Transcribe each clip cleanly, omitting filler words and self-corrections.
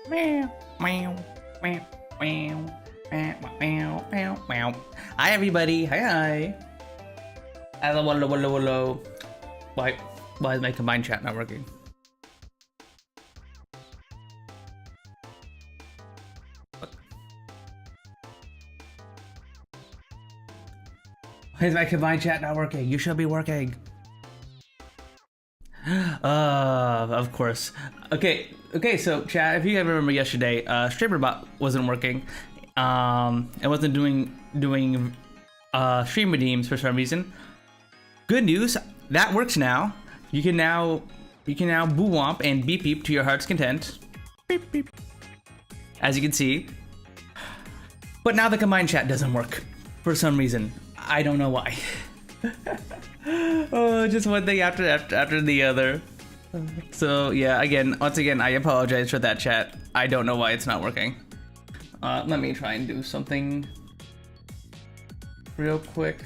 Meow, meow, meow, meow, meow, meow, meow, meow. Hi everybody. Hi. Hello, hello, hello, hello. Why is my combined chat not working? Why is my combined chat not working? You should be working. Of course. Okay, so chat, if you guys remember yesterday, StreamerBot wasn't working. It wasn't doing stream redeems for some reason. Good news, that works now. You can now boo womp and beep beep to your heart's content. Beep beep. As you can see. But now the combined chat doesn't work for some reason. I don't know why. Oh, just one thing after the other. So yeah, once again, I apologize for that, chat. I don't know why it's not working. Let me try and do something real quick.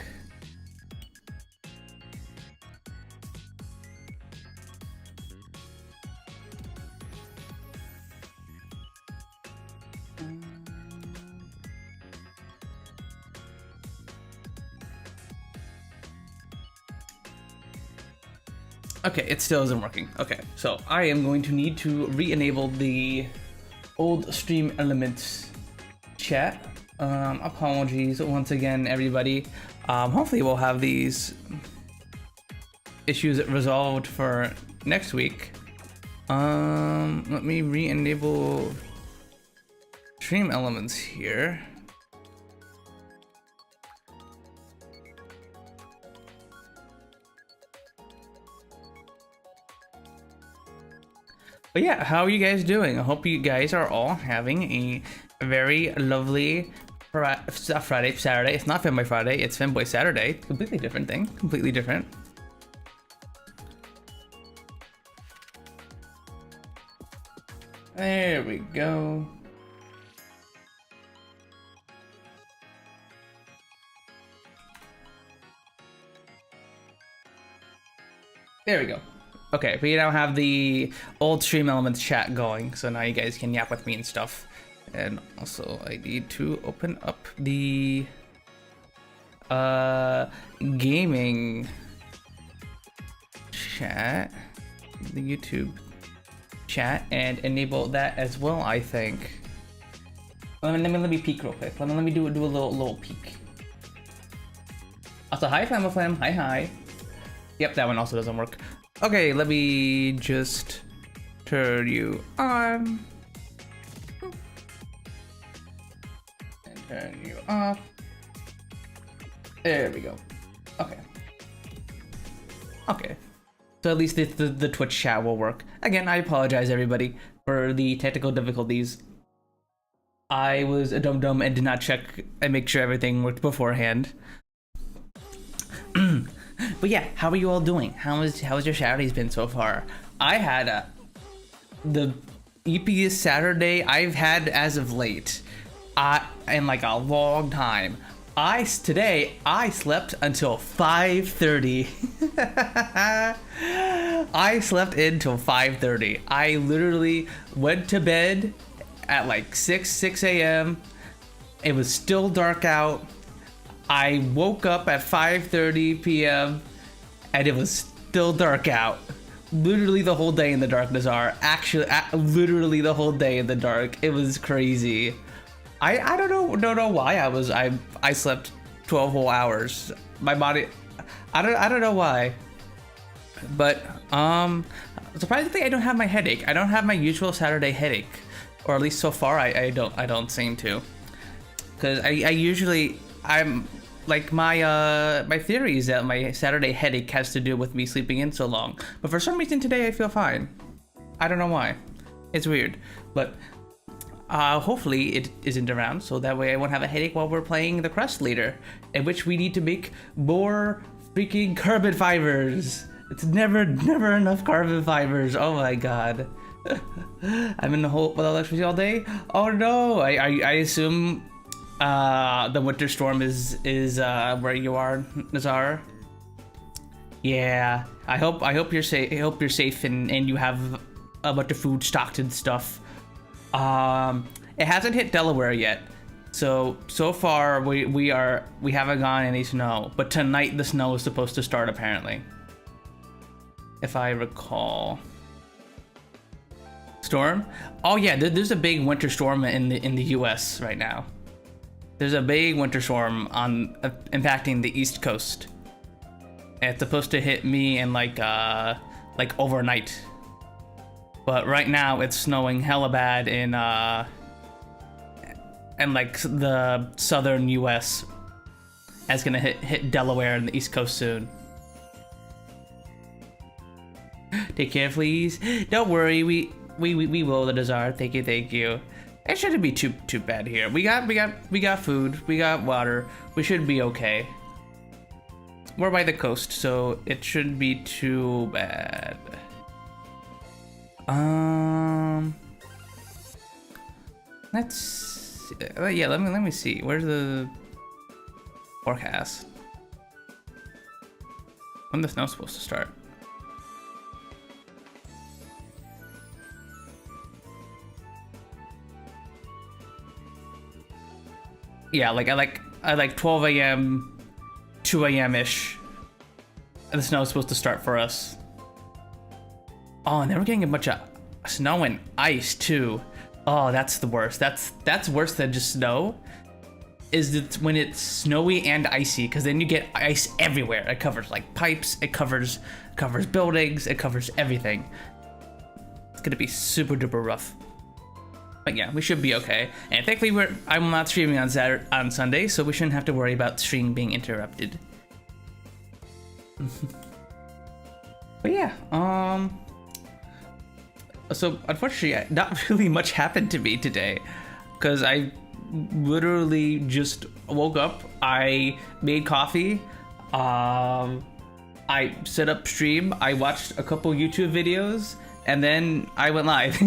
Okay, it still isn't working. Okay, so I am going to need to re-enable the old stream elements chat. Apologies once again, everybody. Hopefully we'll have these issues resolved for next week. Let me re-enable stream elements here. But yeah, how are you guys doing? I hope you guys are all having a very lovely Friday, Saturday. It's not Femboy Friday, it's Femboy Saturday. Completely different thing, completely different. There we go. There we go. Okay, we now have the old stream elements chat going, so now you guys can yap with me and stuff. And also, I need to open up the gaming chat, the YouTube chat, and enable that as well, I think. Let me peek real quick. Let me do a little peek. Also, hi Flam, hi. Yep, that one also doesn't work. Okay, let me just turn you on and turn you off. There we go. Okay. So at least the Twitch chat will work. Again, I apologize everybody for the technical difficulties. I was a dum-dum and did not check and make sure everything worked beforehand. But yeah, how are you all doing? How's your Saturdays been so far? I had the eepiest Saturday I've had as of late, in like a long time. Today I slept until 5:30. I slept until 5:30. I literally went to bed at like 6 a.m. It was still dark out. I woke up at 5:30 p.m. and it was still dark out. Literally the whole day in the darkness literally the whole day in the dark. It was crazy. I don't know why I slept 12 whole hours. My body, I don't know why. But surprisingly I don't have my headache. I don't have my usual Saturday headache, or at least so far I don't seem to. Because I'm like my theory is that my Saturday headache has to do with me sleeping in so long, but for some reason today I feel fine. I don't know why. It's weird, but hopefully it isn't around, so that way I won't have a headache while we're playing the Crust later, in which we need to make more freaking carbon fibers. It's never enough carbon fibers. Oh my god. I'm in the hole with electricity all day. Oh no, I assume the winter storm is where you are, Nazar. Yeah, I hope you're safe. I hope you're safe and you have a bunch of food stocked and stuff. It hasn't hit Delaware yet. So far we haven't gotten any snow, but tonight the snow is supposed to start apparently. If I recall. Storm? Oh yeah, there's a big winter storm in the US right now. There's a big winter storm impacting the East Coast. And it's supposed to hit me in like overnight. But right now it's snowing hella bad in like the southern US. And it's gonna hit Delaware and the East Coast soon. Take care, please. Don't worry, we will, the desire. Thank you. It shouldn't be too bad here. We got food, we got water. We should be okay. We're by the coast, so it shouldn't be too bad. Let's yeah, let me see. Where's the forecast? When the snow's supposed to start? Yeah, like I like 12 a.m., 2 a.m. ish. The snow is supposed to start for us. Oh, and then we're getting a bunch of snow and ice too. Oh, that's the worst. That's worse than just snow. Is that when it's snowy and icy? Because then you get ice everywhere. It covers like pipes. It covers buildings. It covers everything. It's gonna be super duper rough. But yeah, we should be okay. And thankfully I'm not streaming on Sunday, so we shouldn't have to worry about stream being interrupted. But yeah, so unfortunately, not really much happened to me today, because I literally just woke up. I made coffee. I set up stream. I watched a couple YouTube videos, and then I went live.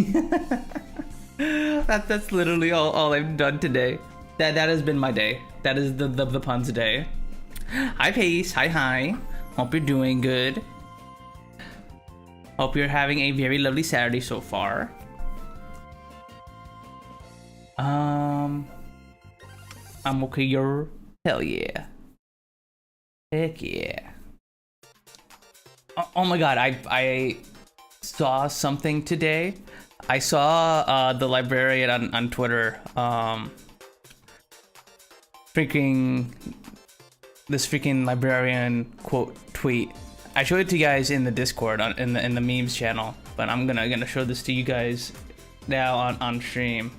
That's literally all I've done today. That has been my day. That is the Punz day. Hi Pace, hi. Hope you're doing good. Hope you're having a very lovely Saturday so far. I'm okay, you're hell yeah. Heck yeah. Oh my god, I saw something today. I saw the librarian on Twitter this freaking librarian quote tweet. I showed it to you guys in the Discord in the memes channel, but I'm gonna show this to you guys now on stream.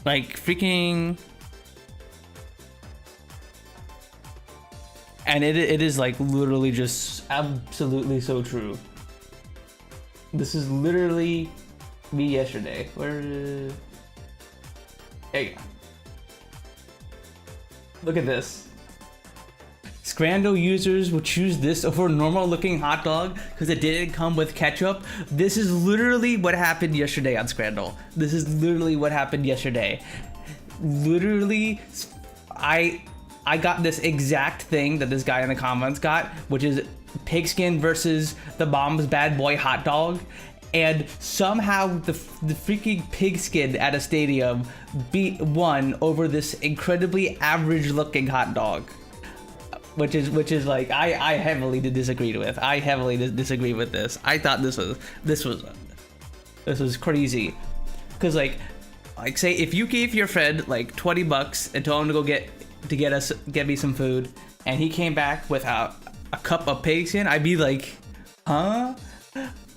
Like freaking, and it is like literally just absolutely so true. This is literally me yesterday. There you go. Look at this. Scrando users will choose this over normal looking hot dog because it didn't come with ketchup. This is literally what happened yesterday on Scrando. This is literally what happened yesterday. Literally, I got this exact thing that this guy in the comments got, which is pigskin versus the Mom's Bad Boy hot dog. And somehow the freaking pigskin at a stadium won over this incredibly average looking hot dog. Which is like I heavily disagreed with. I heavily disagree with this. I thought this was crazy. Cause like say if you gave your friend like $20 and told him to go get me some food, and he came back with a cup of pigskin, I'd be like, huh?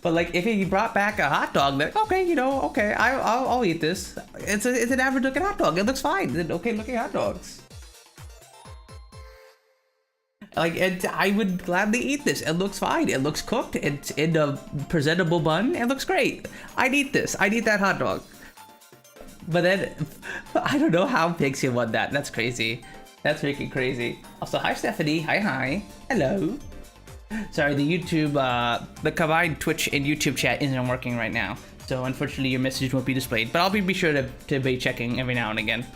But like if he brought back a hot dog, then okay, okay, I'll eat this. It's an average looking hot dog. It looks fine. It's an okay looking hot dogs. Like, I would gladly eat this. It looks fine. It looks cooked. It's in a presentable bun. It looks great. I'd eat this. I'd eat that hot dog. But then, I don't know how Pixie won that. That's crazy. That's freaking crazy. Also, hi Stephanie. Hi. Hello. Sorry, the YouTube, the combined Twitch and YouTube chat isn't working right now. So unfortunately, your message won't be displayed. But I'll be sure to be checking every now and again.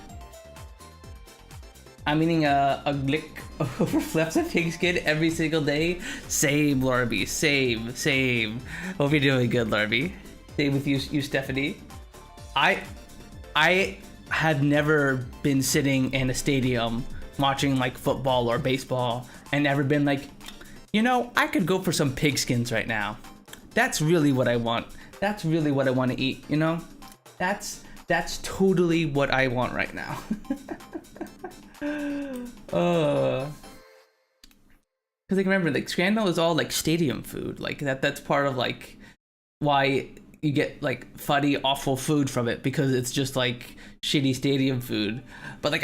I'm eating a glick over flaps of pigskin every single day. Same, Lorby. Same. Hope you're doing good, Lorby. stay with you, Stephanie. I had never been sitting in a stadium watching like football or baseball and never been like, you know, I could go for some pigskins right now. That's really what I want. That's really what I want to eat, you know? That's totally what I want right now. Cause like remember, like Scandal is all like stadium food. Like that's part of like why you get like funny, awful food from it, because it's just like shitty stadium food. But like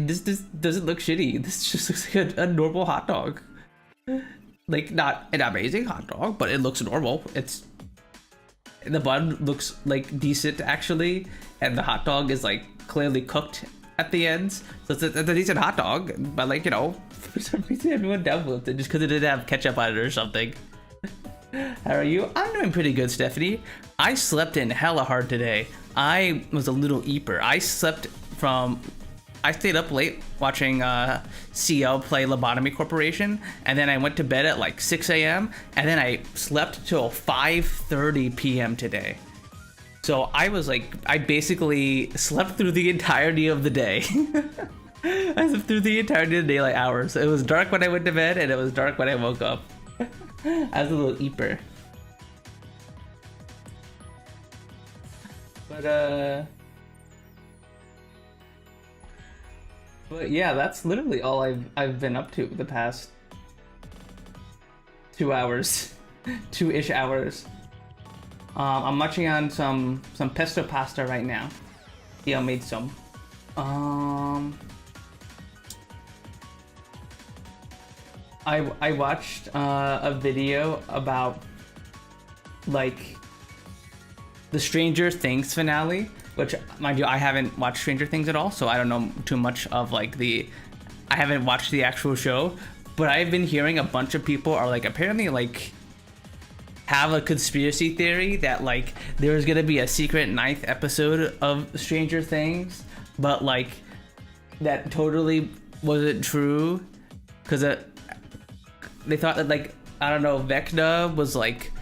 this doesn't look shitty. This just looks like a normal hot dog. Like not an amazing hot dog, but it looks normal. The bun looks like decent actually, and the hot dog is like clearly cooked at the ends, so it's a decent hot dog. But like, you know, for some reason everyone downvoted it just because it didn't have ketchup on it or something. How are you? I'm doing pretty good, Stephanie. I slept in hella hard today. I was a little eeper. I stayed up late watching CL play Lobotomy Corporation, and then I went to bed at like 6 a.m. and then I slept till 5:30 p.m. today. So I was like, I basically slept through the entirety of the day. I slept through the entirety of the daylight hours. It was dark when I went to bed, and it was dark when I woke up. I was a little eeper. But yeah, that's literally all I've been up to the past 2 hours, 2-ish hours. I'm munching on some pesto pasta right now. Yeah, I made some. I watched a video about like the Stranger Things finale, which, mind you, I haven't watched Stranger Things at all, so I don't know too much of like I haven't watched the actual show, but I've been hearing a bunch of people are like apparently like have a conspiracy theory that like there's gonna be a secret 9th episode of Stranger Things, but like that totally wasn't true, because they thought that like, I don't know, Vecna was like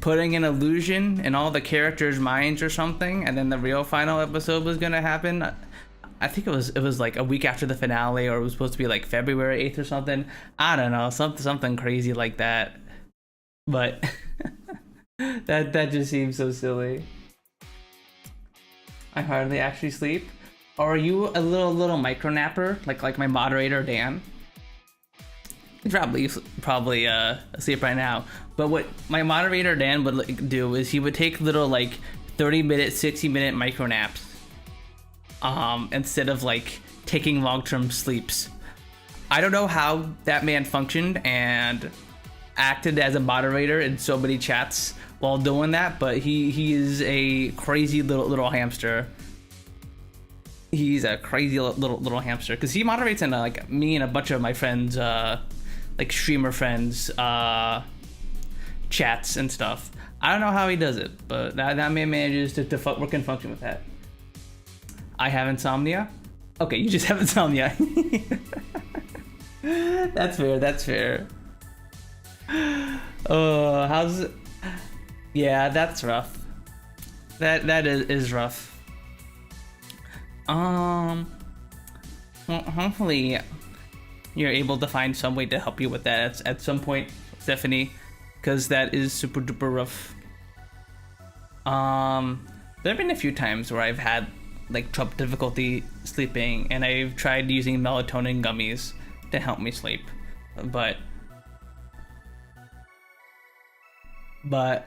putting an illusion in all the characters' minds or something, and then the real final episode was gonna happen. I think it was like a week after the finale, or it was supposed to be like February 8th or something. I don't know, something crazy like that. But that just seems so silly. I hardly actually sleep. Or are you a little micro napper like my moderator Dan? He's probably asleep right now. But what my moderator Dan would like, do is he would take little like 30-minute, 60-minute micro naps, instead of like taking long-term sleeps. I don't know how that man functioned and acted as a moderator in so many chats while doing that, but he is a crazy little hamster. He's a crazy little hamster, because he moderates in like me and a bunch of my friends, like streamer friends, chats and stuff. I don't know how he does it, but that man manages to work and function with that. I have insomnia. Okay, you just have insomnia. That's fair. Oh, how's it? Yeah, that's rough. That is rough. Well, hopefully you're able to find some way to help you with that at some point, Stephanie, because that is super duper rough. There have been a few times where I've had like difficulty sleeping, and I've tried using melatonin gummies to help me sleep, but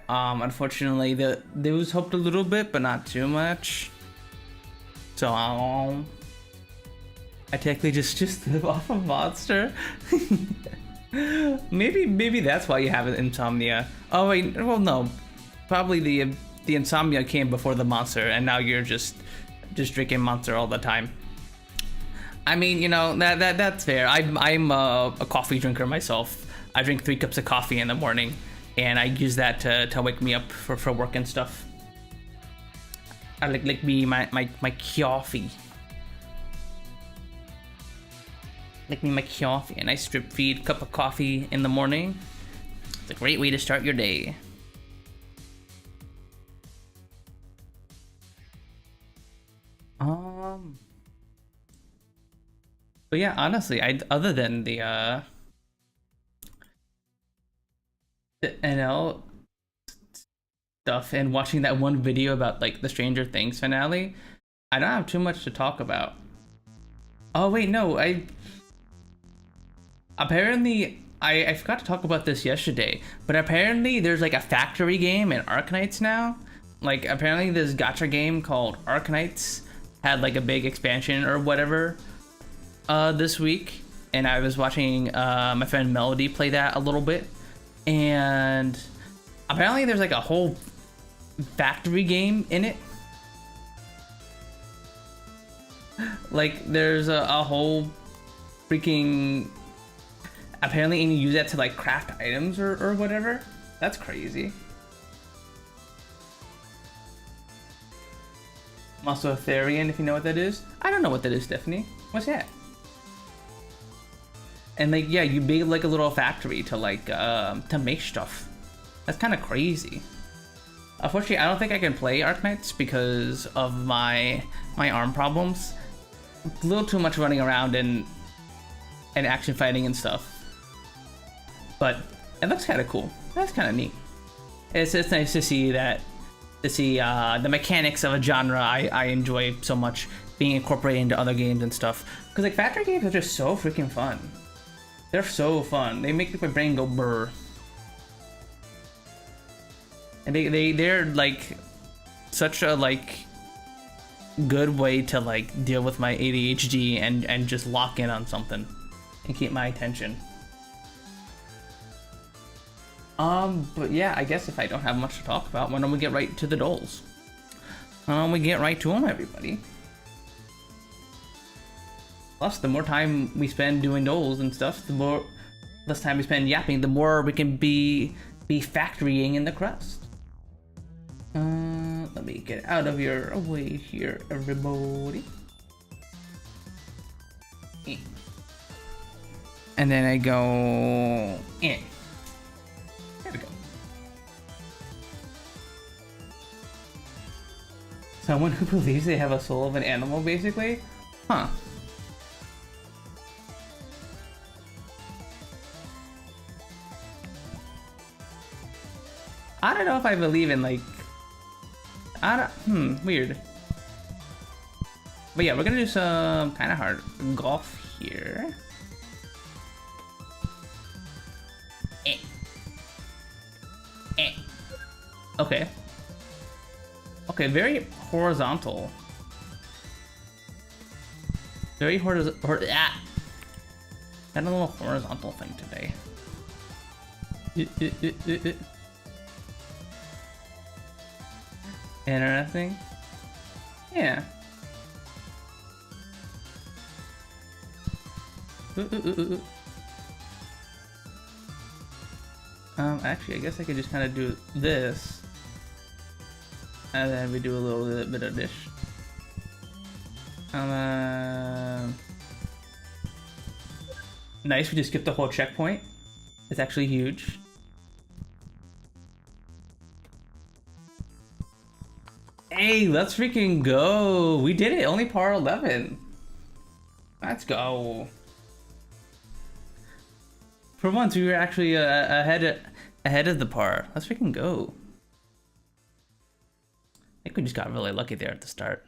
unfortunately those helped a little bit, but not too much. So I technically just live off of Monster. maybe that's why you have insomnia. Oh wait, well no, probably the insomnia came before the Monster, and now you're just drinking Monster all the time. I mean, you know, that's fair. I'm a coffee drinker myself. I drink 3 cups of coffee in the morning, and I use that to wake me up for work and stuff. I like my coffee. Like me my coffee, a nice drip feed cup of coffee in the morning. It's a great way to start your day. But yeah, honestly, other than the NL stuff and watching that one video about like the Stranger Things finale, I don't have too much to talk about. Oh wait, no, I forgot to talk about this yesterday, but apparently there's like a factory game in Arknights now. Like apparently this gacha game called Arknights had like a big expansion or whatever this week, and I was watching my friend Melody play that a little bit, and apparently there's like a whole factory game in it. Like there's a whole freaking, apparently, and you use that to like craft items or whatever. That's crazy. I'm also a Therian, if you know what that is. I don't know what that is, Stephanie. What's that? And like, yeah, you build like a little factory to like to make stuff. That's kind of crazy. Unfortunately, I don't think I can play Arknights because of my arm problems. A little too much running around and action fighting and stuff. But it looks kind of cool. That's kind of neat. It's nice to see that, the mechanics of a genre I enjoy so much being incorporated into other games and stuff. Because like factory games are just so freaking fun. They're so fun. They make my brain go brr. And they're like such a like good way to like deal with my ADHD and just lock in on something and keep my attention. But yeah, I guess if I don't have much to talk about, why don't we get right to the dolls? Why don't we get right to them, everybody? Plus, the more time we spend doing dolls and stuff, the less time we spend yapping, the more we can be factorying in the crust. Let me get out of your way here, everybody. And then I go in. There we go. Someone who believes they have a soul of an animal, basically? Huh. I don't know if I believe in like, weird. But yeah, we're gonna do some kind of hard golf here. Okay. Okay, very horizontal. Very horizontal. Got a little horizontal thing today. Interesting. Yeah. Actually, I guess I could just kind of do this, and then we do a little bit of this. Nice. We just skipped the whole checkpoint. It's actually huge. Hey, let's freaking go. We did it. Only par 11. Let's go. For once, we were actually ahead of the par. Let's freaking go. I think we just got really lucky there at the start.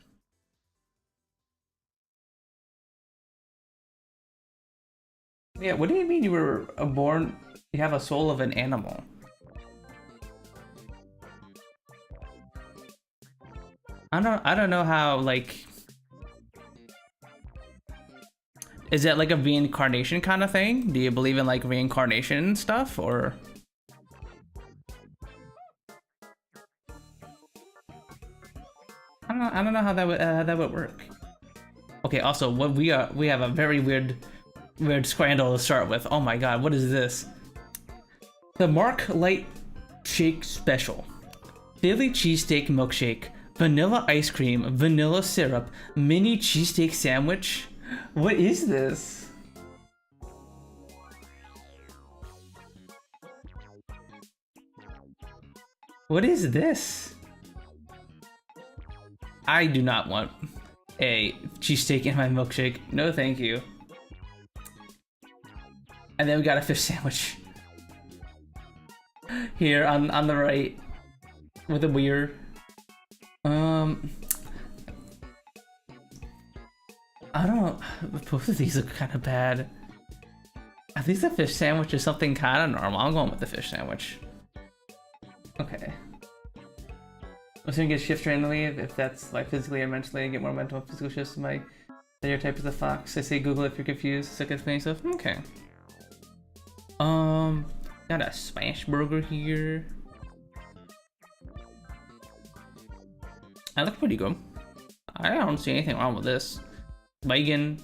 Yeah, what do you mean you were born? You have a soul of an animal. I don't know how, like, is that like a reincarnation kind of thing? Do you believe in like reincarnation and stuff, or? I don't know how that would work. Okay, also, what we have a very weird scandal to start with. Oh my god, what is this? The Mark Light Shake Special. Philly cheesesteak milkshake, vanilla ice cream, vanilla syrup, mini cheesesteak sandwich. What is this? What is this? I do not want a cheesesteak in my milkshake. No, thank you. And then we got a fish sandwich here on the right with a weird. I don't know. Both of these look kind of bad. At least the fish sandwich is something kind of normal. I'm going with the fish sandwich. Okay. I'm gonna get shifts randomly if that's like physically or mentally. Get more mental and physical shifts in my stereotype of the fox. I say Google if you're confused. So I can explain stuff. Okay. Got a smash burger here. I look pretty good. I don't see anything wrong with this. Bacon,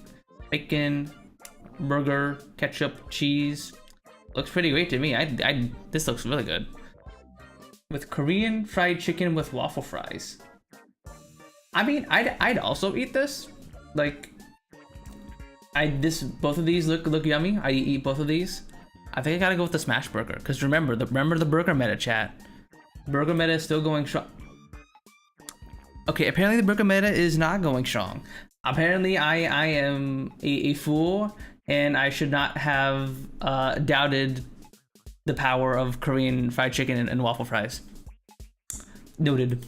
burger, ketchup, cheese. Looks pretty great to me. This looks really good. With Korean fried chicken with waffle fries. I mean, I'd also eat this. Like, both of these look yummy. I eat both of these. I think I gotta go with the smash burger because remember the burger meta, chat. Burger meta is still going strong. Okay, apparently the burger meta is not going strong. Apparently I am a fool and I should not have doubted the power of Korean fried chicken and waffle fries. Noted.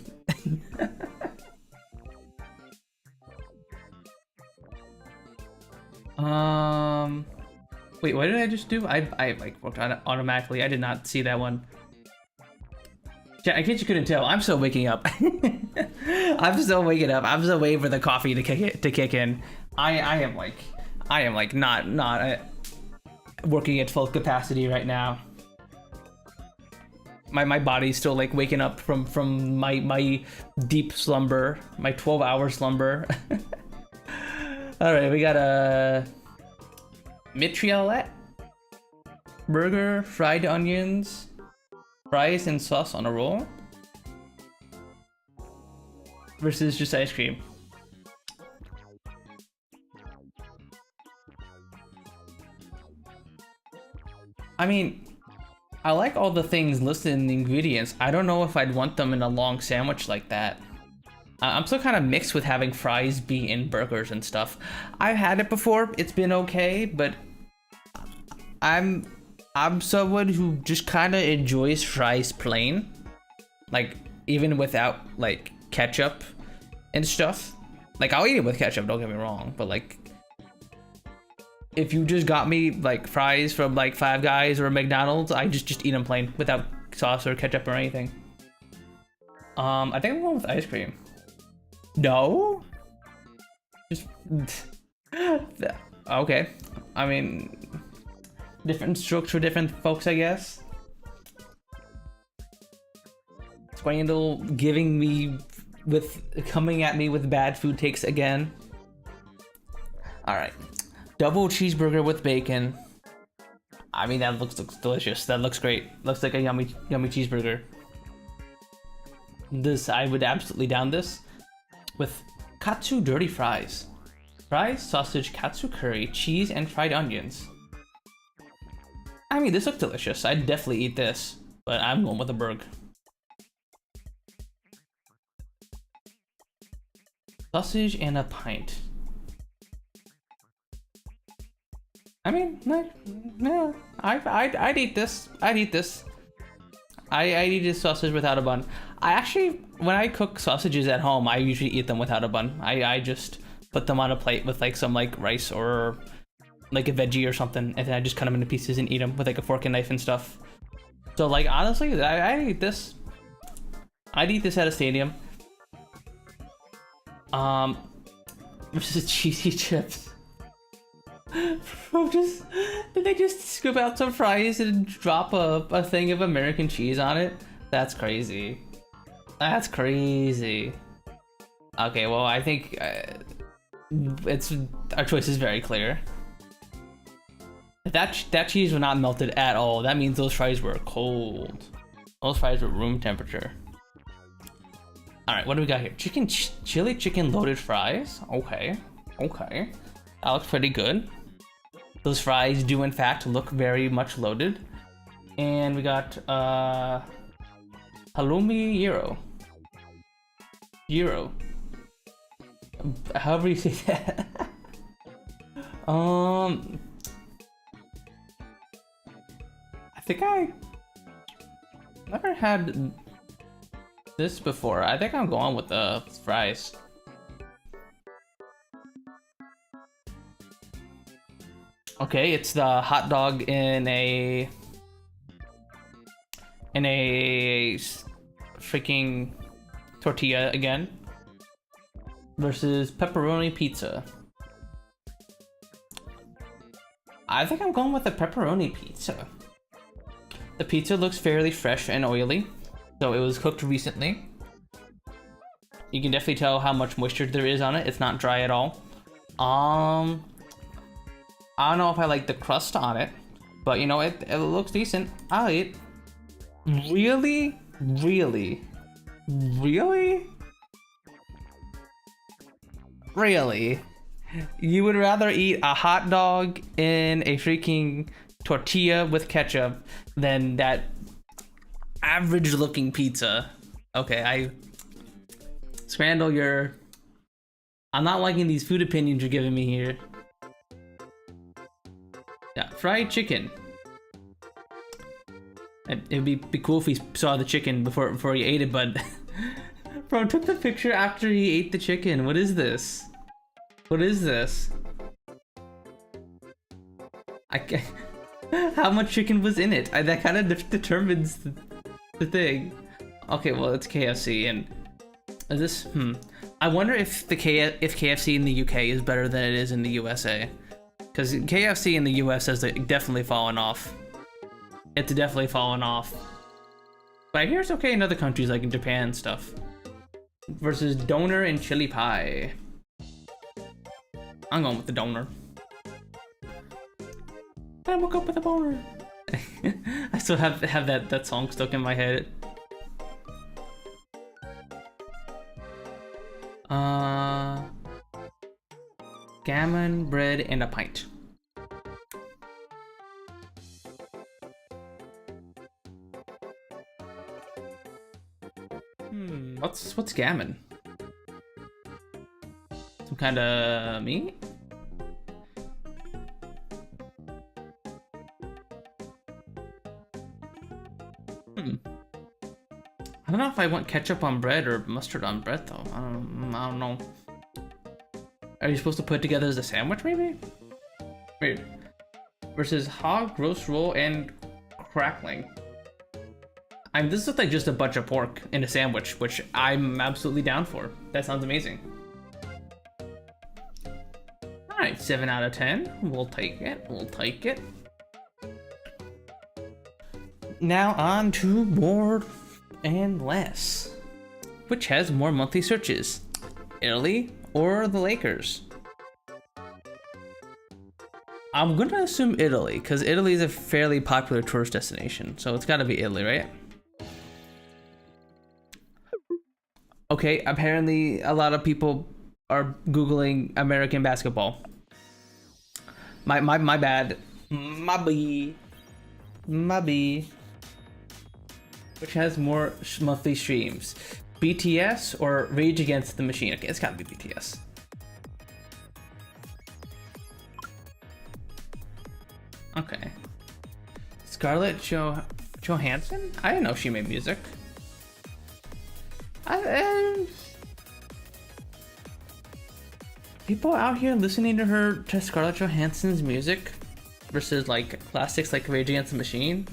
Wait, what did I just do? I like worked on it automatically. I did not see that one. In case you couldn't tell, I'm still waking up. I'm still waking up. I'm still waiting for the coffee to kick in. I am like not working at full capacity right now. My body's still like waking up from my deep slumber, my 12-hour slumber. All right, we got a mitriolette burger, fried onions, fries and sauce on a roll versus just ice cream. I mean, I like all the things listed in the ingredients. I don't know if I'd want them in a long sandwich like that. I'm still kind of mixed with having fries be in burgers and stuff. I've had it before, it's been okay, but I'm someone who just kind of enjoys fries plain. Like, even without, like, ketchup and stuff. Like, I'll eat it with ketchup, don't get me wrong, but, like, if you just got me, like, fries from, like, Five Guys or McDonald's, I just eat them plain without sauce or ketchup or anything. I think I'm going with ice cream. No? Just... okay. I mean... different strokes for different folks, I guess. Swandle coming at me with bad food takes again. Alright. Double cheeseburger with bacon. I mean, that looks delicious. That looks great. Looks like a yummy cheeseburger. I would absolutely down this with katsu dirty fries. Fries, sausage, katsu curry, cheese, and fried onions. I mean, this looks delicious. I'd definitely eat this, but I'm going with a burger. Sausage and a pint. I mean, no, I'd eat this. I'd eat this. I'd eat this sausage without a bun. I actually, when I cook sausages at home, I usually eat them without a bun. I just put them on a plate with like some like rice or like a veggie or something, and then I just cut them into pieces and eat them with like a fork and knife and stuff. So like honestly, I'd eat this. I'd eat this at a stadium. Versus cheesy chips. Did they just scoop out some fries and drop a thing of American cheese on it? That's crazy. That's crazy. Okay, well I think our choice is very clear. If that cheese was not melted at all, that means those fries were cold. Those fries were room temperature. All right, what do we got here? Chili chicken loaded fries. Okay. That looks pretty good. Those fries do in fact look very much loaded. And we got halloumi gyro. However you say that. I think I never had this before. I think I'm going with the fries. Okay, it's the hot dog in a freaking tortilla again versus pepperoni pizza. I think I'm going with the pepperoni pizza. The pizza looks fairly fresh and oily, so it was cooked recently. You can definitely tell how much moisture there is on it. It's not dry at all. I don't know if I like the crust on it, but you know, it looks decent. I'll eat. Really? Really? Really? Really? You would rather eat a hot dog in a freaking tortilla with ketchup than that average looking pizza. Okay, Scrandal, I'm not liking these food opinions you're giving me here. Yeah, fried chicken. It'd be cool if he saw the chicken before he ate it, but bro took the picture after he ate the chicken. What is this? What is this? How much chicken was in it? That kind of determines the thing. Okay, well it's KFC, and is this? I wonder if if KFC in the UK is better than it is in the USA. Because KFC in the US has definitely fallen off. It's definitely fallen off. But I hear it's okay in other countries like in Japan and stuff. Versus doner and chili pie. I'm going with the doner. I woke up with a boner. I still have that song stuck in my head. Gammon, bread, and a pint. What's gammon? Some kind of meat? I don't know if I want ketchup on bread or mustard on bread though. I don't know. Are you supposed to put it together as a sandwich maybe? Wait. Versus hog, roast roll, and crackling. I mean, this looks like just a bunch of pork in a sandwich, which I'm absolutely down for. That sounds amazing. Alright, 7 out of 10. We'll take it. We'll take it. Now on to more and less. Which has more monthly searches? Italy or the Lakers? I'm gonna assume Italy, because Italy is a fairly popular tourist destination, so it's gotta be Italy, right? Okay, apparently a lot of people are Googling American basketball. My bad. My B. Which has more monthly streams? BTS or Rage Against the Machine? Okay, it's gotta be BTS. Okay. Scarlett Johansson? I didn't know she made music. People out here listening to Scarlett Johansson's music versus like classics like Rage Against the Machine?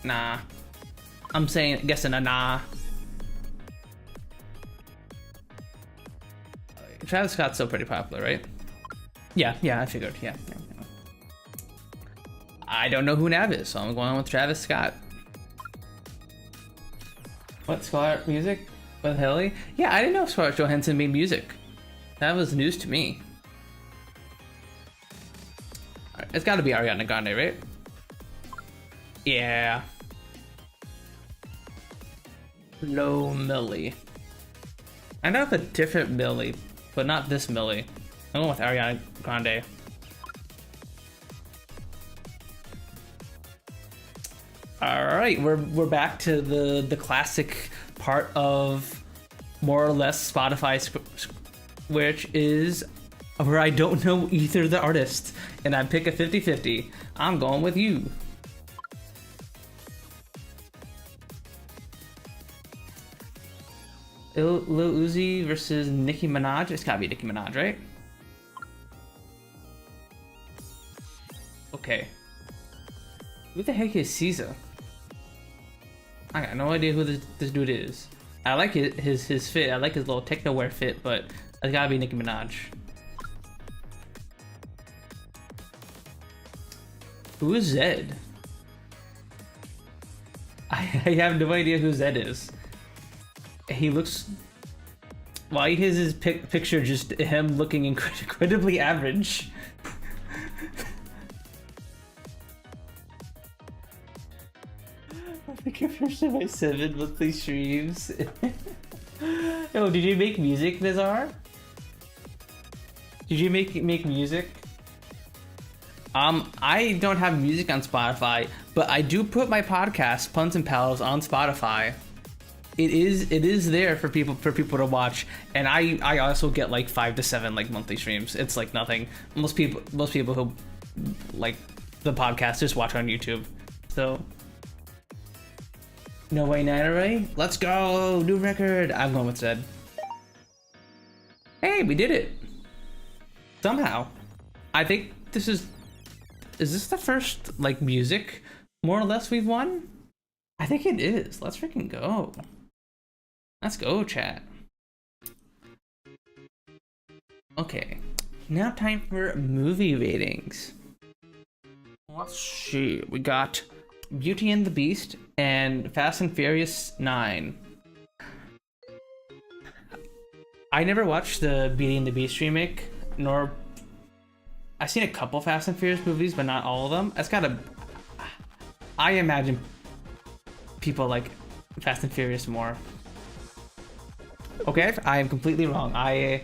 Nah. I'm guessing a nah. Travis Scott's still pretty popular, right? Yeah, I figured, yeah. I don't know who Nav is, so I'm going with Travis Scott. What, Scarlett music with Haley? Yeah, I didn't know Scarlett Johansson made music. That was news to me. Alright, it's gotta be Ariana Grande, right? Yeah. Low Millie. I know of a different Millie, but not this Millie. I'm going with Ariana Grande. Alright, we're back to the classic part of more or less Spotify, which is where I don't know either the artist, and I pick a 50-50. I'm going with you. Lil Uzi versus Nicki Minaj. It's gotta be Nicki Minaj, right? Okay. Who the heck is Caesar? I got no idea who this dude is. I like his fit. I like his little techno wear fit, but it's gotta be Nicki Minaj. Who is Zed? I have no idea who Zed is. He looks... Why is his picture just him looking incredibly average? I think I've first my 7 monthly streams. Yo, did you make music, Nizar? Did you make music? I don't have music on Spotify, but I do put my podcast, Punz and Pals, on Spotify. It is there for people to watch, and I also get like 5 to 7 like monthly streams. It's like nothing. Most people who like the podcast just watch on YouTube. So no way, Nanaray. Let's go, new record. I'm going with Zed. Hey, we did it somehow. I think this is this the first like music more or less we've won? I think it is. Let's freaking go. Let's go, chat. Okay, now time for movie ratings. Let's see. We got Beauty and the Beast and Fast and Furious 9. I never watched the Beauty and the Beast remake, nor... I've seen a couple Fast and Furious movies, but not all of them. It's gotta... I imagine people like Fast and Furious more. Okay, I am completely wrong. I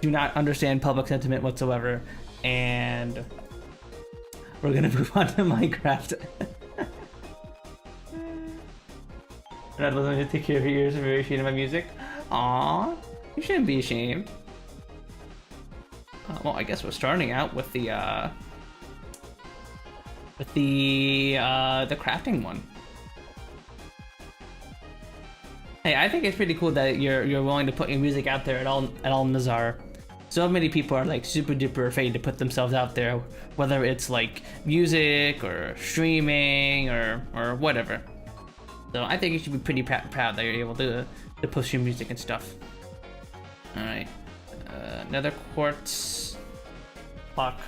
do not understand public sentiment whatsoever, and we're gonna move on to Minecraft. Red was going to take care of your ears and very ashamed of my music. Aww, you shouldn't be ashamed. Well, I guess we're starting out with the crafting one. Hey, I think it's pretty cool that you're willing to put your music out there at all, Nazar. So many people are like super duper afraid to put themselves out there, whether it's like music or streaming or whatever. So I think you should be pretty proud that you're able to post your music and stuff. All right, another quartz block.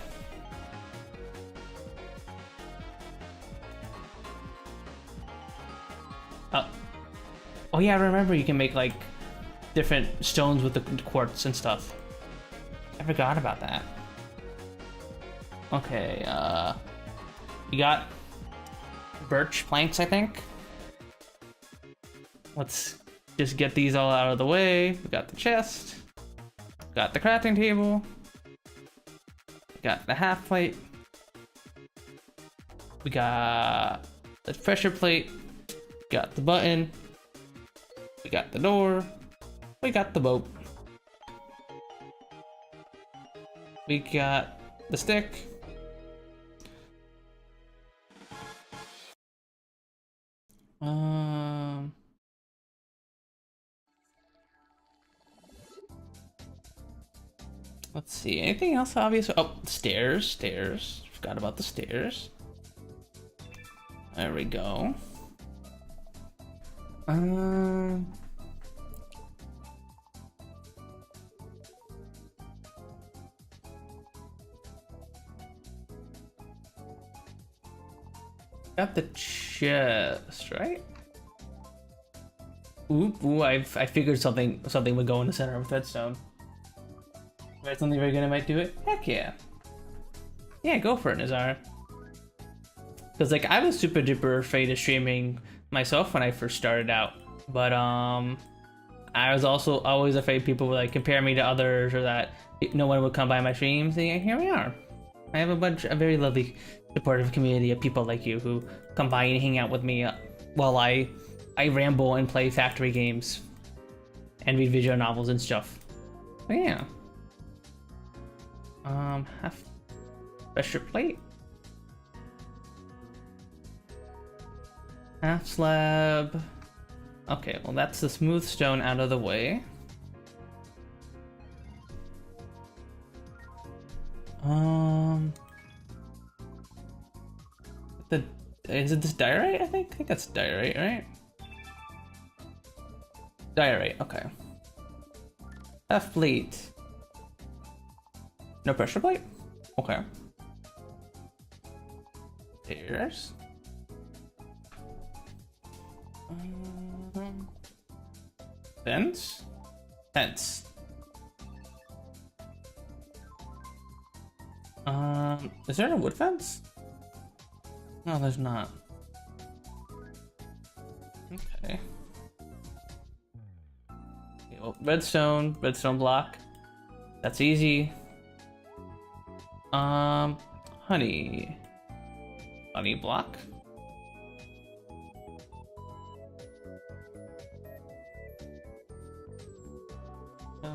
Oh yeah, I remember you can make like different stones with the quartz and stuff. I forgot about that. Okay, you got birch planks, I think. Let's just get these all out of the way. We got the chest, got the crafting table, got the half plate, we got the pressure plate, got the button, we got the door, we got the boat, we got the stick, let's see, anything else obvious? Oh, stairs. Forgot about the stairs. There we go. Got the chest, right? Ooh, I figured something would go in the center of redstone. That's something very good, I might do it. Heck yeah. Yeah, go for it, Nazar. Because like I was super duper afraid of streaming myself when I first started out, but I was also always afraid people would like compare me to others, or that no one would come by my streams. And here we are. I have a very lovely, supportive community of people like you who come by and hang out with me while I ramble and play factory games and read visual novels and stuff. But yeah. Half pressure plate, half slab, Okay, well that's the smooth stone out of the way. Is it this diorite? I think that's diorite, right? Diorite, okay. F plate. No pressure plate? Okay. Stairs. Fence? Fence. Is there a wood fence? No, there's not. Okay. Okay, well, redstone block. That's easy. Honey block.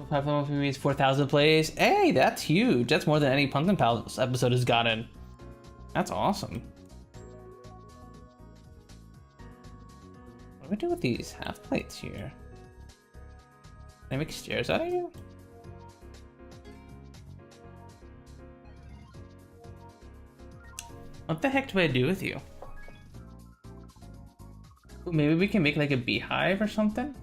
Five means 4,000 plays. Hey, that's huge. That's more than any Pumpkin Pals episode has gotten. That's awesome. What do we do with these half plates here? Can I make stairs out of you? What the heck do I do with you? Ooh, maybe we can make like a beehive or something?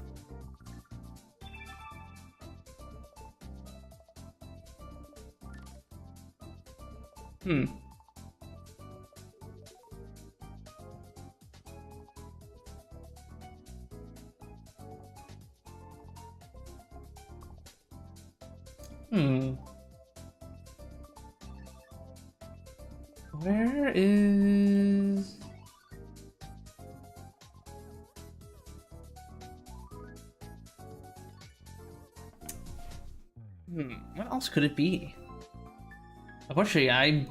Where is... What else could it be? Unfortunately, I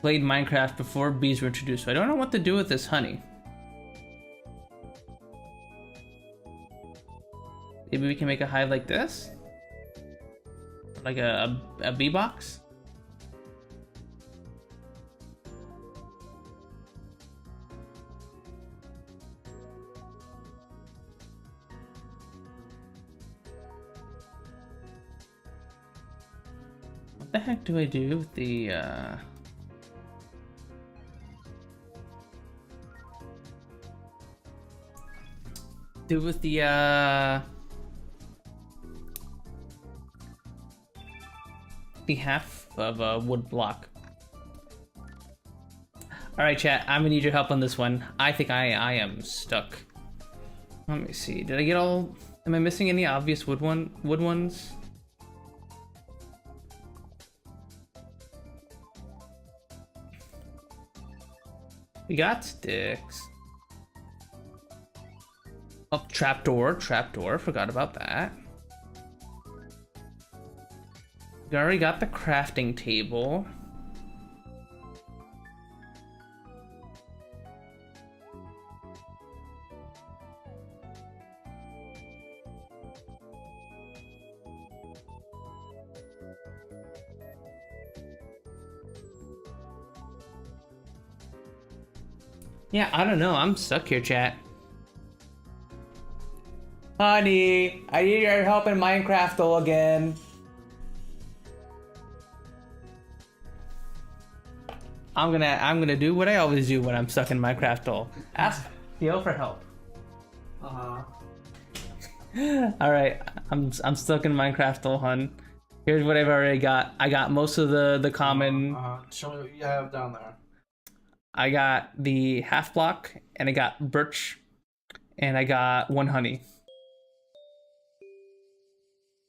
played Minecraft before bees were introduced, so I don't know what to do with this honey. Maybe we can make a hive like this? Like a bee box? What the heck do I do with the half of a wood block? All right, chat, I'm gonna need your help on this one. I think I am stuck. Let me see. Did I get all? Am I missing any obvious wood ones? We got sticks. Oh, trapdoor, forgot about that. We already got the crafting table. Yeah, I don't know. I'm stuck here, chat. Honey, I need your help in Minecraft though again. I'm gonna do what I always do when I'm stuck in Minecraft though. Ask T.O. for help. All right, I'm stuck in Minecraft though, hun. Here's what I've already got. I got most of the common. Show me what you have down there. I got the half block, and I got birch, and I got one honey.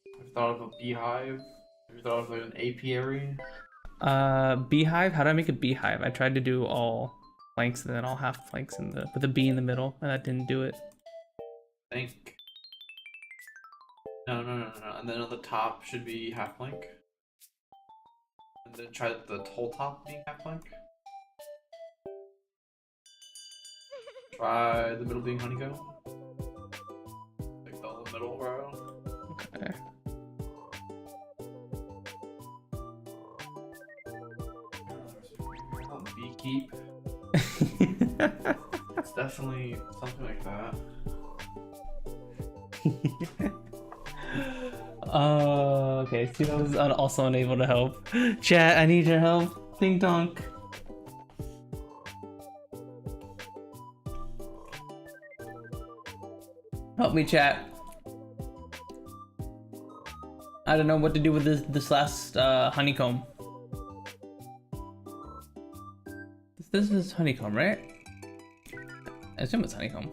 Have you thought of a beehive? Have you thought of an apiary? Beehive? How do I make a beehive? I tried to do all planks and then all half planks with a bee in the middle, and that didn't do it. Think. No. And then on the top should be half plank. And then try the whole top being half plank. Try the middle being honeycomb. Like the whole middle row. Okay. Beekeep. It's definitely something like that. Okay, Steel's also unable to help. Chat, I need your help. Ding donk. Help me, chat. I don't know what to do with this last honeycomb. This is honeycomb, right? I assume it's honeycomb.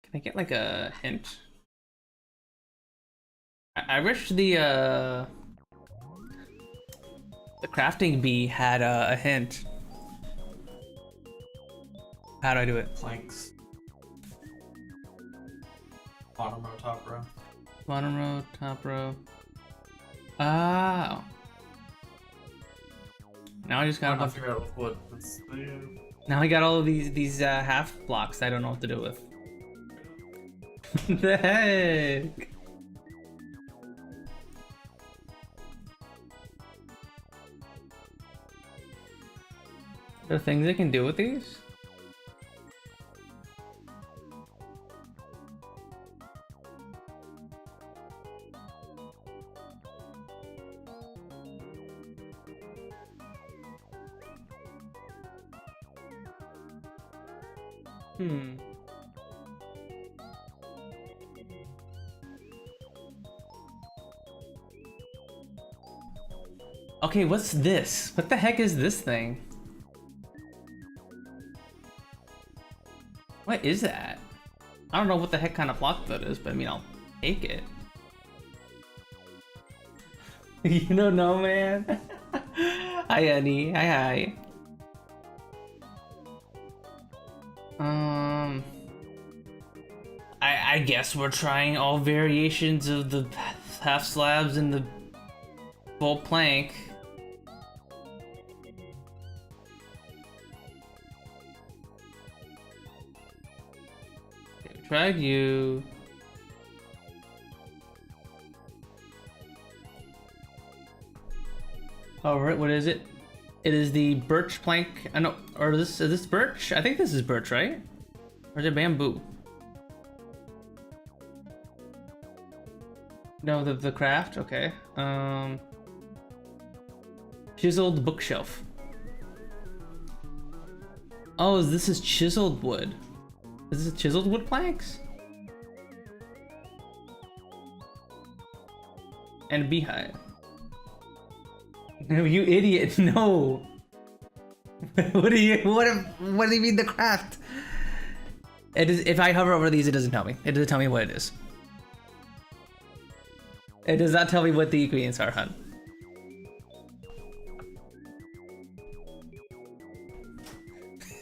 Can I get like a hint? I wish the crafting bee had a hint. How do I do it? Planks. Bottom row, top row. Bottom row, top row. Oh. Now I just got to figure out what. Now I got all of these half blocks I don't know what to do with. The heck? There are things I can do with these? Okay, what's this? What the heck is this thing? What is that? I don't know what the heck kind of block that is, but I mean, I'll take it. You don't know, man? Hi, Annie. Hi. I guess we're trying all variations of the half slabs and the full plank. Okay, we tried you. Alright, what is it? It is the birch plank. I know, or is this birch? I think this is birch, right? Or is it bamboo? No, the craft? Okay. Chiseled bookshelf. Oh, this is chiseled wood. Is this chiseled wood planks? And a beehive. No, you idiot! No. What do you mean the craft? It is. If I hover over these, it doesn't tell me. It doesn't tell me what it is. It does not tell me what the ingredients are, hun.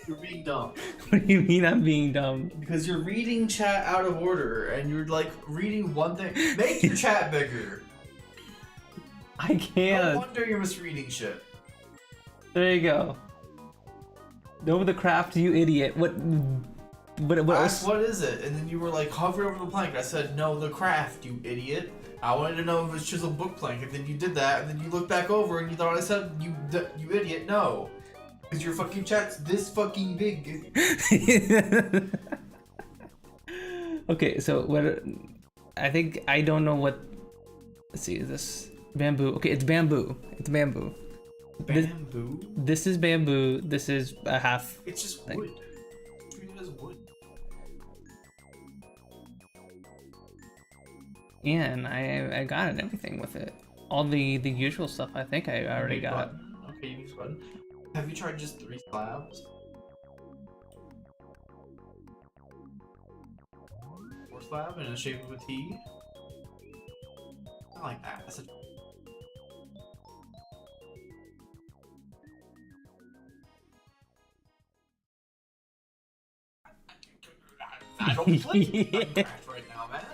You're being dumb. What do you mean I'm being dumb? Because you're reading chat out of order, and you're like reading one thing. Make your chat bigger. I can't. No wonder you're misreading shit. There you go. Know the craft, you idiot. What I else? asked, what is it? And then you were like, hover over the plank. I said, no, the craft, you idiot. I wanted to know if it was chiseled book plank, and then you did that, and then you looked back over and you thought I said, you idiot, no. Because your fucking chat's this fucking big. Okay, so what? I think I don't know what. Let's see, is this bamboo? Okay, it's bamboo. It's bamboo. Bamboo? This is bamboo. This is a half. It's just thing. wood. Treat it as wood. Yeah, and I got it, everything with it. All the usual stuff I think I already got. Button. Okay, you use button. Have you tried just 3 slabs? 4 slab in the shape of a T? I like that. That's a... I don't play Minecraft right now, man.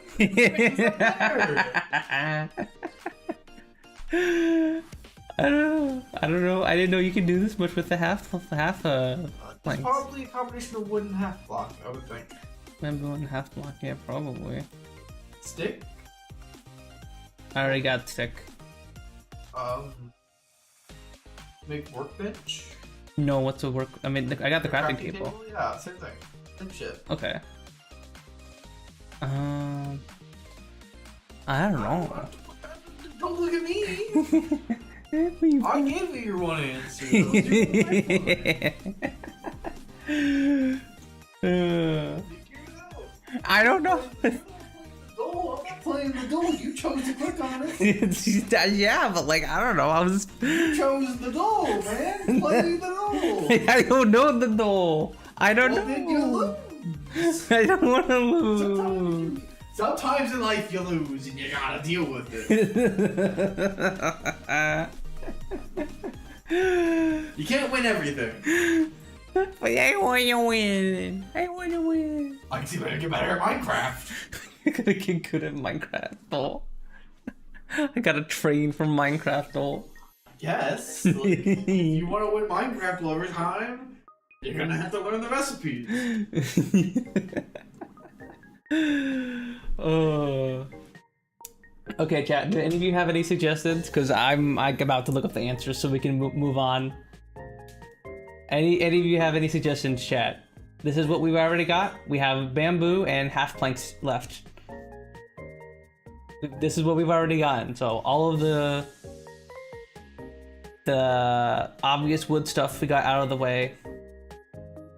I don't know. I didn't know you could do this much with the half It's planks. probably a combination of wood and half block, I would think. Bamboo and half block, yeah, probably. Stick? I already got stick. Make workbench? No, what's the work? I mean, I got the crafting table. Yeah, same thing. Same shit. Okay. I don't know. Don't look at me! I I gave you your one answer. I don't know. Oh, I'm not playing the door. You chose to click on it. Yeah, but like, I don't know. I was. You chose the door, man. Play the door. I don't know the doll. I don't know. Then you lose. I don't want to lose. Sometimes in life you lose and you gotta deal with it. You can't win everything. But I want to win. I want to win. I can see if I can get better at Minecraft. I gotta get good at Minecraft, doll. I gotta train for Minecraft, doll. Yes. Like, if you want to win Minecraft over time, you're gonna have to learn the recipes. Okay, chat. Do any of you have any suggestions? Because I'm about to look up the answers so we can move on. Any of you have any suggestions, chat? This is what we've already got. We have bamboo and half planks left. This is what we've already gotten. So all of the obvious wood stuff we got out of the way.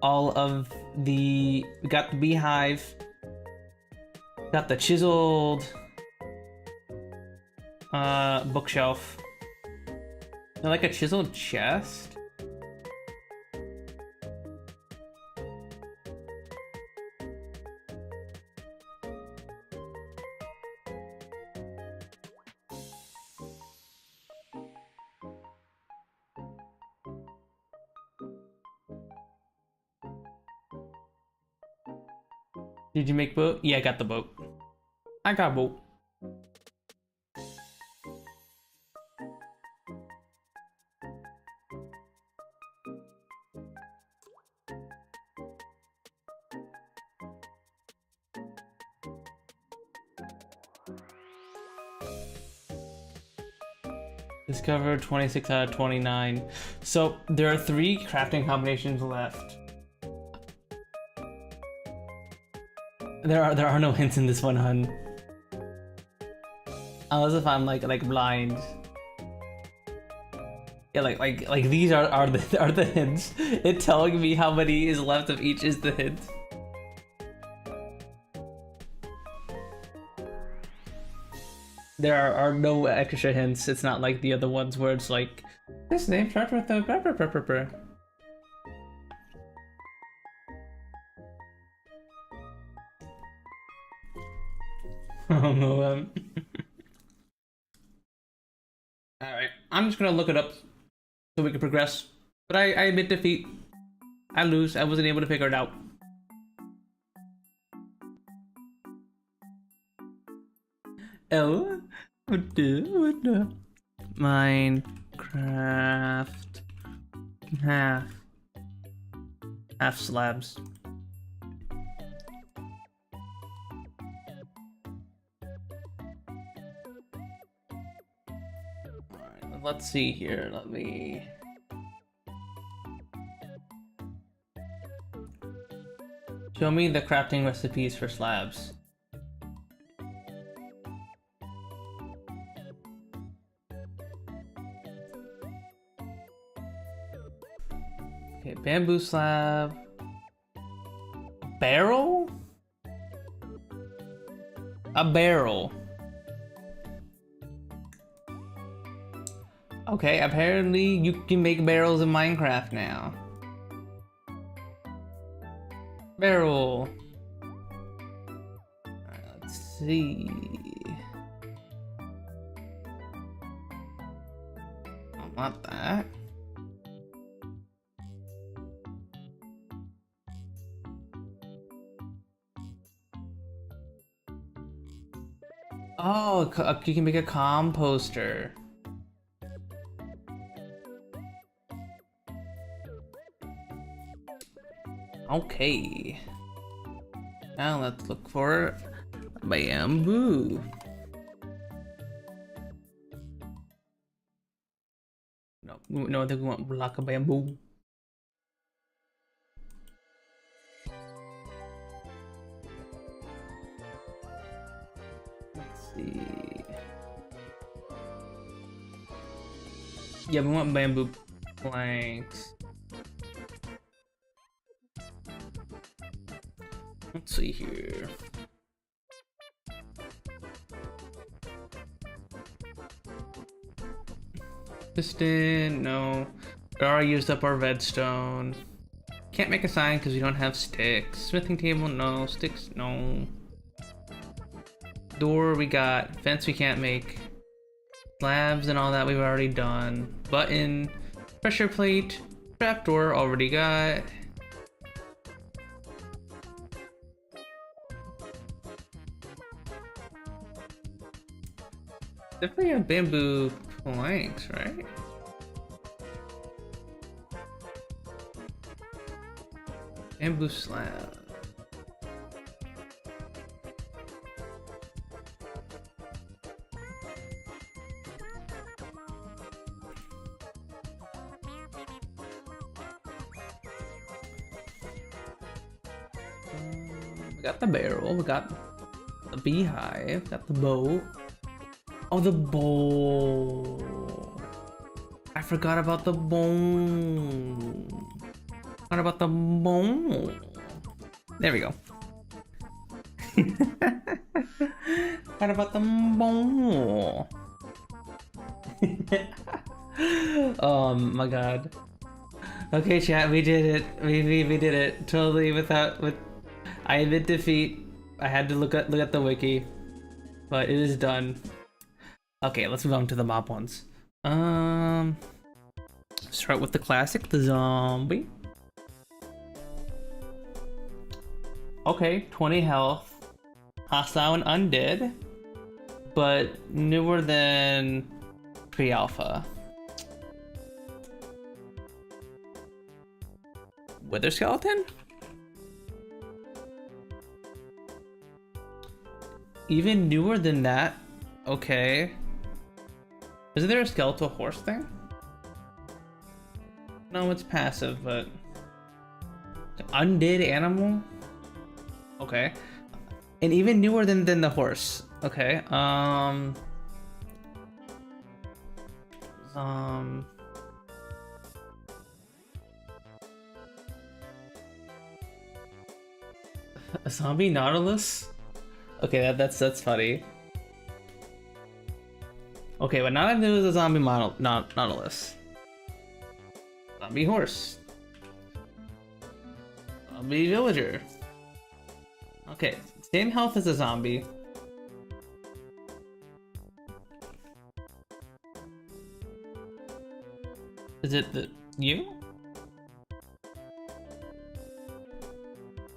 All of we got the beehive. Got the chiseled bookshelf. Like a chiseled chest. Did you make boat? Yeah, I got the boat. I got a boat. Discovered 26 out of 29. So there are 3 crafting combinations left. There are no hints in this one, hun. Unless if I'm like blind. Yeah, like these are the hints. It telling me how many is left of each is the hint. There are no extra hints. It's not like the other ones where it's like this name starts with a pepper. Oh no. Alright, I'm just gonna look it up so we can progress. But I admit defeat. I lose. I wasn't able to figure it out. Oh, what the? Minecraft half slabs. Alright, let's see here. Let me. Show me the crafting recipes for slabs. Okay, bamboo slab. Barrel? A barrel. Okay, apparently you can make barrels in Minecraft now. Barrel. Alright, let's see. Oh, not that. Oh, you can make a composter. Okay. Now let's look for bamboo. No, I think we want block of bamboo. Let's see. Yeah, we want bamboo planks. Let's see here. Piston, no. We already used up our redstone. Can't make a sign because we don't have sticks. Smithing table, no. Sticks, no. Door, we got. Fence, we can't make. Slabs and all that, we've already done. Button, pressure plate, trapdoor, already got. Definitely have bamboo planks, right? Bamboo slab. We got the barrel, we got the beehive, got the boat. Oh, the bowl. I forgot about the bone. What about the bone? There we go. What about the bone? Oh my god. Okay, chat, we did it. We did it totally with. I admit defeat. I had to look at the wiki, but it is done. Okay, let's move on to the mob ones. Start with the classic, the zombie. Okay, 20 health, hostile and undead, but newer than pre-alpha. Wither skeleton? Even newer than that? Okay. Isn't there a skeletal horse thing? No, it's passive, but... Undead animal? Okay. And even newer than the horse. Okay, a zombie nautilus? Okay, that's funny. Okay, but now I knew it was a zombie nautilus. Zombie horse. Zombie villager. Okay, same health as a zombie. Is it you?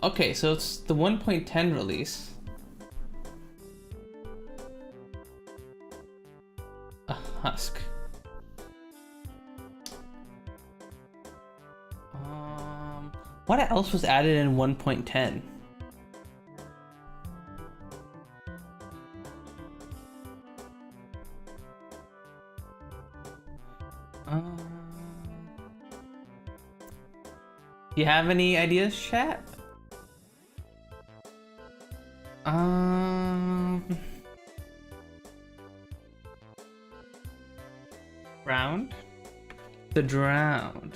Okay, so it's the 1.10 release. A husk. What else was added in 1.10? Do you have any ideas, chat? Drowned? The drowned.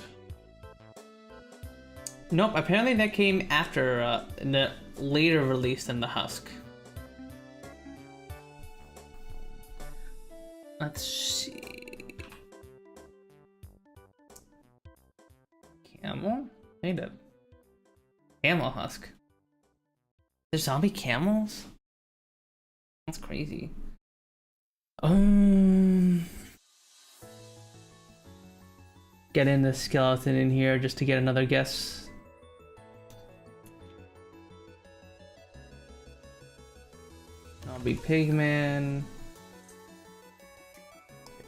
Nope, apparently that came after in the later release than the husk. Let's see. Camel? Made a camel husk. There's zombie camels? That's crazy. Get in the skeleton in here just to get another guess. Zombie pigman.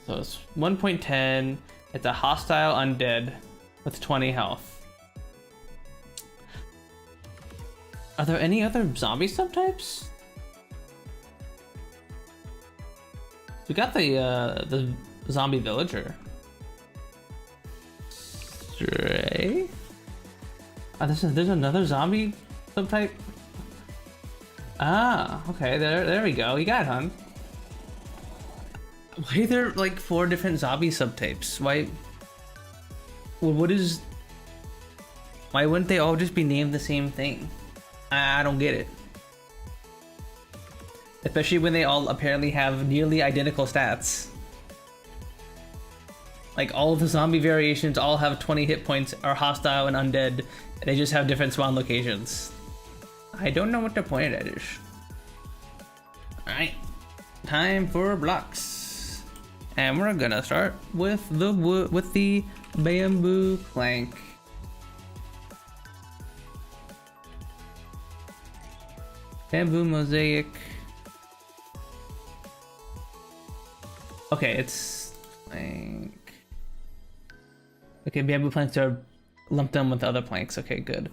So it's 1.10. It's a hostile undead with 20 health. Are there any other zombie subtypes? We got the zombie villager. Stray. Oh, there's another zombie subtype. Ah, okay. There we go. You got it, hon. Why are there like 4 different zombie subtypes? Why? Well, why wouldn't they all just be named the same thing? I don't get it. Especially when they all apparently have nearly identical stats. Like all of the zombie variations all have 20 hit points, are hostile and undead, and they just have different spawn locations. I don't know what the point of that is. Alright, time for blocks. And we're gonna start with the bamboo plank. Bamboo mosaic. Okay, it's plank. Okay, bamboo planks are lumped in with other planks. Okay, good.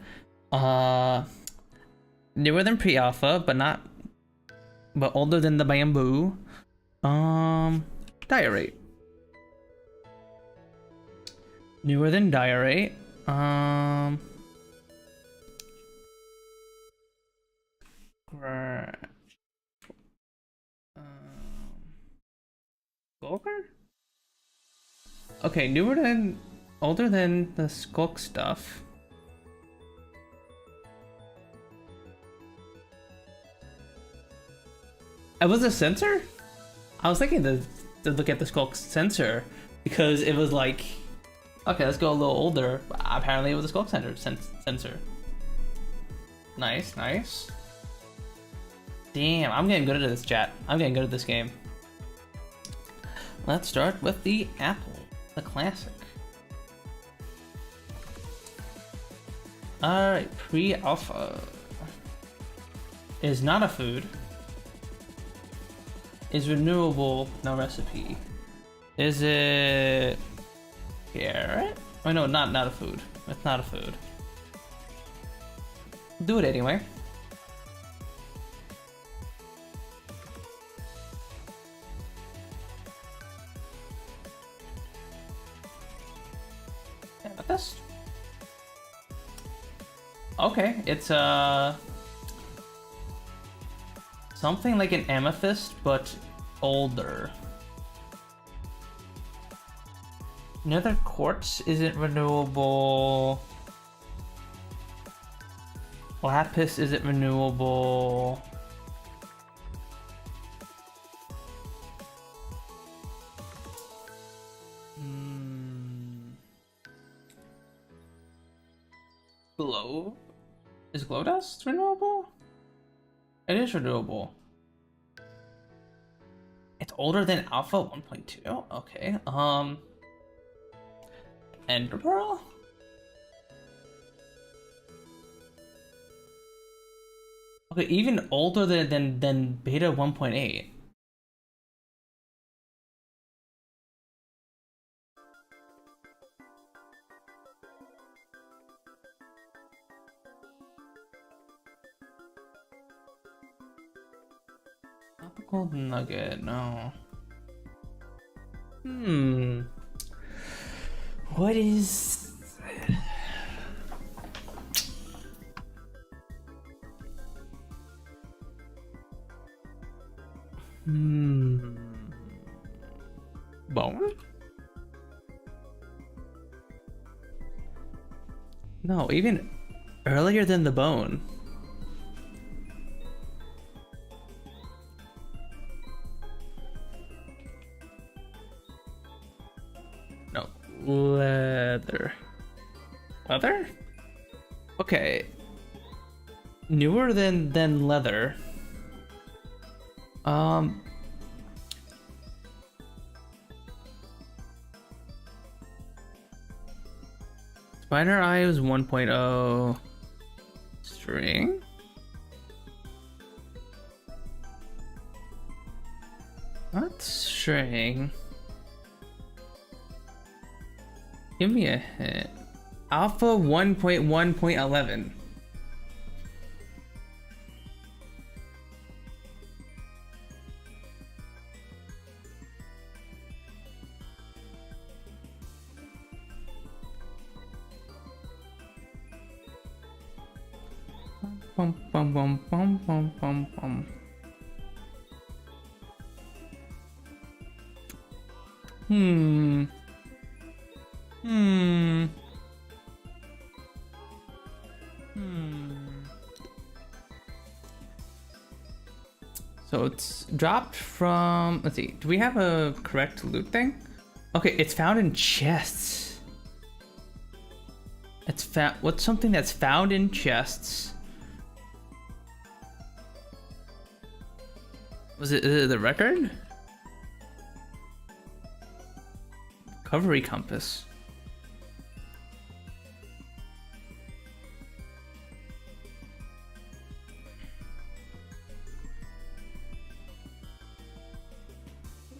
Newer than pre-alpha, but older than the bamboo. Diorite. Newer than diorite. Skulker? Okay, older than the skulk stuff. It was a sensor? I was thinking to look at the skulk sensor because it was like, okay, let's go a little older. But apparently it was a skulk sensor. Nice, nice. Damn, I'm getting good at this, chat. I'm getting good at this game. Let's start with the apple, the classic. Alright, pre-alpha is not a food. Is renewable, no recipe. Is it carrot? Oh no, not a food. It's not a food. Do it anyway. Amethyst? Okay, it's something like an amethyst, but older. Nether quartz isn't renewable. Lapis isn't renewable. Glow? Is glow dust renewable? It is renewable. It's older than alpha 1.2? Okay. Ender pearl? Okay, even older than beta 1.8. Golden nugget, no. What is... Bone? No, even earlier than the bone. No, leather. Leather? Okay. Newer than leather. Spider Eye is 1.0. String? Not string. Give me a hint. Alpha 1.1.11. Bum, bum, bum, bum, bum, bum, bum. Hmm. Hmm. Hmm. So it's dropped from, let's see, do we have a correct loot thing? Okay, it's found in chests. It's found, what's something that's found in chests? Is it the record? Recovery compass.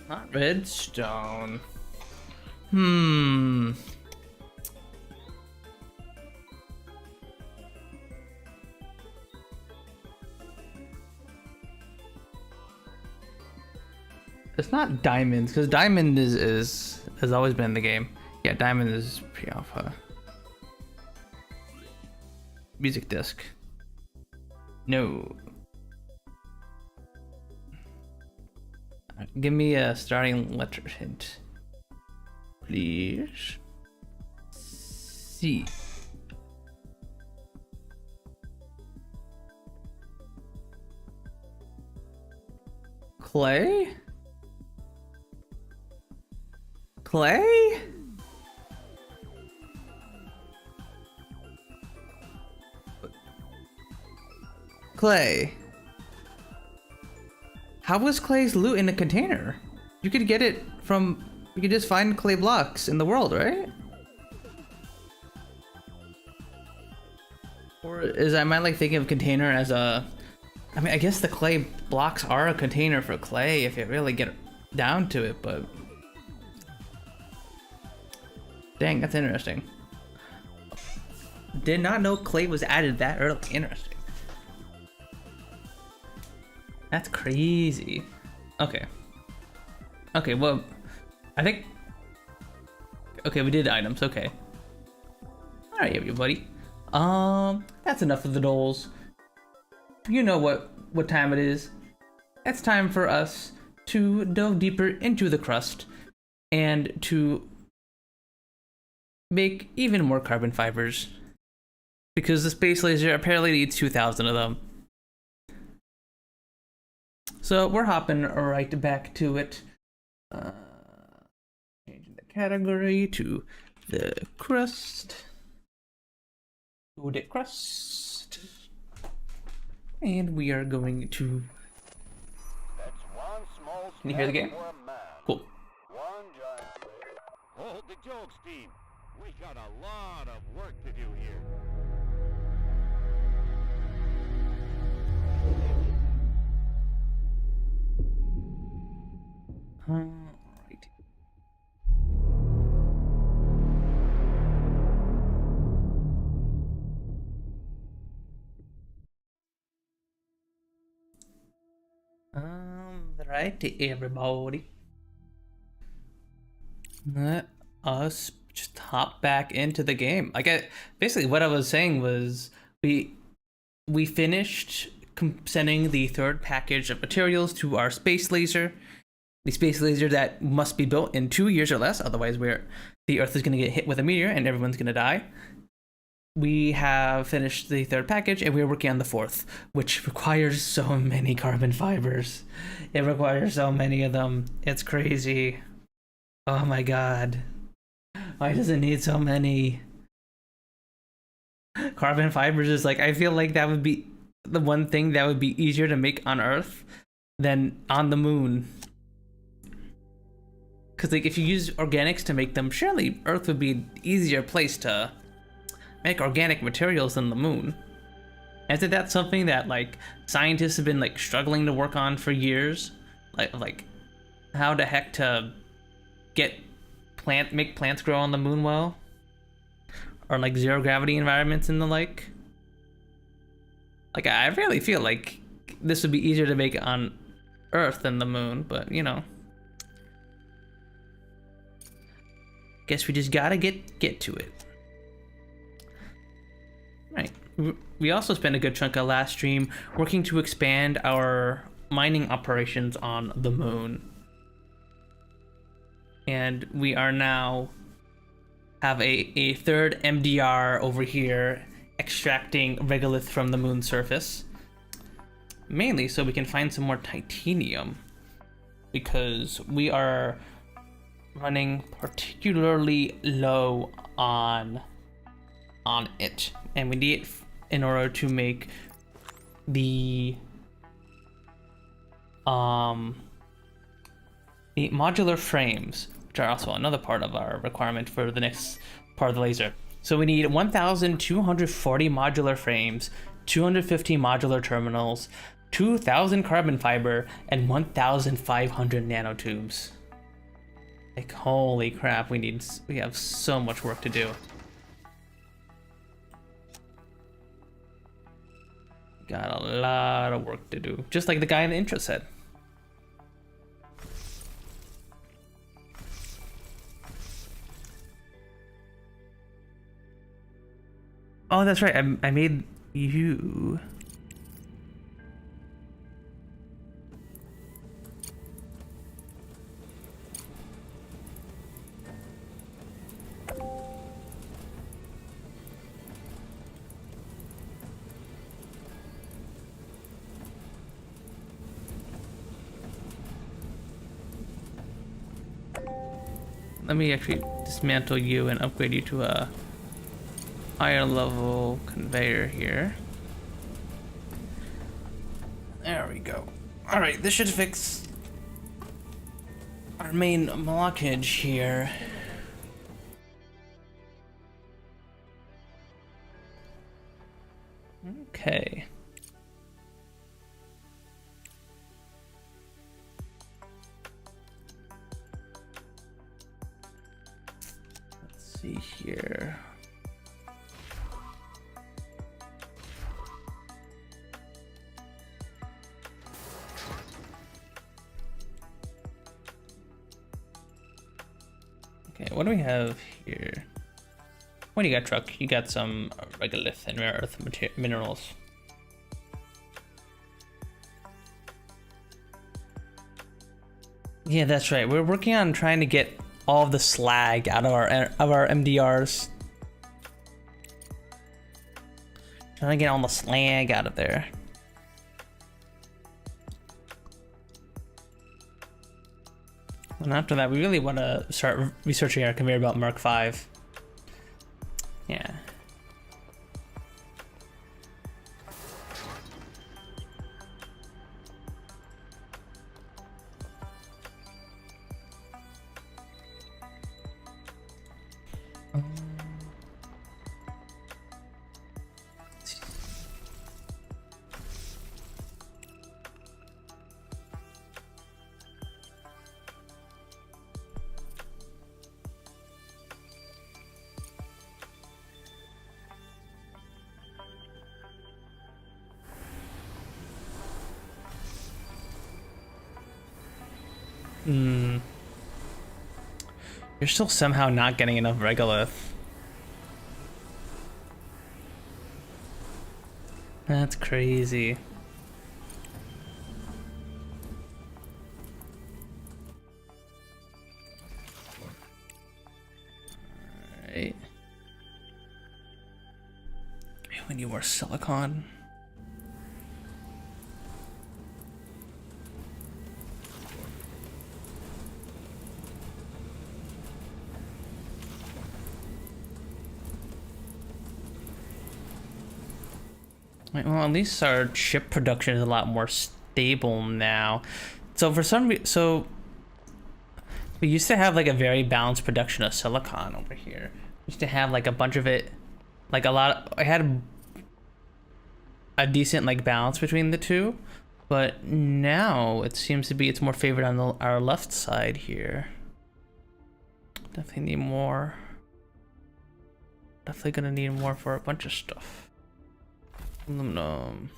Not redstone. Hmm. It's not diamonds, because diamond has always been in the game. Yeah, diamond is pre-alpha. Music disc. No. Give me a starting letter hint, please. C. Clay? Clay? Clay. How was Clay's loot in a container? You could get it from, you could just find clay blocks in the world, right? Or am I like thinking of container as a, I mean, I guess the clay blocks are a container for clay if you really get down to it, but dang, that's interesting. Did not know clay was added that early. Interesting. That's crazy. Okay. Okay, well, I think, okay, we did items, okay. All right, everybody. That's enough of the doles. You know what time it is. It's time for us to delve deeper into the crust and to make even more carbon fibers, because the space laser apparently needs 2,000 of them. So we're hopping right back to it. Changing the category to the crust. To the crust. And we are going to... Can you hear the game? Cool. Hold the jokes, team. We got a lot of work to do here. Alright. Right, everybody. Let us just hop back into the game. Basically what I was saying was we finished sending the third package of materials to our space laser. The space laser that must be built in 2 years or less, otherwise the Earth is going to get hit with a meteor and everyone's going to die. We have finished the third package and we're working on the fourth, which requires so many carbon fibers. It requires so many of them. It's crazy. Oh my god. Why does it need so many? Carbon fibers is like, I feel like that would be the one thing that would be easier to make on Earth than on the moon. Because like if you use organics to make them, surely Earth would be an easier place to make organic materials than the moon. Isn't that something that like scientists have been like struggling to work on for years? Like how the heck to make plants grow on the moon well? Or like zero gravity environments and the like? Like I really feel like this would be easier to make on Earth than the moon, but you know. Guess we just gotta get to it. Right. We also spent a good chunk of last stream working to expand our mining operations on the moon. And we are now have a third MDR over here extracting regolith from the moon surface. Mainly so we can find some more titanium, because we are running particularly low on it, and we need it in order to make the modular frames, which are also another part of our requirement for the next part of the laser. So we need 1,240 modular frames, 250 modular terminals, 2,000 carbon fiber, and 1,500 nanotubes. Like, holy crap, we have so much work to do. Got a lot of work to do, just like the guy in the intro said. Oh, that's right. I made you. Let me actually dismantle you and upgrade you to a higher level conveyor here. There we go. Alright, this should fix our main blockage here. Okay. Let's see here. Okay, what do we have here? What do you got, truck? You got some regolith and rare earth minerals. Yeah, that's right. We're working on trying to get all of the slag out of our MDRs. Trying to get all the slag out of there. And after that, we really want to start researching our conveyor belt Mark V. Yeah. You're still somehow not getting enough regolith. That's crazy. Alright. We need more silicon. Well, at least our chip production is a lot more stable now. So for some reason, so we used to have like a very balanced production of silicon over here. We used to have like a bunch of it, like a lot. I had a decent like balance between the two, but now it seems to be it's more favored on our left side here. Definitely need more. Definitely gonna need more for a bunch of stuff. Aluminum.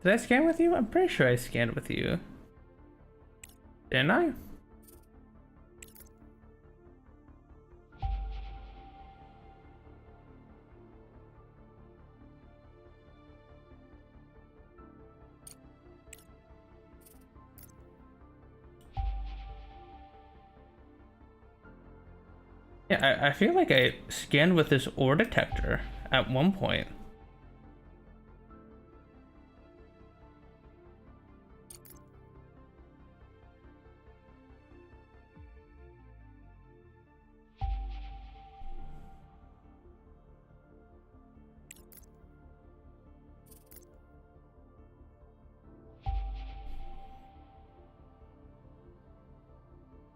Did I scan with you? I'm pretty sure I scanned with you. Didn't I? Yeah, I feel like I scanned with this ore detector at one point.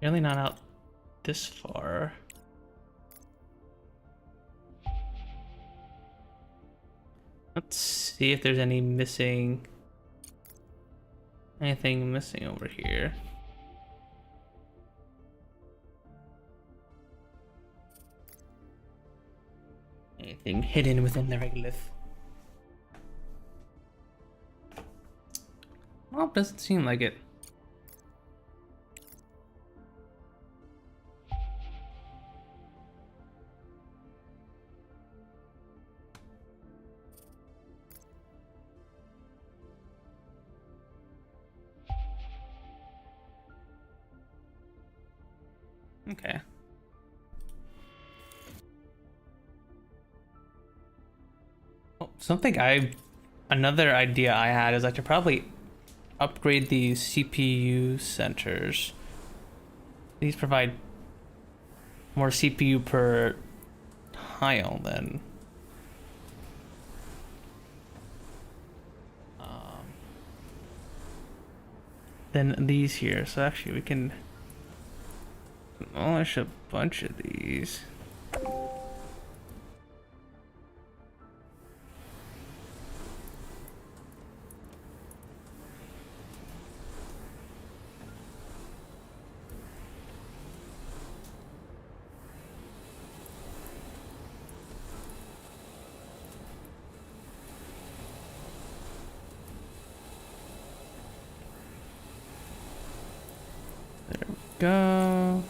Really not out this far. Let's see if there's anything missing over here. Anything hidden within the regolith? Well, doesn't seem like it. Okay. Oh, another idea I had is I should probably upgrade these CPU centers. These provide more CPU per tile than these here. So actually we can demolish a bunch of these. There we go.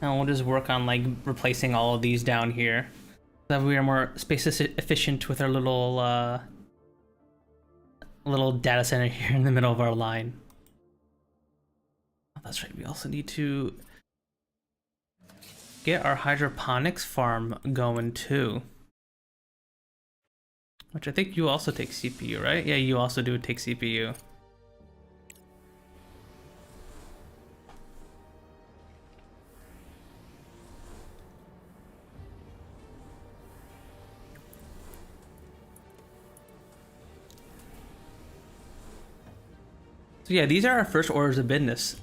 Now we'll just work on like replacing all of these down here, so that we are more space efficient with our little data center here in the middle of our line. Oh, that's right. We also need to get our hydroponics farm going too, which I think you also take CPU, right? Yeah, you also do take CPU. So yeah, these are our first orders of business.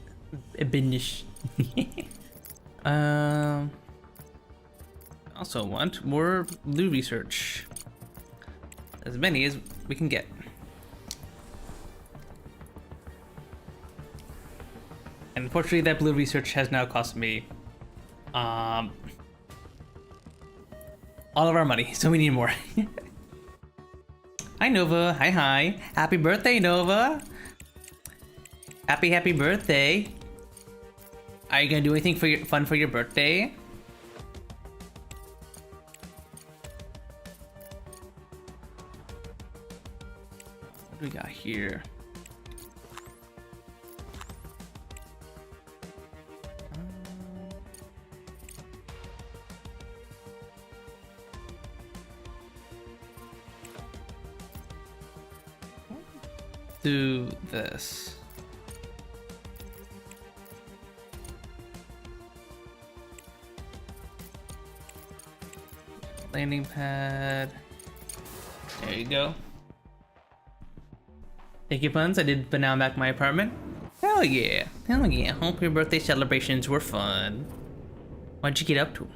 Also want more blue research. As many as we can get. And unfortunately that blue research has now cost me all of our money, so we need more. Hi Nova, hi. Happy birthday, Nova. Happy birthday. Are you gonna do anything fun for your birthday? What do we got here? Do this. Landing pad. There you go. Thank you, Punz. I did, but now I'm back in my apartment. Hell yeah. Hell yeah. Hope your birthday celebrations were fun. What'd you get up to?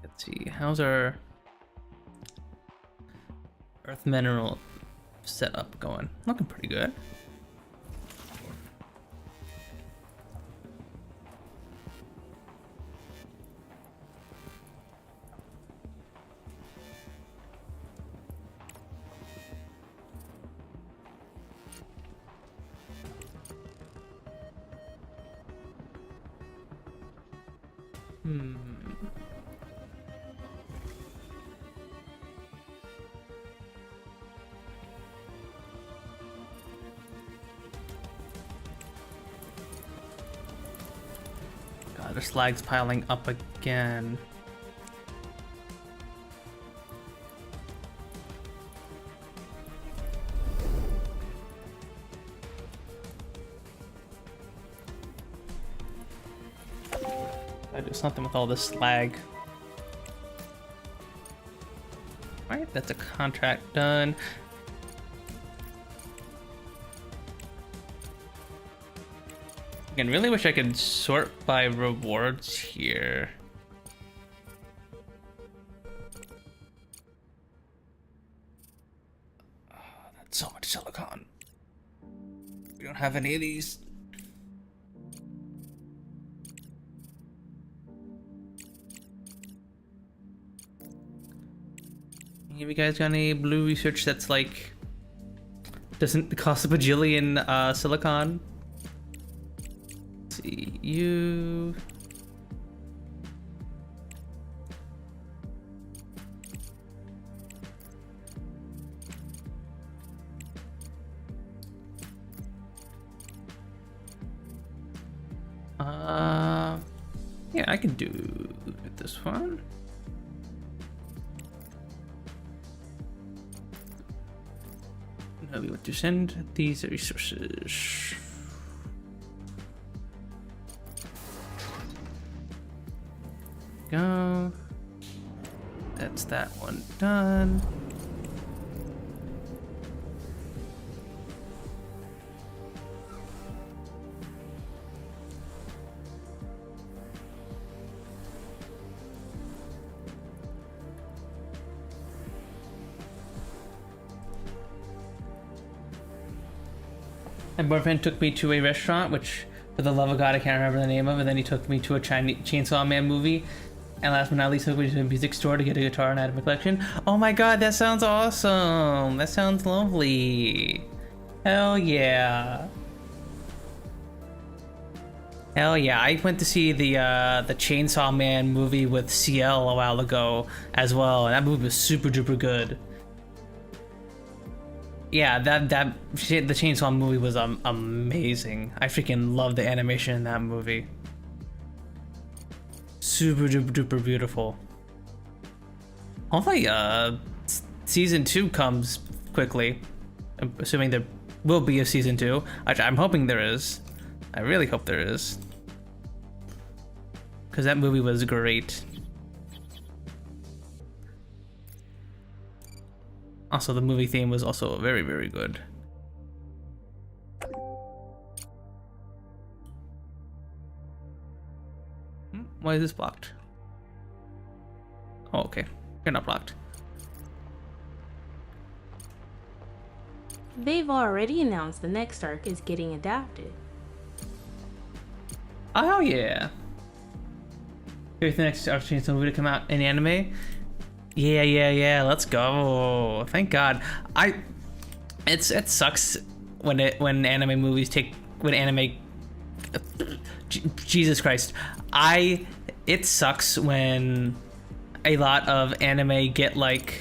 Let's see. How's our earth mineral setup going? Looking pretty good. God, the slag's piling up again. I do something with all this slag. Alright, that's a contract done. Again, really wish I could sort by rewards here. Oh, that's so much silicon. We don't have any of these. Have you guys got any blue research that's like doesn't cost a bajillion silicon? Let's see, you. Yeah, I can do this one. Now we want to send these resources. Go. That's that one done. My boyfriend took me to a restaurant, which, for the love of God, I can't remember the name of, and then he took me to a Chainsaw Man movie, and last but not least, took me to a music store to get a guitar and add to my collection. Oh my God, that sounds awesome! That sounds lovely. Hell yeah. Hell yeah, I went to see the Chainsaw Man movie with CL a while ago as well, and that movie was super duper good. Yeah, the Chainsaw movie was amazing. I freaking love the animation in that movie. Super duper beautiful. Hopefully, season 2 comes quickly. I'm assuming there will be a season 2. I'm hoping there is. I really hope there is. Because that movie was great. Also, the movie theme was also very, very good. Why is this blocked? Oh, okay. You're not blocked. They've already announced the next arc is getting adapted. Oh, yeah. Here's the next Chainsaw movie to come out in anime. Yeah, let's go. Thank God. It sucks when anime movies Jesus Christ. It sucks when a lot of anime get like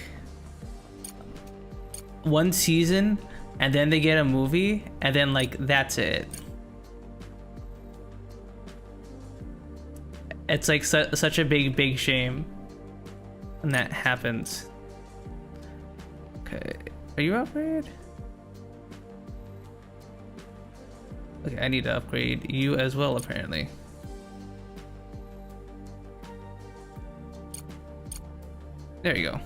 one season and then they get a movie and then like that's it. It's like such a big shame when that happens. Okay, are you upgraded? Okay, I need to upgrade you as well apparently. There you go.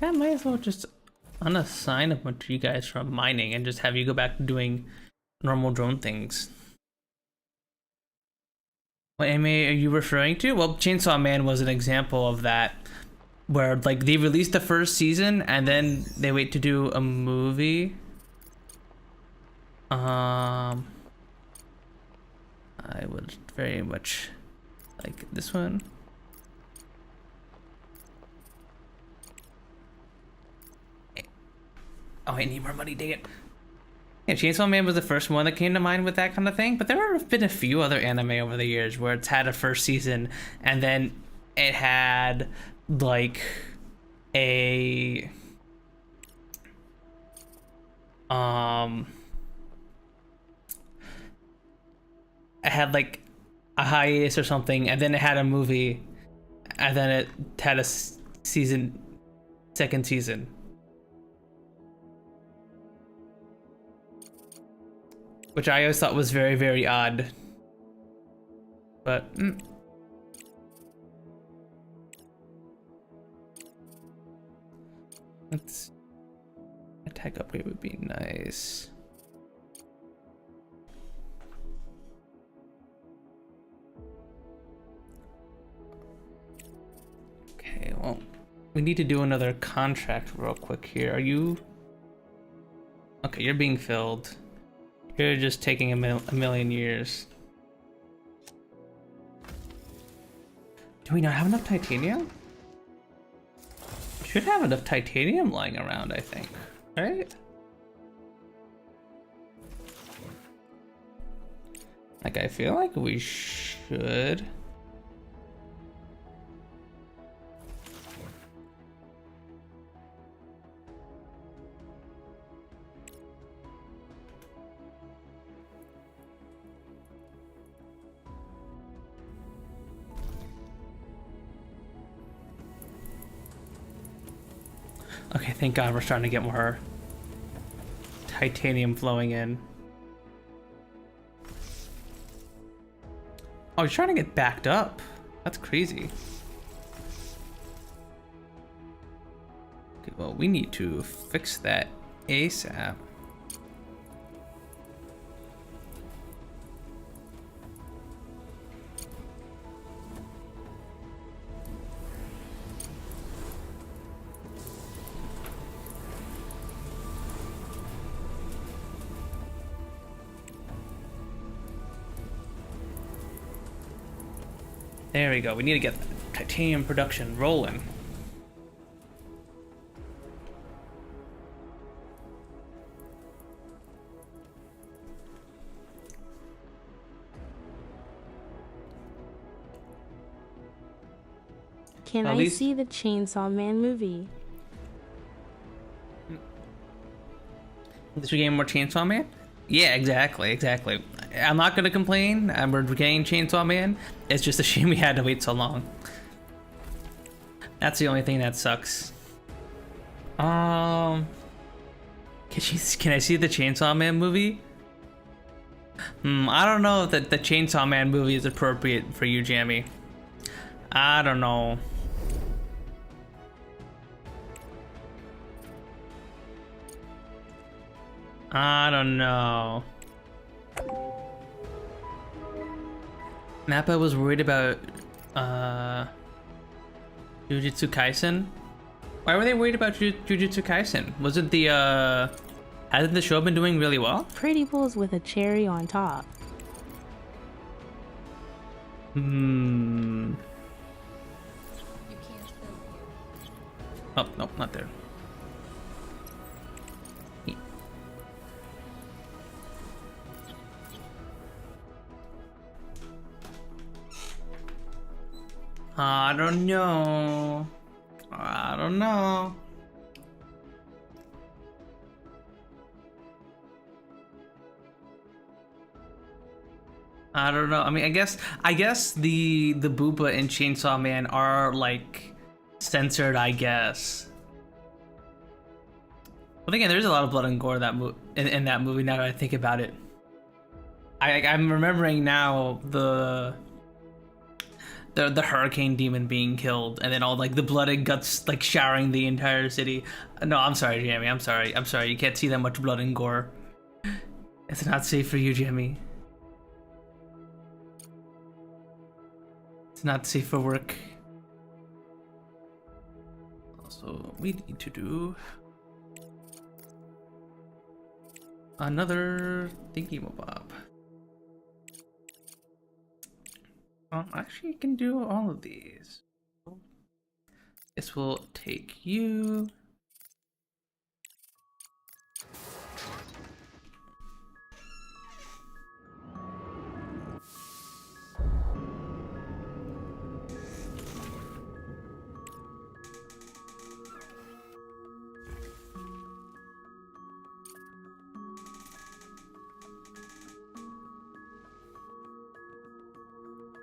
I might as well just unassign a bunch of you guys from mining and just have you go back to doing normal drone things. What anime are you referring to? Well, Chainsaw Man was an example of that, where like they released the first season and then they wait to do a movie. I would very much like this one. Oh, I need more money, dang it. Yeah, Chainsaw Man was the first one that came to mind with that kind of thing, but there have been a few other anime over the years where it's had a first season and then it had like a it had like a hiatus or something, and then it had a movie, and then it had a second season. Which I always thought was very, very odd. But, let's... a tech upgrade would be nice. Okay, well, we need to do another contract real quick here. Are you... Okay, you're being filled. You're just taking a million years. Do we not have enough titanium? We should have enough titanium lying around, I think. Right? Like, I feel like we should. Okay, thank God we're starting to get more titanium flowing in. Oh, he's trying to get backed up. That's crazy. Okay, well, we need to fix that ASAP. There we go. We need to get titanium production rolling. Can I see the Chainsaw Man movie? This game more Chainsaw Man? Yeah, exactly. I'm not gonna complain. We're getting Chainsaw Man. It's just a shame we had to wait so long. That's the only thing that sucks. Can I see the Chainsaw Man movie? I don't know if the Chainsaw Man movie is appropriate for you, Jammy. I don't know. I don't know. Mappa was worried about Jujutsu Kaisen. Why were they worried about Jujutsu Kaisen? Wasn't the hasn't the show been doing really well? Pretty Bulls with a cherry on top. Oh, no, not there. I don't know. I don't know. I don't know. I mean, I guess the Boopa and Chainsaw Man are like censored, I guess. But again, there's a lot of blood and gore in that movie. Now that I think about it, I'm remembering now the hurricane demon being killed, and then all like the blood and guts like showering the entire city. No, I'm sorry, Jamie. I'm sorry. I'm sorry. You can't see that much blood and gore. It's not safe for you, Jamie. It's not safe for work. Also, we need to do another thingy mob. Actually, you can do all of these. This will take you.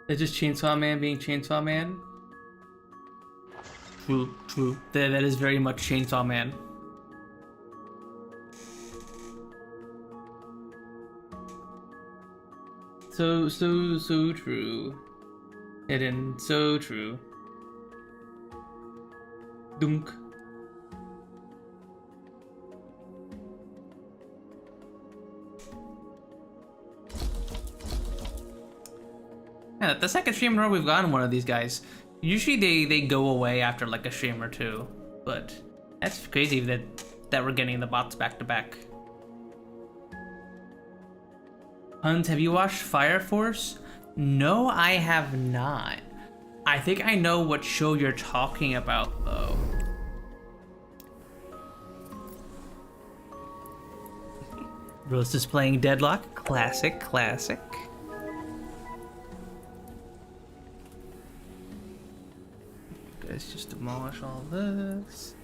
It's just Chainsaw Man being Chainsaw Man. True, true. That is very much Chainsaw Man. So true. Hidden, so true. Dunk. Yeah, the second stream in a row we've gotten one of these guys. Usually they go away after like a stream or two, but that's crazy that we're getting the bots back to back. Punz, have you watched Fire Force? No, I have not. I think I know what show you're talking about though. Rose is playing Deadlock. Classic, classic. Guys, just demolish all this.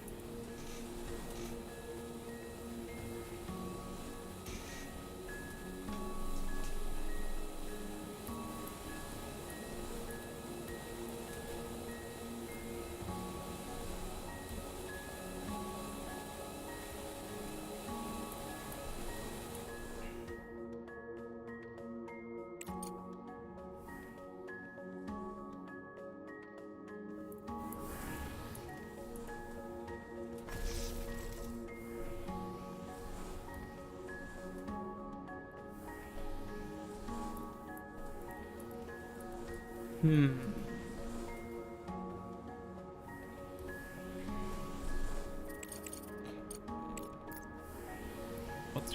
Let's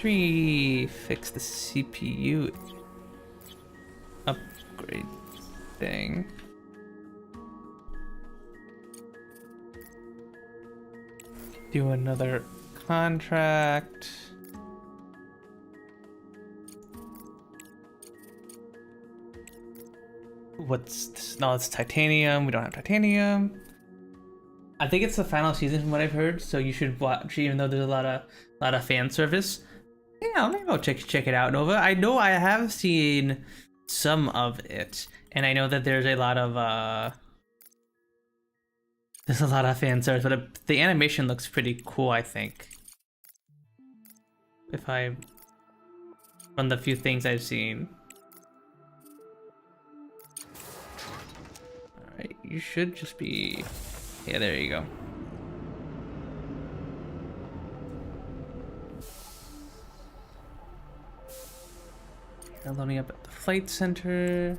fix the CPU upgrade thing. Do another contract. What's this? No, it's titanium. We don't have titanium. I think it's the final season from what I've heard, so you should watch, even though there's a lot of fan service. Yeah, maybe I'll check it out, Nova. I know I have seen some of it, and I know that there's a lot of fan service, but the animation looks pretty cool, I think. If I from the few things I've seen. Alright, you should just be... Yeah, there you go. You're loading up at the flight center.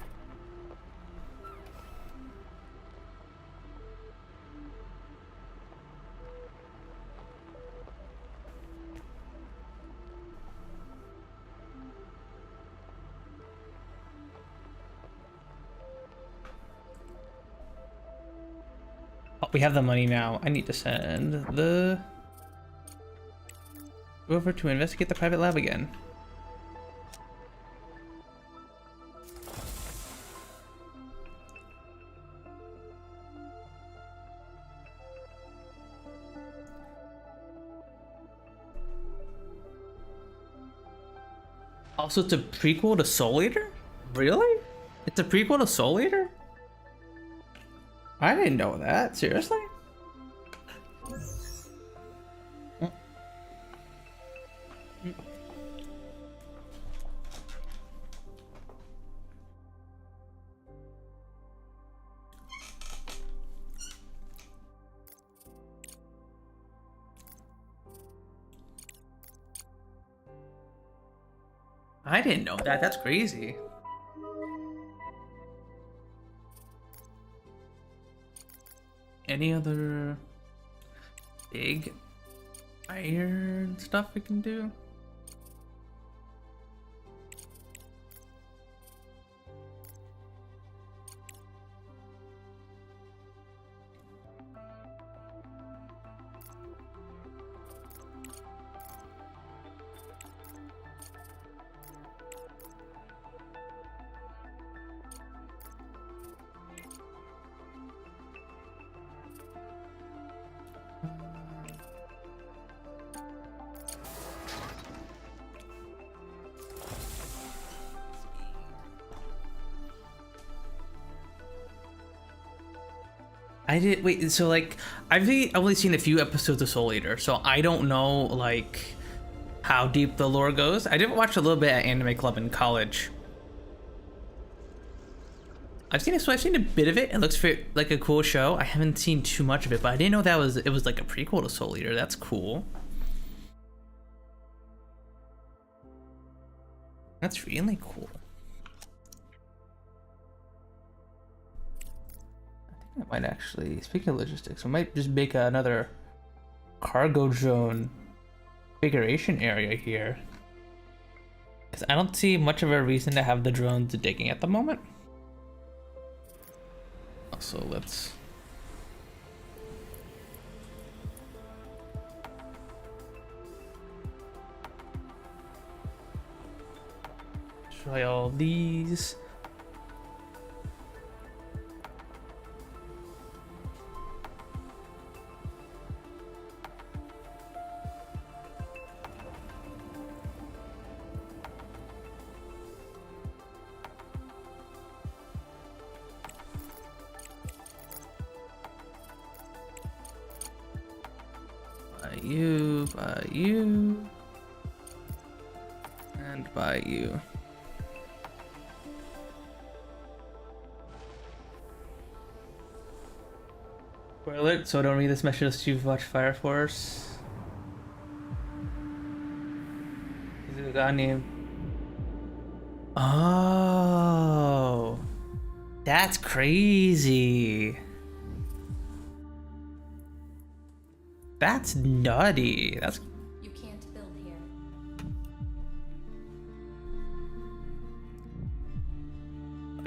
Oh, we have the money now. I need to send the... over to investigate the private lab again. Also, it's a prequel to Soul Eater? Really? It's a prequel to Soul Eater? I didn't know that. Seriously? I didn't know that. That's crazy. Any other big iron stuff we can do? I did wait. So like, I've only seen a few episodes of Soul Eater, so I don't know like how deep the lore goes. I did watch a little bit at Anime Club in college. I've seen a bit of it. It looks like a cool show. I haven't seen too much of it, but I didn't know that it was like a prequel to Soul Eater. That's cool. That's really cool. I might actually, speaking of logistics, I might just make another cargo drone configuration area here. Because I don't see much of a reason to have the drones digging at the moment. Also, let's... try all these. By you, and by you. Spoiler alert, so don't read this message unless you've watched Fire Force. Is it a guy named... Oh, that's crazy. That's nutty. That's... You can't build here.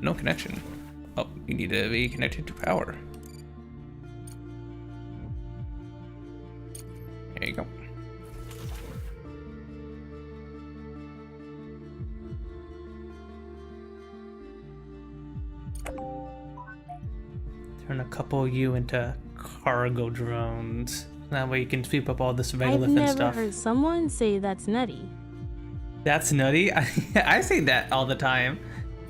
No connection. Oh, you need to be connected to power. There you go. Turn a couple of you into cargo drones. That way you can sweep up all this I've megalith and stuff. never heard someone say that's nutty. That's nutty? I say that all the time.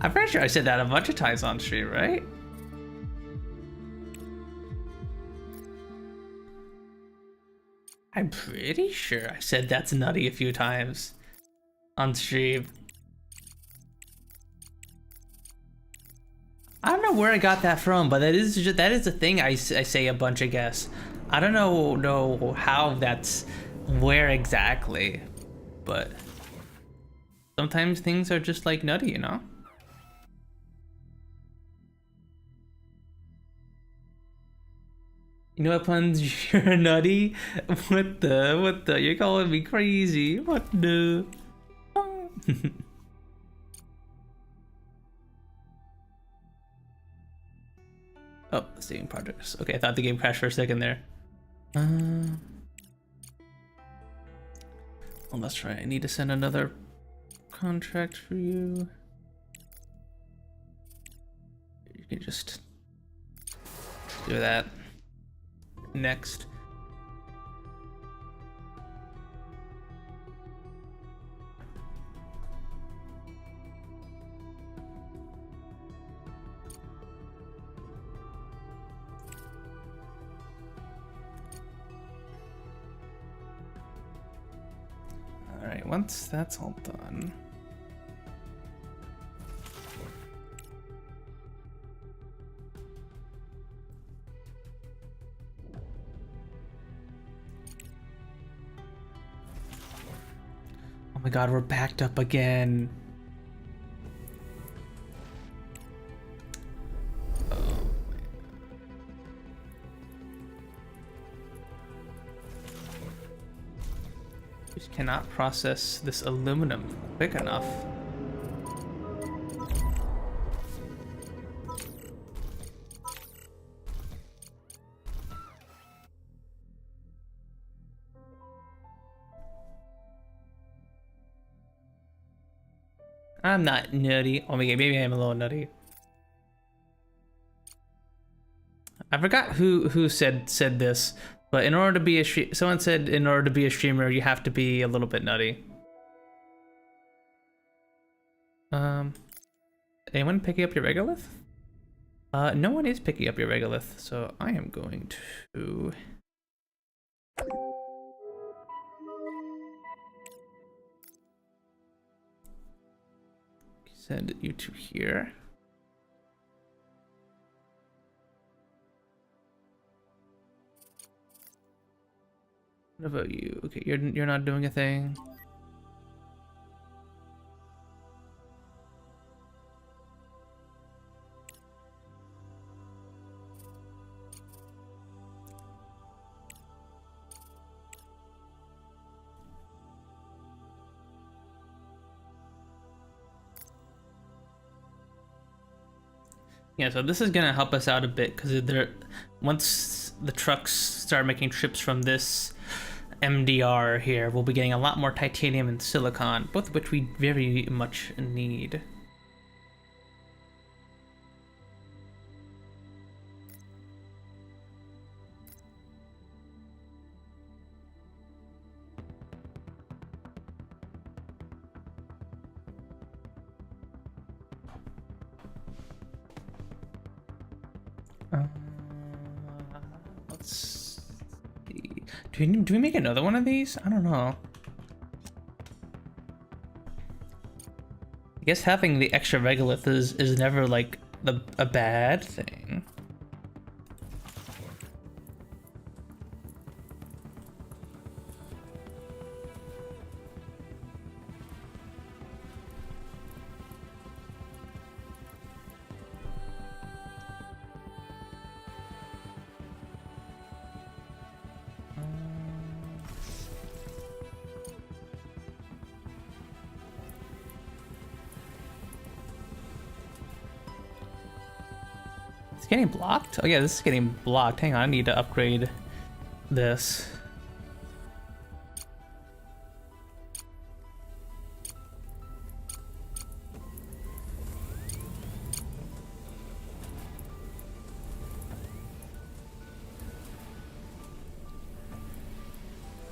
I'm pretty sure I said that a bunch of times on stream, right? I'm pretty sure I said that's nutty a few times on stream. I don't know where I got that from, but that is a thing I say a bunch, I guess. I don't know how that's where exactly, but sometimes things are just like nutty, you know? You know what, Punz? You're nutty? What the? You're calling me crazy. What the? Oh, saving projects. Okay, I thought the game crashed for a second there. Well, that's right. I need to send another contract for you. You can just do that. Next. All right, once that's all done. my god, we're backed up again. Just cannot process this aluminum quick enough. I'm not nutty. Oh, maybe I'm a little nutty. I forgot who said this, but in order to be someone said in order to be a streamer, you have to be a little bit nutty. Anyone picking up your regolith? No one is picking up your regolith, so I am going to send you to here. What about you? Okay, you're not doing a thing. Yeah, so this is gonna help us out a bit because once the trucks start making trips from this MDR here, we'll be getting a lot more titanium and silicon, both of which we very much need. Let's see. Do we make another one of these? I don't know. I guess having the extra regolith is never like a bad thing. It's getting blocked? Oh yeah, this is getting blocked. Hang on, I need to upgrade this.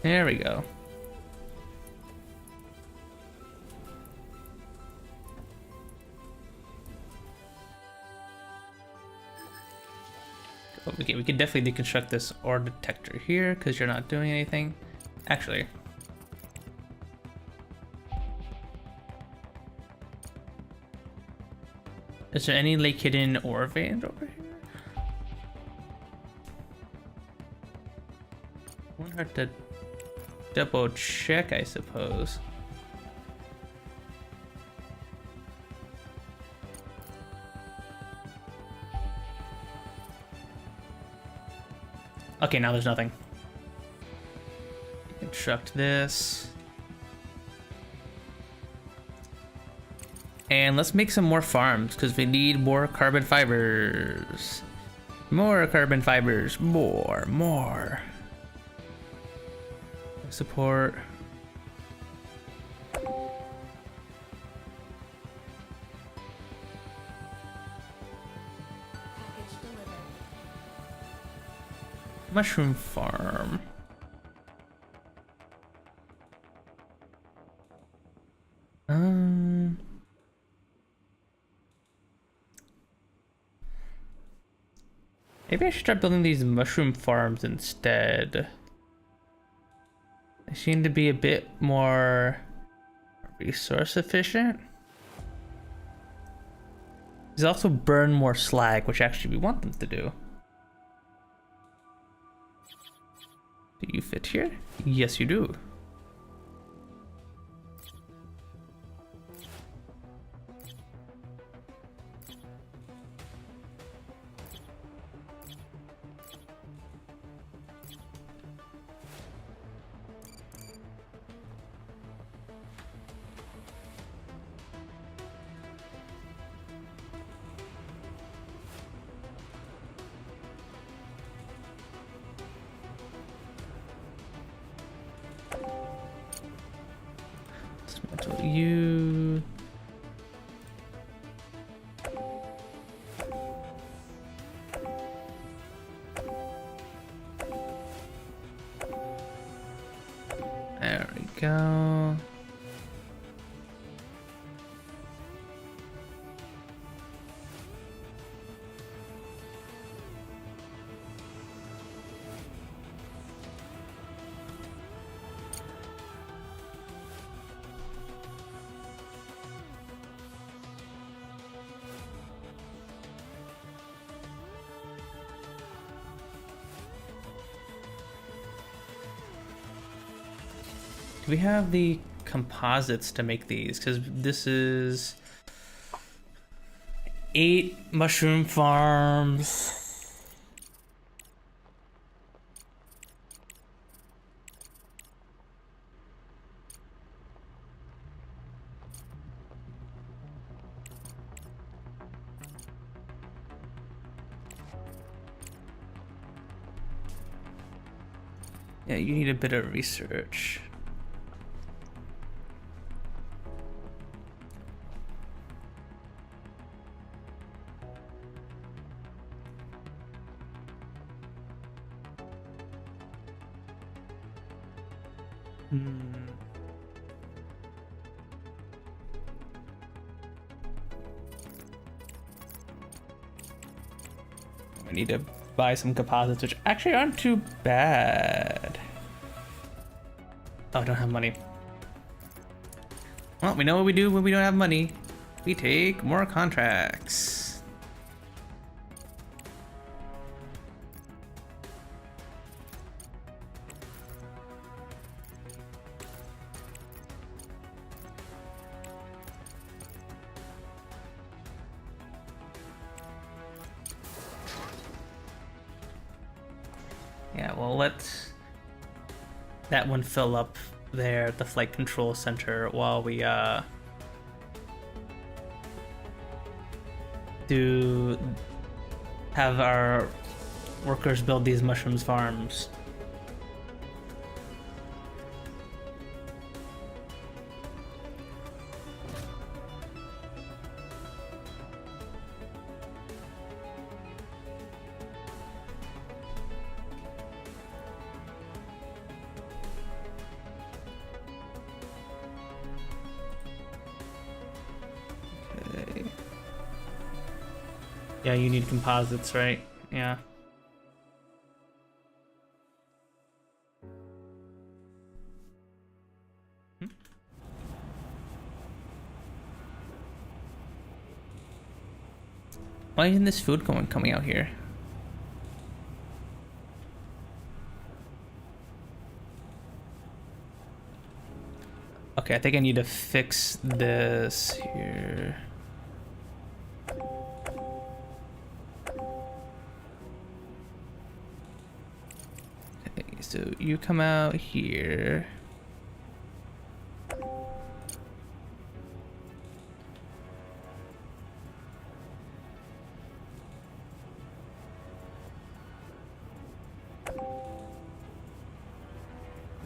There we go. We can definitely deconstruct this ore detector here because you're not doing anything. Actually, is there any like hidden ore veins over here? Won't hurt to double check, I suppose. Okay, now there's nothing. Construct this. And let's make some more farms because we need more carbon fibers. More carbon fibers. More. Support. Mushroom farm. Maybe I should start building these mushroom farms instead. They seem to be a bit more resource efficient. These also burn more slag, which actually we want them to do. Do you fit here? Yes, you do. Dismantle you. There we go. Do we have the composites to make these? Because this is 8 mushroom farms. Yeah, you need a bit of research. I need to buy some composites, which actually aren't too bad. Oh, I don't have money. Well, we know what we do when we don't have money. We take more contracts. Yeah, well, let that one fill up there at the flight control center while we do have our workers build these mushrooms farms. Yeah, you need composites, right? Yeah. Why isn't this food coming out here? Okay, I think I need to fix this here. Okay, so you come out here.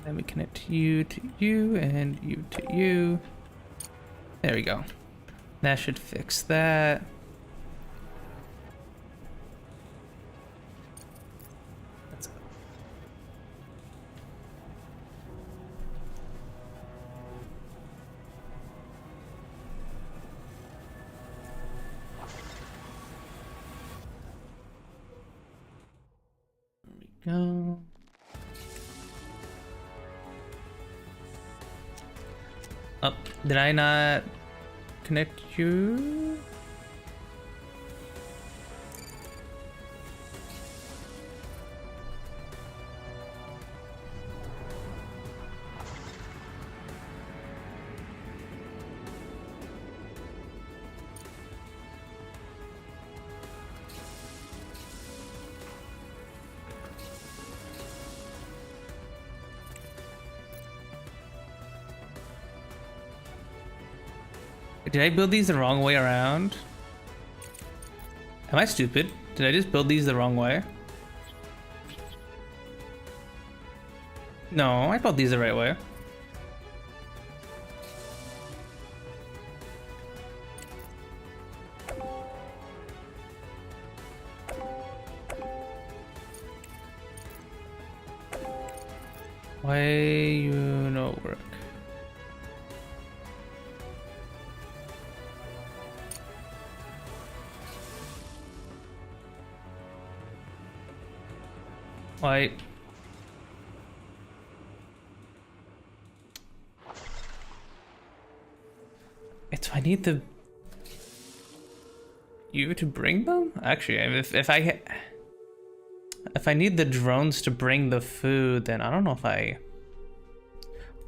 Then we connect you to you and you to you. There we go. That should fix that. That's it. There we go. Oh, did I not connect you? Did I build these the wrong way around? Am I stupid? Did I just build these the wrong way? No, I built these the right way. Why you no work? Why? It's I need the you to bring them? Actually, if I need the drones to bring the food, then I don't know if I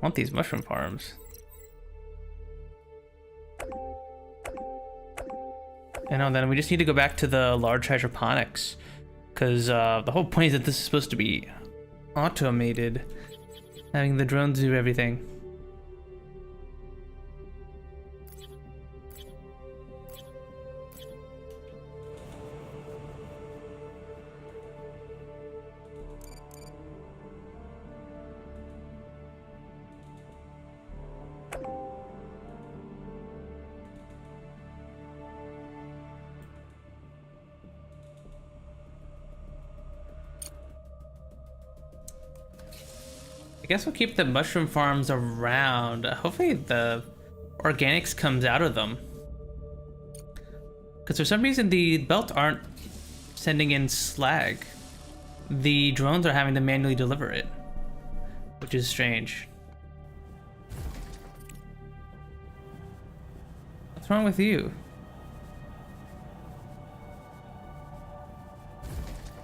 want these mushroom farms. You know, then we just need to go back to the large hydroponics, because the whole point is that this is supposed to be automated, having the drones do everything. I guess we'll keep the mushroom farms around. Hopefully the organics comes out of them. Because for some reason the belt aren't sending in slag. The drones are having to manually deliver it, which is strange. What's wrong with you?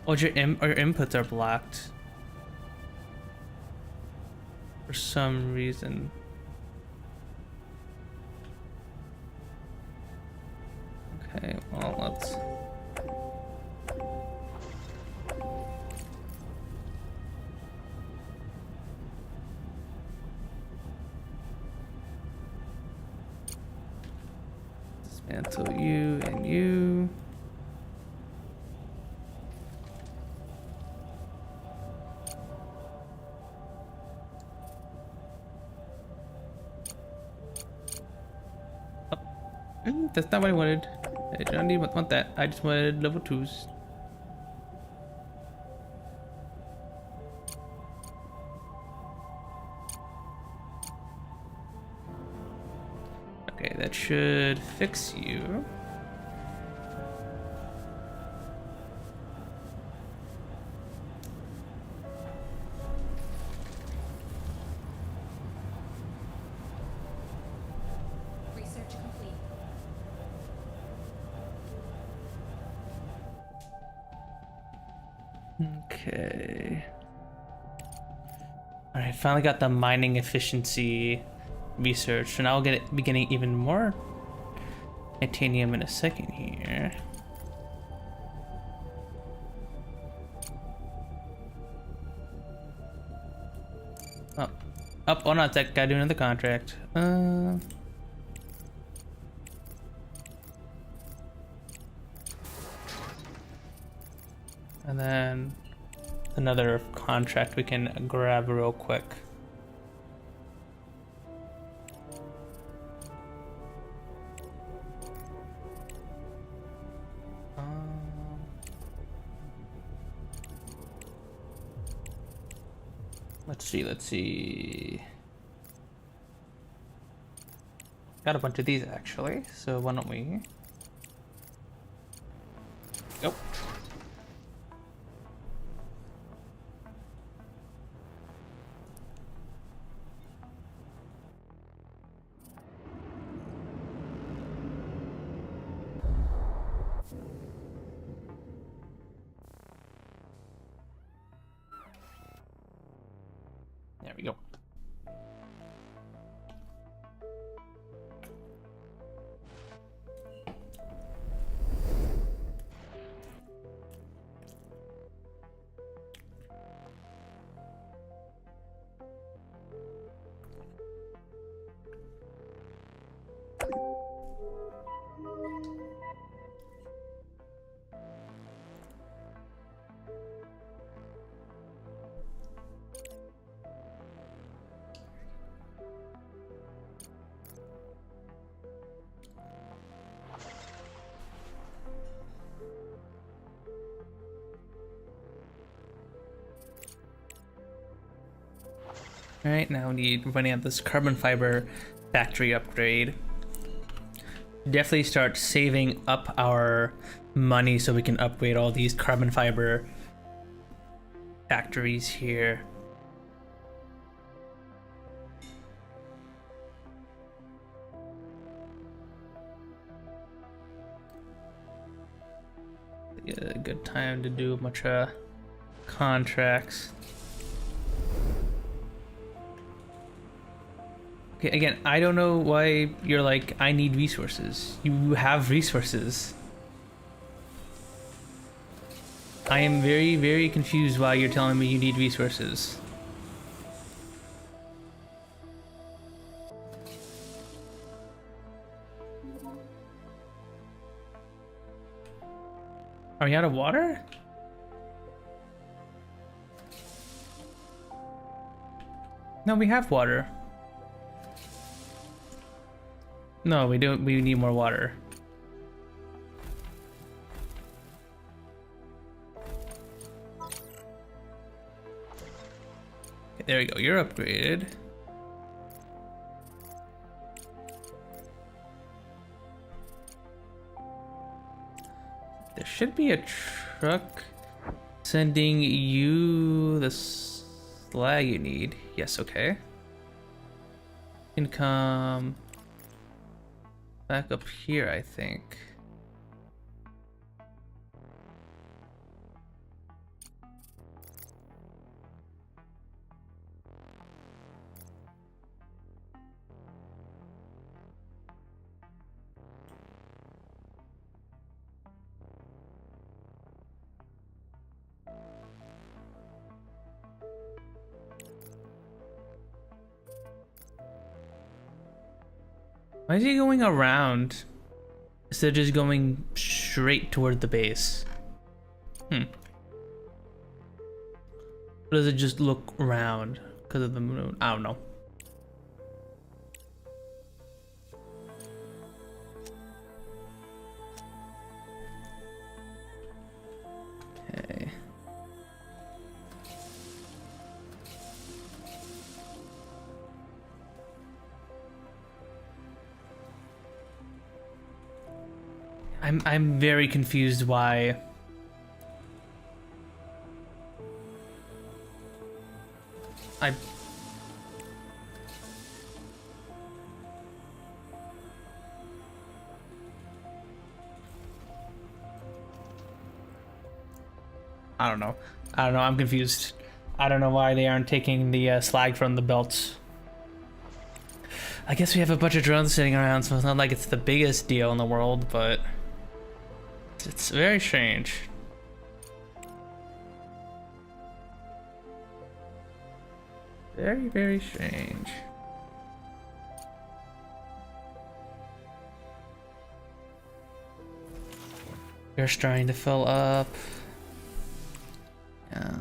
Oh, your inputs are blocked. For some reason. Okay, well, let's... dismantle you and you. That's not what I wanted. I don't even want that. I just wanted level 2s. Okay, that should fix you. Okay. Alright, finally got the mining efficiency research, so now we'll be getting even more titanium in a second here. Oh no, it's that guy doing another contract. And then another contract we can grab real quick. Let's see. Got a bunch of these actually, so why don't we... Go. There we go. Alright, now we're running out this carbon fiber factory upgrade. Definitely start saving up our money so we can upgrade all these carbon fiber factories here. A good time to do a bunch of contracts. Okay, again, I don't know why you're like, I need resources. You have resources. I am very, very confused why you're telling me you need resources. Are we out of water? No, we have water. No, we don't. We need more water. Okay, there we go. You're upgraded. There should be a truck sending you the slag you need. Yes, okay. You can come back up here, I think. Why is he going around instead of just going straight toward the base? Or does it just look round because of the moon? I don't know. Okay. I'm very confused why I don't know. I'm confused. I don't know why they aren't taking the slag from the belts. I guess we have a bunch of drones sitting around, so it's not like it's the biggest deal in the world, but it's very strange. Very, very strange. You're starting to fill up. Yeah.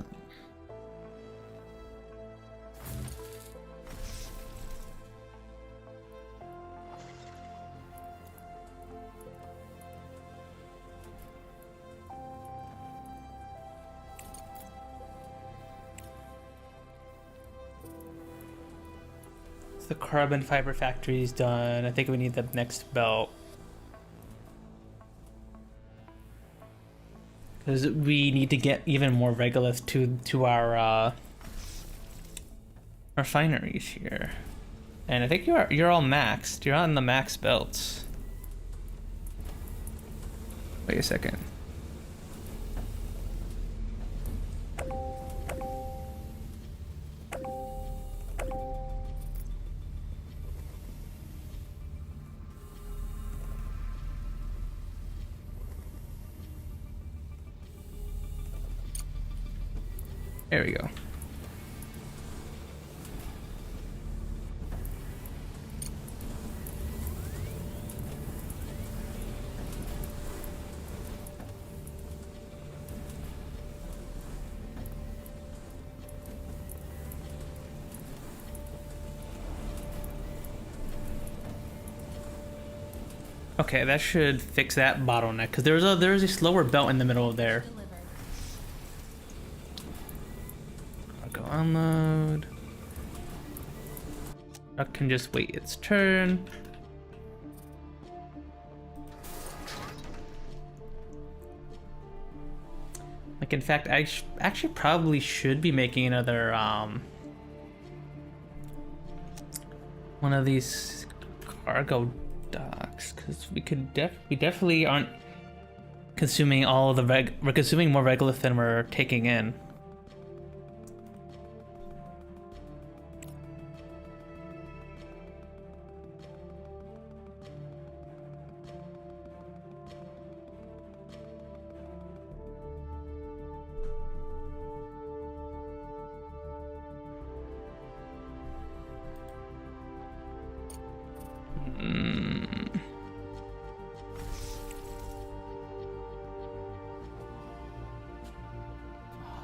The carbon fiber factory is done. I think we need the next belt. Because we need to get even more regolith to our refineries here. And I think you're all maxed. You're on the max belts. Wait a second. There we go. Okay, that should fix that bottleneck, because there's a slower belt in the middle of there. I'll go unload. Truck can just wait its turn. Like, in fact, I actually probably should be making another, one of these cargo docks, because we definitely aren't consuming all of the we're consuming more regolith than we're taking in.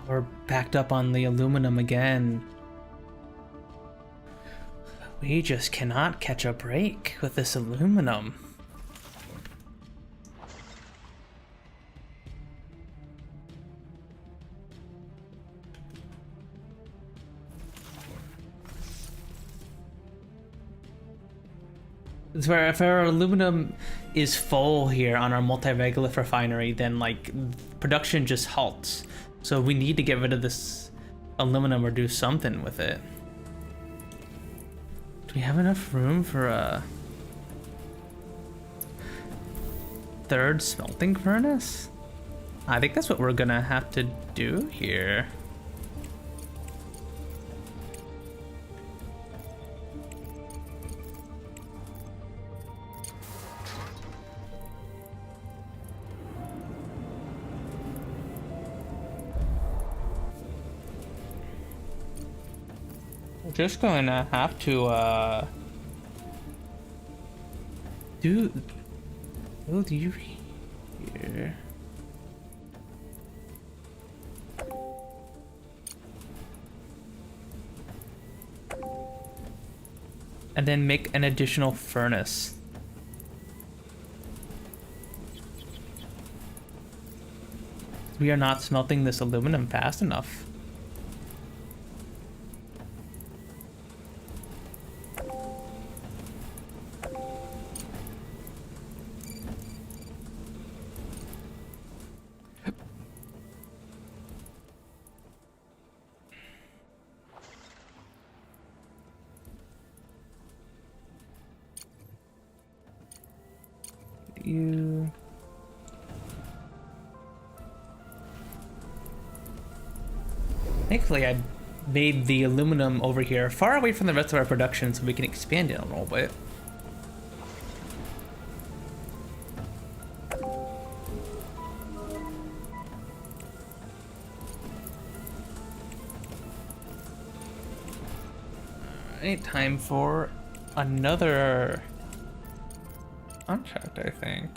We're backed up on the aluminum again. We just cannot catch a break with this aluminum. It's where if our aluminum is full here on our multi-regolith refinery, then like production just halts. So we need to get rid of this aluminum or do something with it. Do we have enough room for a third smelting furnace? I think that's what we're gonna have to do here. Just gonna have to build you here. And then make an additional furnace. We are not smelting this aluminum fast enough. You thankfully I made the aluminum over here far away from the rest of our production so we can expand it a little bit. Alright, time for another contract, I think.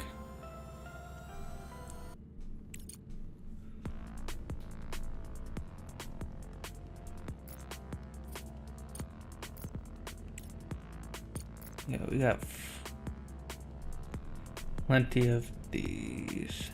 Yeah, we got plenty of these.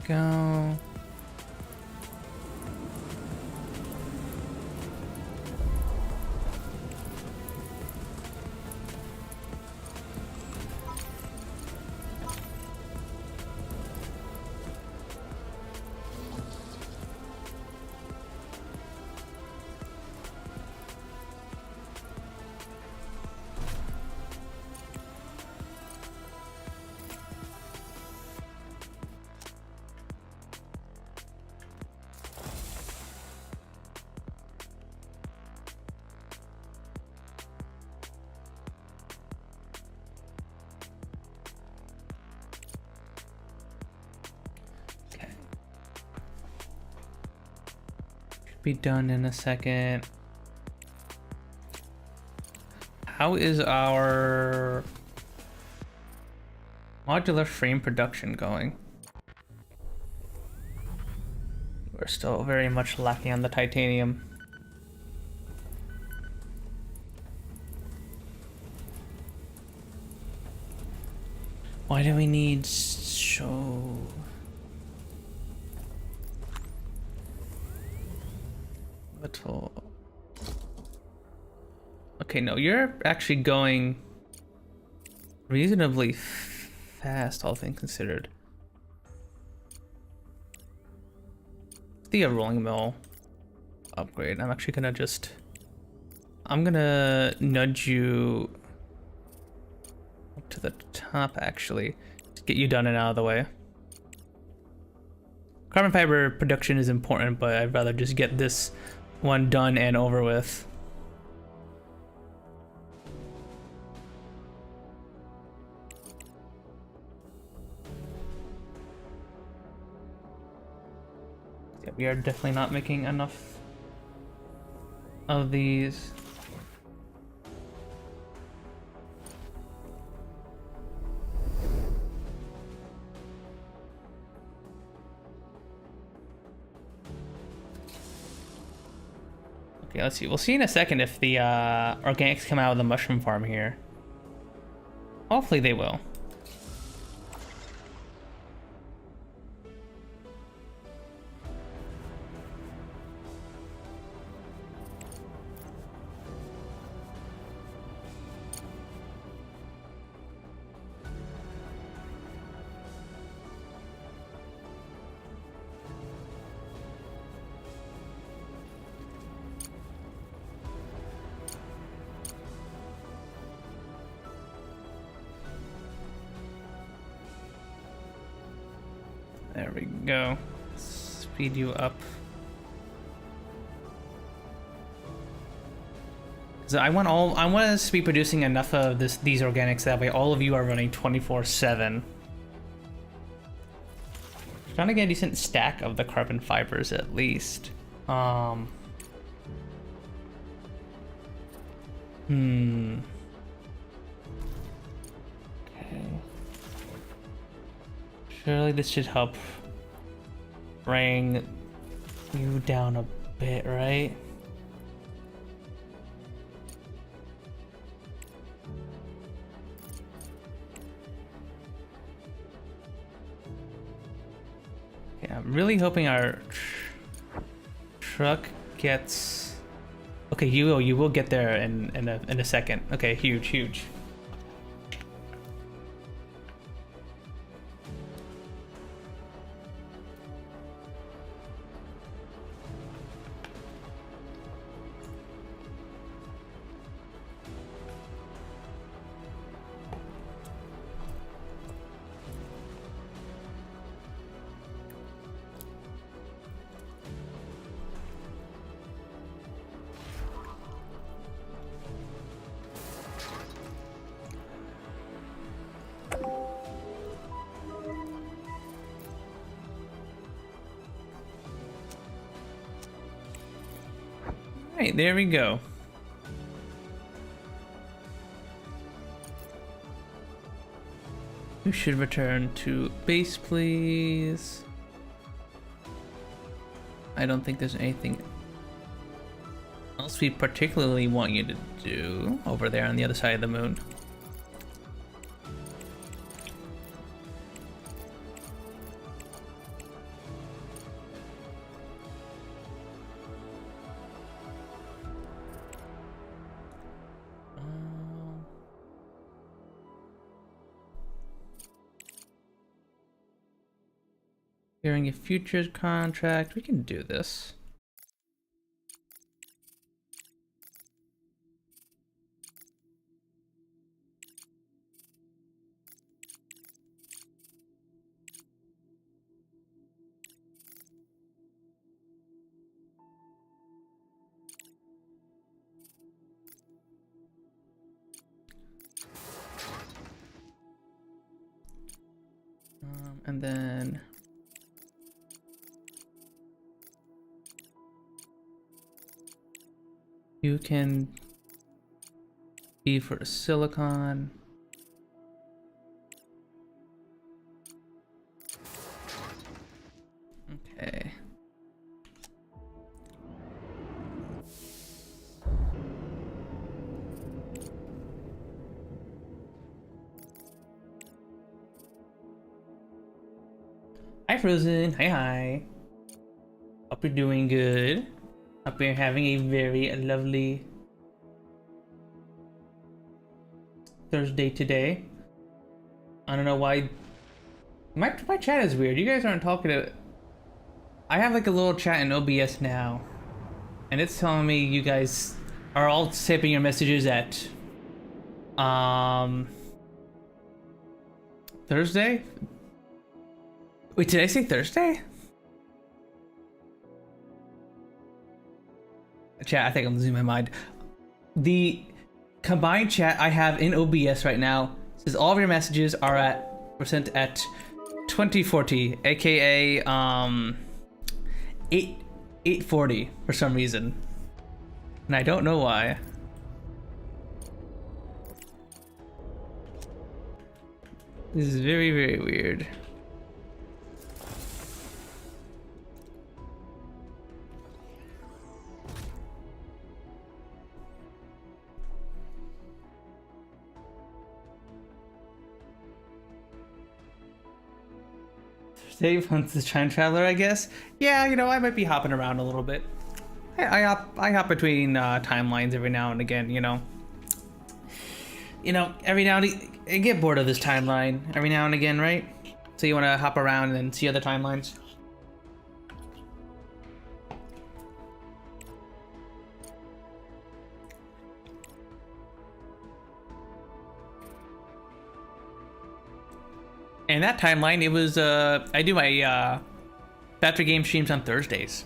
Go. Be done in a second. How is our Modular frame production going. We're still very much lacking on the titanium. Why do we need show? Little. Okay, no, you're actually going reasonably fast, all things considered. The rolling mill upgrade. I'm actually gonna I'm gonna nudge you up to the top, actually, to get you done and out of the way. Carbon fiber production is important, but I'd rather just get this one done and over with. Yeah, we are definitely not making enough of these. Okay, let's see. We'll see in a second if the organics come out of the mushroom farm here. Hopefully they will. There we go. Speed you up. So I want us to be producing enough of these organics that way all of you are running 24/7. Trying to get a decent stack of the carbon fibers at least. Okay. Surely this should help bring you down a bit, right? Okay, I'm really hoping our truck gets. Okay, you will get there in a second. Okay, huge. Alright, there we go. You should return to base, please. I don't think there's anything else we particularly want you to do over there on the other side of the moon. During a futures contract, we can do this. And then you can be for silicon. Hi, Frozen. Hi, hi. Hope you're doing good. Hope you're having a very lovely Thursday today. I don't know why. My chat is weird. You guys aren't talking to. I have like a little chat in OBS now, and it's telling me you guys are all typing your messages at Thursday. Wait, did I say Thursday? Chat, I think I'm losing my mind. The combined chat I have in OBS right now says all of your messages were sent at 2040, aka 840 for some reason, and I don't know why. This is very, very weird. Dave Punz is time traveler, I guess. Yeah, you know, I might be hopping around a little bit. I hop between timelines every now and again. You know, every now and again, I get bored of this timeline every now and again, right? So you want to hop around and see other timelines. And that timeline, it was, I do my battery game streams on Thursdays.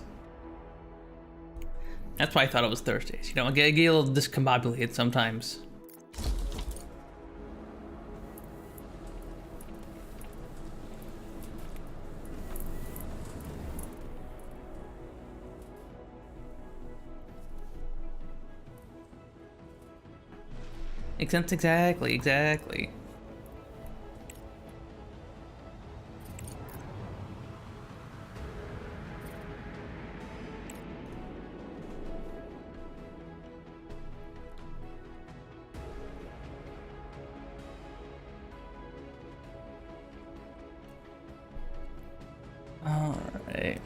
That's why I thought it was Thursdays. You know, I get a little discombobulated sometimes. Makes sense, exactly. Alright.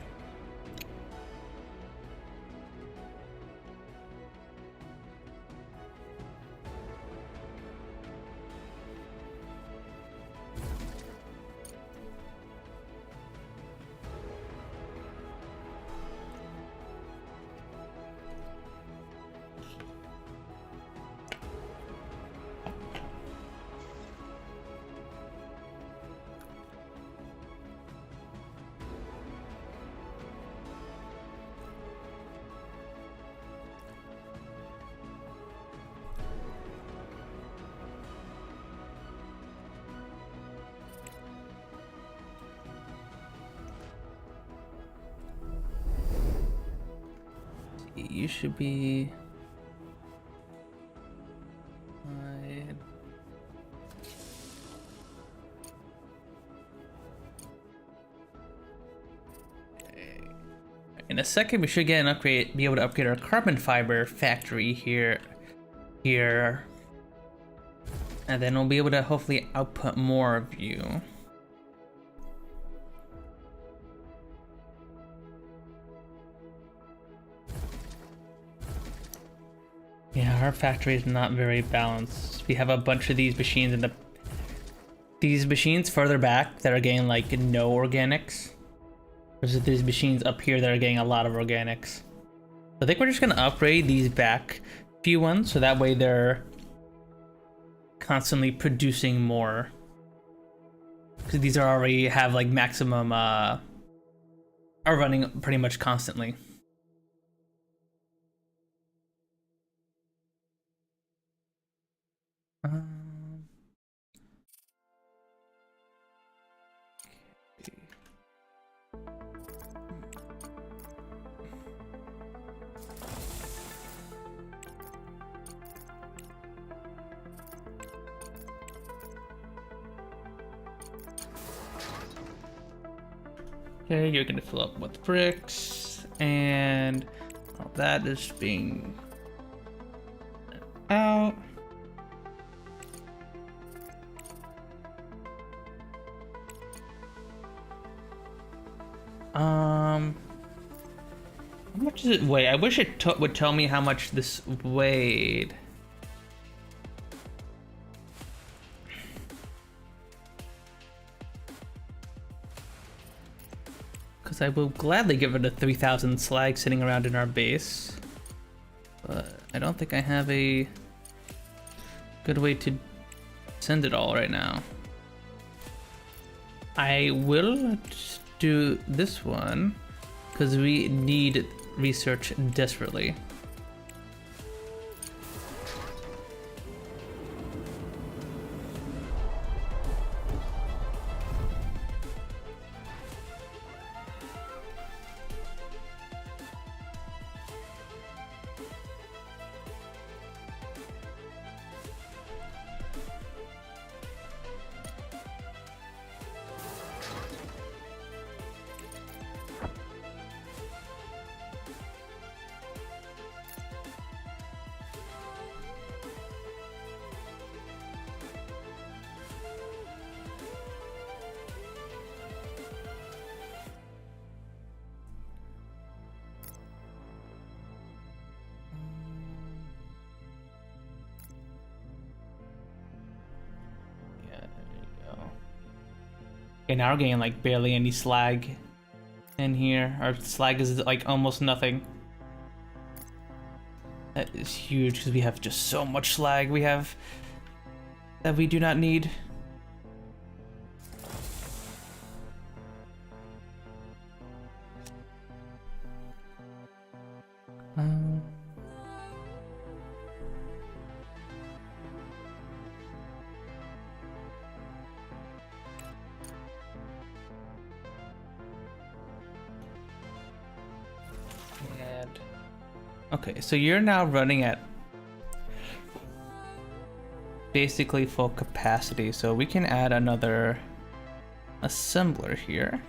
You should be fine. In a second, we should get an upgrade. Be able to upgrade our carbon fiber factory here, and then we'll be able to hopefully output more of you. Yeah, our factory is not very balanced. We have a bunch of these machines in these machines further back that are getting like no organics. Versus these machines up here that are getting a lot of organics. I think we're just gonna upgrade these back few ones so that way they're constantly producing more. Because these are already have like maximum are running pretty much constantly. Okay, you're gonna fill up with bricks, and all that is being out. How much does it weigh? I wish it would tell me how much this weighed. Because I will gladly give it a 3,000 slag sitting around in our base. But I don't think I have a good way to send it all right now. I will just do this one because we need research desperately. Okay, now we're getting like barely any slag in here. Our slag is like almost nothing. That is huge because we have just so much slag we have that we do not need. Okay, so you're now running at basically full capacity, so we can add another assembler here.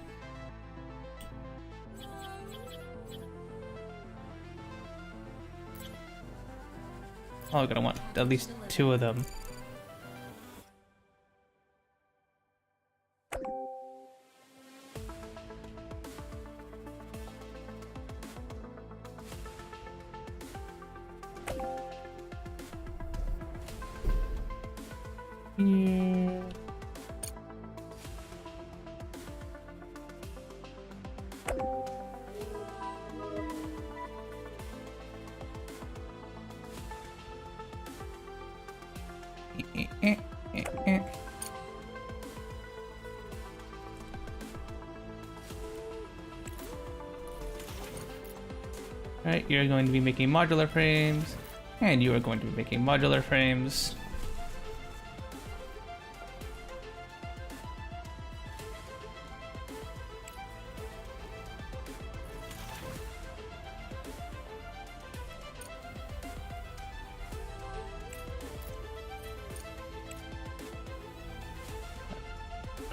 Oh, we're gonna want at least 2 of them. Yeah. Alright, you're going to be making modular frames, and you are going to be making modular frames.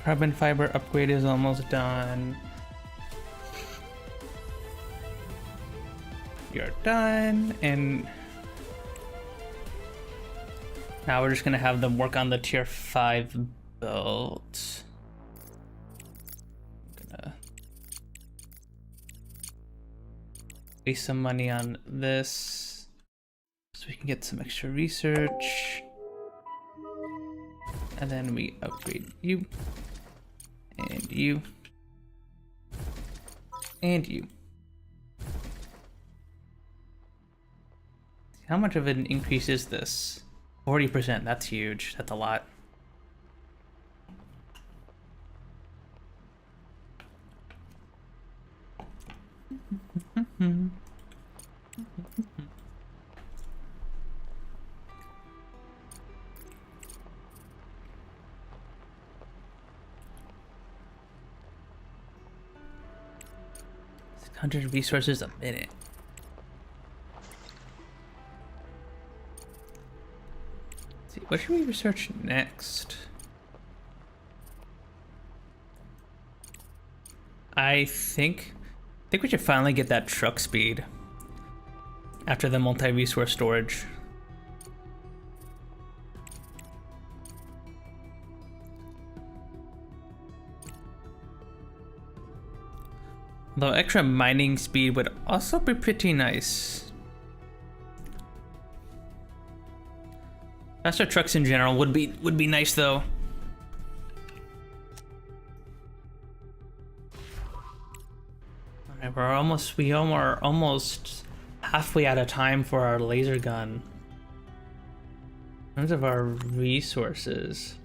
Carbon fiber upgrade is almost done. You're done, and now we're just gonna have them work on the tier 5 build. I'm gonna waste some money on this so we can get some extra research, and then we upgrade you. And you. And you. How much of an increase is this? 40%, that's huge. That's a lot. $100 resources a minute. Let's see, what should we research next? I think we should finally get that truck speed after the multi-resource storage. Though extra mining speed would also be pretty nice. Faster trucks in general would be nice though. Alright, we are almost halfway out of time for our laser gun. In terms of our resources,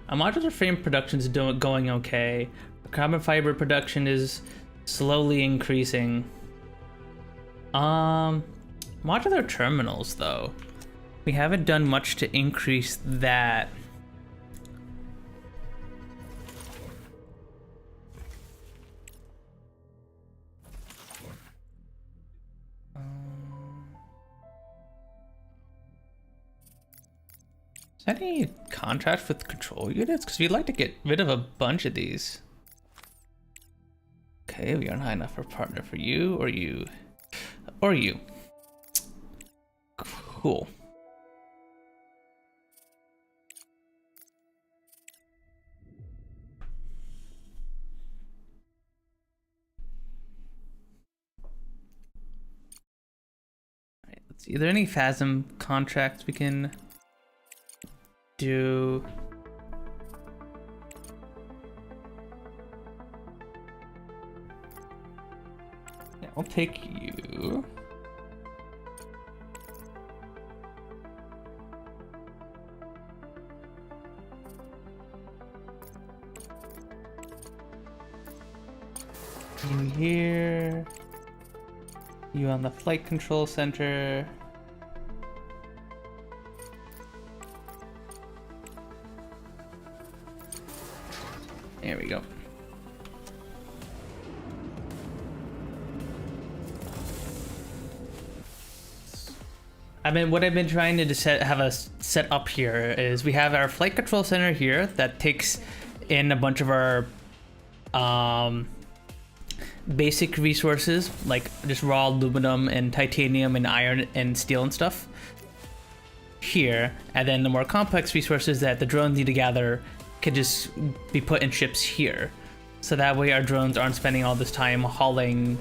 our modular frame production is going okay. The carbon fiber production is slowly increasing. Modular terminals though, we haven't done much to increase that. Any contract with control units? Because we'd like to get rid of a bunch of these. Okay, we aren't high enough for a partner for you, or you. Or you. Cool. Alright, let's see. Are there any Phasm contracts we can do? Yeah, I'll take you. You here. You on the flight control center. There we go. What I've been trying to have us set up here is we have our flight control center here that takes in a bunch of our basic resources, like just raw aluminum and titanium and iron and steel and stuff here, and then the more complex resources that the drones need to gather can just be put in ships here. So that way our drones aren't spending all this time hauling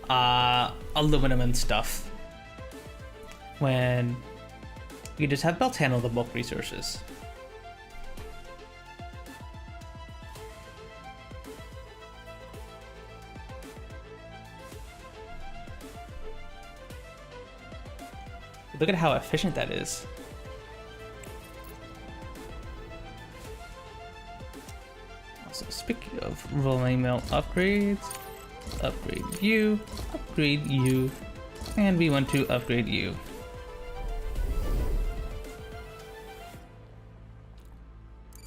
aluminum and stuff, when you just have belts handle the bulk resources. Look at how efficient that is. Also, speaking of rolling mill upgrades, upgrade you, and we want to upgrade you.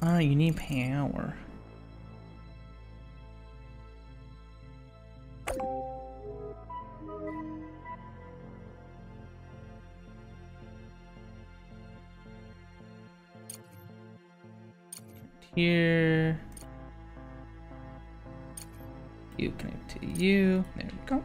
You need power. Here. You connect to you. There we go.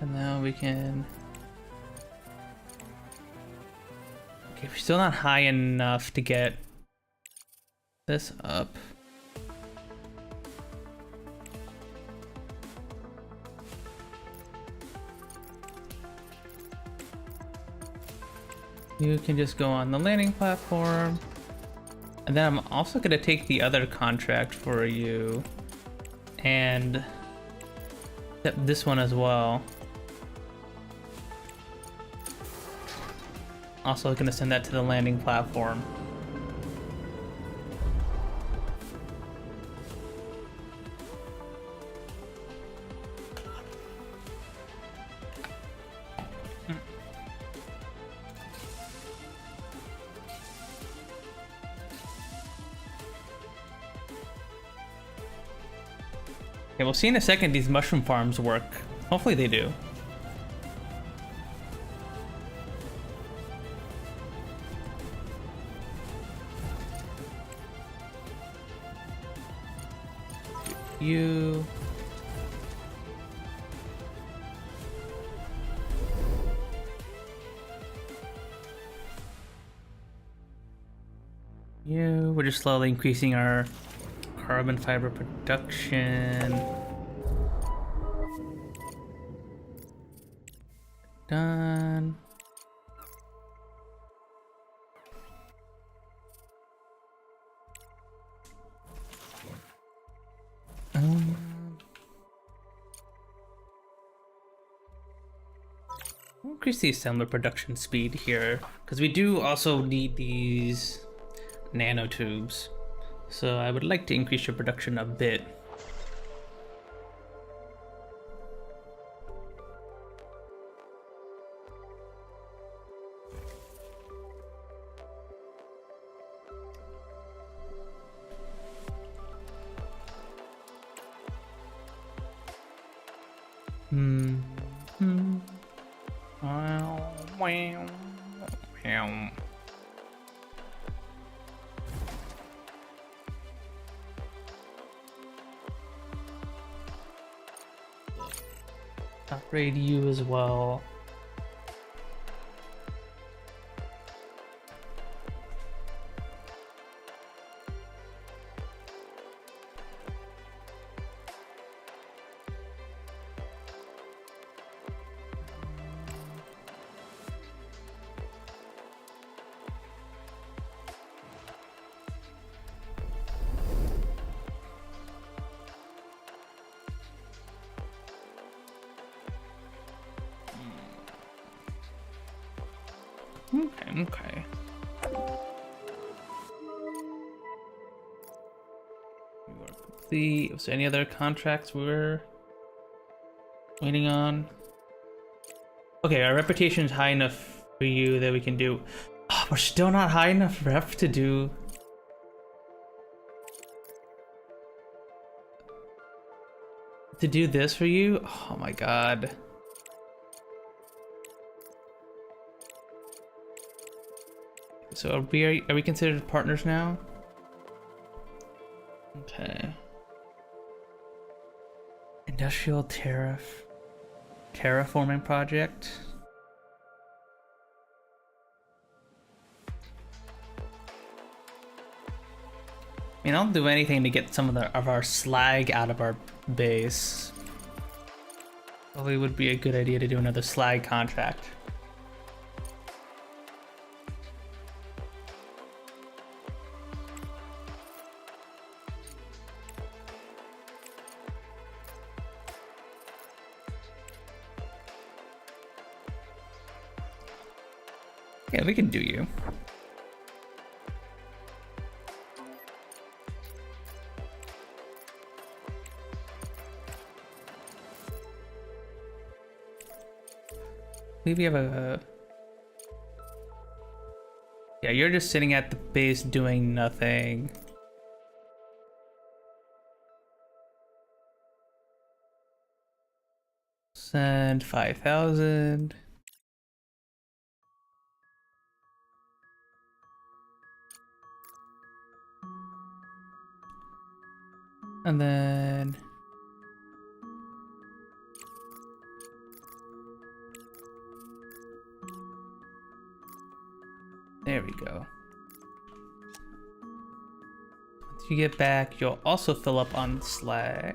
And now we can... Okay, we're still not high enough to get this up. You can just go on the landing platform. And then I'm also going to take the other contract for you. And this one as well. Also going to send that to the landing platform. Okay, we'll see in a second these mushroom farms work. Hopefully they do. You. We're just slowly increasing our carbon fiber production. Done. Increase the assembler production speed here, because we do also need these nanotubes. So I would like to increase your production a bit. Upgrade you as well. Okay. Was there any other contracts we were waiting on? Okay, our reputation is high enough for you that we can do. Oh, we're still not high enough rep to do. To do this for you? Oh my god. So are we considered partners now? Okay. Industrial terraforming project. I mean, I'll do anything to get some of our slag out of our base. Probably would be a good idea to do another slag contract. Yeah, we can do you. Maybe we have a... Yeah, you're just sitting at the base doing nothing. Send 5,000. And then... There we go. Once you get back, you'll also fill up on slag.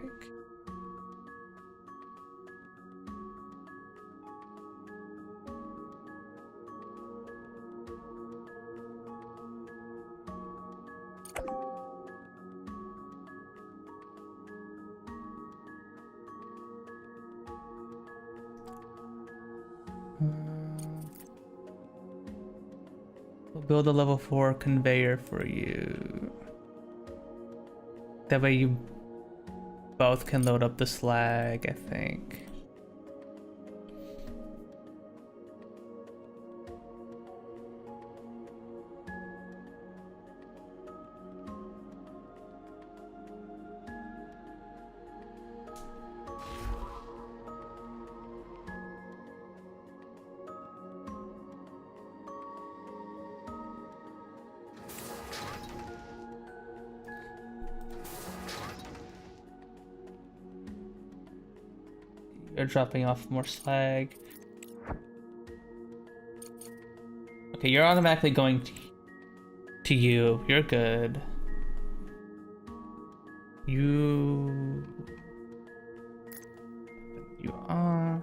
We'll build a level 4 conveyor for you. That way you both can load up the slag, I think. You're dropping off more slag. Okay, you're automatically going to you. You're good. You off.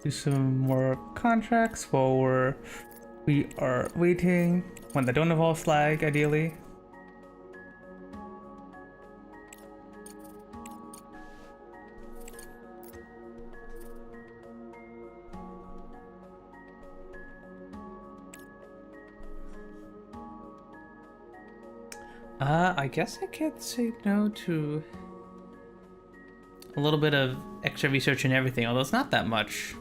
Do some more contracts while we are waiting. When they don't involve slag, ideally. I guess I can't say no to a little bit of extra research and everything, although it's not that much.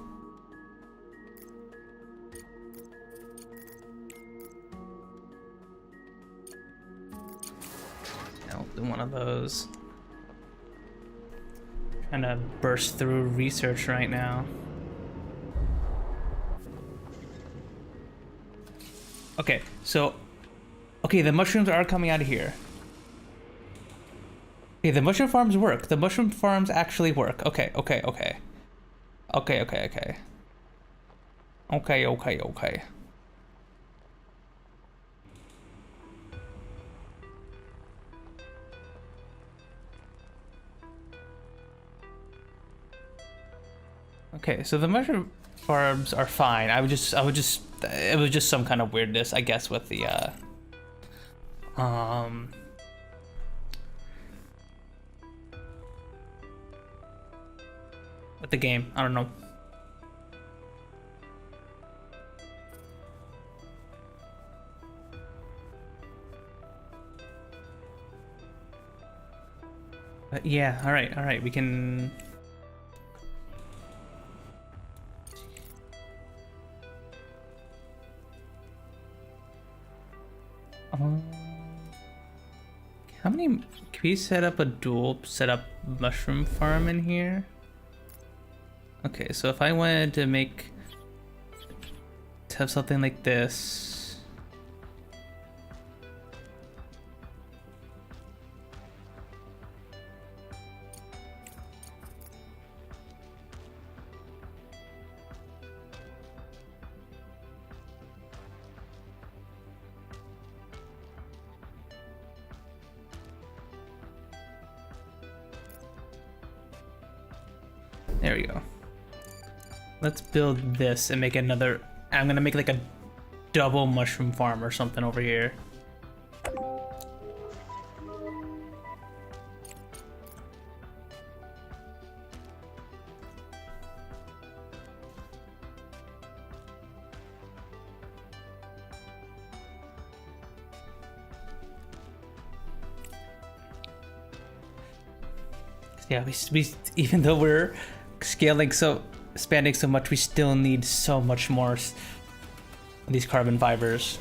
I'll do one of those. Trying to burst through research right now. Okay, so the mushrooms are coming out of here. Okay, the mushroom farms work. The mushroom farms actually work. Okay. Okay, so the mushroom farms are fine. it was just some kind of weirdness, I guess, with the with the game. I don't know. But yeah, all right, we can. How many? Can we set up a dual setup mushroom farm in here? Okay, so if I wanted to have something like this. There we go. Let's build this and make another. I'm gonna make like a double mushroom farm or something over here. Yeah, we even though we're expanding so much, we still need so much more of these carbon fibers.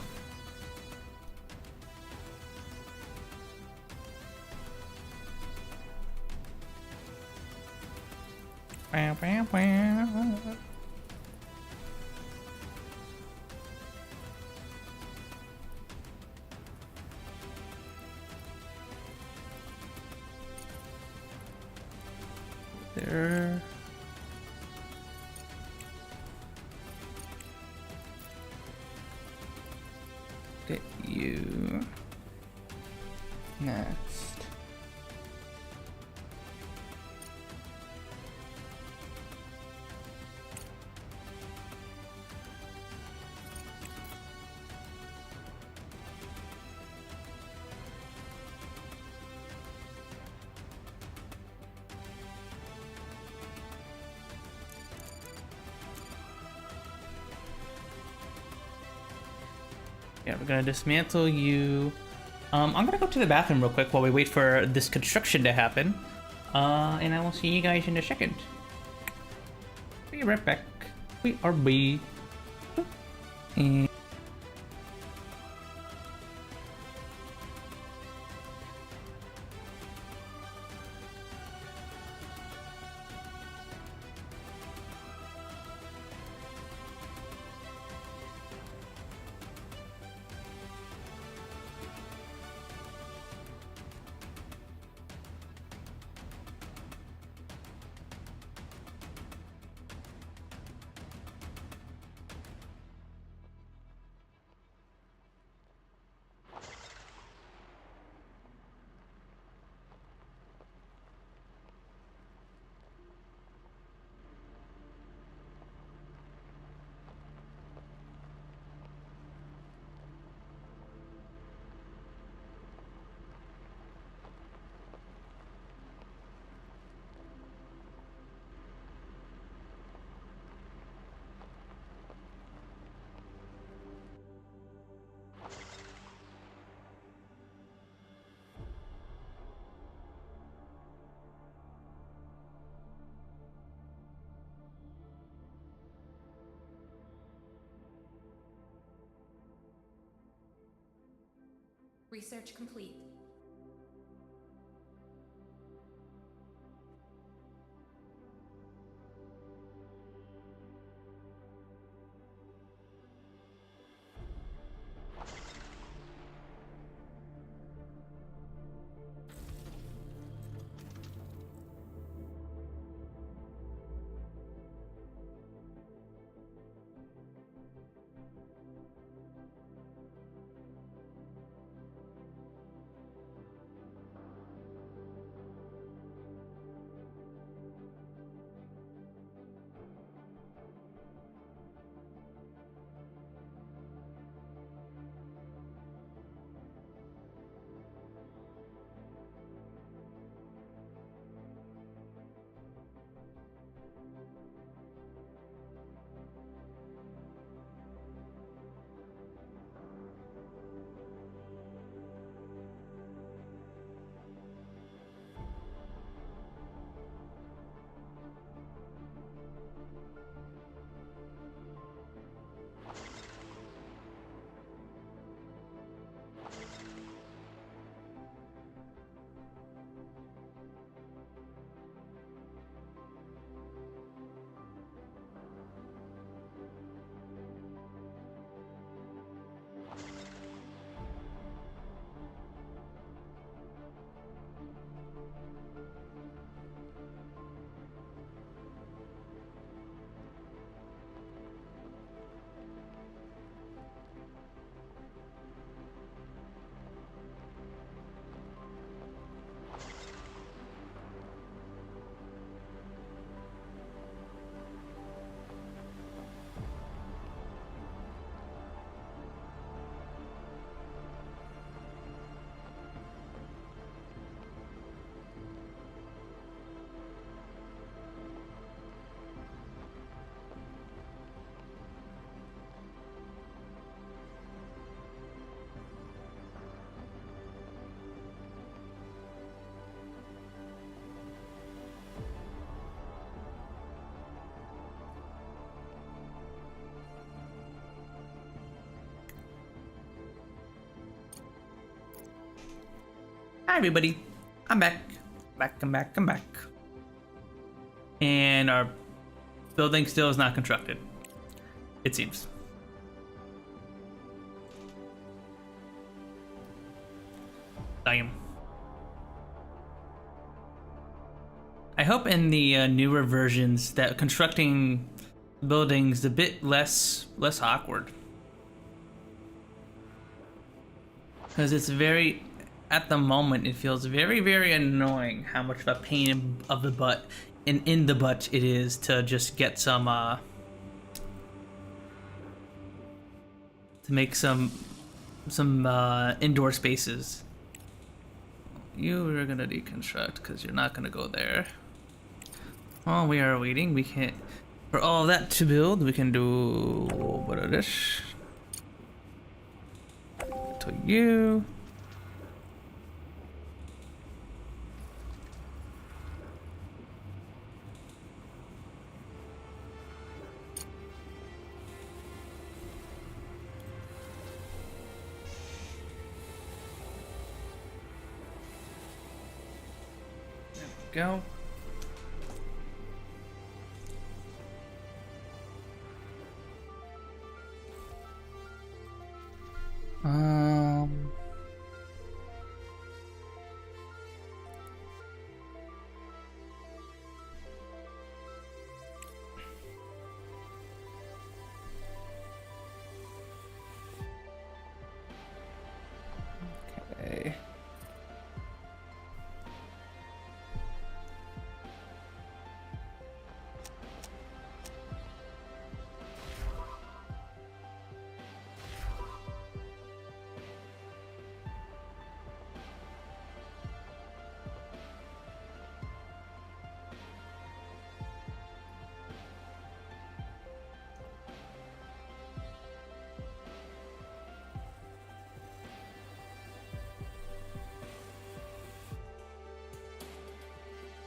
There. Get you next. Yeah, we're gonna dismantle you. I'm gonna go to the bathroom real quick while we wait for this construction to happen. And I will see you guys in a second. Be right back. We are B. And Research complete. Hi everybody, I'm back. I'm back. And our building still is not constructed, it seems. Damn. I hope in the newer versions that constructing buildings a bit less awkward. Because it's very, at the moment, it feels very annoying how much of a pain of the butt and in the butt it is to just get some, to make some indoor spaces. You are gonna deconstruct because you're not gonna go there. While we are waiting, we can't, for all that to build, we can do what of this. To you. There we go. Okay.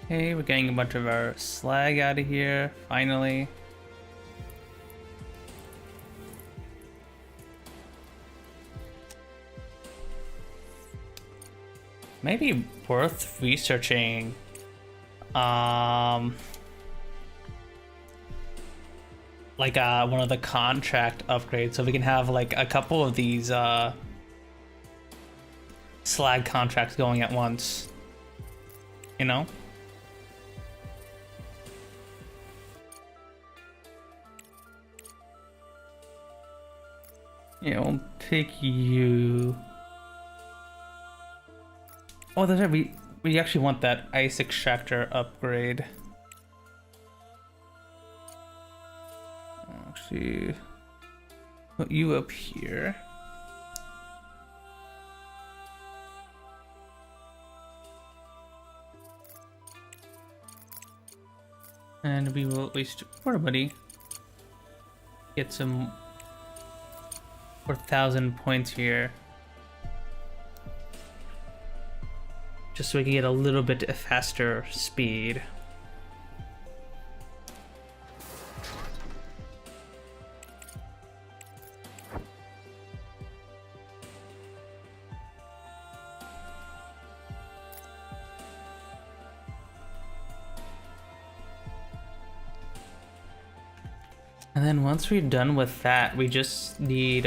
Okay, we're getting a bunch of our slag out of here, finally. maybe worth researching like one of the contract upgrades, so we can have like a couple of these slag contracts going at once, you know. Yeah, we'll take you. Oh, that's right. We actually want that ice extractor upgrade. Actually, put you up here. And we will waste water buddy. Get some 4,000 points here. Just so we can get a little bit faster speed. And then once we're done with that, we just need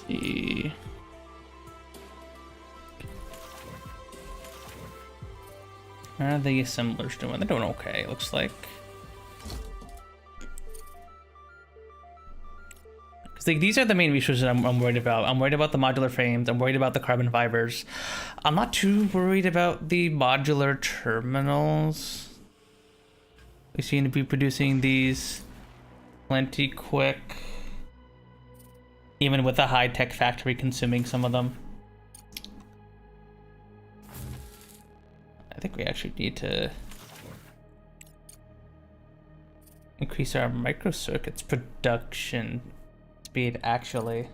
see. How are the assemblers doing? They're doing okay, it looks like. Because like, these are the main resources I'm worried about. I'm worried about the modular frames. I'm worried about the carbon fibers. I'm not too worried about the modular terminals. We seem to be producing these plenty quick. Even with a high-tech factory consuming some of them. I think we actually need to increase our microcircuits production speed, actually.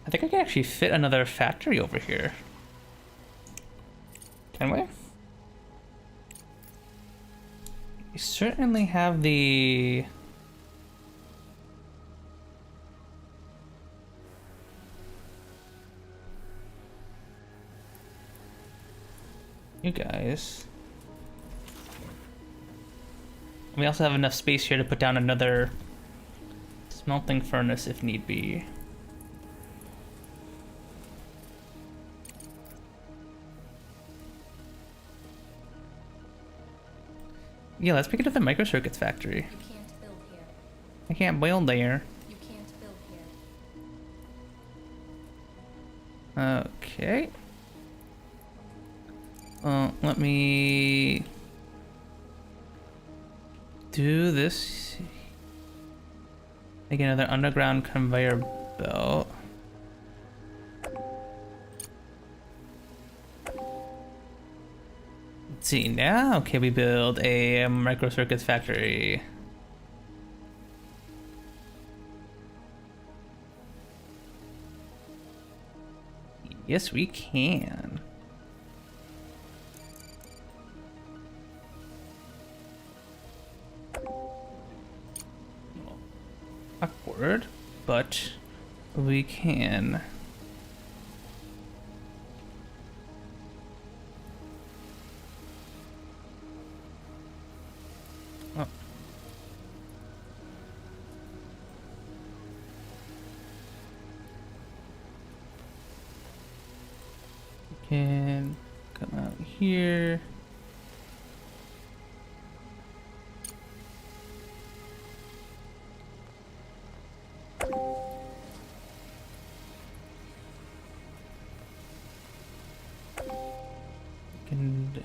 I think I can actually fit another factory over here. Can we? We certainly have the... You guys. We also have enough space here to put down another smelting furnace if need be. Yeah, let's pick it up the microcircuits factory. You can't build here. I can't build there. You can't build here. Okay. Let me do this. Make another underground conveyor belt. Let's see now. Okay, we build a microcircuits factory. Yes, we can. Awkward, but we can. Oh. We can come out here. And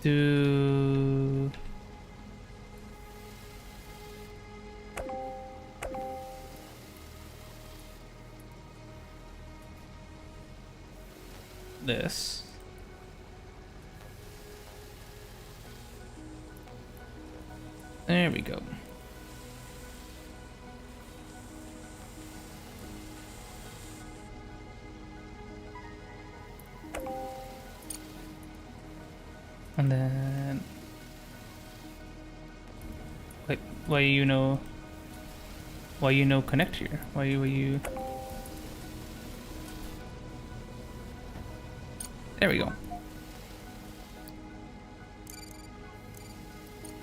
do this. There we go. And then, like, why you know connect here? Why you? There we go.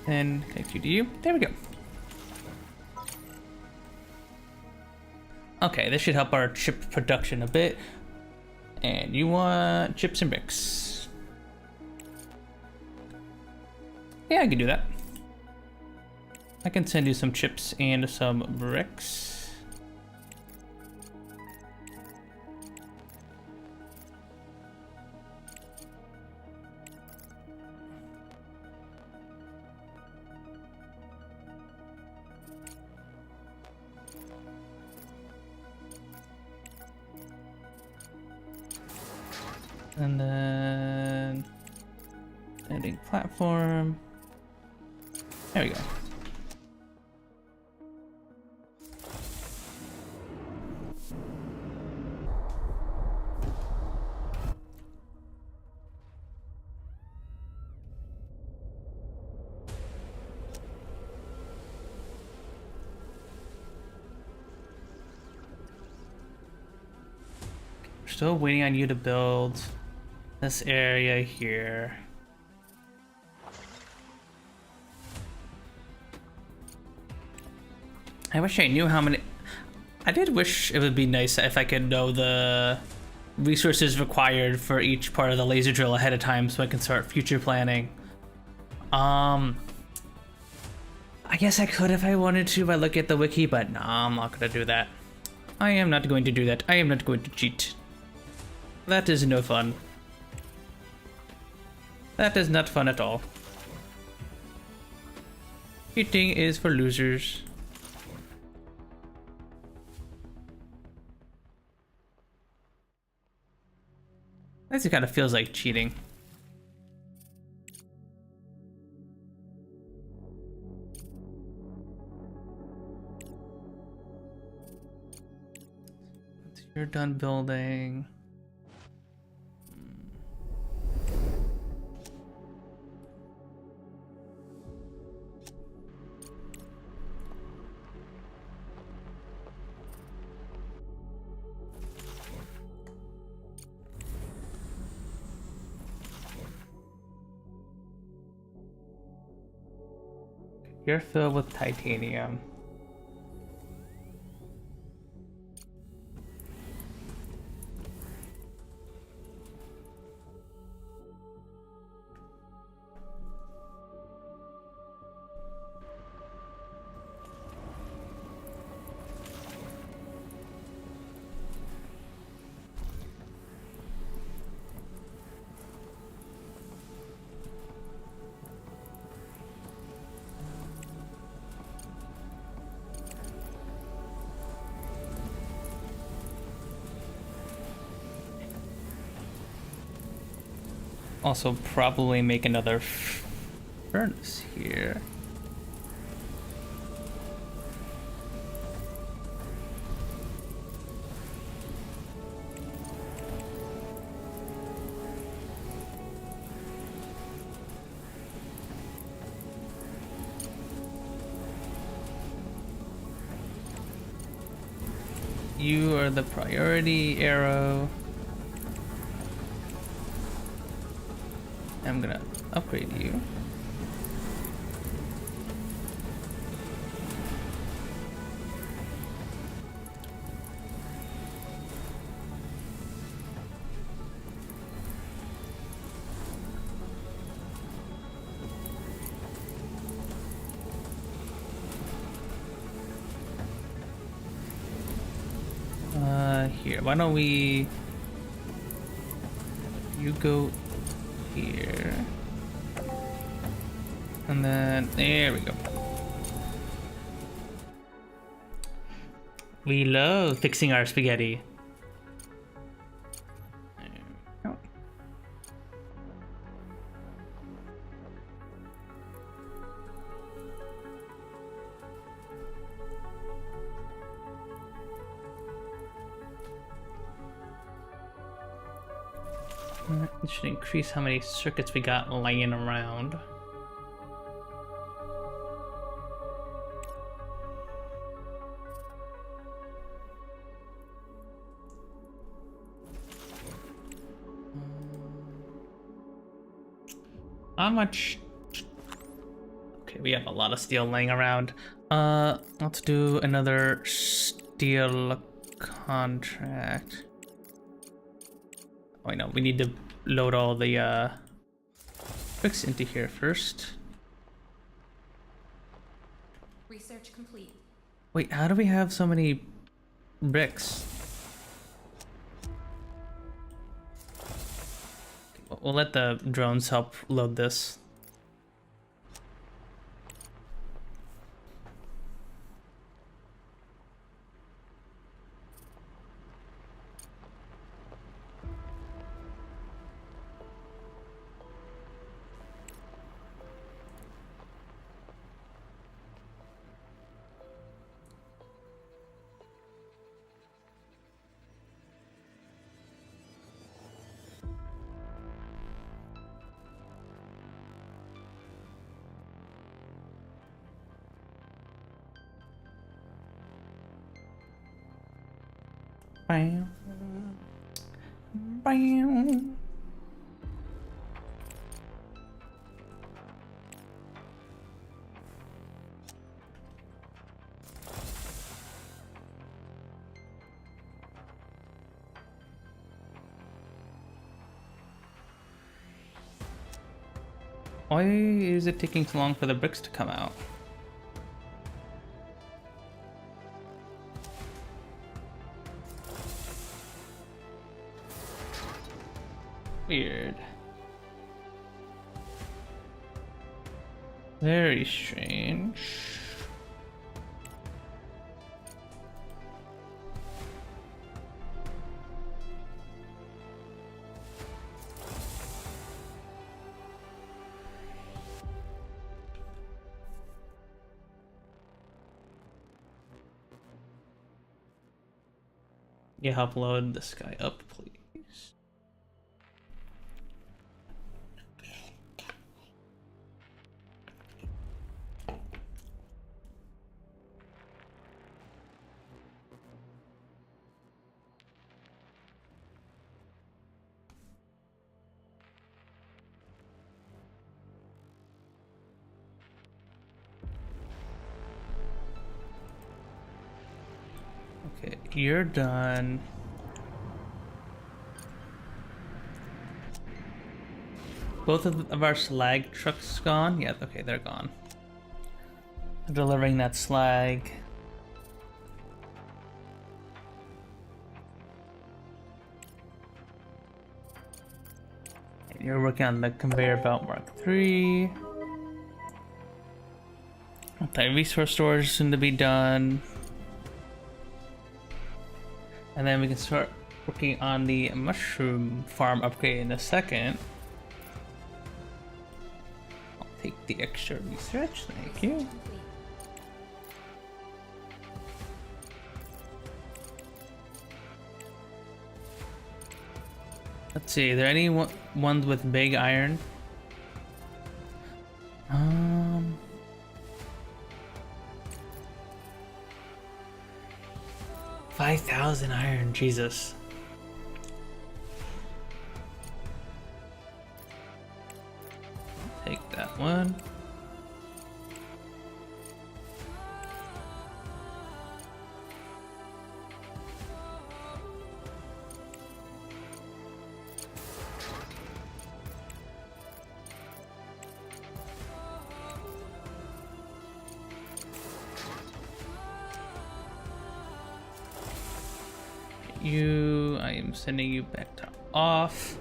And connect you to you. There we go. Okay, this should help our chip production a bit. And you want chips and bricks. Yeah, I can do that. I can send you some chips and some bricks. And then editing platform. There we go. Still waiting on you to build this area here. I wish I knew how many. I did wish it would be nice if I could know the resources required for each part of the laser drill ahead of time so I can start future planning. I guess I could if I wanted to by looking at the wiki, but no, I'm not gonna do that. I am not going to do that. I am not going to cheat. That is no fun. That is not fun at all. Cheating is for losers. This kind of feels like cheating. Once you're done building. You're filled with titanium. Also probably make another furnace here. You are the priority arrow. I'm gonna upgrade you. Here, why don't we... You go here. And then, there we go. We love fixing our spaghetti. There we go. It should increase how many circuits we got laying around. How much? Okay, we have a lot of steel laying around. Let's do another steel contract. Oh, no, we need to load all the bricks into here first. Research complete. Wait, how do we have so many bricks? We'll let the drones help load this. Bam. Bam. Why is it taking so long for the bricks to come out? Weird. Very strange. Yeah, help load this guy up, please. Okay, you're done. Both of our slag trucks gone? Yeah, okay, they're gone. Delivering that slag. And you're working on the conveyor belt Mark III. Okay, resource storage soon to be done. And then we can start working on the mushroom farm upgrade in a second. I'll take the extra research, thank you. Complete. Let's see, are there any ones with big iron? 5,000 iron, Jesus. Take that one. I am sending you back to off.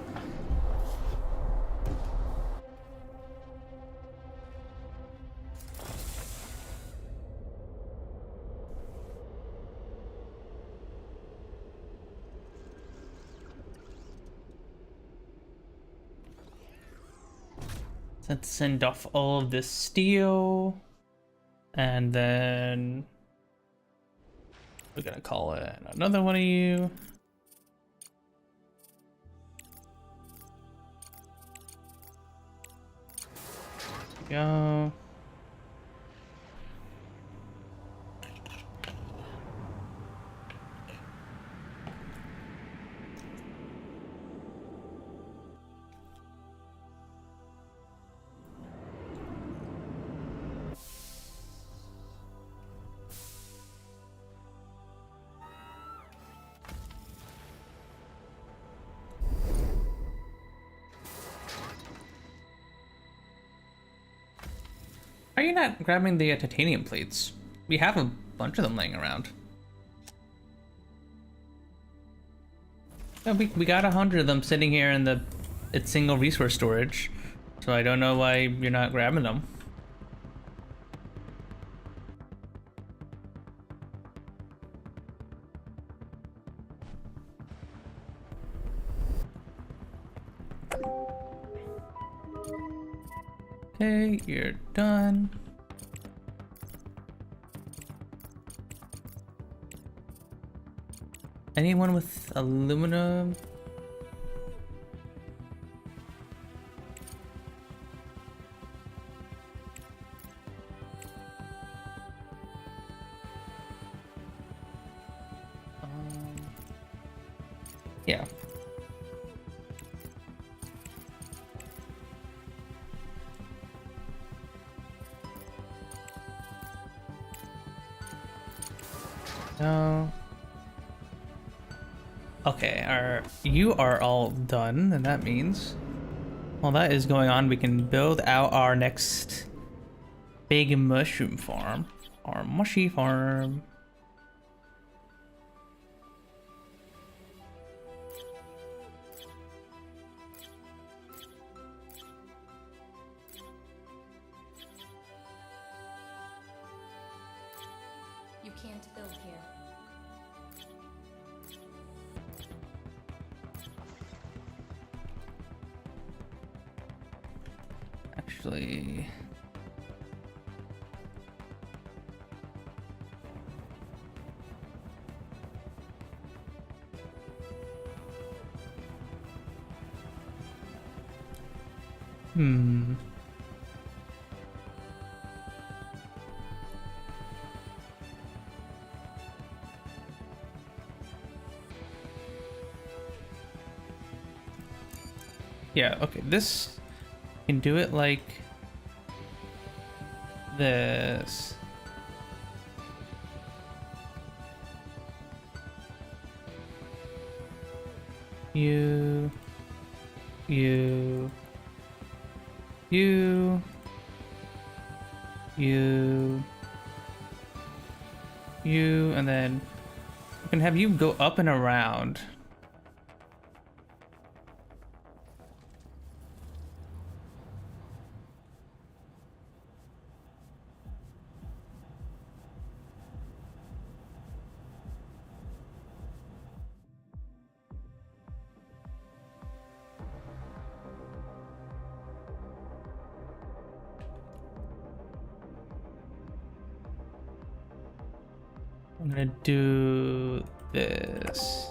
Let's send off all of this steel, and then we're gonna call in another one of you. Go. Are you not grabbing the titanium plates? We have a bunch of them laying around. No, we got 100 of them sitting here in the it's single resource storage, so I don't know why you're not grabbing them. Okay, you're done. Anyone with aluminum? Yeah. No. Okay, you are all done, and that means while that is going on, we can build out our next big mushroom farm, our mushy farm. You can't build here. Actually, yeah, okay, this can do it like this. You, you, you, you, you, and then we can have you go up and around. I'm gonna do this.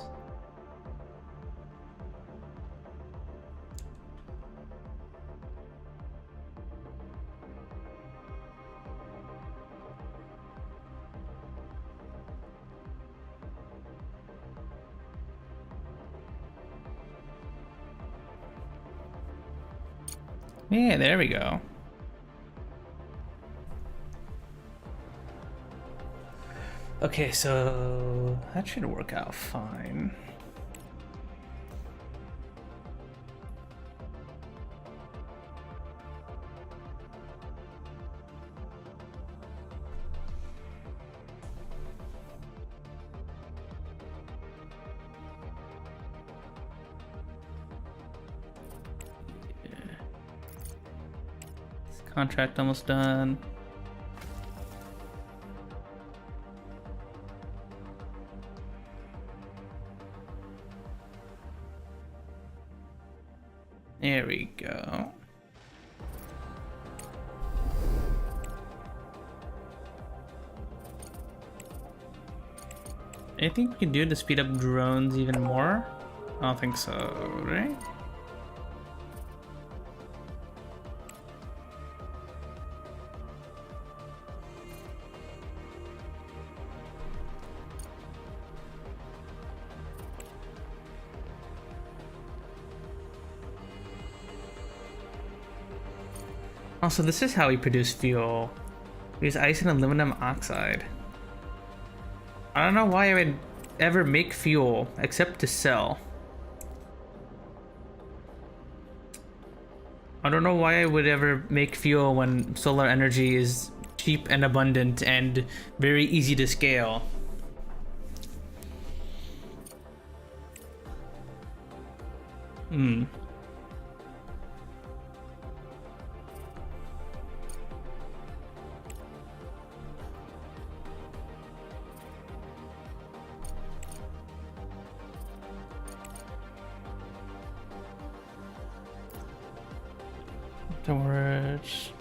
Yeah, there we go. Okay, so that should work out fine. Contract almost done. There we go. Anything we can do to speed up drones even more? I don't think so, right? Also, this is how we produce fuel. We use ice and aluminum oxide. I don't know why I would ever make fuel except to sell. I don't know why I would ever make fuel when solar energy is cheap and abundant and very easy to scale. Storage.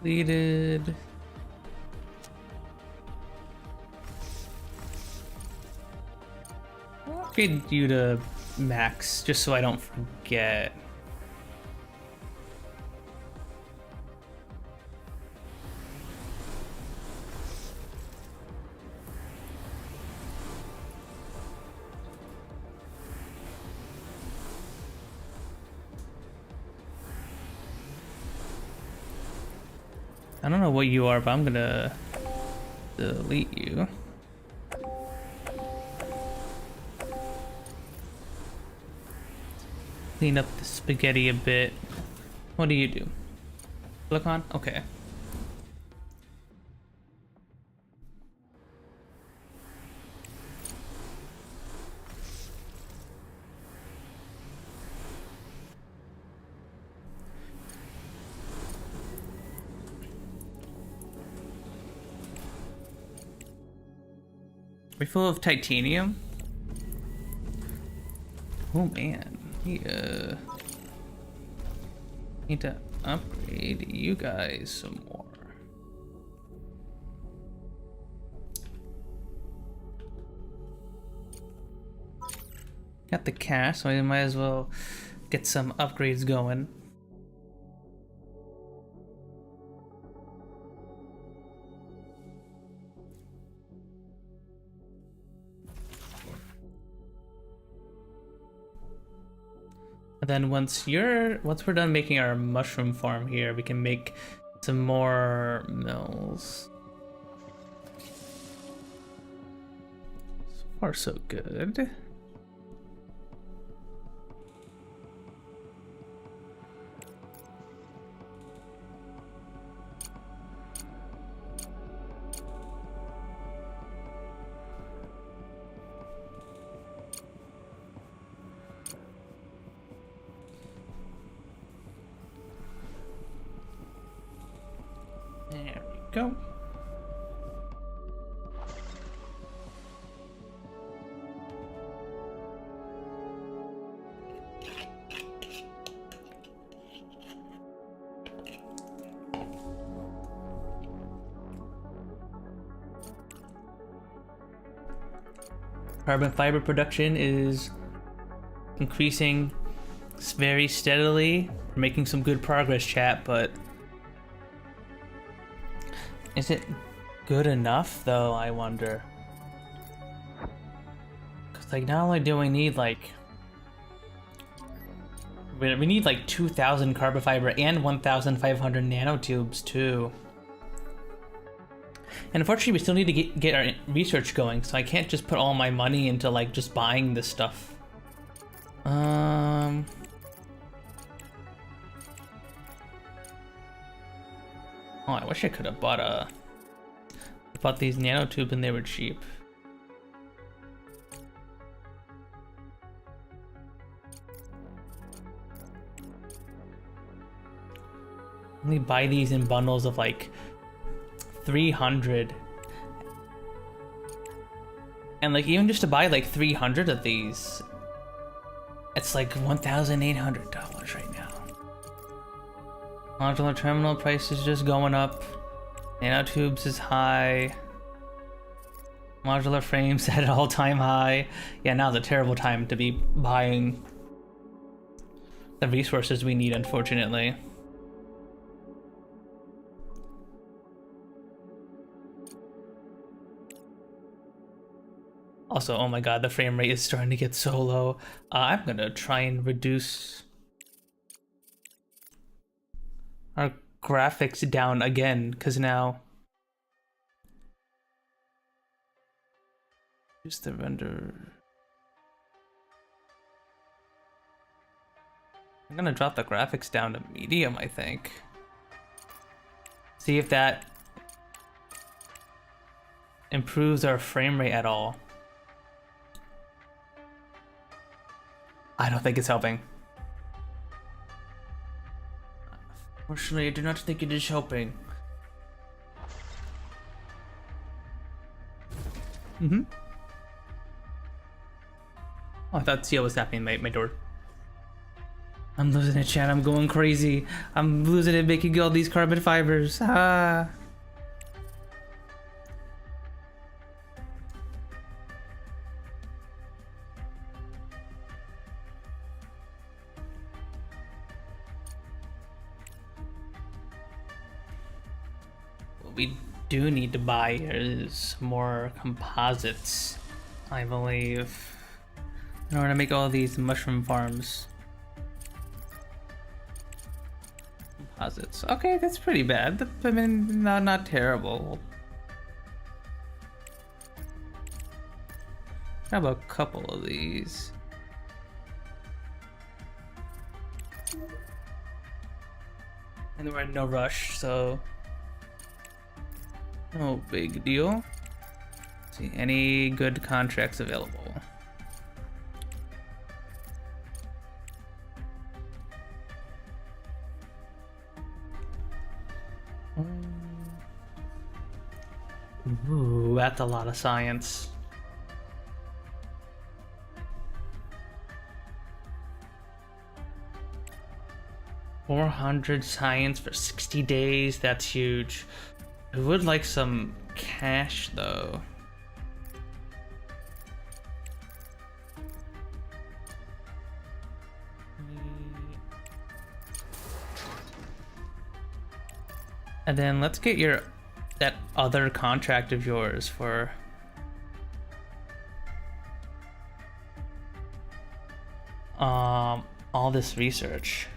Completed. Upgrade you to max just so I don't forget. I don't know what you are, but I'm gonna delete you. Clean up the spaghetti a bit. What do you do? Click on? Okay. Are we full of titanium? Oh man, need to upgrade you guys some more. Got the cash, so I might as well get some upgrades going. And then once we're done making our mushroom farm here, we can make some more mills. So far so good. There we go. Carbon fiber production is increasing very steadily. We're making some good progress, chat, but is it good enough though, I wonder? Cause like not only do we need like we need like 2,000 carbon fiber and 1,500 nanotubes too. And unfortunately we still need to get our research going, so I can't just put all my money into like just buying this stuff. Oh, I wish I could have bought these nanotubes and they were cheap. Only buy these in bundles of like 300. And like even just to buy like 300 of these, it's like $1,800 right now. Modular terminal price is just going up. Nanotubes is high. Modular frames at an all-time high. Yeah, now's a terrible time to be buying the resources we need, unfortunately. Also, oh my god, the frame rate is starting to get so low. I'm gonna try and reduce our graphics down again, because now use the render. I'm gonna drop the graphics down to medium, I think. See if that improves our frame rate at all. I don't think it's helping. Fortunately, I do not think it is helping. Oh, I thought T.O.S was tapping my door. I'm losing it, chat. I'm going crazy. I'm losing it, making all these carbon fibers. Ah. What we do need to buy is more composites, I believe, in order to make all these mushroom farms. Composites. Okay, that's pretty bad. I mean, not terrible. Grab a couple of these. And we're in no rush, so no big deal. Let's see, any good contracts available? Ooh, that's a lot of science. $400 science for 60 days, that's huge. I would like some cash though. And then let's get that other contract of yours for all this research.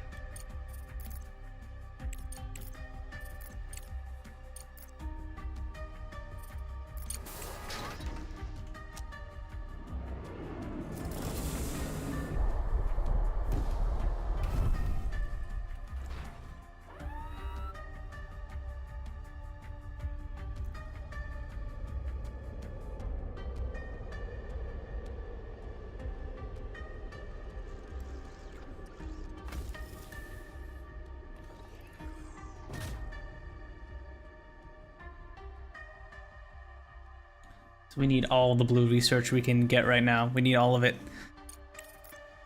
So we need all the blue research we can get right now. We need all of it.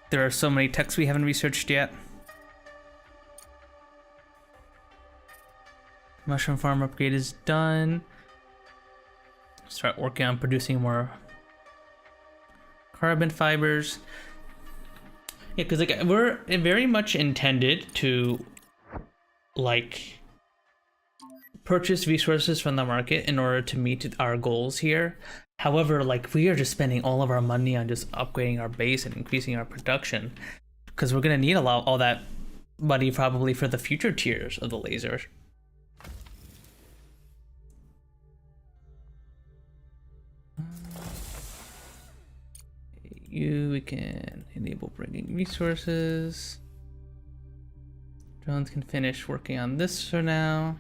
There are so many techs we haven't researched yet. Mushroom farm upgrade is done. Start working on producing more carbon fibers. Yeah, because like we're very much intended to like purchase resources from the market in order to meet our goals here. However, like we are just spending all of our money on just upgrading our base and increasing our production, because we're gonna need all that money probably for the future tiers of the laser. We can enable bringing resources. Drones can finish working on this for now.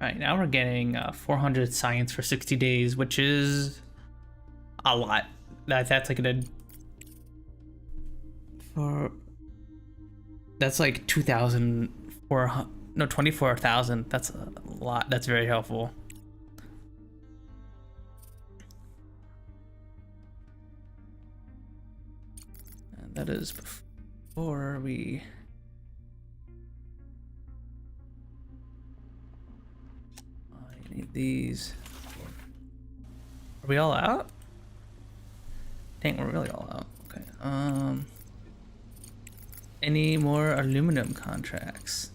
Alright, now we're getting 400 science for 60 days, which is a lot. That's like that's like 2,400, no, 24,000. That's a lot. That's very helpful. And that is before we... I need these. Are we all out? Dang, we're really all out. Okay. Any more aluminum contracts?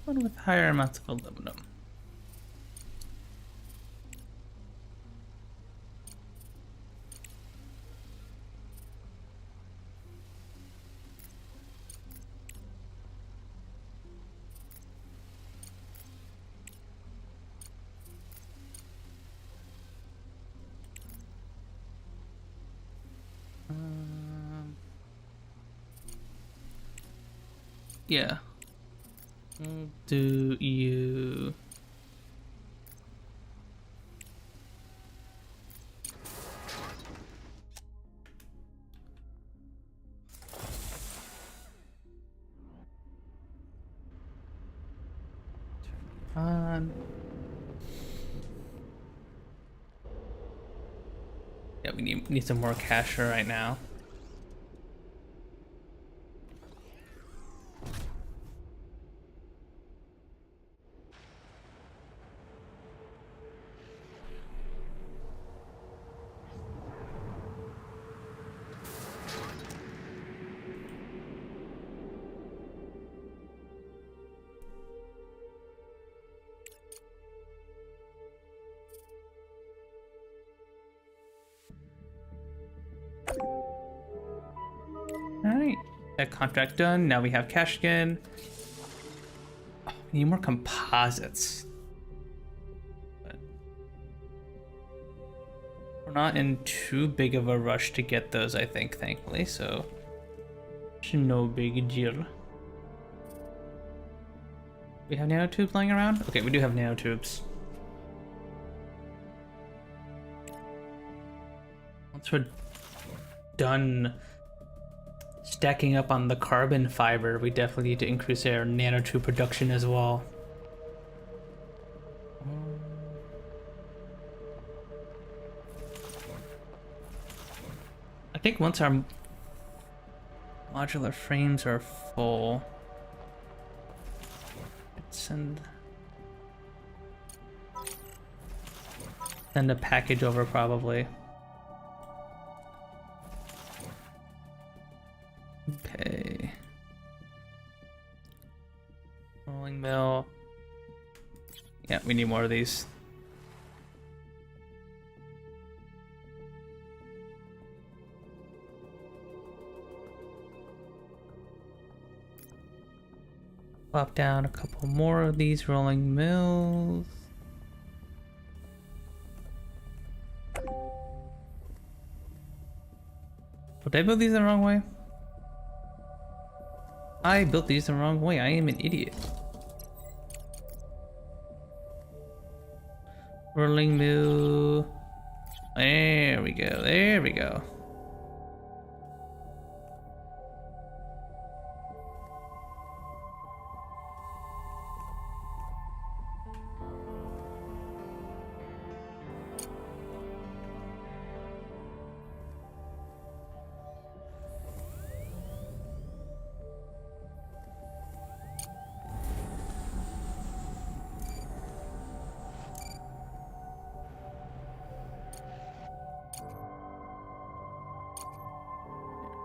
One with higher amounts of aluminum. Yeah. Do you... on. Yeah, we need some more casher right now. Alright, that contract done. Now we have cash again. Oh, we need more composites. But we're not in too big of a rush to get those, I think, thankfully, so it's no big deal. We have nanotubes lying around? Okay, we do have nanotubes. Once we're done stacking up on the carbon fiber, we definitely need to increase our nanotube production as well. I think once our modular frames are full, send a package over probably. Okay. Rolling mill. Yeah, we need more of these. Plop down a couple more of these rolling mills. Did I build these the wrong way? I built these the wrong way. I am an idiot. Rolling mill. There we go. There we go.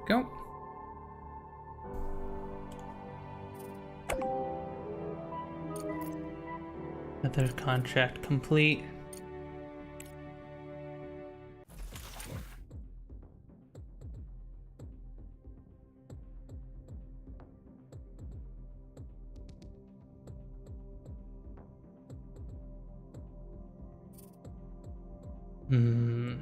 Go. Another contract complete. Hmm.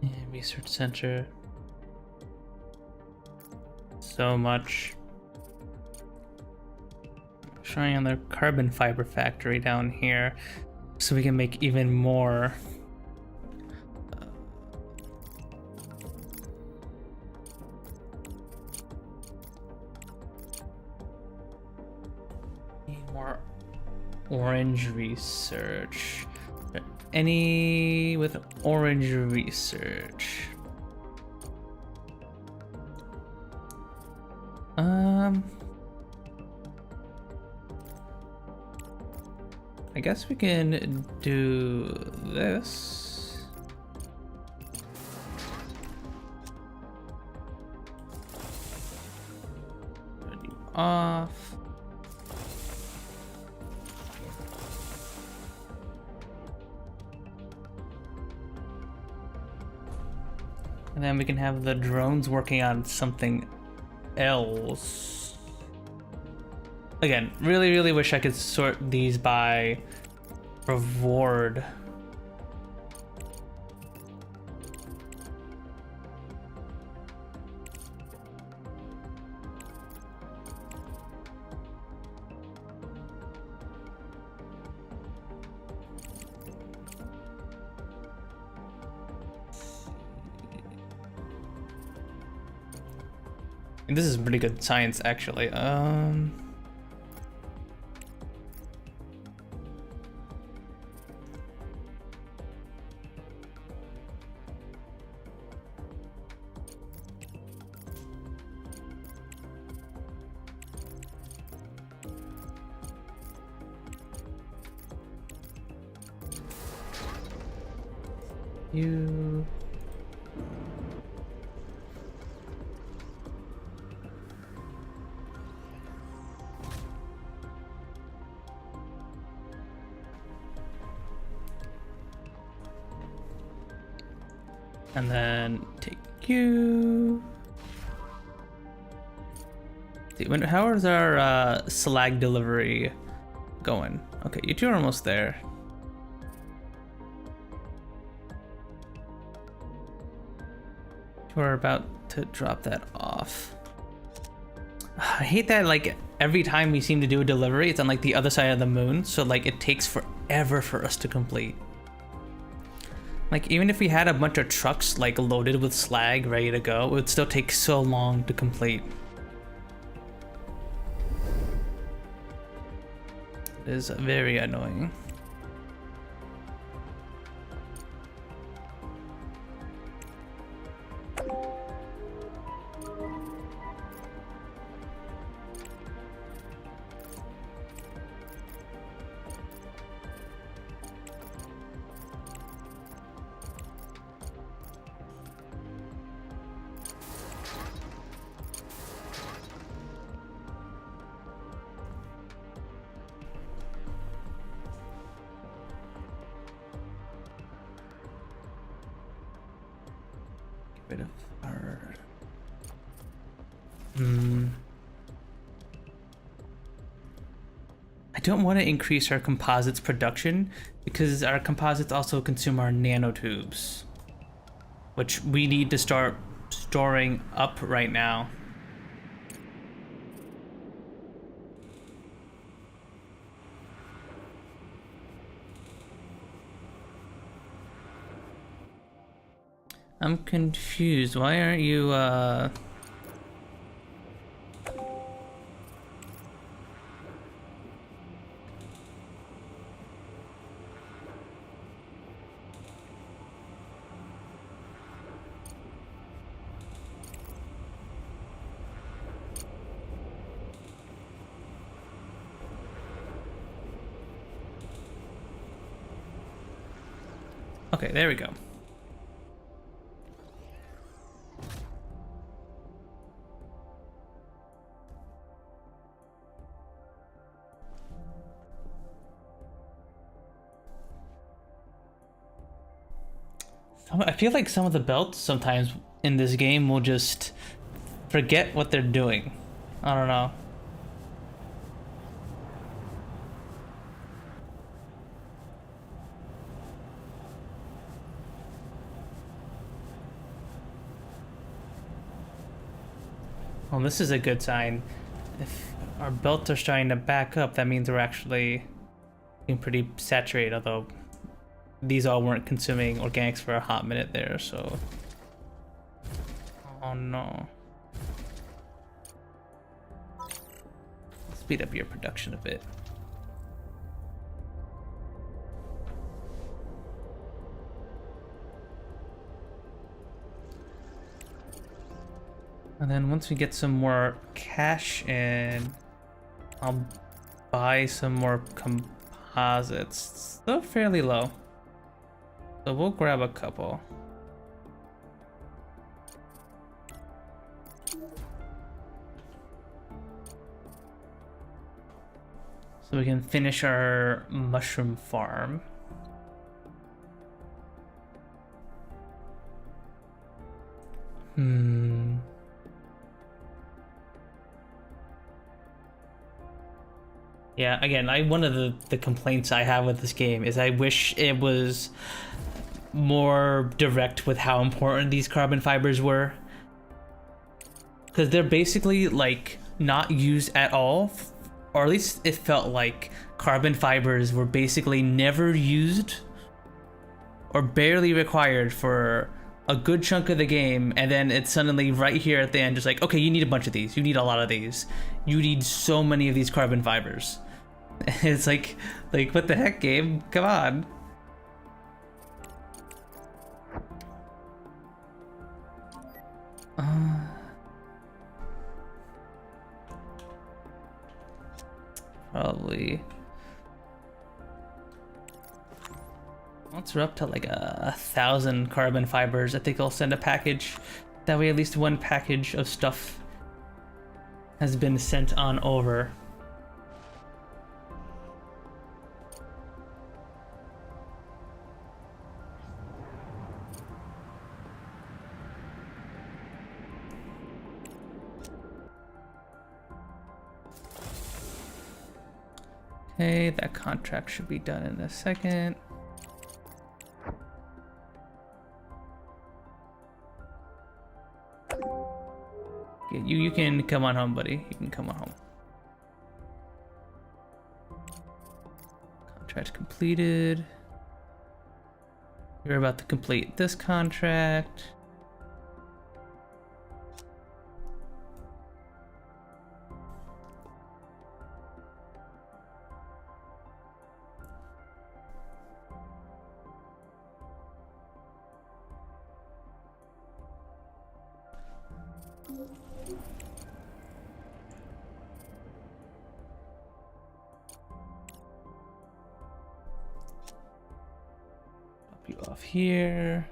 Yeah, research center. So much. Showing on the carbon fiber factory down here, so we can make even more. More orange research. Any with orange research? I guess we can do this. Turn you off. And then we can have the drones working on something else. Again, really wish I could sort these by reward. And this is pretty good science, actually. You. And then take you. See, how is our slag delivery going? Okay, you two are almost there. We're about to drop that off. I hate that, like, every time we seem to do a delivery, it's on like the other side of the moon, so like it takes forever for us to complete. Like, even if we had a bunch of trucks like loaded with slag ready to go, it would still take so long to complete. It is very annoying. Bit of hard. I don't want to increase our composites production because our composites also consume our nanotubes, which we need to start storing up right now. I'm confused. Why aren't you, Okay, there we go. I feel like some of the belts sometimes in this game will just forget what they're doing. I don't know. Well, this is a good sign. If our belts are starting to back up, that means we're actually being pretty saturated, although these all weren't consuming organics for a hot minute there, so... Oh no. Speed up your production a bit. And then once we get some more cash in, I'll buy some more composites. Still fairly low, so we'll grab a couple. So we can finish our mushroom farm. Yeah, again, one of the complaints I have with this game is I wish it was more direct with how important these carbon fibers were. Because they're basically, like, not used at all, or at least it felt like carbon fibers were basically never used or barely required for a good chunk of the game, and then it's suddenly right here at the end just like, okay, you need a bunch of these, you need a lot of these, you need so many of these carbon fibers. It's like what the heck, game? Come on. Probably. Once we're up to like 1,000 carbon fibers, I think I'll send a package. That way at least one package of stuff has been sent on over. Okay, that contract should be done in a second. Okay, you can come on home, buddy. You can come on home. Contract completed. You're about to complete this contract. You off here.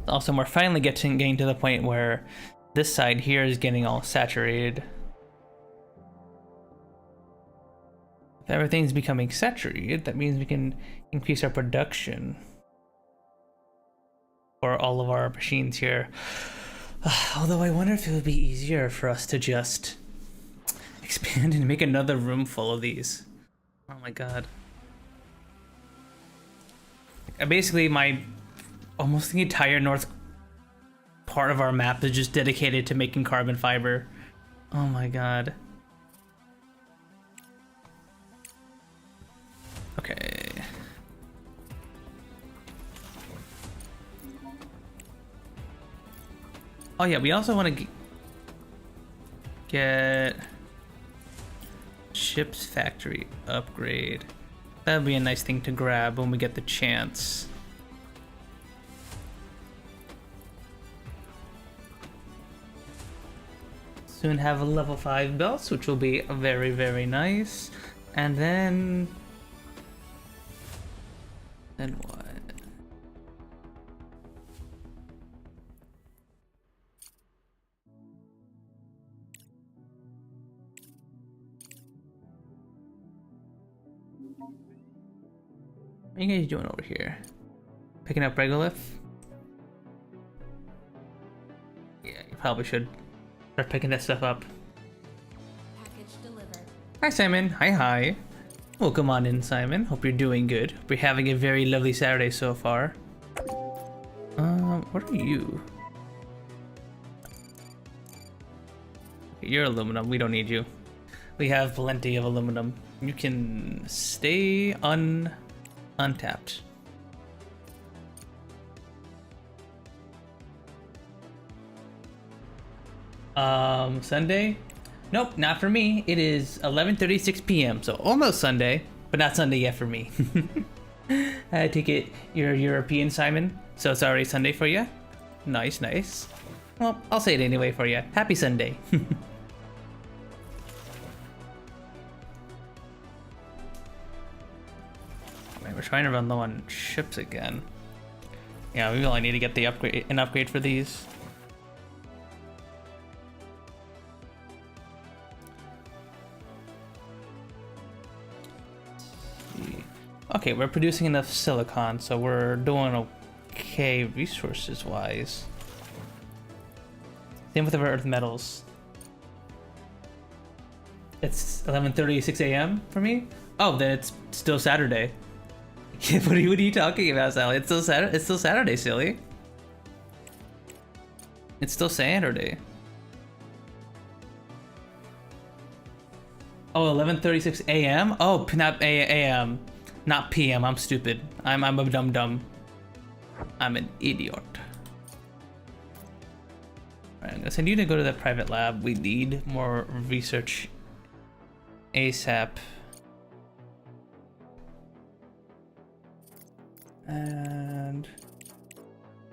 Also, we're finally getting to the point where this side here is getting all saturated. If everything's becoming saturated, that means we can increase our production for all of our machines here. Although I wonder if it would be easier for us to just expand and make another room full of these. Oh my god. Basically, almost the entire north part of our map is just dedicated to making carbon fiber. Oh my god. Okay. Oh yeah, we also want to get ship's factory upgrade. That would be a nice thing to grab when we get the chance. Soon have a level 5 belts, which will be very, very nice. And then what? What are you guys doing over here? Picking up regolith? Yeah, you probably should start picking that stuff up. Package delivered. Hi, Simon. Hi. Welcome on in, Simon. Hope you're doing good. Hope you're having a very lovely Saturday so far. What are you? You're aluminum. We don't need you. We have plenty of aluminum. You can stay untapped. Sunday? Nope, not for me. It is 11:36 p.m. So almost Sunday, but not Sunday yet for me. I take it you're European, Simon. So it's already Sunday for you. Nice. Well, I'll say it anyway for you. Happy Sunday. Man, we're trying to run low on ships again. Yeah, we only need to get the upgrade for these. Okay, we're producing enough silicon, so we're doing okay resources wise. Same with our earth metals. It's 11:36 a.m. for me. Oh, then it's still Saturday. what are you talking about, Sally? It's still Saturday. It's still Saturday, silly. It's still Saturday. Oh, 11:36 a.m. Oh, not a.m. Not p.m. I'm stupid. I'm a dum-dum. I'm an idiot. Alright, I'm gonna send you to go to that private lab. We need more research ASAP. And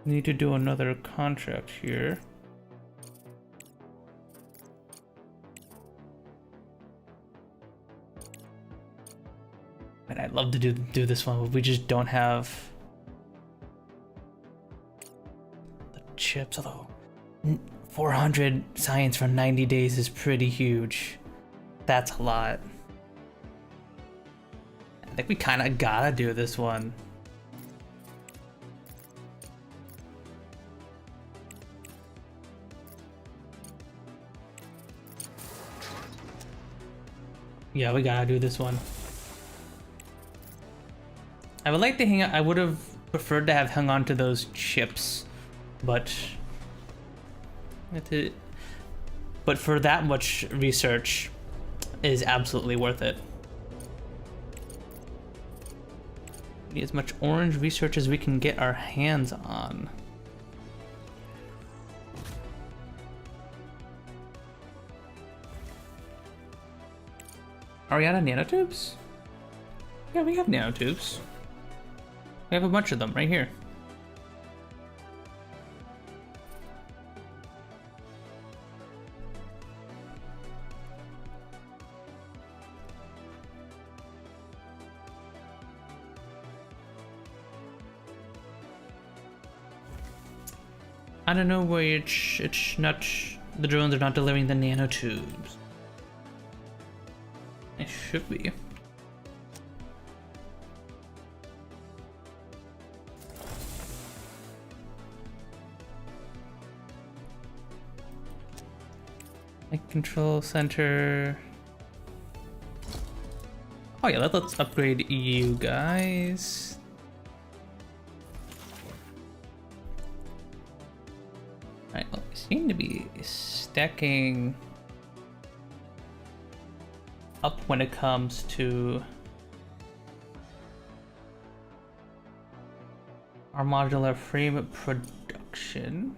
we need to do another contract here. And I'd love to do this one, but we just don't have the chips. Although 400 science for 90 days is pretty huge. That's a lot. I think we kind of gotta do this one. Yeah, we gotta do this one. I would like to hang out. I would have preferred to have hung on to those chips, but for that much research is absolutely worth it. Need as much orange research as we can get our hands on. Are we out of nanotubes? Yeah, we have nanotubes. We have a bunch of them right here. I don't know why it's not, the drones are not delivering the nanotubes. It should be. Control center. Oh yeah, let's upgrade you guys. Alright, well, we seem to be stacking up when it comes to our modular frame production.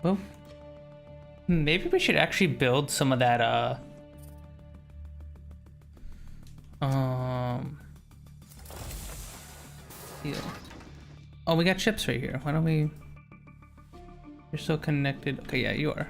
Well, maybe we should actually build some of that, deal. Oh, we got chips right here. Why don't we... You're so connected. Okay, yeah, you are.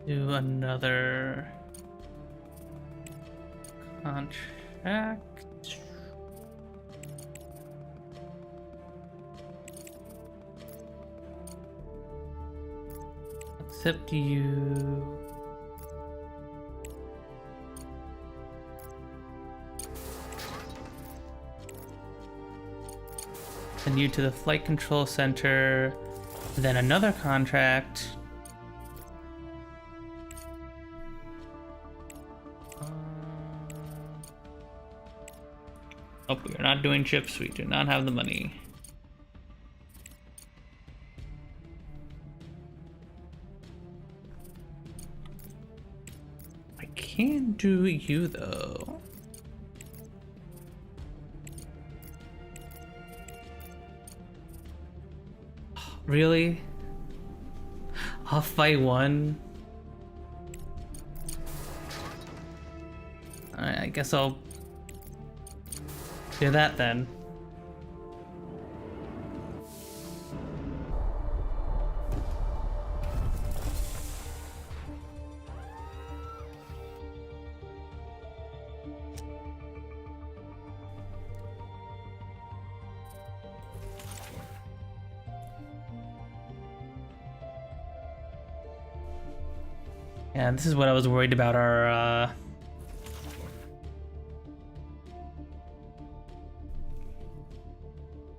Do another contract. Accept you. Send you to the flight control center. Then another contract. Oh, we are not doing chips. We do not have the money. I can do you though. Really? Off by one? Alright, I guess I'll do that then. Yeah, this is what I was worried about our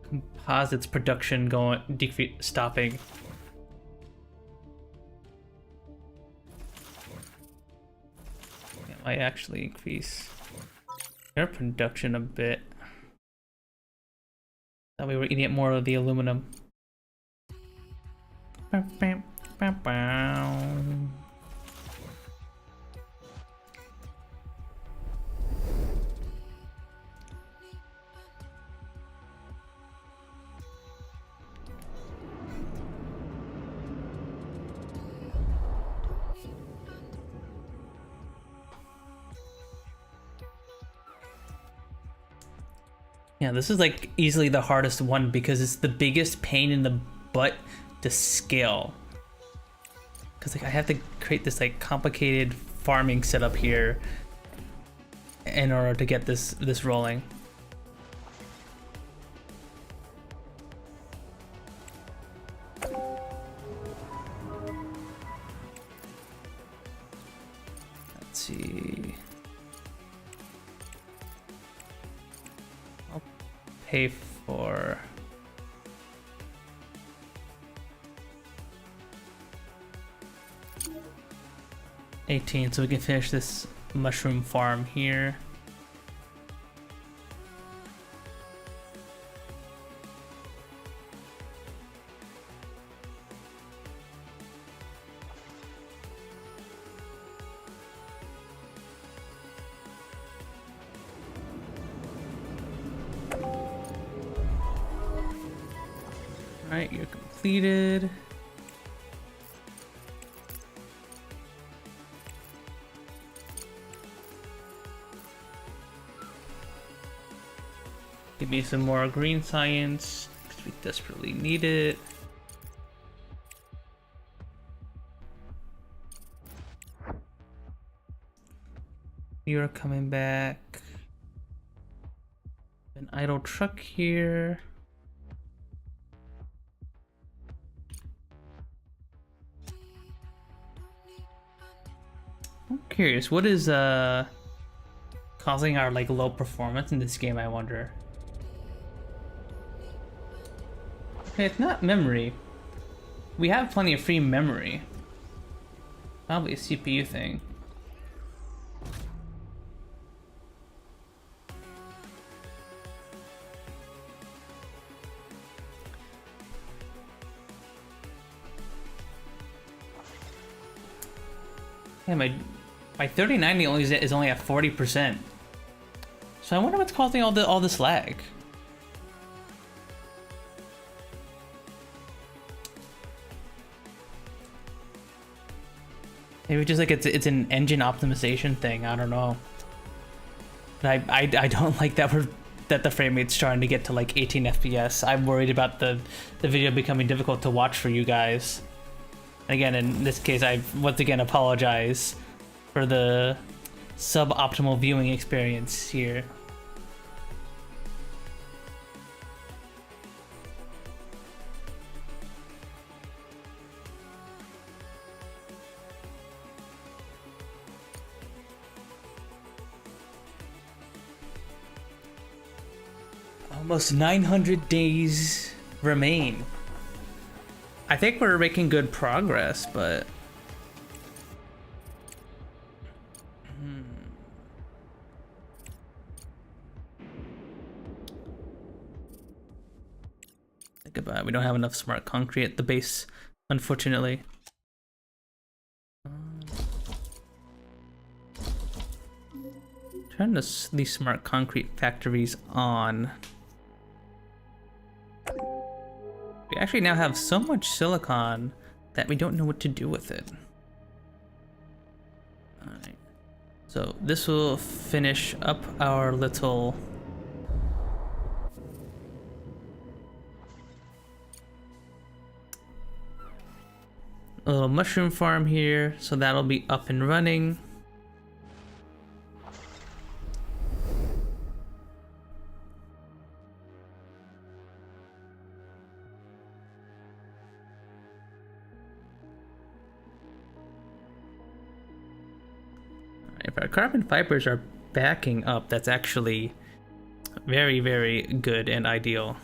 composites production stopping. It might actually increase their production a bit. Thought we were eating more of the aluminum. Yeah, this is like easily the hardest one because it's the biggest pain in the butt to scale. Because like I have to create this like complicated farming setup here in order to get this rolling. Let's see. Pay for $18 so we can finish this mushroom farm here. Alright, you're completed. Give me some more green science, because we desperately need it. You're coming back. An idle truck here. I'm curious, what is causing our like low performance in this game, I wonder. Okay, it's not memory. We have plenty of free memory. Probably a CPU thing. Yeah, my 3090 is only at 40%. So I wonder what's causing all this lag. Maybe just like it's an engine optimization thing. I don't know. But I don't like that the frame rate's starting to get to like 18 FPS. I'm worried about the video becoming difficult to watch for you guys. And again, in this case, I once again apologize for the suboptimal viewing experience here. Almost 900 days remain. I think we're making good progress, but... Think about it. We don't have enough smart concrete at the base, unfortunately. Turn these smart concrete factories on. We actually now have so much silicon that we don't know what to do with it. Alright. So this will finish up our little mushroom farm here. So that'll be up and running. If our carbon fibers are backing up, that's actually very, very good and ideal.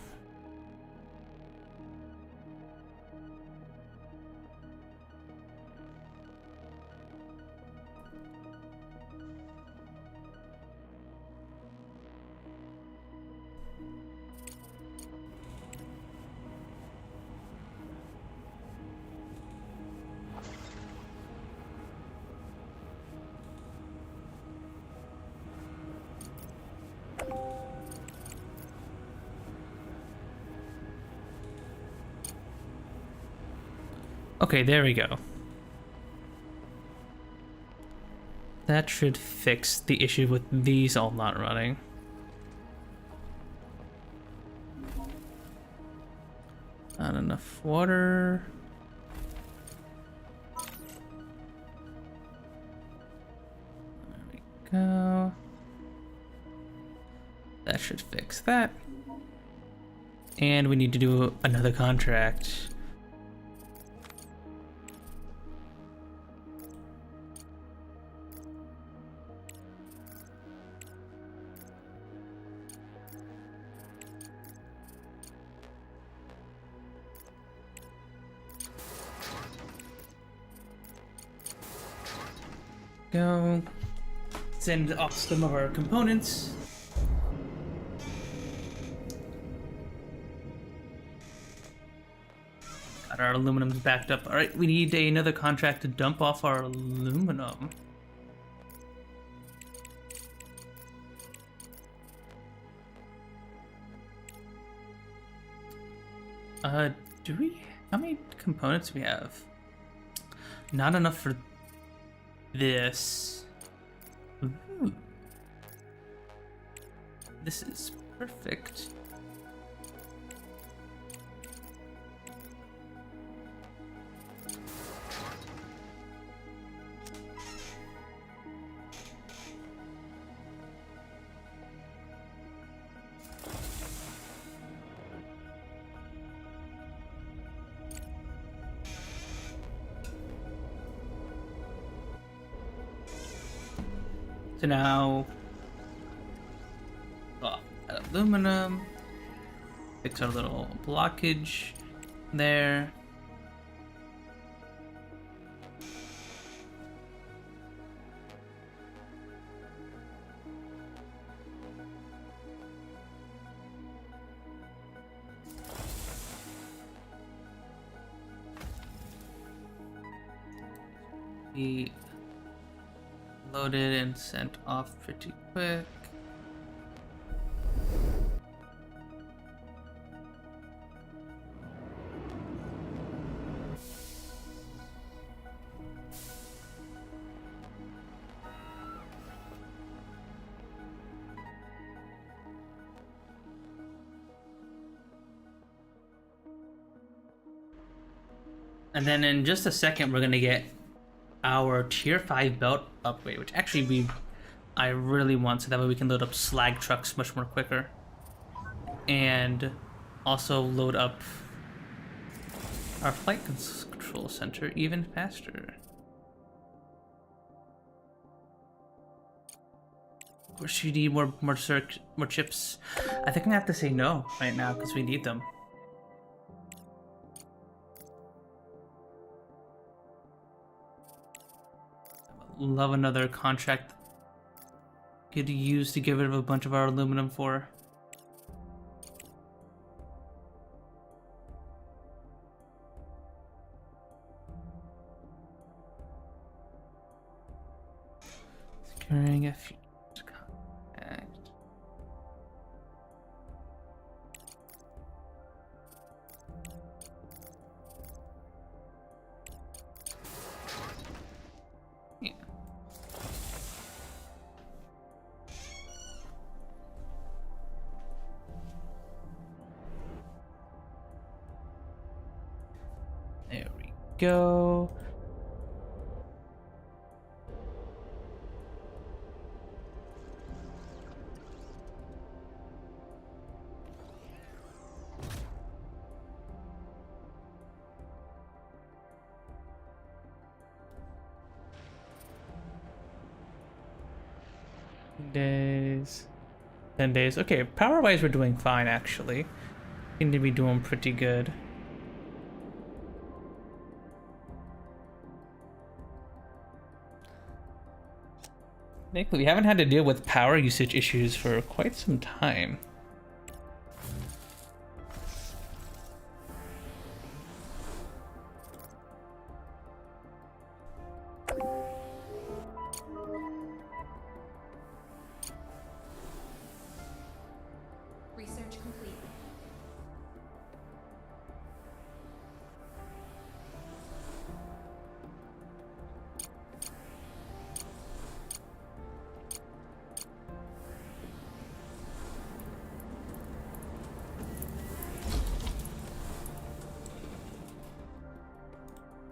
Okay, there we go. That should fix the issue with these all not running. Not enough water. There we go. That should fix that. And we need to do another contract. Go send off some of our components. Got our aluminum backed up. All right, we need another contract to dump off our aluminum. Do we? How many components do we have? Not enough for this. Ooh. This is perfect. So now, aluminum, fix our little blockage there. We loaded and sent off pretty quick. And then in just a second, we're gonna get our tier 5 belt upgrade, which actually I really want, so that way we can load up slag trucks much more quicker. And also load up our flight control center even faster. Of course, you need more chips. I think I have to say no right now because we need them. Love another contract could use to get rid of a bunch of our aluminum for. Securing a few contact. Yeah. There we go. Days. 10 days. Okay, power-wise we're doing fine actually. Seem to be doing pretty good. Nick, we haven't had to deal with power usage issues for quite some time. Research complete.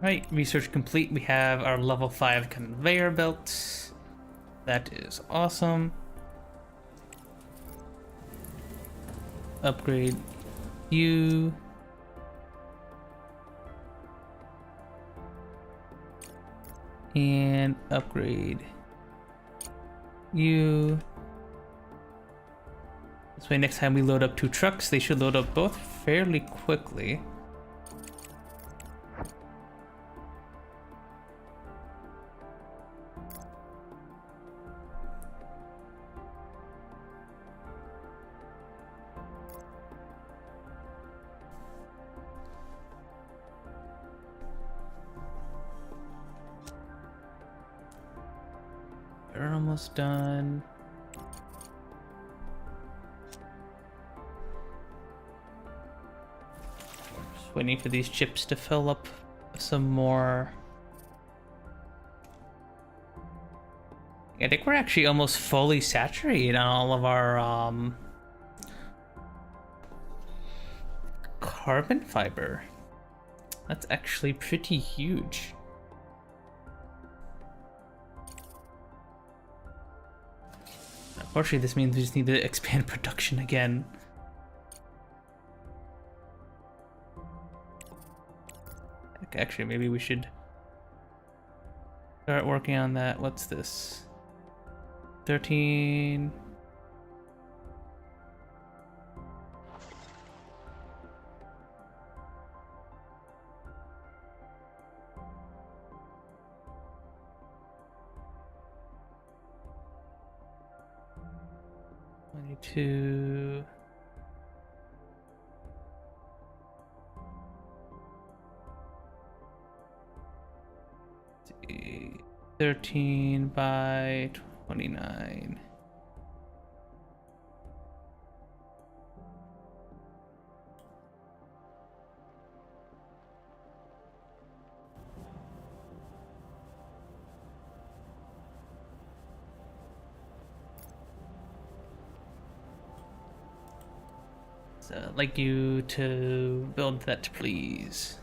Right, research complete. We have our level 5 conveyor belt. That is awesome. Upgrade you. And upgrade you. This way next time we load up 2 trucks, they should load up both fairly quickly. We're almost done. Just waiting for these chips to fill up some more. I think we're actually almost fully saturated on all of our carbon fiber. That's actually pretty huge. Unfortunately, this means we just need to expand production again. Actually, maybe we should start working on that. What's this? 13. To 13 by 29. So I'd like you to build that, please.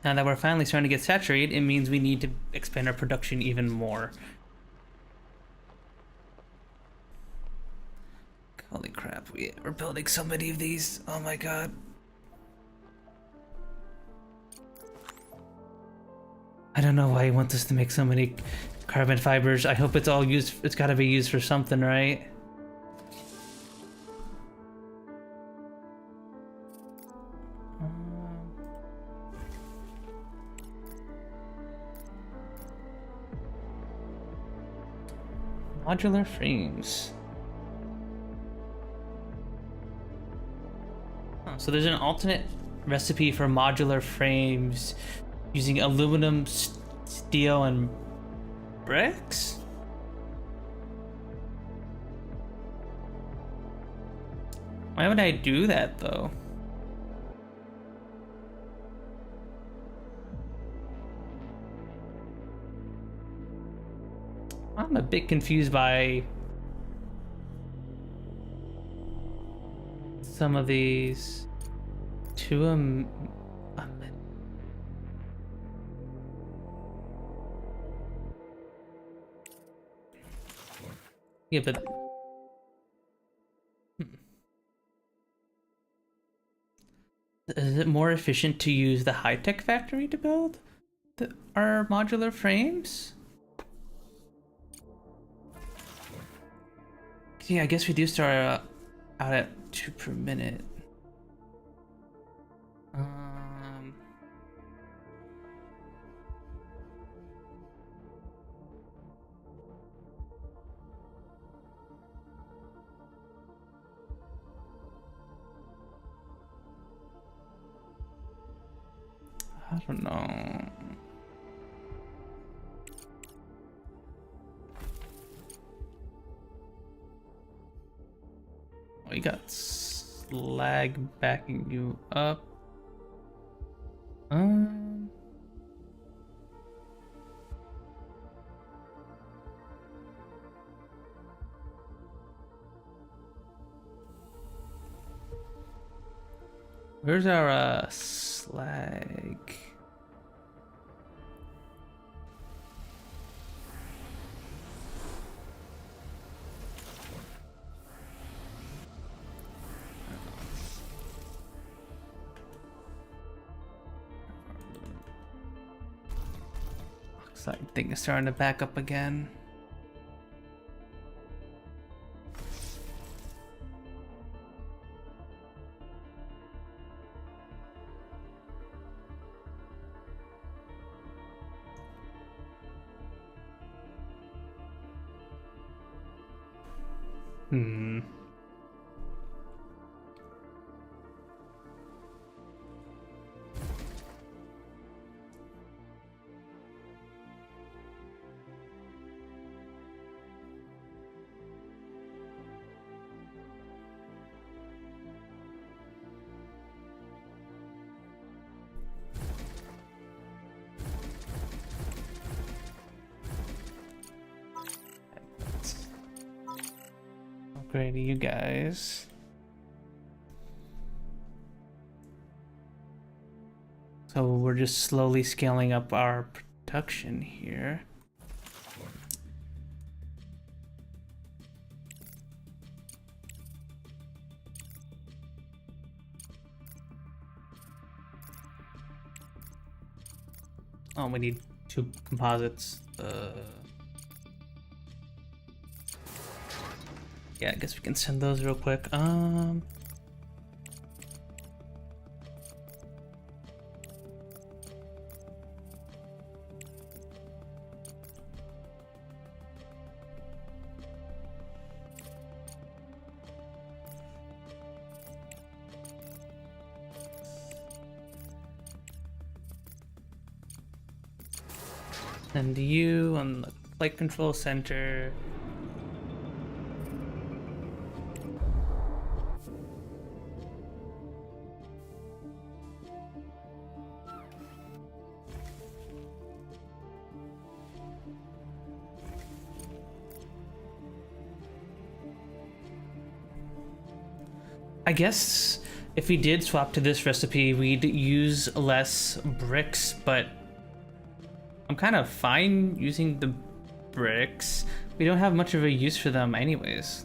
Now that we're finally starting to get saturated, it means we need to expand our production even more. Holy crap, we're building so many of these. Oh my god. I don't know why you want us to make so many carbon fibers. I hope it's all used. It's gotta be used for something, right? Modular frames. Oh, so there's an alternate recipe for modular frames using aluminum, steel, and bricks? Why would I do that though? I'm a bit confused by some of these. Yeah, but is it more efficient to use the high-tech factory to build our modular frames? Yeah, I guess we do start out at 2 per minute. I don't know. Oh, you got slag backing you up. Where's our slag? Oxide thing is starting to back up again. Upgrade you guys. So we're just slowly scaling up our production here. Oh, we need 2 composites. Yeah, I guess we can send those real quick. And you on the flight control center. I guess if we did swap to this recipe, we'd use less bricks, but I'm kind of fine using the bricks. We don't have much of a use for them anyways.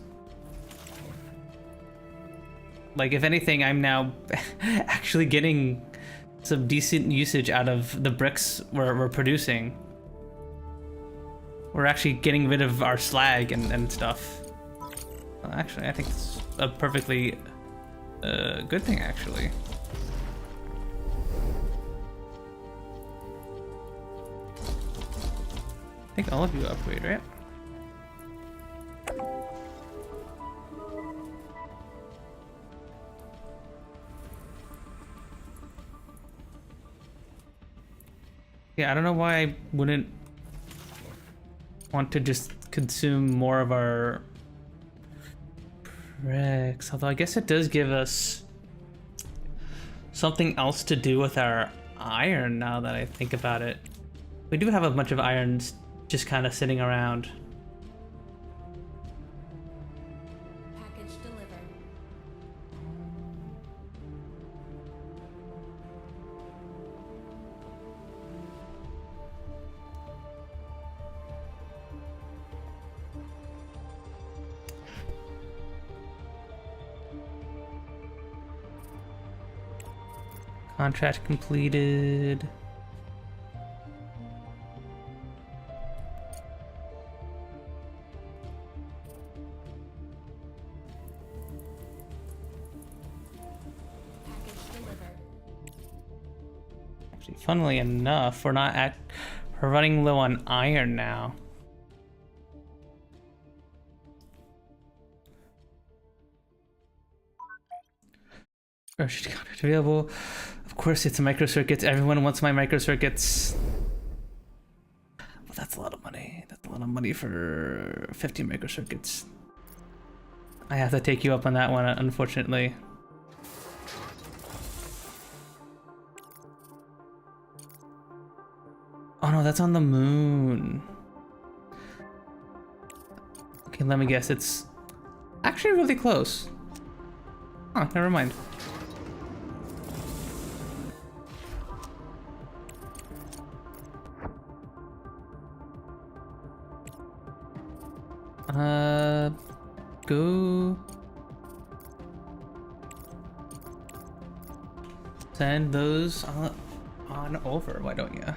Like, if anything, I'm now actually getting some decent usage out of the bricks we're producing. We're actually getting rid of our slag and stuff. Well, actually, I think it's a perfectly good thing, actually. I think all of you upgrade, right? Yeah, I don't know why I wouldn't want to just consume more of our bricks, although I guess it does give us something else to do with our iron now that I think about it. We do have a bunch of irons just kind of sitting around. Package delivered. Contract completed. Package delivered. Actually, funnily enough, we're running low on iron now. Grocery contract available. Of course, it's microcircuits. Everyone wants my microcircuits. Well, that's a lot of money. That's a lot of money for 50 microcircuits. I have to take you up on that one, unfortunately. Oh no, that's on the moon. Okay, let me guess. It's actually really close. Oh, never mind. Go send those on over, why don't you?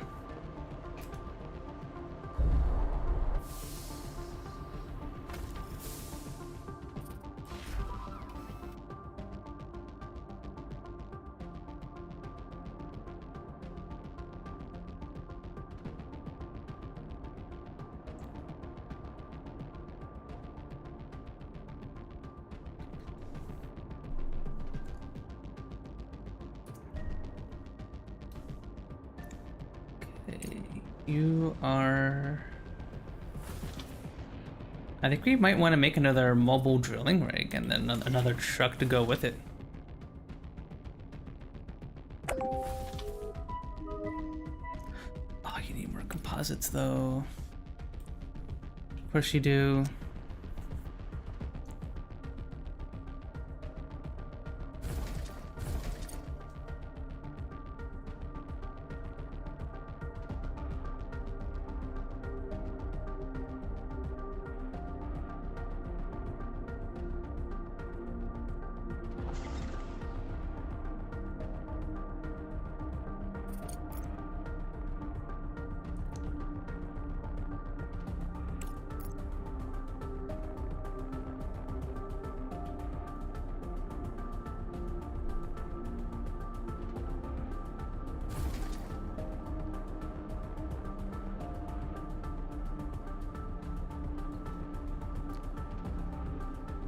You are... I think we might want to make another mobile drilling rig and then another truck to go with it. Oh, you need more composites though. Of course you do.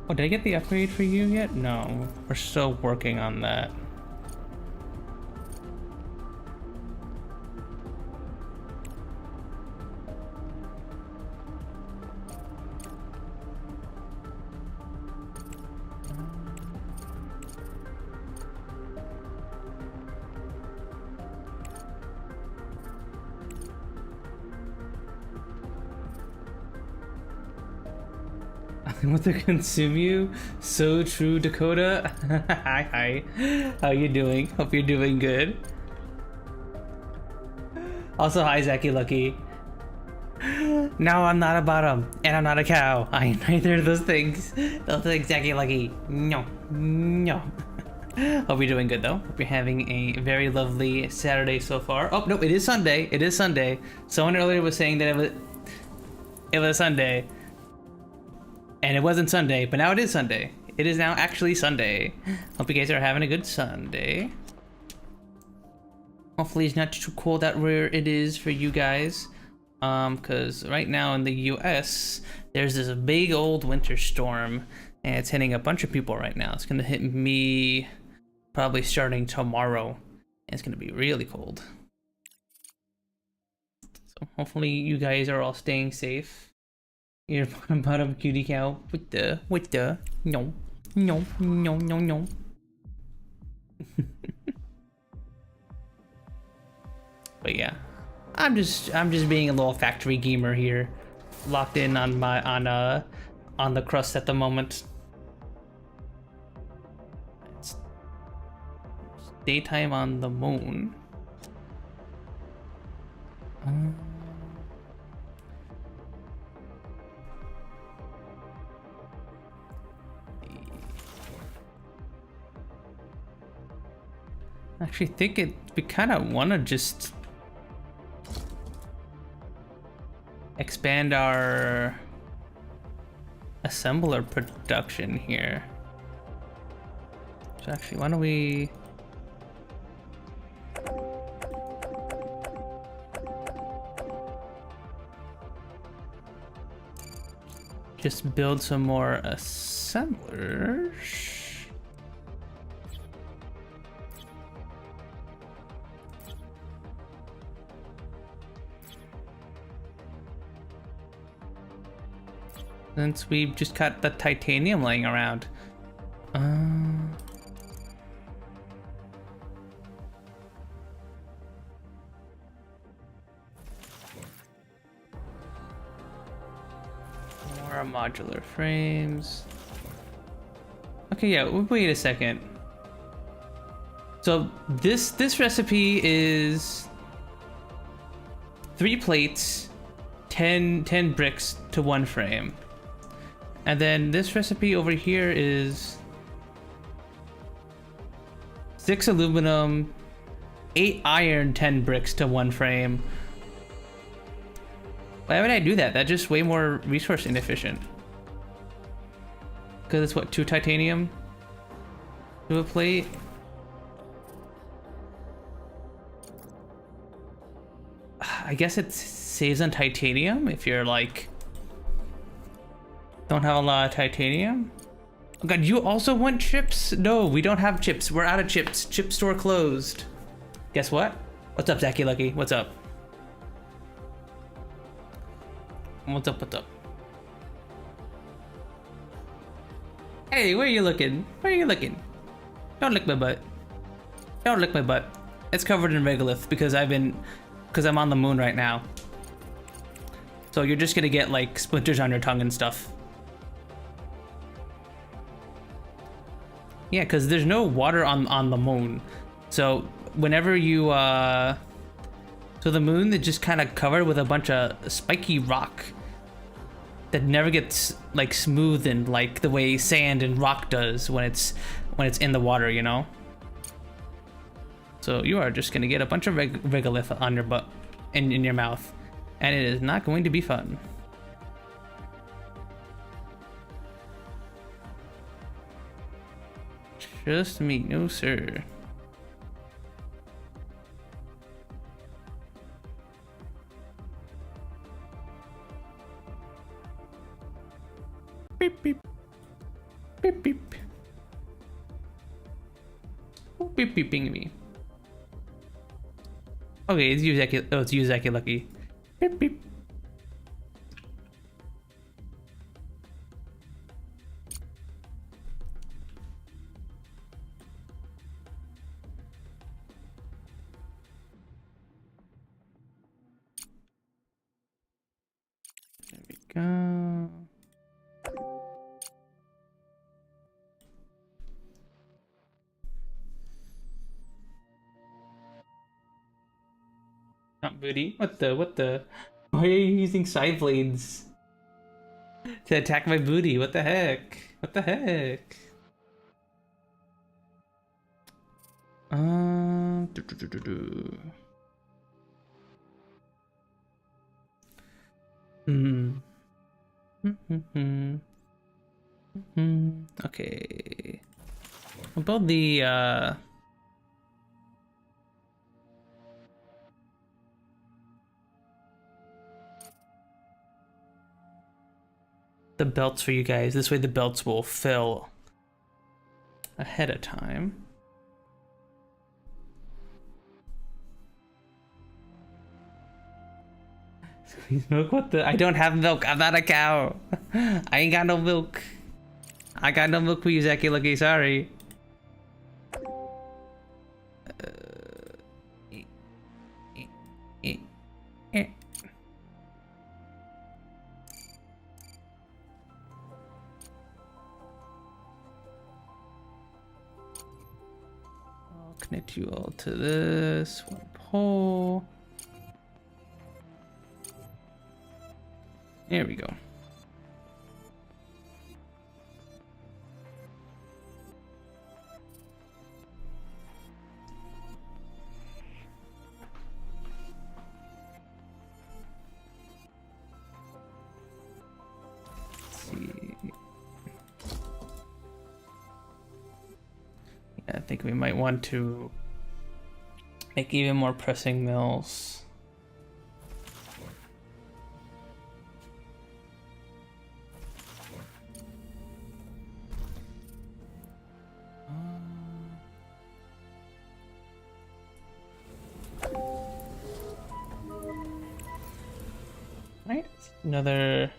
Oh, did I get the upgrade for you yet? No, we're still working on that. Want to consume you? So true, Dakota. Hi. How you doing? Hope you're doing good. Also, hi, Zacky Lucky. No, I'm not a bottom, and I'm not a cow. I am neither of those things. Those things, Zacky Lucky. No. Hope you're doing good, though. Hope you're having a very lovely Saturday so far. Oh, no, it is Sunday. It is Sunday. Someone earlier was saying that it was Sunday. And it wasn't Sunday, but now it is Sunday. It is now actually Sunday. Hope you guys are having a good Sunday. Hopefully it's not too cold out where it is for you guys. Because right now in the US, there's this big old winter storm. And it's hitting a bunch of people right now. It's gonna hit me probably starting tomorrow. And it's gonna be really cold. So hopefully you guys are all staying safe. You're bottom cutie cow with the no. But yeah, I'm just being a little factory gamer here, locked in on the Crust at the moment. It's daytime on the moon. Actually think we kind of want to just expand our assembler production here. So actually, why don't we just build some more assemblers? Since we've just got the titanium laying around. More modular frames. Okay, yeah, wait a second. So this recipe is 3 plates, 10 bricks to 1 frame. And then this recipe over here is 6 aluminum, 8 iron, 10 bricks to 1 frame. Why would I do that? That's just way more resource inefficient. Because it's what, 2 titanium to a plate? I guess it saves on titanium if you're like don't have a lot of titanium. Oh god, you also want chips? No, we don't have chips. We're out of chips. Chip store closed. Guess what? What's up, Zacky Lucky? What's up? What's up? Hey, where are you looking? Where are you looking? Don't lick my butt. Don't lick my butt. It's covered in regolith because I'm on the moon right now. So you're just gonna get like splinters on your tongue and stuff. Yeah, because there's no water on the moon. So whenever you, so the moon is just kind of covered with a bunch of spiky rock that never gets like smooth and like the way sand and rock does when it's in the water, you know? So you are just gonna get a bunch of regolith on your butt, in your mouth, and it is not going to be fun. Trust me, no sir. Beep beep. Beep beep. Who beep beeping me? Okay, it's you, Zacky. Oh, it's you, Zacky Lucky. Beep beep. There we go. booty. What the? Why are you using side blades to attack my booty? What the heck? What the heck? Do, do, do, do, do. Okay. I'll build the belts for you guys. This way the belts will fill ahead of time. Squeeze milk? What the? I don't have milk. I'm not a cow. I ain't got no milk. I got no milk for you, Zaki Lucky. Sorry. I'll connect you all to this one pole. There we go. I think we might want to make even more pressing mills. Right, another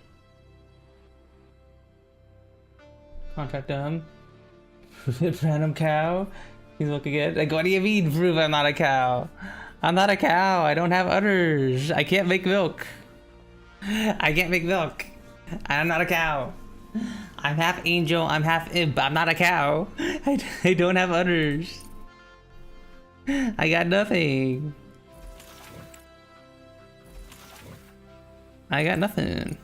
contract done. Random cow. He's looking at. Like, what do you mean, prove I'm not a cow? I'm not a cow. I don't have udders. I can't make milk. I can't make milk. I'm not a cow. I'm half angel. I'm half imp. I'm not a cow. I don't have udders. I got nothing. I got nothing.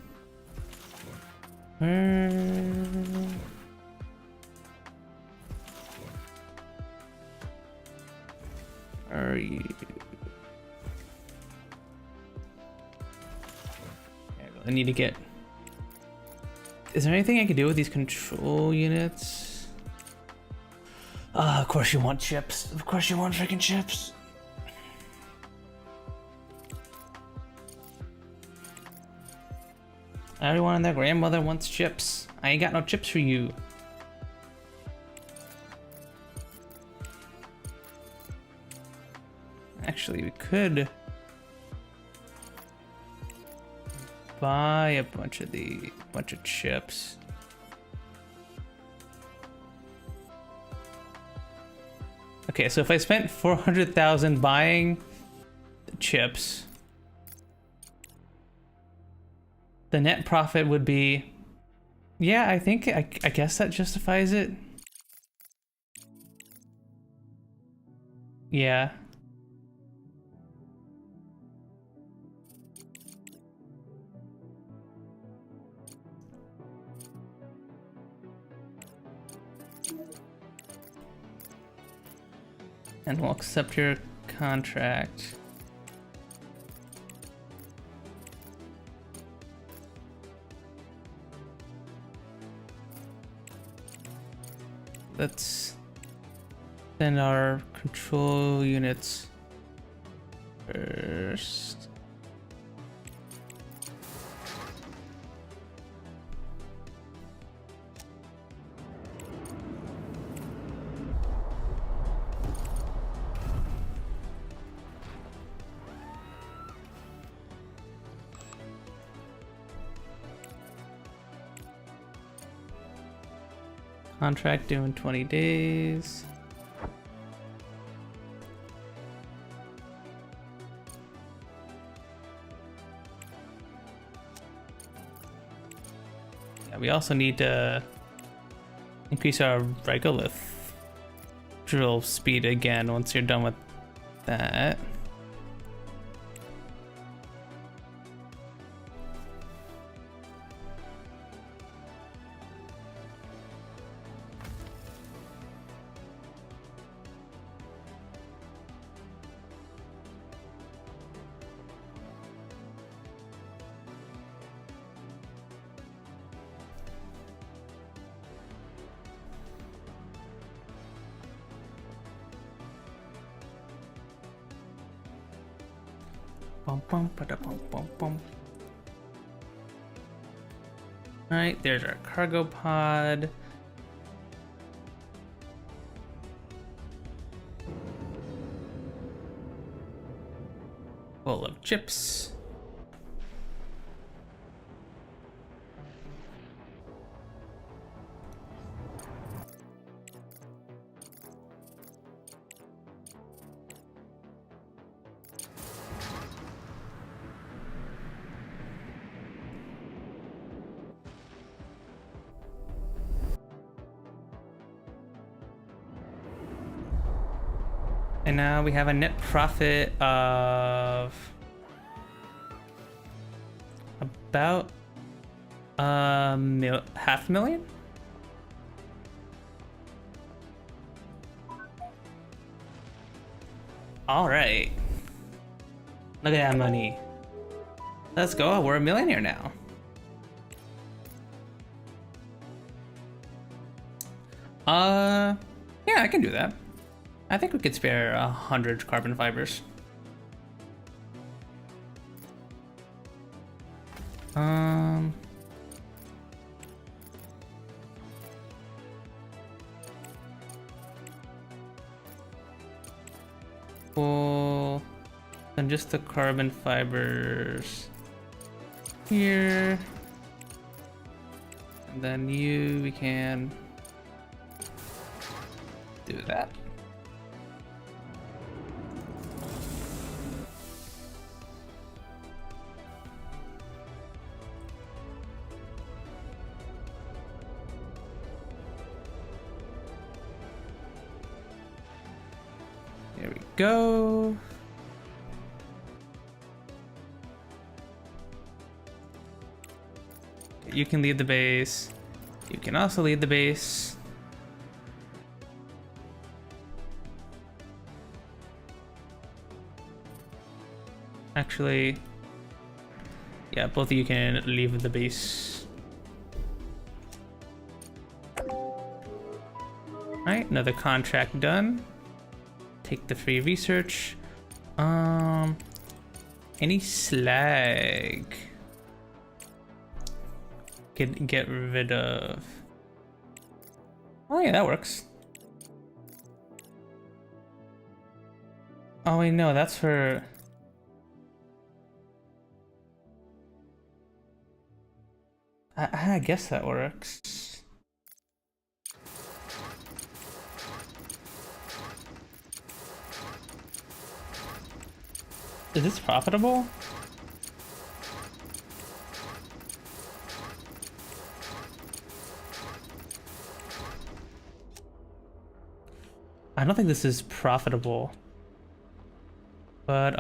Are you? I need to get. Is there anything I can do with these control units? Of course you want chips. Of course you want freaking chips. Everyone and their grandmother wants chips. I ain't got no chips for you. Actually, we could buy a bunch of chips. Okay, so if I spent 400,000 buying the chips, the net profit would be, yeah, I think I guess that justifies it. Yeah. And we'll accept your contract. Let's send our control units first. Contract due in 20 days. Yeah, we also need to increase our regolith drill speed again once you're done with that. Bum, bum, bada, bum, bum, bum. Alright, there's our cargo pod. Full of chips. And now we have a net profit of about $500,000. All right, look at that money. Let's go. We're a millionaire now. Yeah, I can do that. I think we could spare 100 carbon fibers. Cool. And just the carbon fibers here. And then we can do that. There we go. You can lead the base. You can also lead the base. Actually, yeah, both of you can leave the base. Alright, another contract done. Take the free research. Any slag? Get rid of. Oh yeah, that works. Oh wait, no, that's for. I guess that works. Is this profitable? I don't think this is profitable. But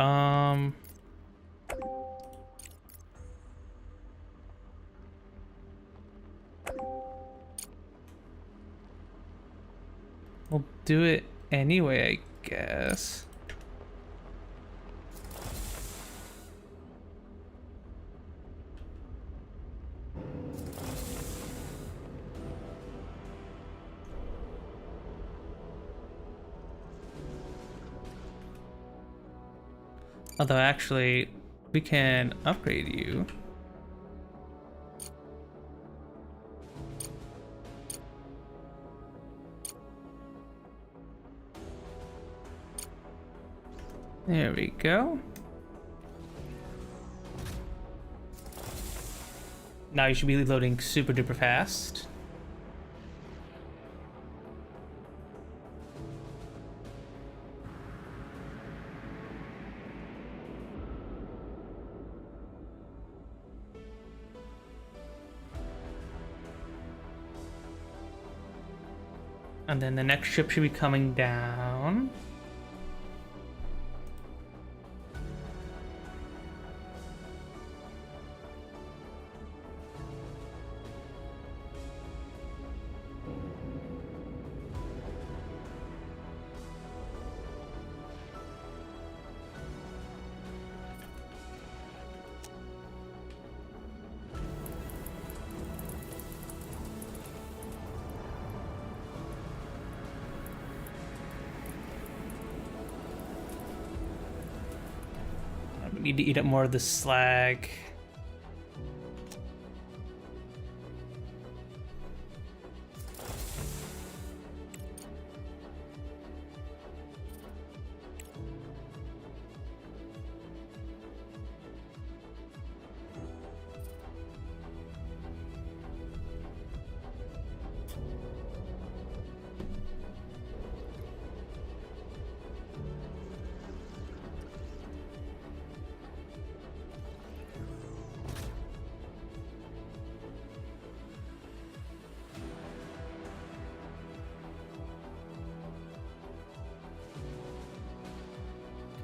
we'll do it anyway, I guess. Although actually, we can upgrade you. There we go. Now you should be loading super duper fast. And then the next ship should be coming down. need to eat up more of the slag.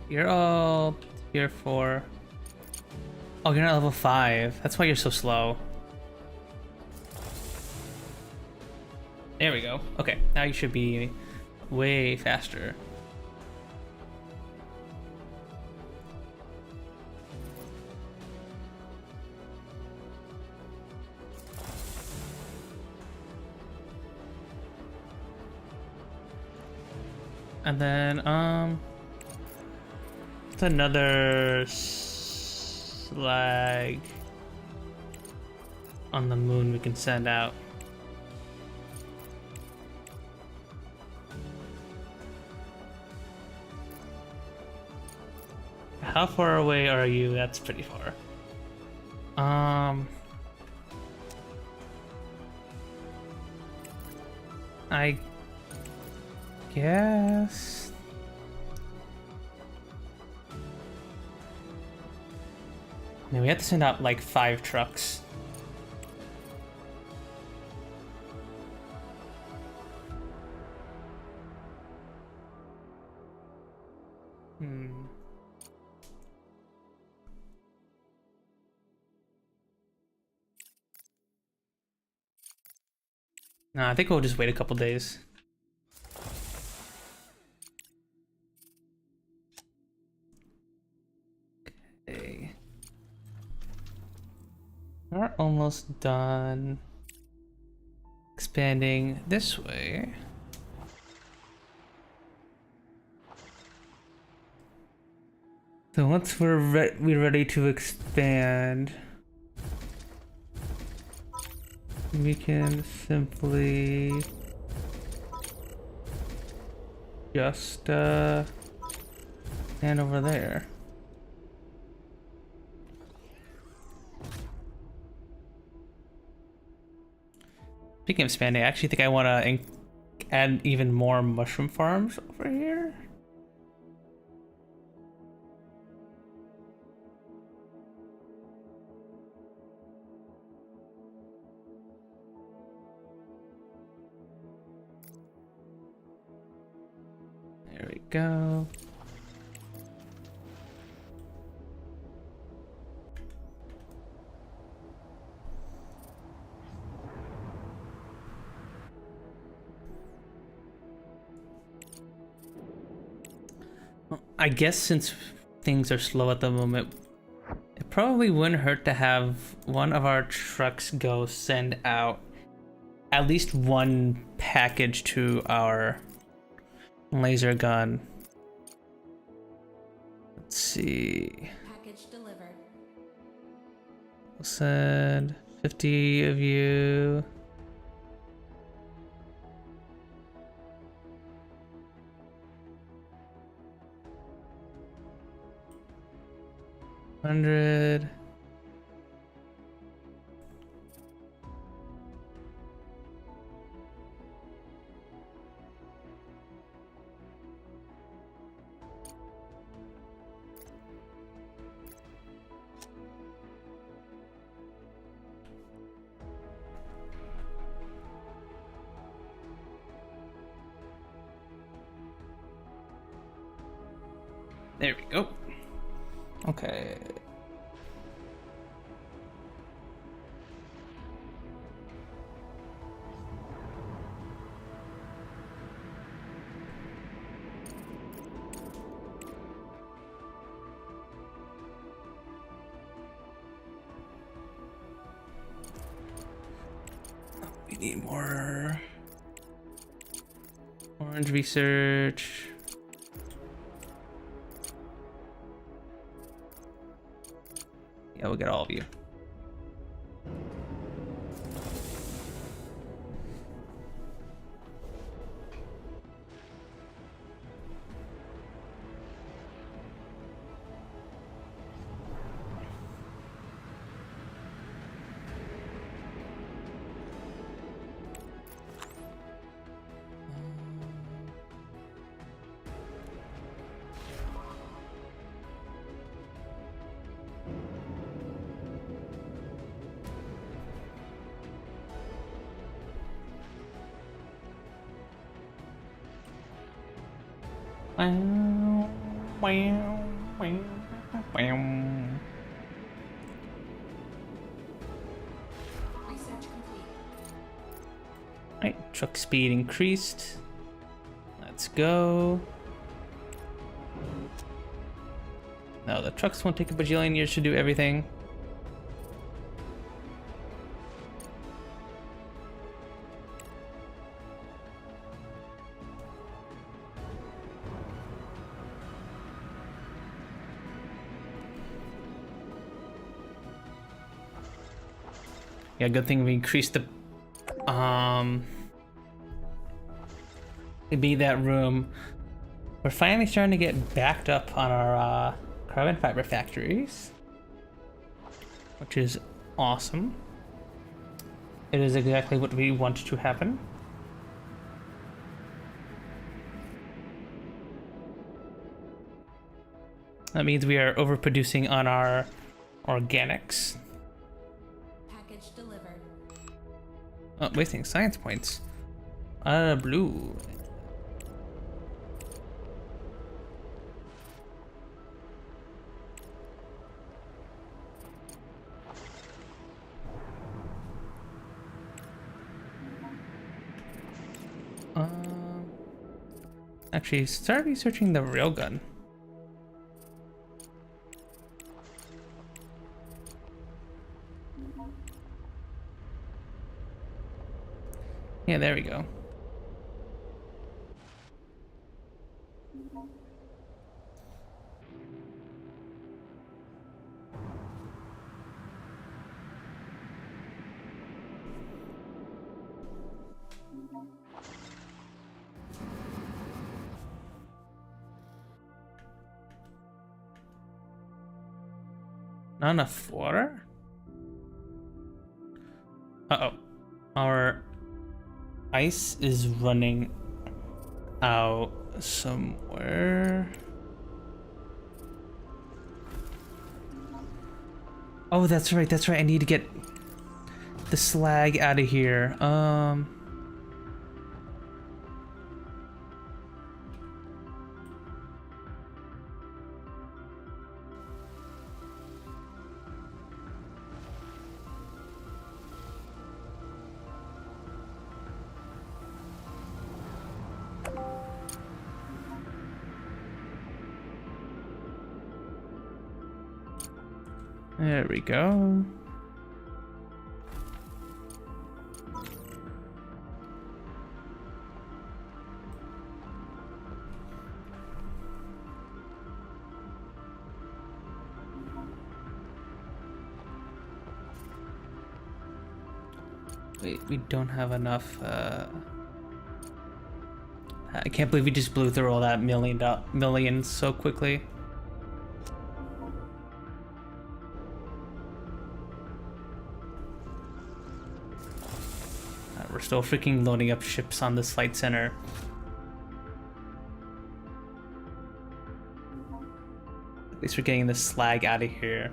You're all tier 4. Oh, you're not level 5. That's why you're so slow. There we go. Okay, now you should be way faster. And then, it's another slag on the moon we can send out. How far away are you? That's pretty far. I guess. I mean, we have to send out like 5 trucks. No, I think we'll just wait a couple days. Okay. We're almost done expanding this way. So once we're ready to expand, we can simply just stand over there. Speaking of expanding, I actually think I want to add even more mushroom farms over here. There we go. I guess since things are slow at the moment, it probably wouldn't hurt to have one of our trucks go send out at least one package to our laser gun. Let's see. Package delivered. We'll send 50 of you. $100. There we go. Okay. We need more orange research. Yeah, we'll get all of you. Research complete. Right, truck speed increased. Let's go. No, the trucks won't take a bajillion years to do everything. Yeah, good thing we increased the be that room. We're finally starting to get backed up on our carbon fiber factories, which is awesome. It is exactly what we want to happen. That means we are overproducing on our organics. Package delivered. Oh, wasting science points. Blue. Actually, start researching the railgun. Yeah, there we go. Not enough water? Uh-oh. Our ice is running out somewhere. Oh, that's right, that's right. I need to get the slag out of here. There we go. Wait, we don't have enough, I can't believe we just blew through all that millions so quickly. We're still freaking loading up ships on this flight center. At least we're getting the slag out of here.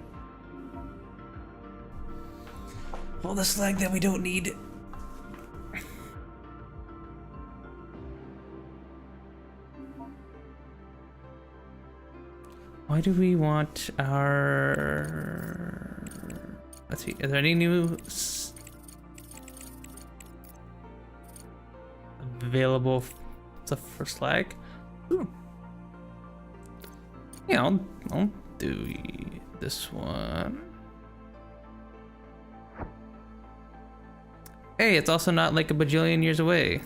All the slag that we don't need. Why do we want our... Let's see, is there any new available stuff for slag? Ooh. Yeah, I'll do this one. Hey, it's also not like a bajillion years away.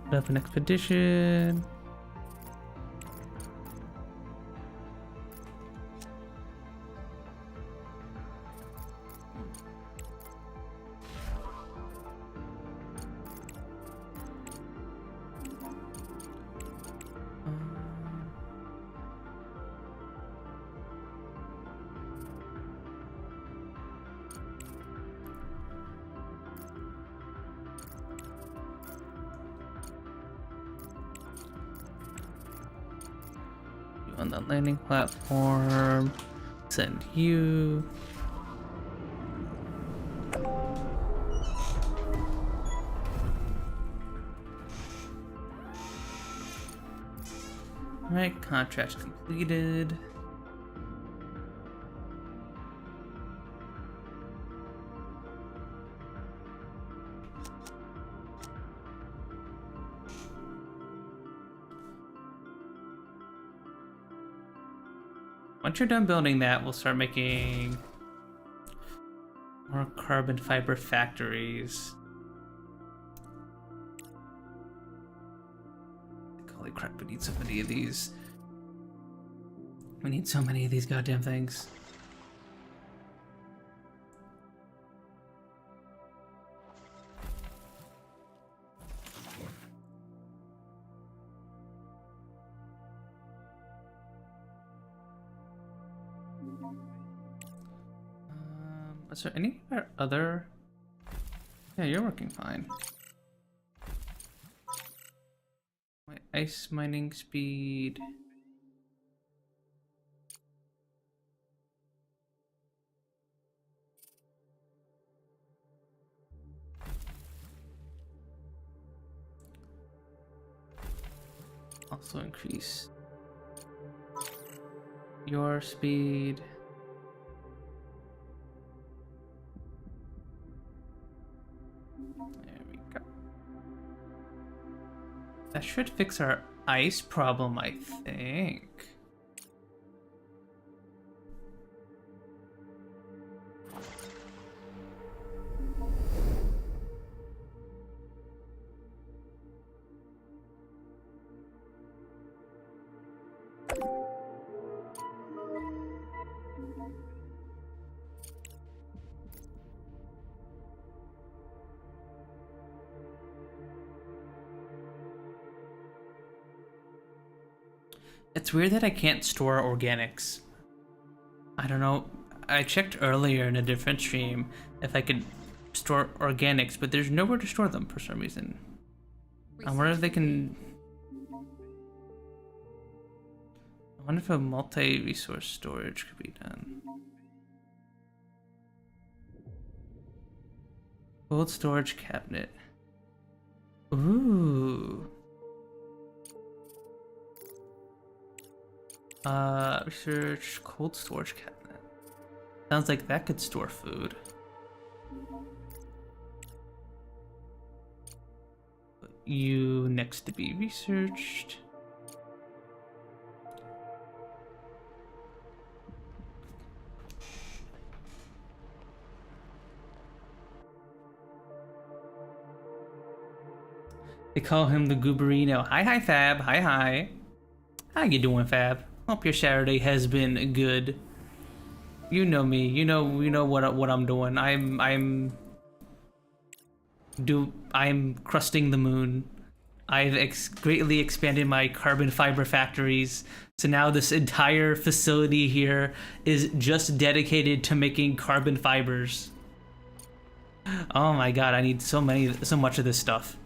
Set up an expedition. On the landing platform, send you. Alright, contract completed. Once you're done building that, we'll start making more carbon fiber factories. Holy crap, we need so many of these. We need so many of these goddamn things. Is there any other? Yeah, you're working fine. My ice mining speed. Also increase your speed. That should fix our ice problem, I think. It's weird that I can't store organics. I don't know. I checked earlier in a different stream if I could store organics, but there's nowhere to store them for some reason. I wonder if they can... I wonder if a multi-resource storage could be done. Cold storage cabinet. Ooh. Research cold storage cabinet. Sounds like that could store food. You next to be researched. They call him the Gooberino. Hi, Fab. Hi. How you doing, Fab? Hope your Saturday has been good. You know me. You know what I'm doing. I'm crusting the moon. I've greatly expanded my carbon fiber factories. So now this entire facility here is just dedicated to making carbon fibers. Oh my god, I need so much of this stuff.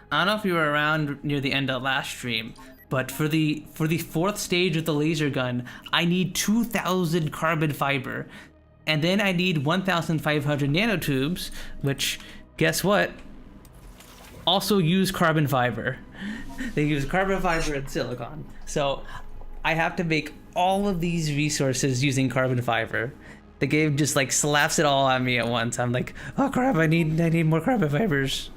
I don't know if you were around near the end of last stream, but for the fourth stage of the laser gun, I need 2,000 carbon fiber. And then I need 1,500 nanotubes, which, guess what? Also use carbon fiber. They use carbon fiber and silicon. So I have to make all of these resources using carbon fiber. The game just like slaps it all on me at once. I'm like, oh crap, I need more carbon fibers.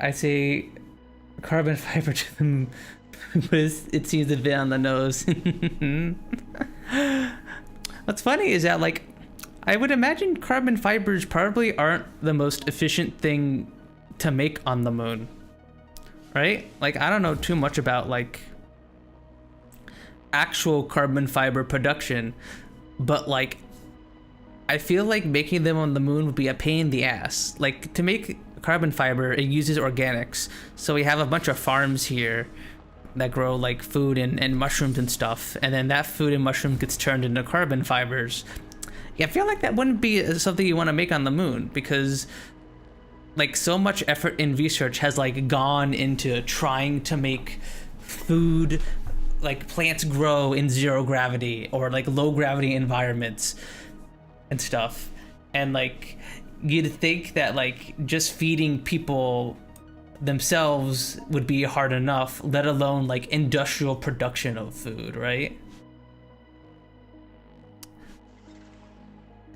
I say carbon fiber to them, but it seems a bit on the nose. What's funny is that like I would imagine carbon fibers probably aren't the most efficient thing to make on the moon, right? Like, I don't know too much about like actual carbon fiber production, but like I feel like making them on the moon would be a pain in the ass. Like, to make carbon fiber, it uses organics, so we have a bunch of farms here that grow like food and mushrooms and stuff, and then that food and mushroom gets turned into carbon fibers. Yeah, I feel like that wouldn't be something you want to make on the moon, because like so much effort in research has like gone into trying to make food, like plants grow in zero gravity or like low gravity environments and stuff. And like you'd think that like just feeding people themselves would be hard enough, let alone like industrial production of food, right?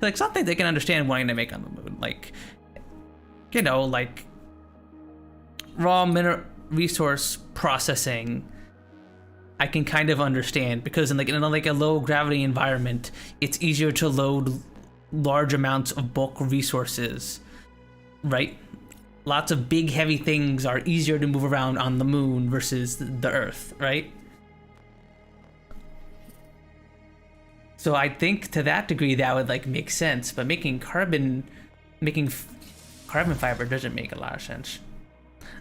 Like something they can understand wanting to make on the moon, like, you know, like raw mineral resource processing, I can kind of understand, because in like a low gravity environment, it's easier to load large amounts of bulk resources, right? Lots of big heavy things are easier to move around on the moon versus the Earth, right? So I think to that degree that would like make sense, but making carbon fiber doesn't make a lot of sense.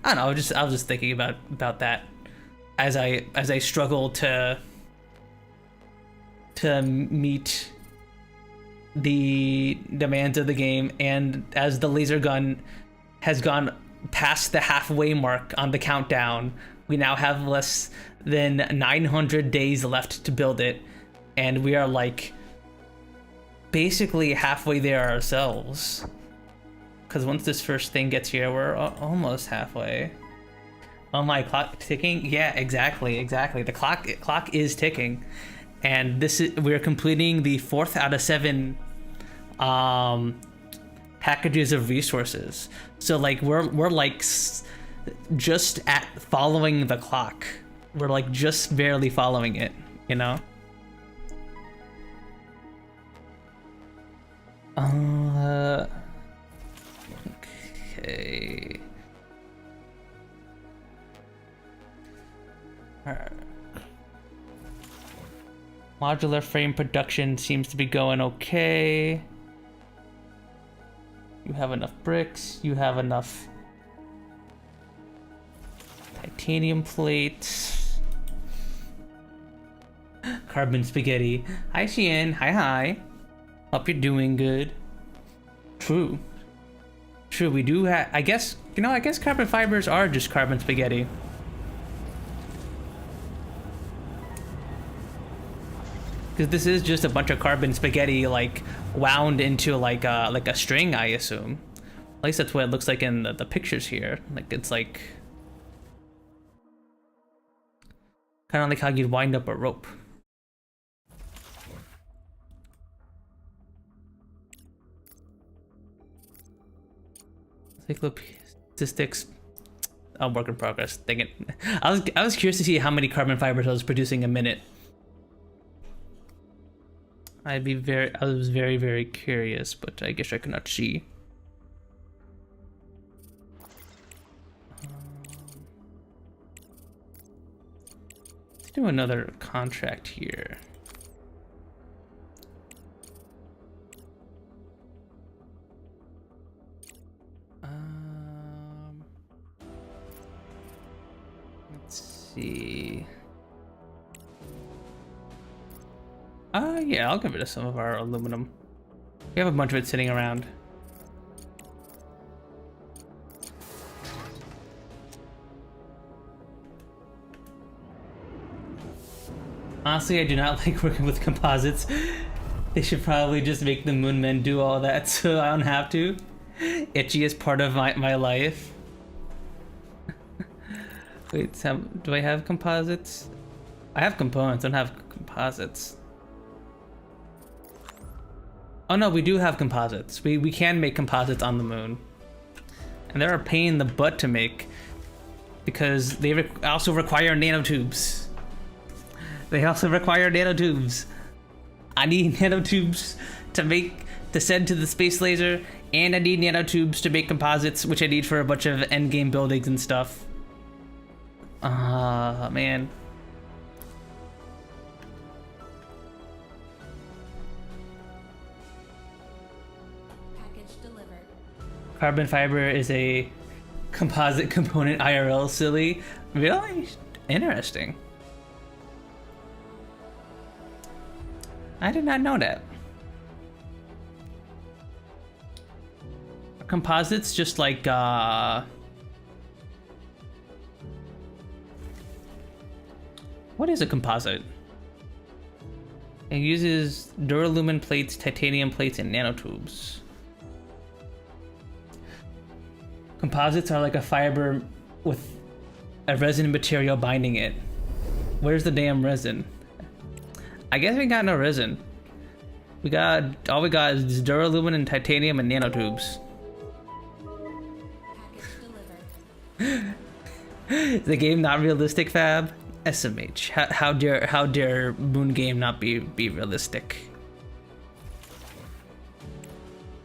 I don't know. I was just thinking about that as I struggle to meet the demands of the game, and as the laser gun has gone past the halfway mark on the countdown, we now have less than 900 days left to build it, and we are like basically halfway there ourselves. Because once this first thing gets here, we're almost halfway. Oh, my clock ticking? Yeah, exactly. The clock is ticking, and we're completing the 4th out of 7 packages of resources. So like we're like just at following the clock. We're like just barely following it, you know? Okay. Alright. Modular frame production seems to be going okay. You have enough bricks, you have enough titanium plates. Carbon spaghetti. Hi Cien, hi. Hope you're doing good. True, we do have, I guess carbon fibers are just carbon spaghetti. Because this is just a bunch of carbon spaghetti like wound into like a string, I assume. At least that's what it looks like in the pictures here. Like it's like kind of like how you'd wind up a rope. Statistics. Oh, work in progress. Dang it. I was curious to see how many carbon fibers I was producing a minute. I was very, very curious, but I guess I cannot see. Let's do another contract here. Let's see. Yeah, I'll get rid of some of our aluminum. We have a bunch of it sitting around. Honestly, I do not like working with composites. They should probably just make the moon men do all that so I don't have to. Itchy is part of my life. Wait, do I have composites? I have components, I don't have composites. Oh no, we do have composites. We can make composites on the moon. And they're a pain in the butt to make because they also require nanotubes. I need nanotubes to make to send to the space laser, and I need nanotubes to make composites, which I need for a bunch of endgame buildings and stuff. Man. Package delivered. Carbon fiber is a composite component IRL, silly. Really? Interesting. I did not know that. Are composites just like, what is a composite? It uses duralumin plates, titanium plates, and nanotubes. Composites are like a fiber with a resin material binding it. Where's the damn resin? I guess we got no resin. All we got is duralumin and titanium and nanotubes. Package delivered. The game not realistic, Fab? SMH. How dare Moon game not be realistic?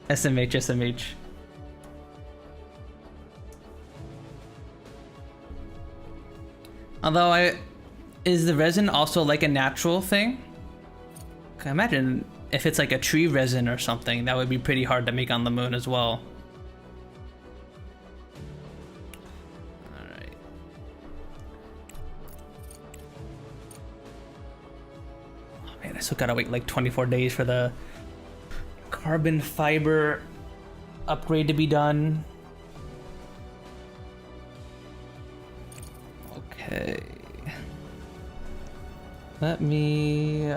SMH. Although is the resin also like a natural thing? I imagine if it's like a tree resin or something, that would be pretty hard to make on the moon as well. Alright. Oh man, I still gotta wait like 24 days for the carbon fiber upgrade to be done. Okay. Let me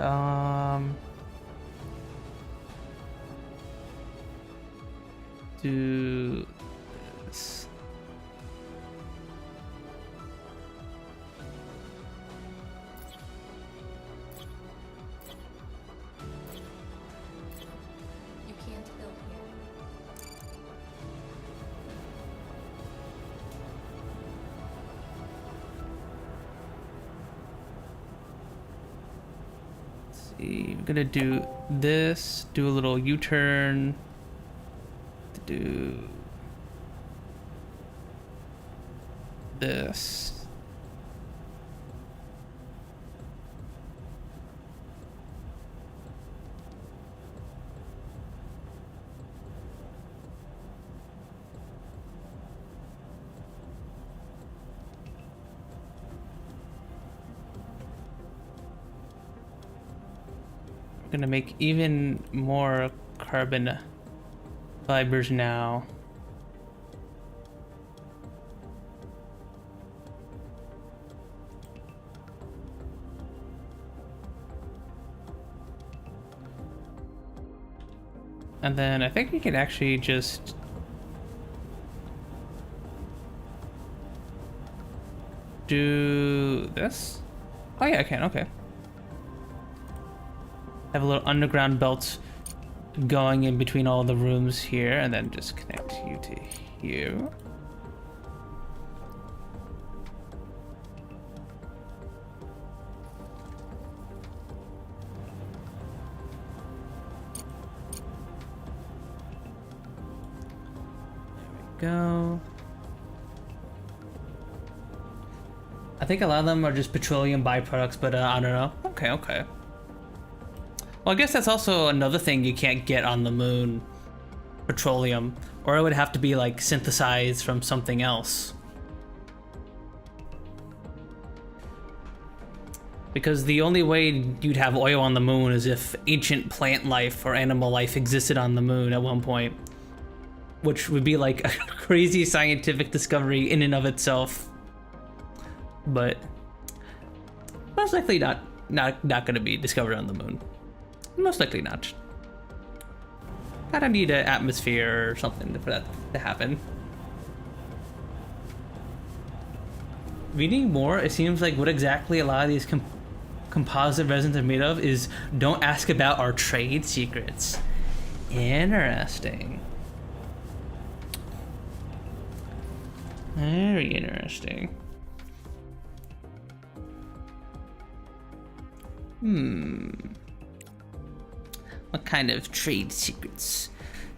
do this. You can't build here. See, I'm gonna do this, do a little U-turn, do this. I'm gonna make even more carbon fibers now. And then I think we can actually just do this. Oh yeah, I can, okay. Have a little underground belt going in between all the rooms here, and then just connect you to here. There we go. I think a lot of them are just petroleum byproducts, but I don't know. Okay. Well, I guess that's also another thing you can't get on the moon, petroleum, or it would have to be like synthesized from something else. Because the only way you'd have oil on the moon is if ancient plant life or animal life existed on the moon at one point, which would be like a crazy scientific discovery in and of itself. But most likely not going to be discovered on the moon. Most likely not. Gotta need an atmosphere or something for that to happen. Reading more, it seems like what exactly a lot of these composite resins are made of is don't ask about our trade secrets. Interesting. Very interesting. What kind of trade secrets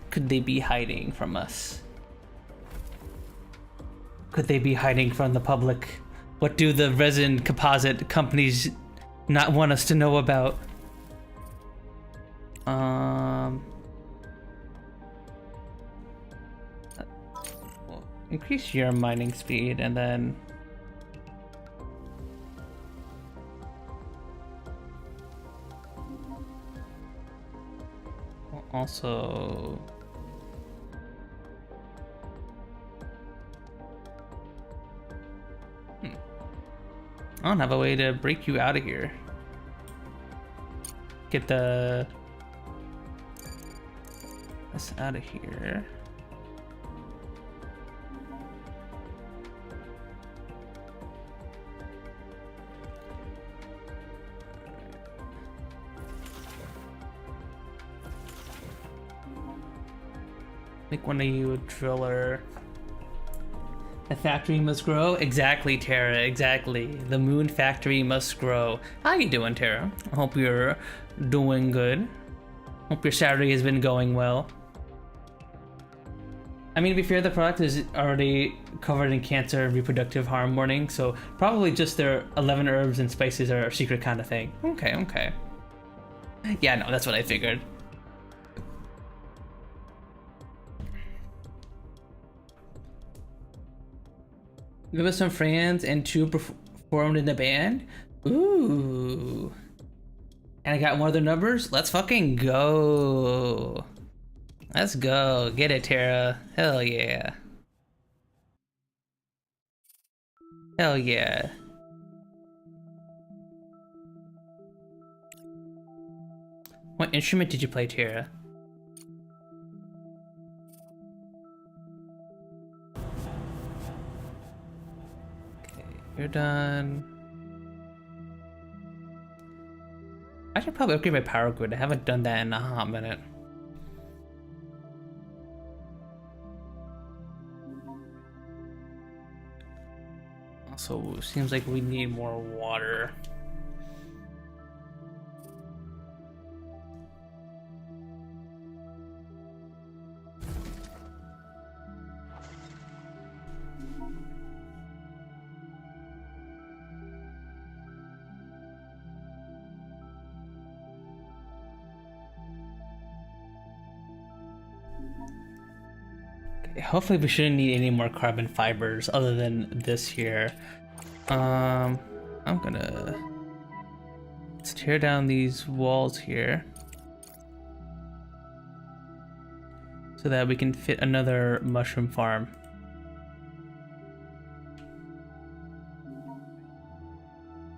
could they be hiding from us? Could they be hiding from the public? What do the resin composite companies not want us to know about? Well, increase your mining speed and then also I don't have a way to break you out of here. Get this out of here. Make one of you a driller. The factory must grow? Exactly, Tara, exactly. The moon factory must grow. How you doing, Tara? I hope you're doing good. Hope your Saturday has been going well. I mean, to be fair, the product is already covered in cancer and reproductive harm warning, so probably just their 11 herbs and spices are a secret kind of thing. Okay, okay. Yeah, no, that's what I figured. Give us some friends and 2 performed in the band. Ooh. And I got more of their numbers? Let's fucking go. Let's go. Get it, Tara. Hell yeah. Hell yeah. What instrument did you play, Tara? You're done. I should probably upgrade my power grid. I haven't done that in a hot minute. Also, seems like we need more water. Hopefully we shouldn't need any more carbon fibers other than this here. I'm gonna... Let's tear down these walls here so that we can fit another mushroom farm.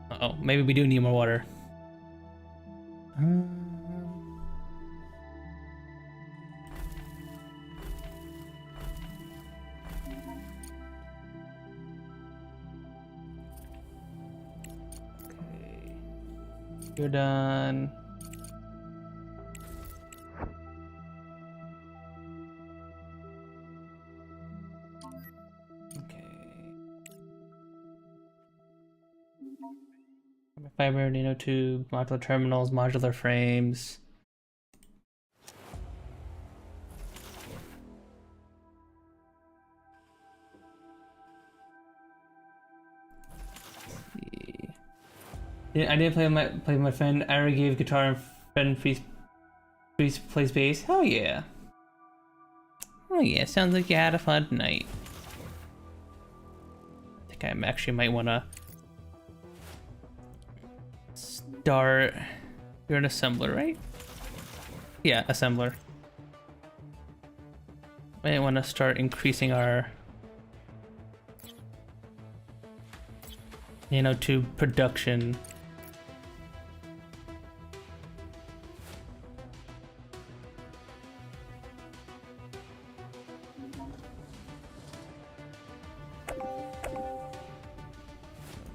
Uh-oh, maybe we do need more water. You're done. Okay. Fiber, nanotube, modular terminals, modular frames. Yeah, I didn't play with my friend. I already gave guitar and friend plays bass. Hell yeah! Oh yeah, sounds like you had a fun night. I think I actually might want to start. You're an assembler, right? Yeah, assembler. Might want to start increasing our nanotube production.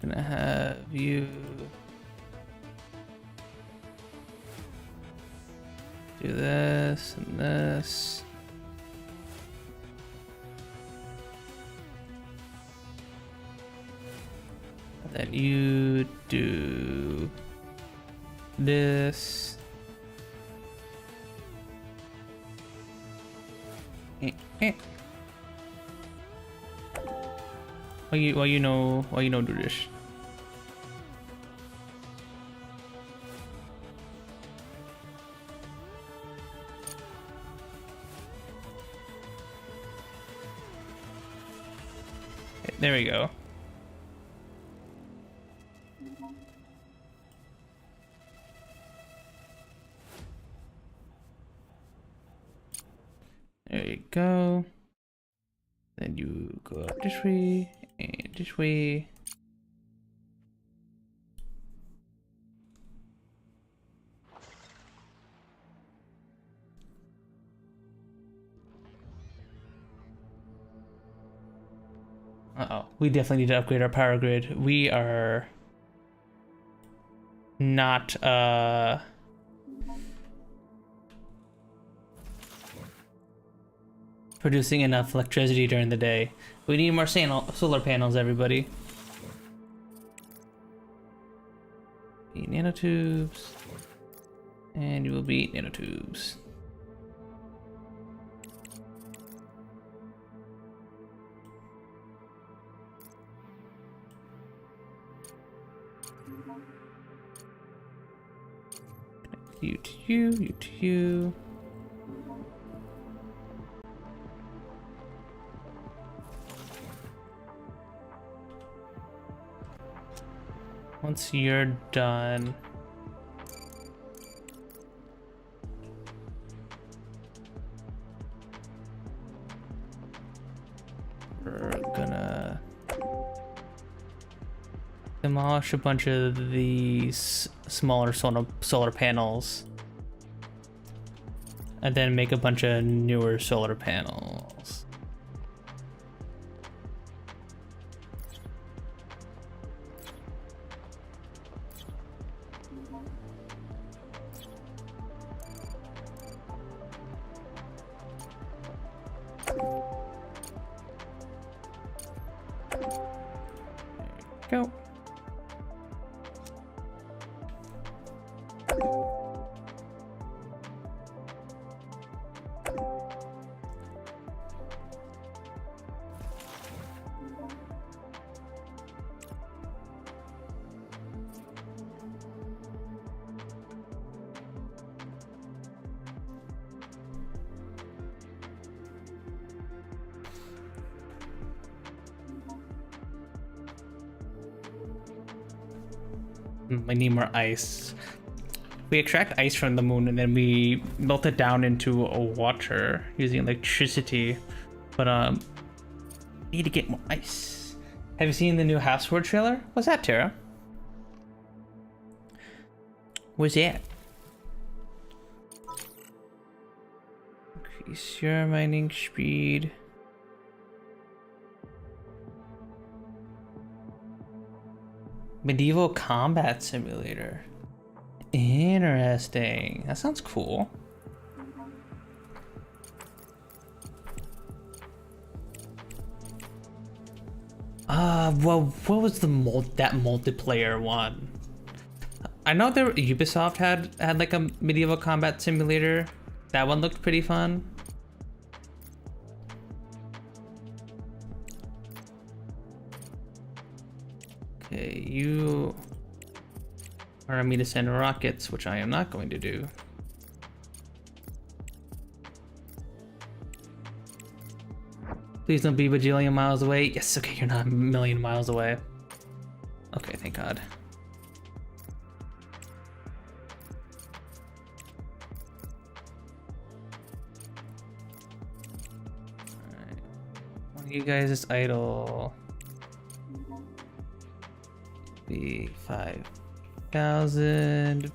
Gonna have you do this and this. And then you do this. Why you know do this? There we go. There you go. Then you go up this way and this way. Uh-oh, we definitely need to upgrade our power grid. We are not producing enough electricity during the day. We need more solar panels, everybody. Be nanotubes. And you will be nanotubes. You to you, you to you. Once you're done, we're gonna demolish a bunch of these smaller solar panels and then make a bunch of newer solar panels. Go. I need more ice. We extract ice from the moon and then we melt it down into a water using electricity. But need to get more ice. Have you seen the new Houseward trailer? What's that, Tara? Where's that? Increase your mining speed. Medieval combat simulator. Interesting. That sounds cool. Well, what was that multiplayer one? I know Ubisoft had like a medieval combat simulator. That one looked pretty fun. Okay, you are me to send rockets, which I am not going to do. Please don't be a bajillion miles away. Yes, okay, you're not a million miles away. Okay, thank God. Alright. One of you guys is idle. Be 5,000.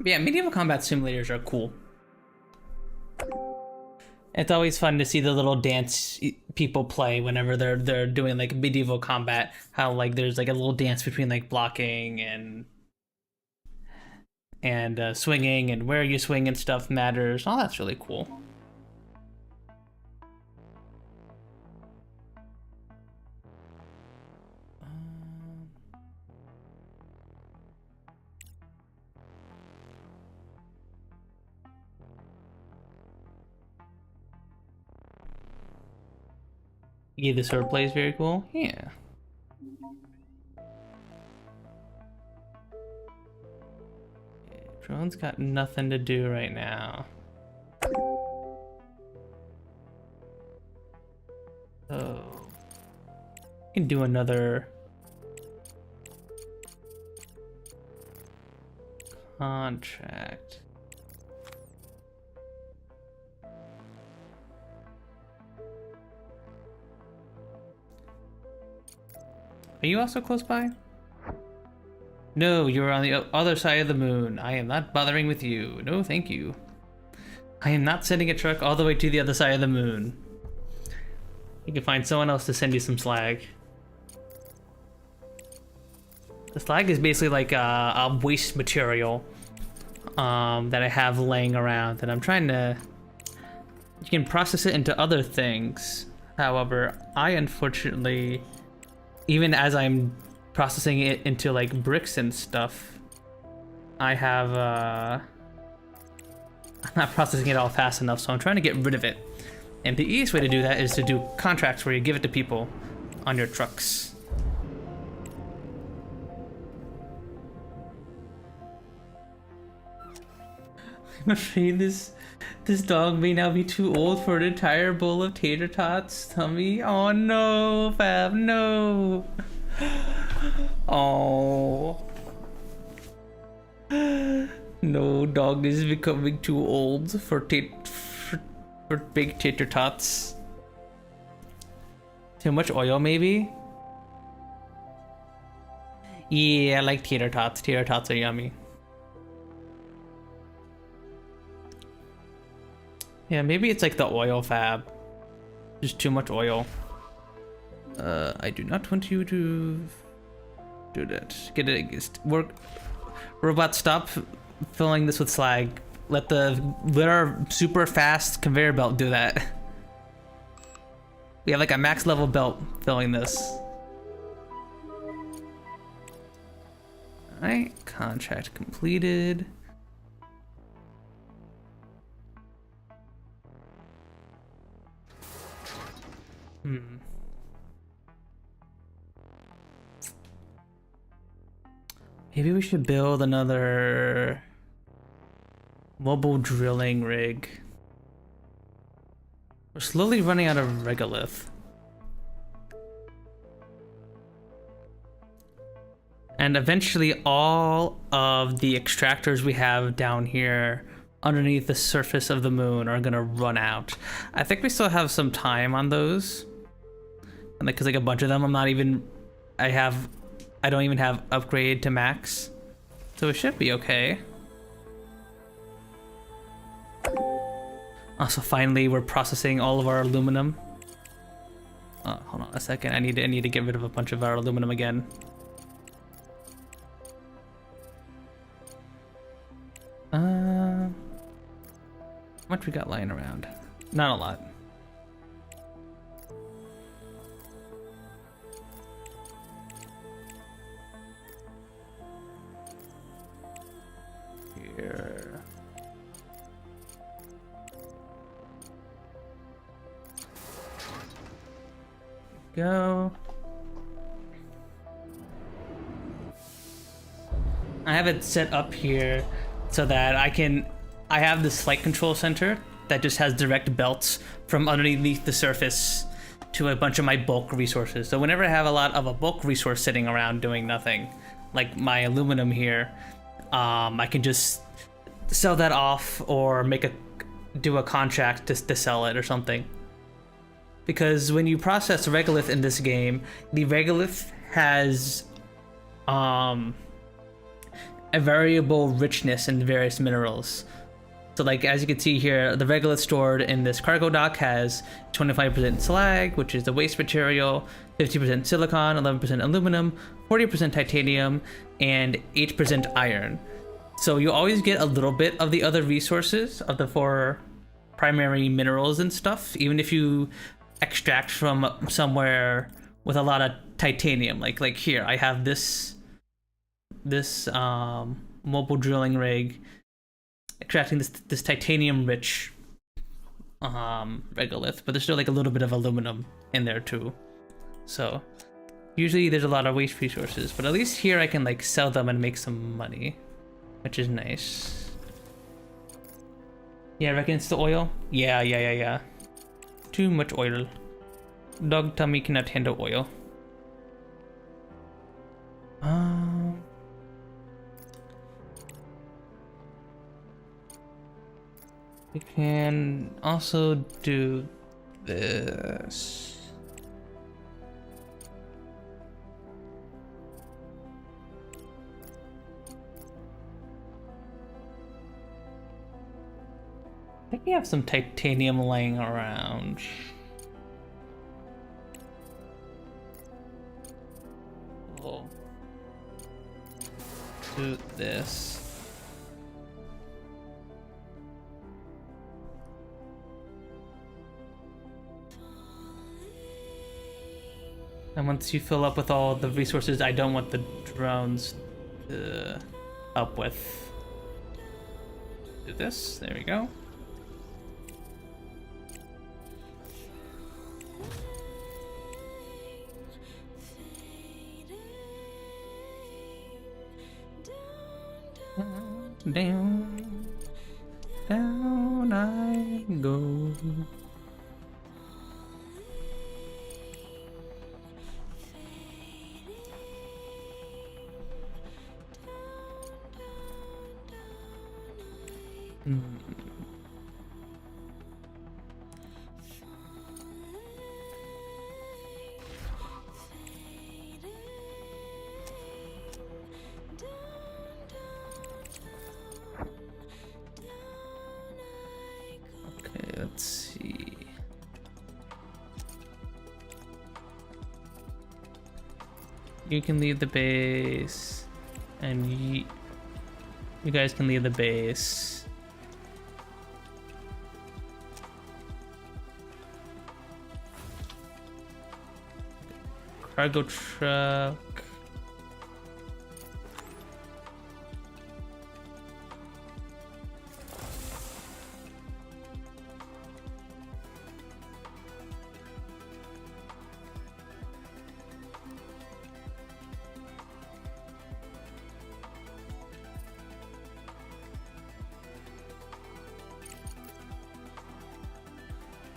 Yeah, medieval combat simulators are cool. It's always fun to see the little dance people play whenever they're doing like medieval combat. How like there's like a little dance between like blocking and swinging, and where you swing and stuff matters. Oh, that's really cool. Yeah, the swordplay is very cool. Yeah. Drone's got nothing to do right now. So we can do another contract. Are you also close by? No, you're on the other side of the moon. I am not bothering with you. No, thank you. I am not sending a truck all the way to the other side of the moon. You can find someone else to send you some slag. The slag is basically like a waste material that I have laying around, and I'm trying to... You can process it into other things. However, I unfortunately, even as I'm processing it into like bricks and stuff, I have I'm not processing it all fast enough, so I'm trying to get rid of it. And the easiest way to do that is to do contracts where you give it to people on your trucks. I'm afraid this dog may now be too old for an entire bowl of tater tots, Tummy. Oh no, Fab, no. Oh. No, dog is becoming too old for big tater tots. Too much oil, maybe? Yeah, I like tater tots. Tater tots are yummy. Yeah, maybe it's like the oil, Fab. Just too much oil. I do not want you to do that. Get it. Work. Robot, stop filling this with slag. Let our super fast conveyor belt do that. We have like a max level belt filling this. Alright, contract completed. Maybe we should build another mobile drilling rig. We're slowly running out of regolith. And eventually all of the extractors we have down here underneath the surface of the moon are gonna run out. I think we still have some time on those. And because like a bunch of them I don't even have upgrade to max. So it should be okay. Also, finally we're processing all of our aluminum. Hold on a second. I need to get rid of a bunch of our aluminum again. How much we got lying around? Not a lot. Here. Go. I have it set up here so that I have this flight control center that just has direct belts from underneath the surface to a bunch of my bulk resources. So whenever I have a lot of a bulk resource sitting around doing nothing, like my aluminum here, I can just sell that off or do a contract to sell it or something. Because when you process regolith in this game, the regolith has a variable richness in various minerals. So like as you can see here, the regolith stored in this cargo dock has 25% slag, which is the waste material, 50% silicon, 11% aluminum, 40% titanium, and 8% iron. So you always get a little bit of the other resources of the 4 primary minerals and stuff, even if you extract from somewhere with a lot of titanium. Like here, I have this mobile drilling rig extracting this titanium rich regolith, but there's still like a little bit of aluminum in there too. So usually there's a lot of waste resources, but at least here I can like sell them and make some money, which is nice. Yeah, I reckon it's the oil. Yeah. Too much oil. Dog tummy cannot handle oil. We can also do this. I think we have some titanium laying around. We'll do this. And once you fill up with all the resources, I don't want the drones to help with. Do this. There we go. Down, down I go. Okay, let's see. You can leave the base, and you guys can leave the base. Cargo truck.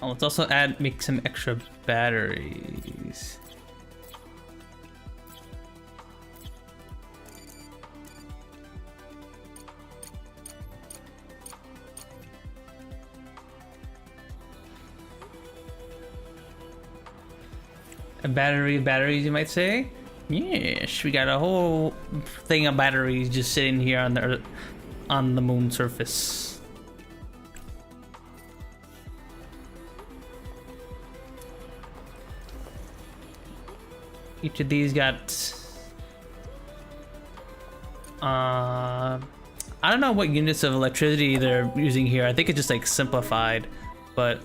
Oh, let's also make some extra batteries. A battery of batteries, you might say? Yes, we got a whole thing of batteries just sitting here on the Earth, on the moon surface. Each of these got I don't know what units of electricity they're using here. I think it's just like simplified, but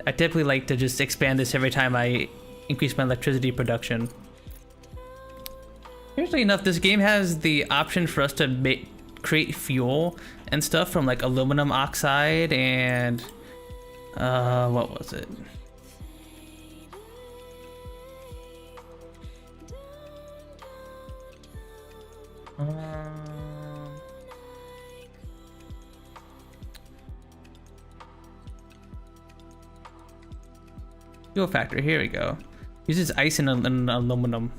I typically like to just expand this every time I increase my electricity production. Strangely enough, this game has the option for us to create fuel and stuff from like aluminum oxide and what was it? Fuel factor, here we go. Uses ice and aluminum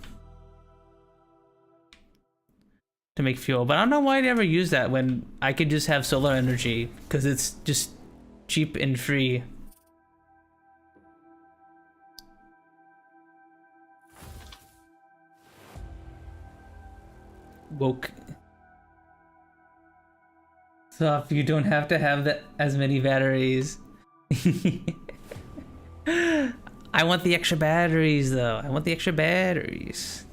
to make fuel, but I don't know why I never use that when I could just have solar energy, because it's just cheap and free. Woke. So if you don't have to have as many batteries. I want the extra batteries though. I want the extra batteries.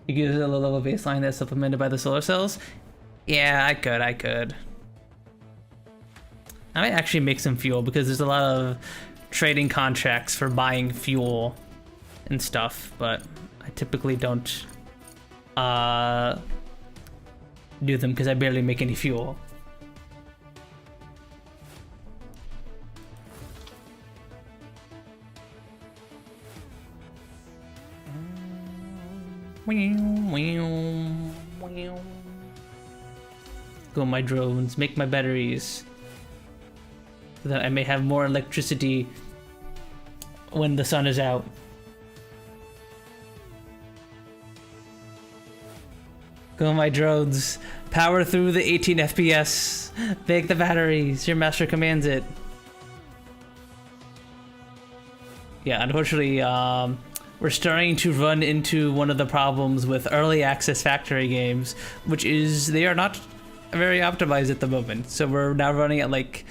You give it a low level baseline that's supplemented by the solar cells? Yeah, I could. I might actually make some fuel because there's a lot of trading contracts for buying fuel and stuff, but I typically don't do them because I barely make any fuel. Go my drones, make my batteries, so that I may have more electricity when the sun is out. Go my drones, power through the 18 FPS, make the batteries, your master commands it. Yeah, unfortunately, we're starting to run into one of the problems with early access factory games, which is they are not very optimized at the moment. So we're now running at like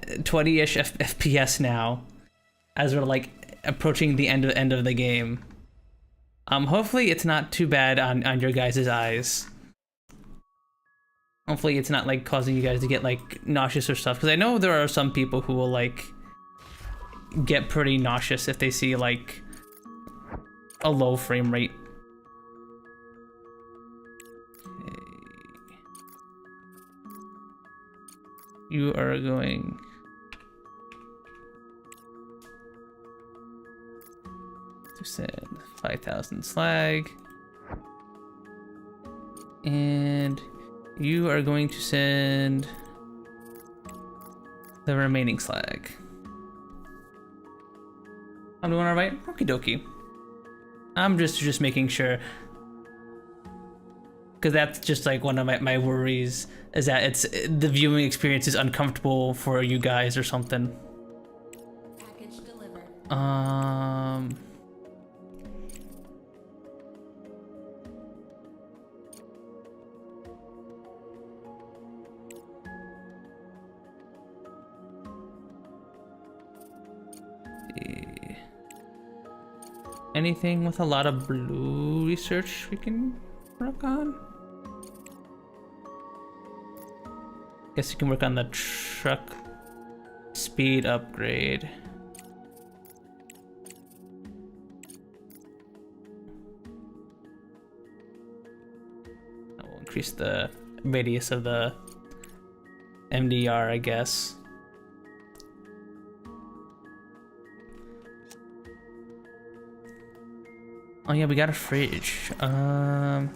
20-ish FPS now, as we're like approaching the end of the game. Hopefully it's not too bad on your guys' eyes. Hopefully it's not like causing you guys to get like nauseous or stuff, because I know there are some people who will like get pretty nauseous if they see like a low frame rate. Okay. You are going to send 5,000 slag, and you are going to send the remaining slag. I'm doing all right. Okie dokie. I'm just making sure, because that's just like one of my worries, is that it's the viewing experience is uncomfortable for you guys or something. Package delivered. Anything with a lot of blue research we can work on? Guess you can work on the truck speed upgrade. That will increase the radius of the MDR, I guess. Oh yeah, we got a fridge. Cold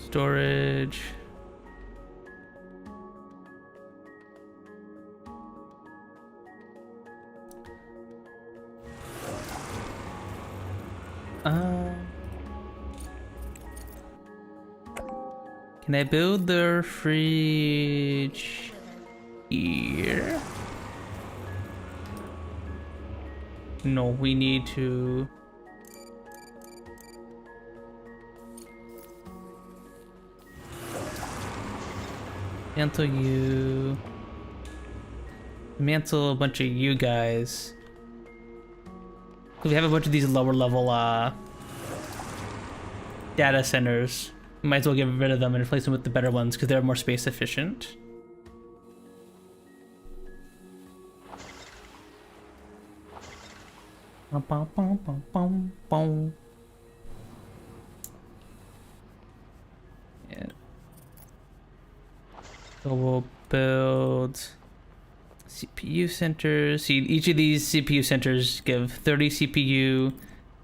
storage. Can I build the fridge here? No, we need to... Mantle you. Mantle a bunch of you guys. We have a bunch of these lower level data centers. We might as well get rid of them and replace them with the better ones because they're more space efficient. Yeah. So we'll build CPU centers. See, each of these CPU centers give 30 CPU,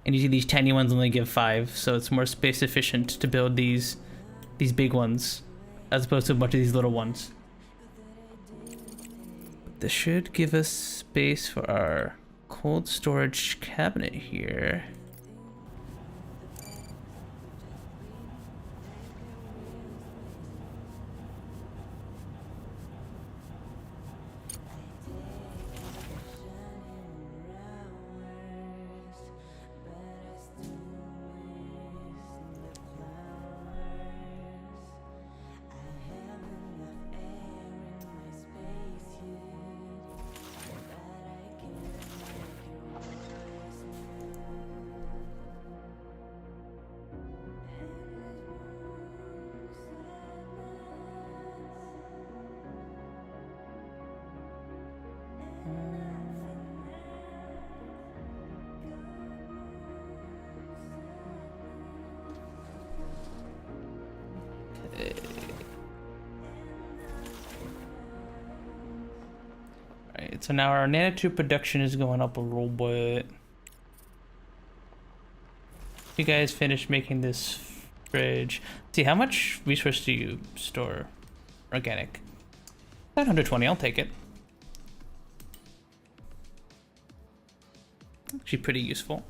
and each of these tiny ones only give 5. So it's more space efficient to build these big ones, as opposed to a bunch of these little ones. But this should give us space for our cold storage cabinet here. Alright, so now our nanotube production is going up a little bit. You guys finished making this fridge. See, how much resource do you store? Organic. 720, I'll take it. Actually pretty useful.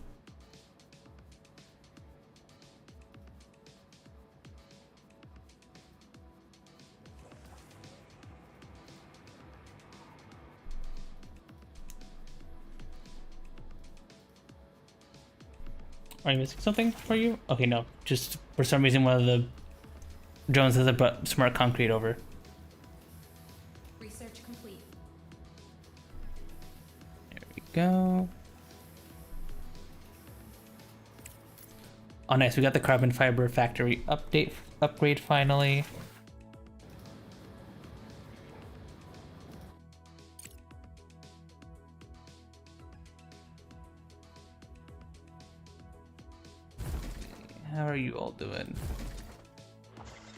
Are you missing something for you? Okay, no. Just for some reason one of the drones has a smart concrete over. Research complete. There we go. Oh nice, we got the carbon fiber factory upgrade finally. How are you all doing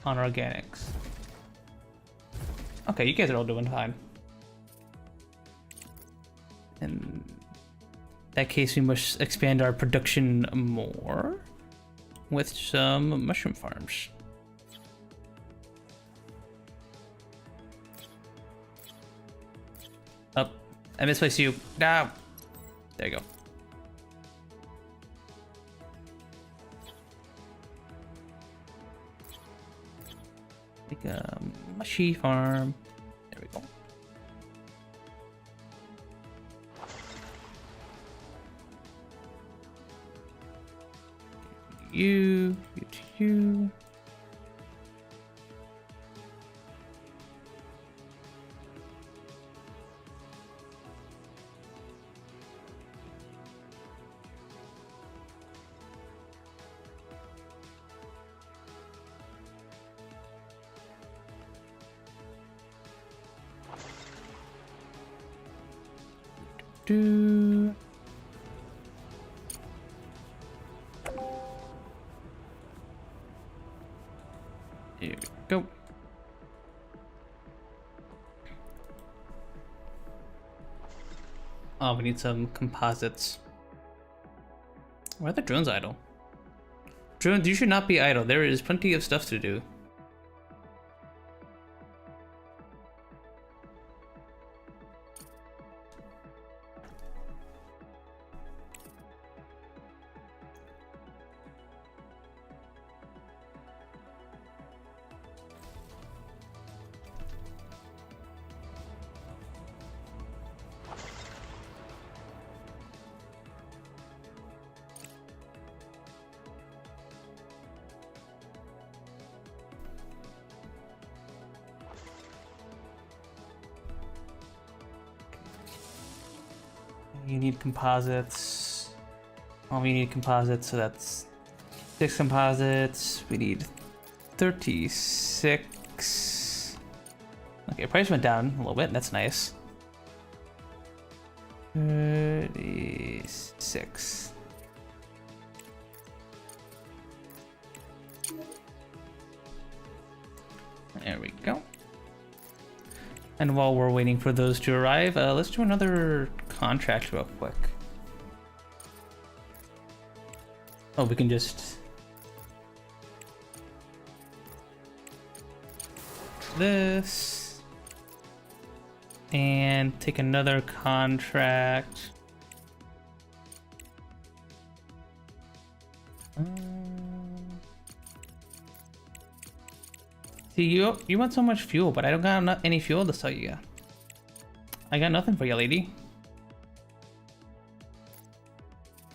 on organics? Okay, you guys are all doing fine. In that case, we must expand our production more with some mushroom farms. Up. I misplaced you. Ah. There you go. Like a mushy farm. There we go. You to you. Do. Here we go. Oh, we need some composites. Why are the drones idle? Drones, you should not be idle. There is plenty of stuff to do. You need composites. Well, we need composites, so that's 6 composites. We need 36. Okay, price went down a little bit. That's nice. 36. There we go. And while we're waiting for those to arrive, let's do another contract real quick. Oh, we can just... this. And take another contract. See, you want so much fuel, but I don't got any fuel to sell you. I got nothing for you, lady.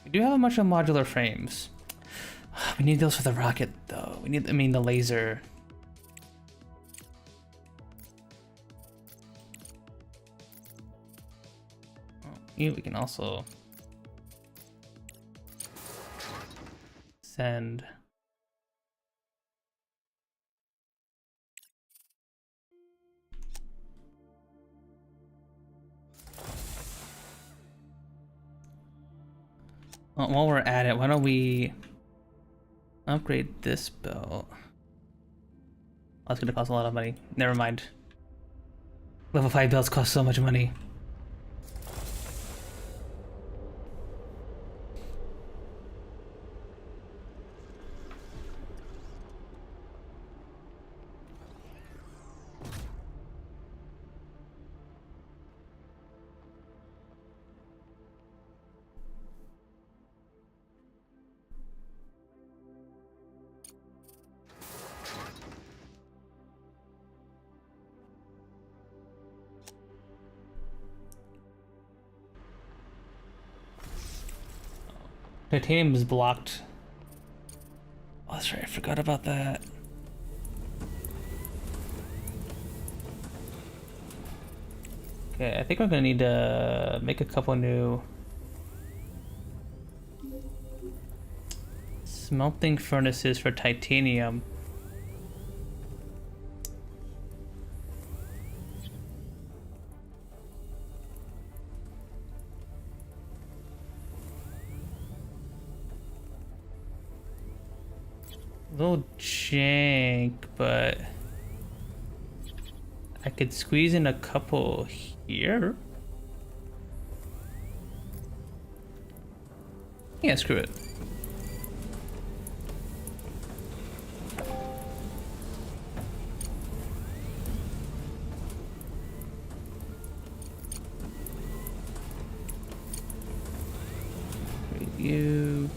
We do have a bunch of modular frames. We need those for the rocket, though. We need, I mean, the laser. We can also send. While we're at it, why don't we upgrade this belt? Oh, that's gonna cost a lot of money. Never mind. Level 5 belts cost so much money. Titanium is blocked. Oh, that's right, I forgot about that. Okay, I think I'm gonna need to make a couple new smelting furnaces for titanium. A little jank, but I could squeeze in a couple here. Yeah, screw it. You.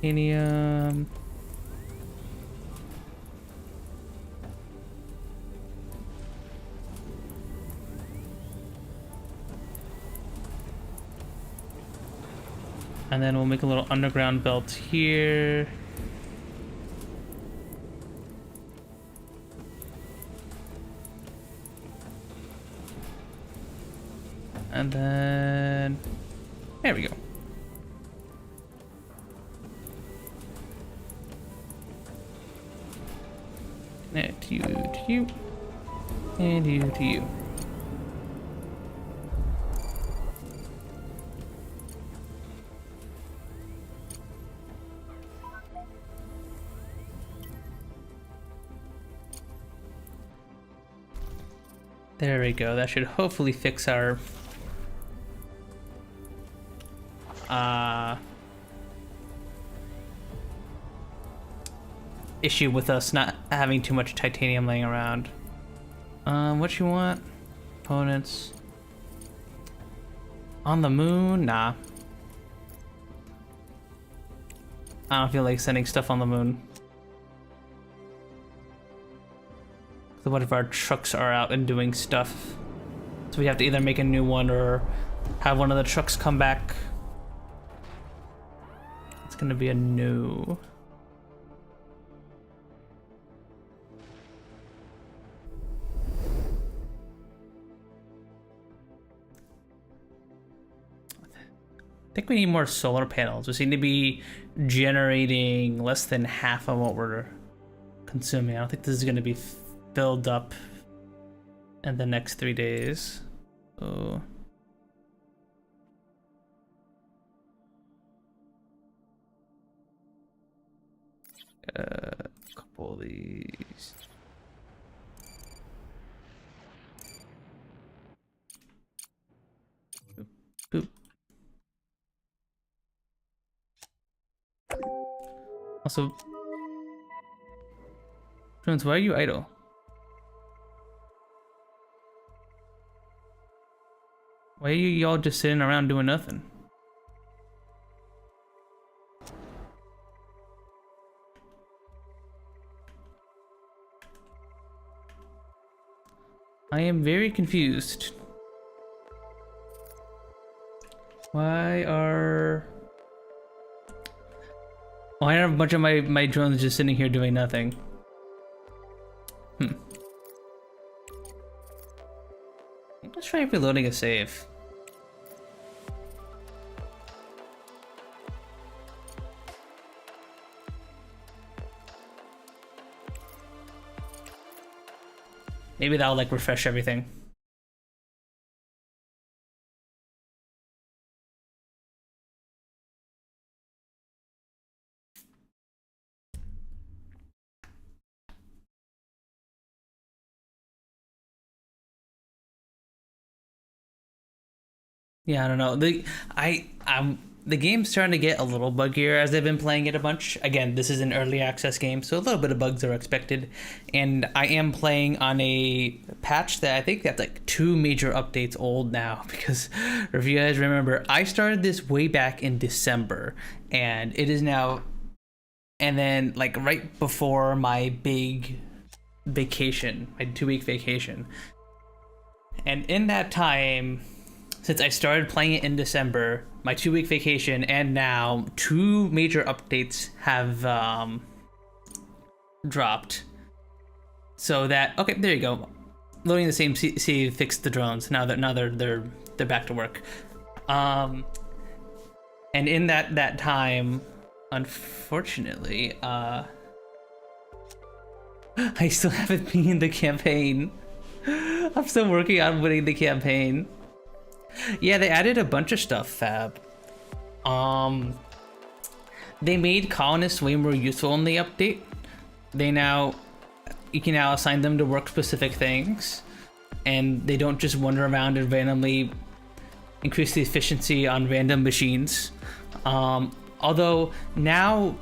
Titanium. And then we'll make a little underground belt here. And then there we go. Connect you to you, and you to you. There we go. That should hopefully fix our issue with us not having too much titanium laying around. What you want? Components. On the moon? Nah. I don't feel like sending stuff on the moon. So what if our trucks are out and doing stuff? So we have to either make a new one or have one of the trucks come back. It's gonna be a no. I think we need more solar panels. We seem to be generating less than half of what we're consuming. I don't think this is gonna be filled up in the next 3 days. So a couple of these. Boop, boop. Also, Punz, why are you idle? Why are you y'all just sitting around doing nothing? I am very confused. Why are a bunch of my drones just sitting here doing nothing? Let's try reloading a save. Maybe that'll like refresh everything. Yeah, I don't know. The game's starting to get a little buggier as I've been playing it a bunch. Again, this is an early access game, so a little bit of bugs are expected. And I am playing on a patch that I think that's like 2 major updates old now, because if you guys remember, I started this way back in December, and it is now, and then like right before my big vacation, my 2-week vacation. And in that time, since I started playing it in December, my 2-week vacation, and now 2 major updates have dropped. So that, okay, there you go. Loading the same save fixed the drones. Now they're back to work. And in that time, unfortunately, I still haven't been in the campaign. I'm still working on winning the campaign. Yeah, they added a bunch of stuff, Fab. They made colonists way more useful in the update. You can now assign them to work specific things, and they don't just wander around and randomly increase the efficiency on random machines. Although now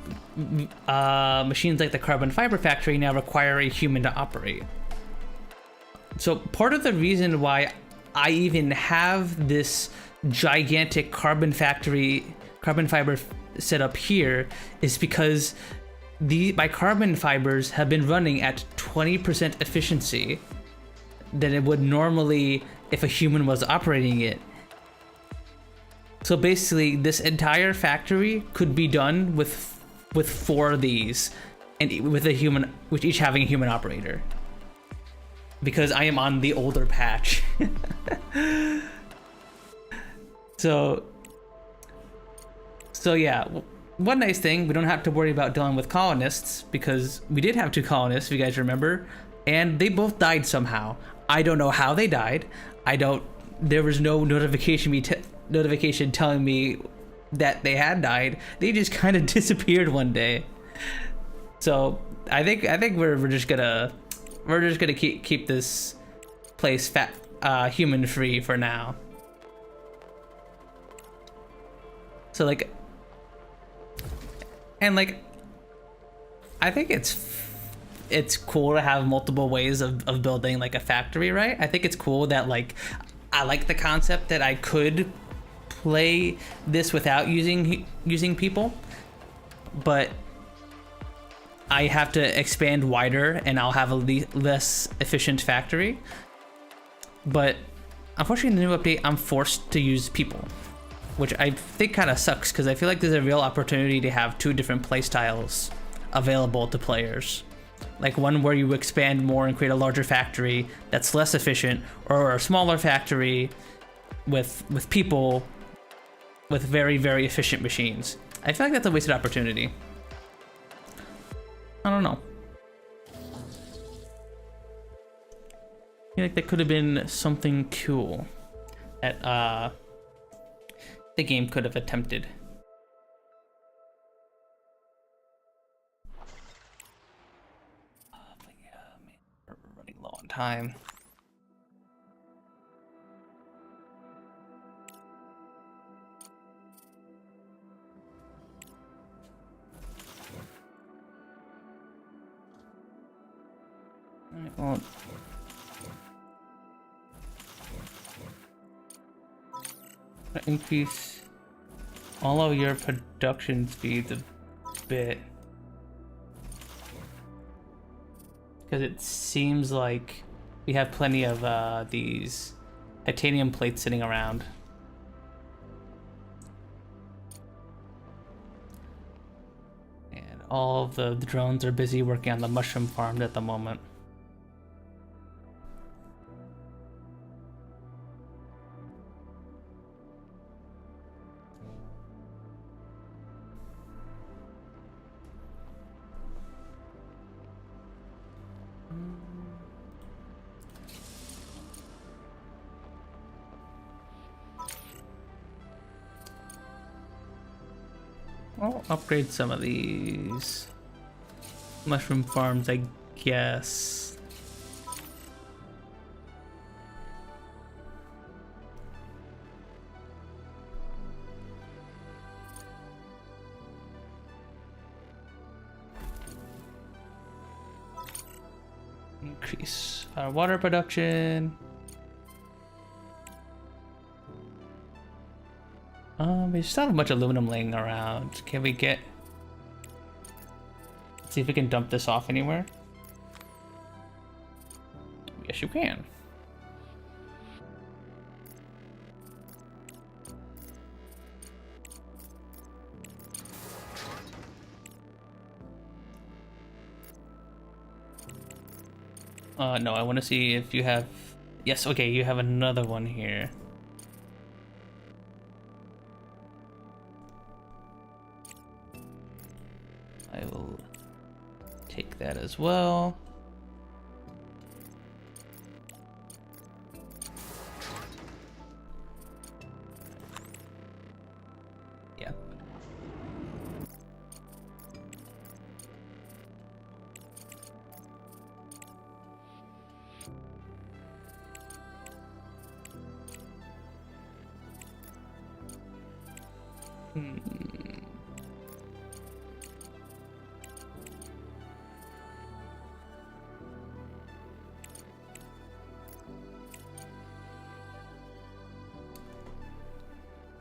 machines like the carbon fiber factory now require a human to operate. So part of the reason why I even have this gigantic carbon fiber set up here is because my carbon fibers have been running at 20% efficiency than it would normally if a human was operating it. So basically, this entire factory could be done with 4 of these, and with each having a human operator. Because I am on the older patch. So yeah, one nice thing, we don't have to worry about dealing with colonists, because we did have 2 colonists, if you guys remember, and they both died somehow. I don't know how they died. There was no notification telling me that they had died. They just kind of disappeared one day. So I think we're just gonna keep this place human free for now. So I think it's cool to have multiple ways of building like a factory, right? I think it's cool that I like the concept that I could play this without using people, but I have to expand wider and I'll have a less efficient factory. But unfortunately, in the new update, I'm forced to use people, which I think kind of sucks, because I feel like there's a real opportunity to have 2 different playstyles available to players. Like one where you expand more and create a larger factory that's less efficient, or a smaller factory with people with very, very efficient machines. I feel like that's a wasted opportunity. I don't know. I feel like that could have been something cool that the game could have attempted. But yeah, man, we're running low on time. Alright, well, increase all of your production speeds a bit, because it seems like we have plenty of these titanium plates sitting around. And all of the drones are busy working on the mushroom farm at the moment. I'll upgrade some of these mushroom farms, I guess. Increase our water production. We still have a bunch of aluminum laying around. Can we get... Let's see if we can dump this off anywhere. Yes, you can. No, I want to see if you have... Yes, okay, you have another one here. I will take that as well. Yeah.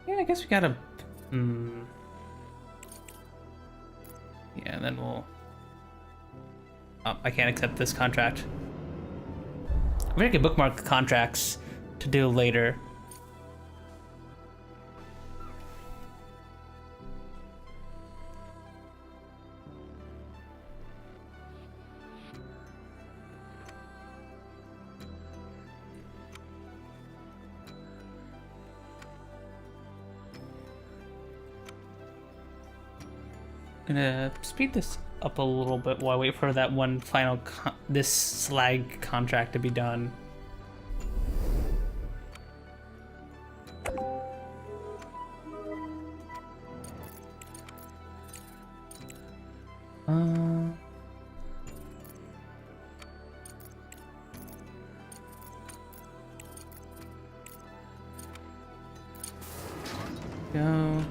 Yeah, I guess we gotta... Yeah, and then we'll... Oh, I can't accept this contract. I'm gonna get bookmark contracts to do later. Gonna speed this up a little bit while I wait for that one final this slag contract to be done. Go.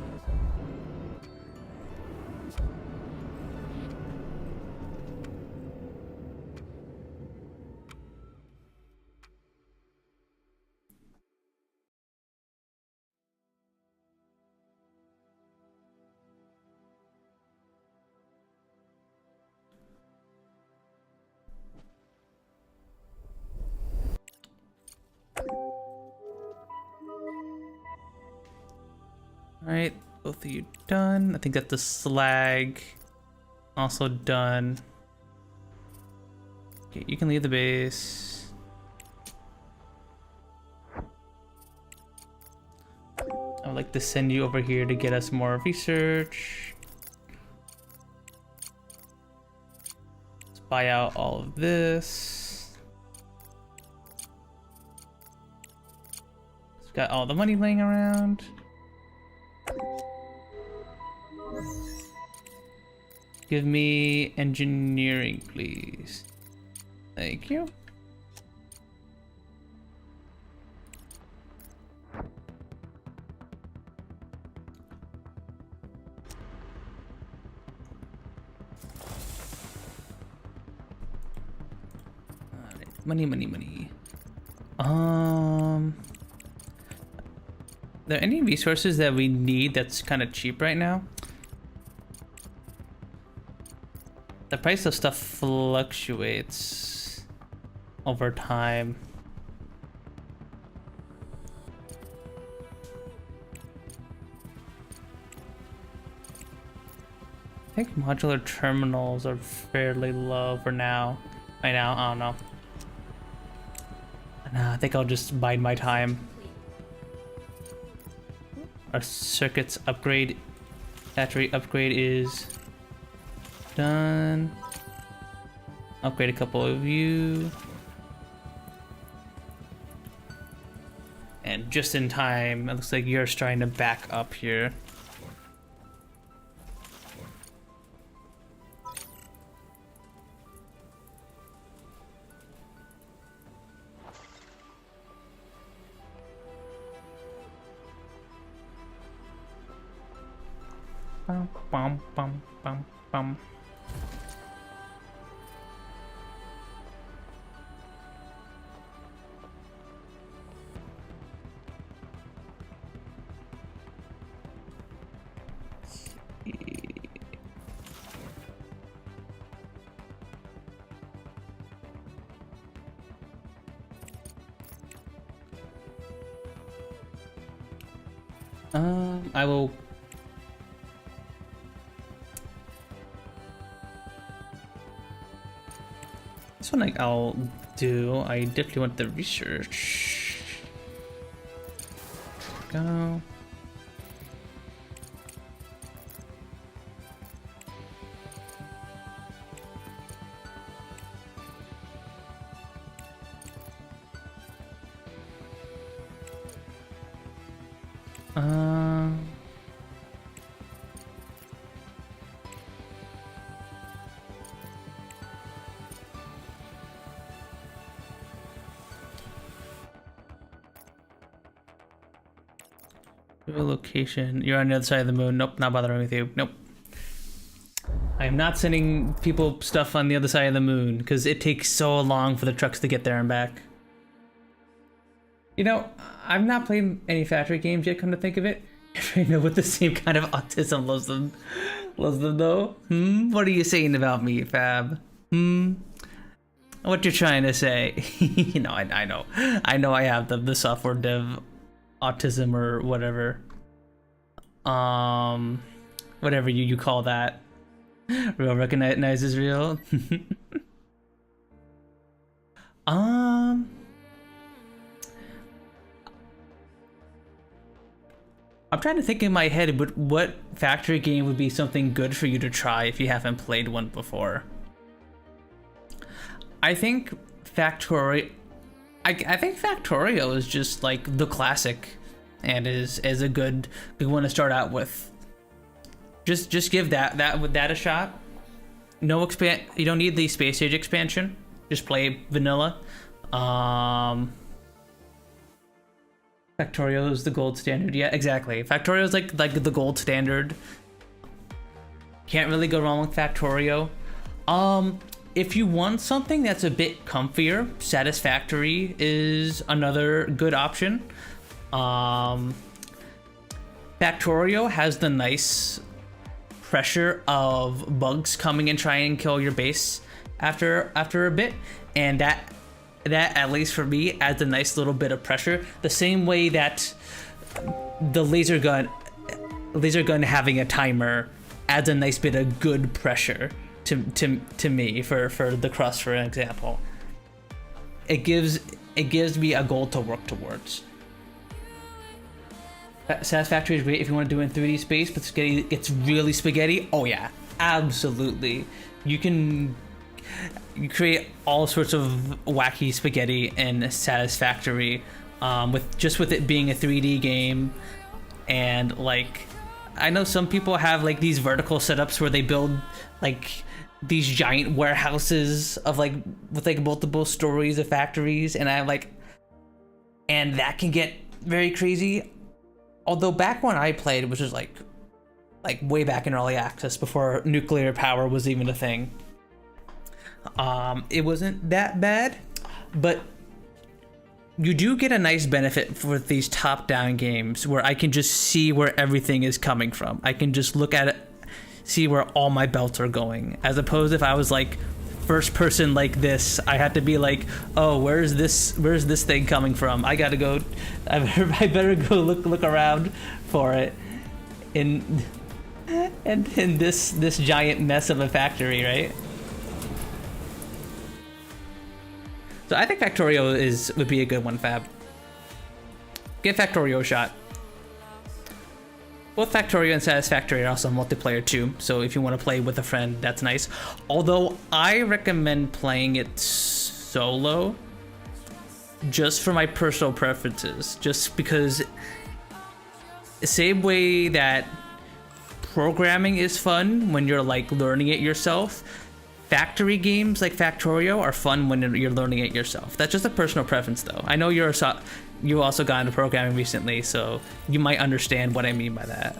Alright, both of you done. I think that the slag also done. Okay, you can leave the base. I would like to send you over here to get us more research. Let's buy out all of this. It's got all the money laying around. Give me engineering, please. Thank you. Alright, money, money, money. Are there any resources that we need that's kind of cheap right now? The price of stuff fluctuates over time. I think modular terminals are fairly low for now. Right now, I don't know. Nah, I think I'll just bide my time. Our circuits upgrade, battery upgrade is done. Upgrade a couple of you. And just in time, it looks like you're starting to back up here. Bum, bum, bum, bum, bum. I will. This one, like, I'll do, I definitely want the research. Go. Your location. You're on the other side of the moon. Nope, not bothering with you. Nope. I am not sending people stuff on the other side of the moon because it takes so long for the trucks to get there and back. You know, I've not played any factory games yet, come to think of it. Everybody know with the same kind of autism loves them. Loves them though. What are you saying about me, Fab? What you're trying to say? You know, I know. I know I have the software dev autism or whatever. Whatever you call that. Real recognizes real. I'm trying to think in my head what factory game would be something good for you to try if you haven't played one before. I think Factorio. I think Factorio is just like the classic, and is a good one to start out with. Just give that a shot. No you don't need the space age expansion. Just play vanilla. Factorio is the gold standard. Yeah, exactly. Factorio is like the gold standard. Can't really go wrong with Factorio. If you want something that's a bit comfier, Satisfactory is another good option. Factorio has the nice pressure of bugs coming and trying and kill your base after a bit, and that at least for me adds a nice little bit of pressure, the same way that the laser gun having a timer adds a nice bit of good pressure to me for the Crust, for an example. It gives me a goal to work towards. Satisfactory is great if you want to do it in 3D space, but spaghetti gets really spaghetti. Oh yeah, absolutely. You create all sorts of wacky spaghetti in Satisfactory, with it being a 3D game, and like I know some people have like these vertical setups where they build like these giant warehouses of like with like multiple stories of factories, and and that can get very crazy. Although back when I played, which was like way back in early access before nuclear power was even a thing, it wasn't that bad, but you do get a nice benefit for these top-down games where I can just see where everything is coming from. I can just look at it, see where all my belts are going, as opposed if I was like first person like this, I had to be like, oh, where's this thing coming from? I gotta go. I better go look around for it in this giant mess of a factory, right? So I think Factorio would be a good one, Fab. Give Factorio a shot. Both Factorio and Satisfactory are also multiplayer too, so if you want to play with a friend, that's nice. Although I recommend playing it solo, just for my personal preferences, just because the same way that programming is fun when you're like learning it yourself, factory games like Factorio are fun when you're learning it yourself. That's just a personal preference though. I know you also got into programming recently, so you might understand what I mean by that.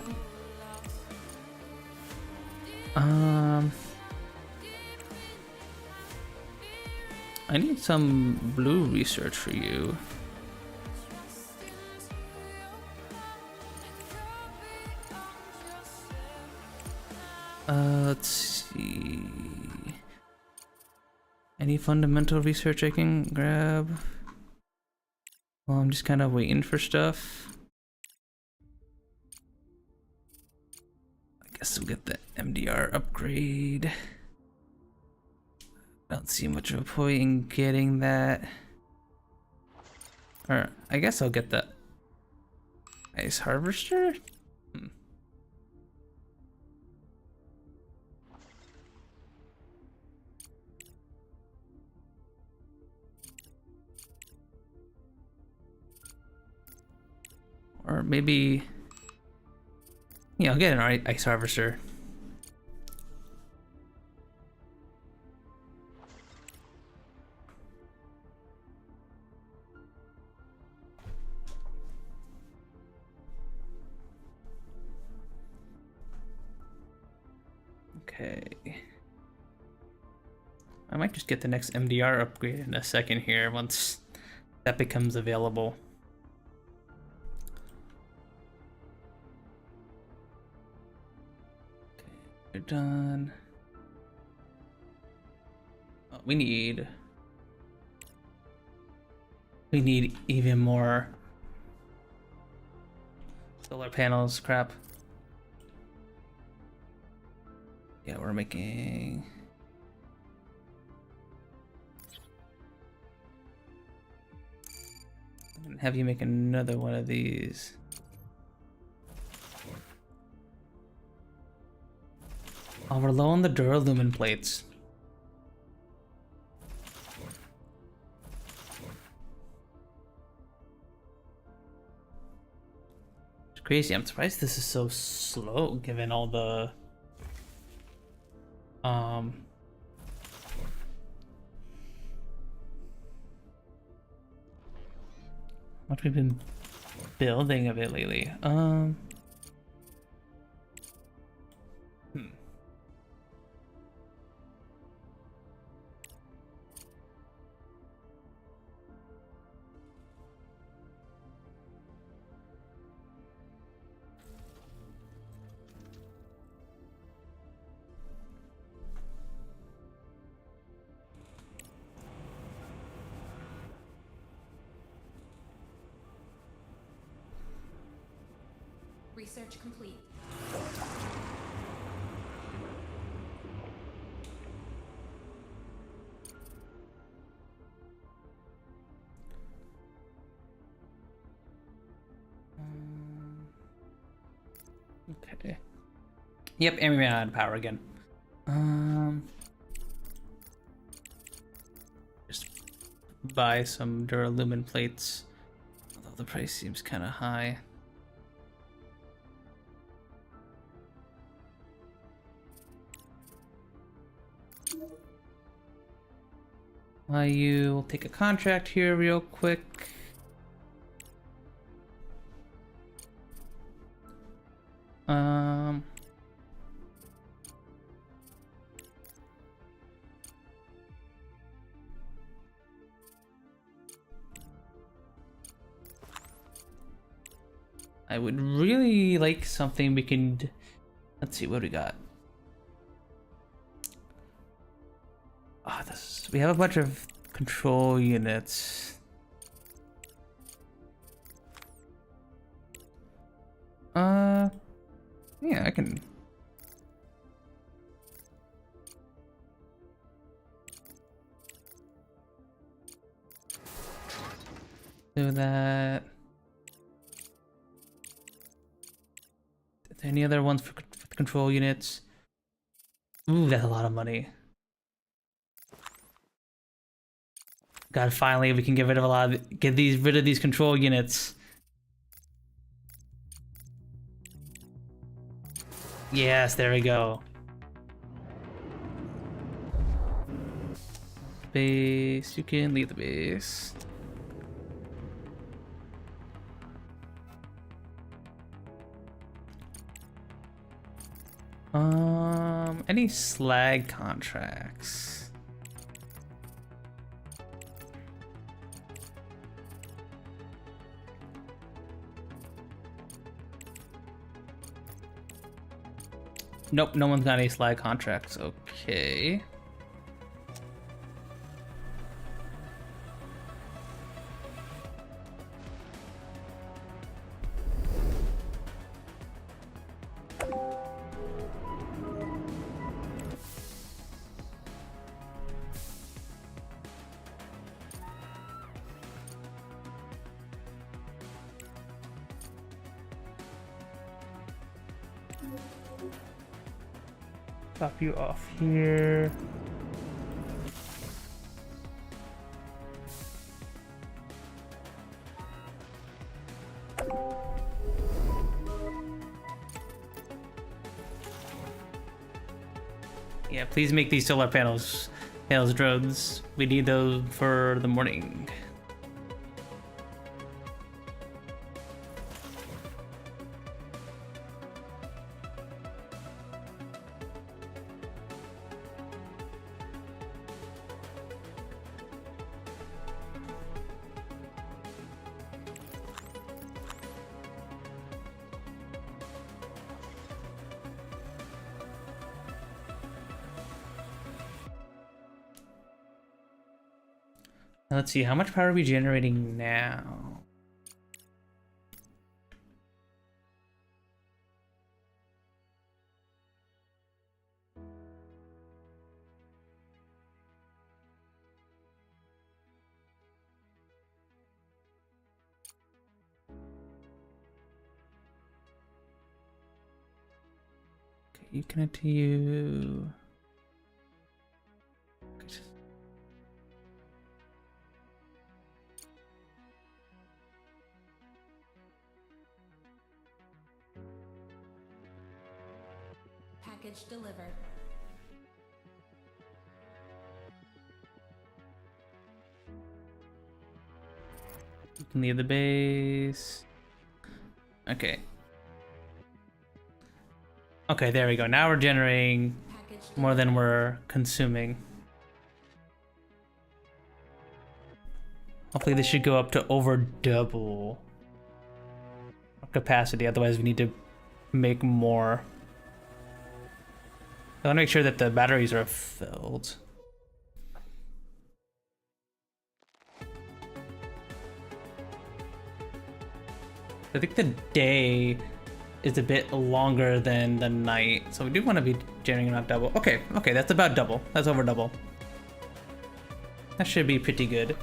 I need some blue research for you. Let's see. Any fundamental research I can grab? Well, I'm just kind of waiting for stuff. I guess we'll get the MDR upgrade. Don't see much of a point in getting that. Or I guess I'll get the ice harvester. Or maybe, yeah, I'll get an ice harvester. Okay. I might just get the next MDR upgrade in a second here once that becomes available. Okay, we're done. Oh, we need even more solar panels. Crap. Yeah, we're making. I'm gonna have you make another one of these. Oh, we're low on the duralumin plates. It's crazy. I'm surprised this is so slow given all the what we've been building of it lately. Research complete. Okay. Yep, and we ran out of power again. Just buy some duralumin plates. Although the price seems kind of high. You will take a contract here real quick. I would really like something we can. Let's see what we got. Oh, we have a bunch of control units. Yeah, I can. Do that. Any other ones for control units? Ooh, that's a lot of money. God, finally we can get rid of rid of these control units. Yes, there we go. Base, you can leave the base. Any slag contracts? Nope, no one's got any slag contracts. Okay. Drop you off here. Yeah, please make these solar panels drones. We need those for the morning. Let's see, how much power are we generating now? Okay, you connect to you. Package delivered. You can leave the base. Okay. Okay, there we go. Now we're generating more than we're consuming. Hopefully this should go up to over double our capacity, otherwise we need to make more. I want to make sure that the batteries are filled. I think the day is a bit longer than the night, so we do want to be generating about double. Okay, that's about double. That's over double. That should be pretty good.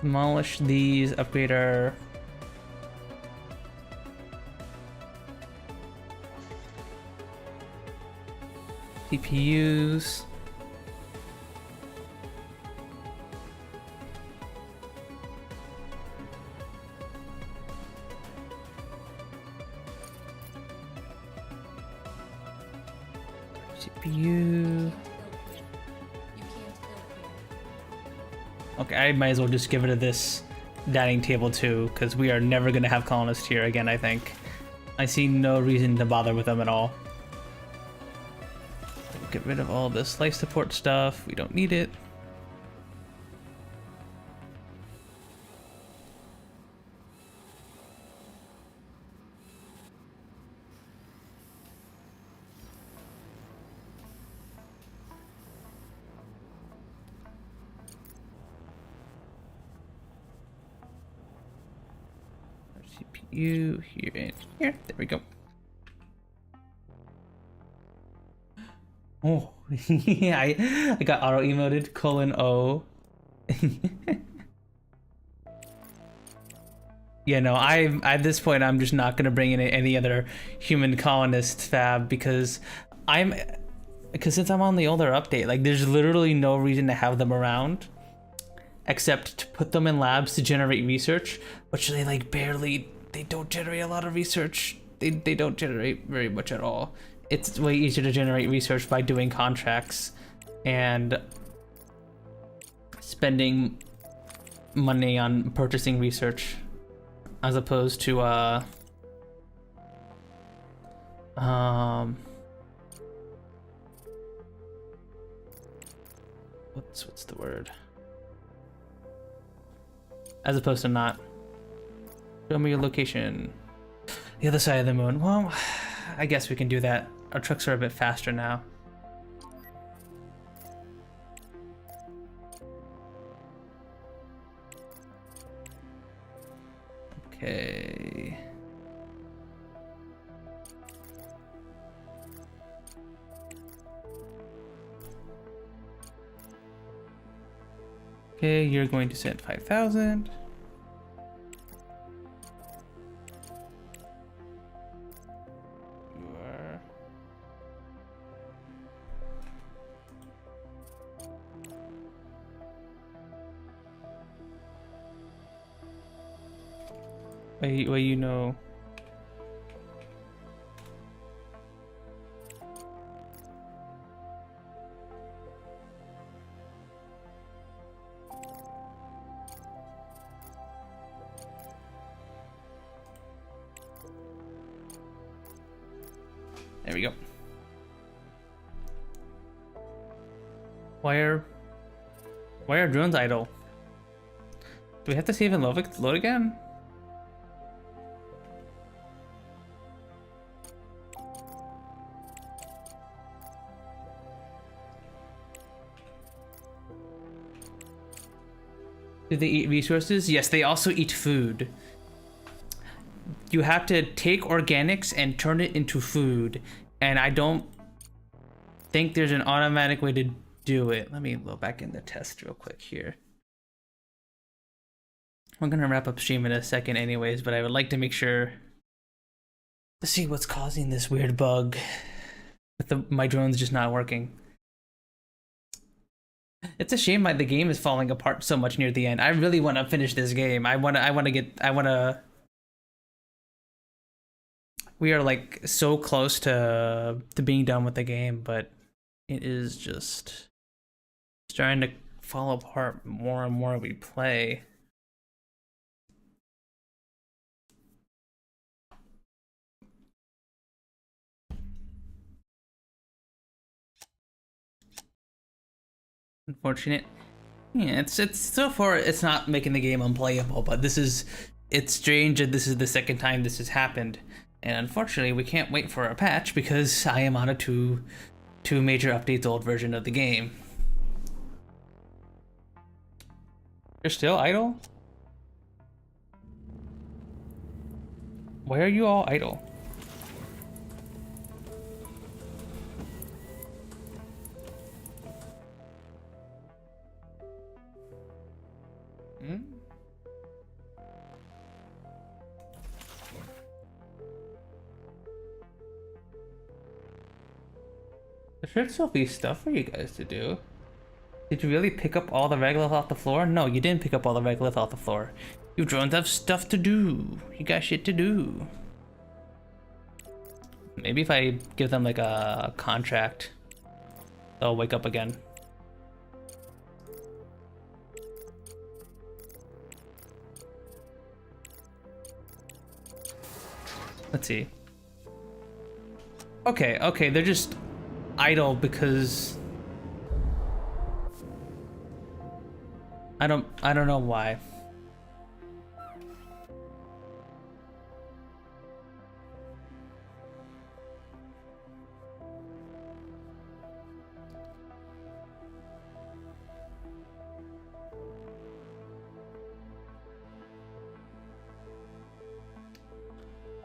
Demolish these, upgrade our CPUs. CPU. Okay, I might as well just give it to this dining table too, because we are never going to have colonists here again, I think. I see no reason to bother with them at all. Get rid of all this life support stuff. We don't need it. CPU here and here. There we go. Oh, yeah, I got auto emoted :O. Yeah, no, at this point I'm just not gonna bring in any other human colonist fab because since I'm on the older update, like there's literally no reason to have them around except to put them in labs to generate research, which they like they don't generate a lot of research. They don't generate very much at all. It's way easier to generate research by doing contracts and spending money on purchasing research as opposed to what's the word? As opposed to not. Show me your location. The other side of the moon. Well, I guess we can do that. Our trucks are a bit faster now. Okay. Okay, you're going to send 5,000. You are. Well, you know. There we go. Why are drones idle? Do we have to save and load again? Do they eat resources? Yes, they also eat food. You have to take organics and turn it into food, and I don't think there's an automatic way to do it. Let me go back in the test real quick here. We're gonna wrap up stream in a second anyways, but I would like to make sure to see what's causing this weird bug with my drones just not working. It's a shame the game is falling apart so much near the end. I really want to finish this game. We are like so close to being done with the game, but it is just starting to fall apart more and more we play. Unfortunate. Yeah, it's so far it's not making the game unplayable, but it's strange that this is the second time this has happened. And unfortunately, we can't wait for a patch because I am on a two major updates old version of the game. You're still idle? Why are you all idle? There should still be stuff for you guys to do. Did you really pick up all the regolith off the floor? No, you didn't pick up all the regolith off the floor. You drones have stuff to do. You got shit to do. Maybe if I give them like a contract, they'll wake up again. Let's see. Okay, they're just idle because I don't know why.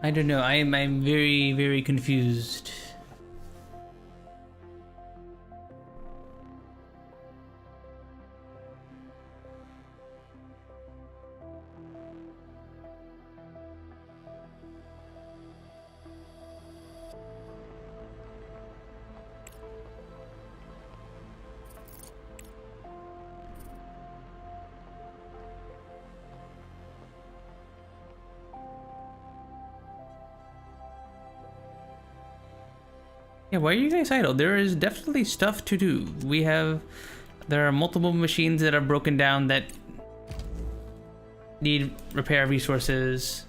I don't know. I'm very, very confused. Yeah, why are you guys idle? There is definitely stuff to do. There are multiple machines that are broken down that need repair resources.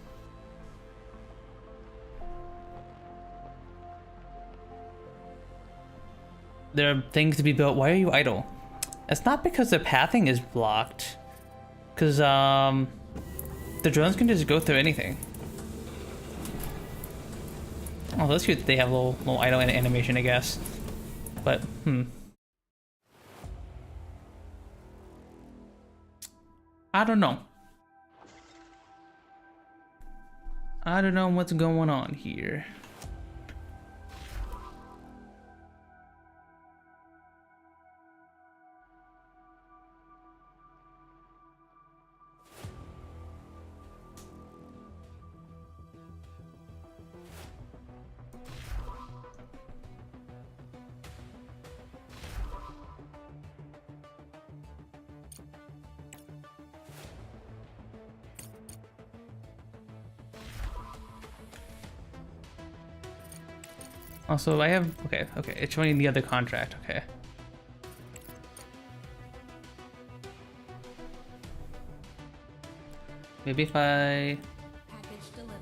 There are things to be built. Why are you idle? It's not because the pathing is blocked. Because, the drones can just go through anything. Oh, that's cute. They have a little idle animation, I guess. But, I don't know. I don't know what's going on here. Also, I have, okay, it's showing the other contract, okay. Maybe if I... Package delivered.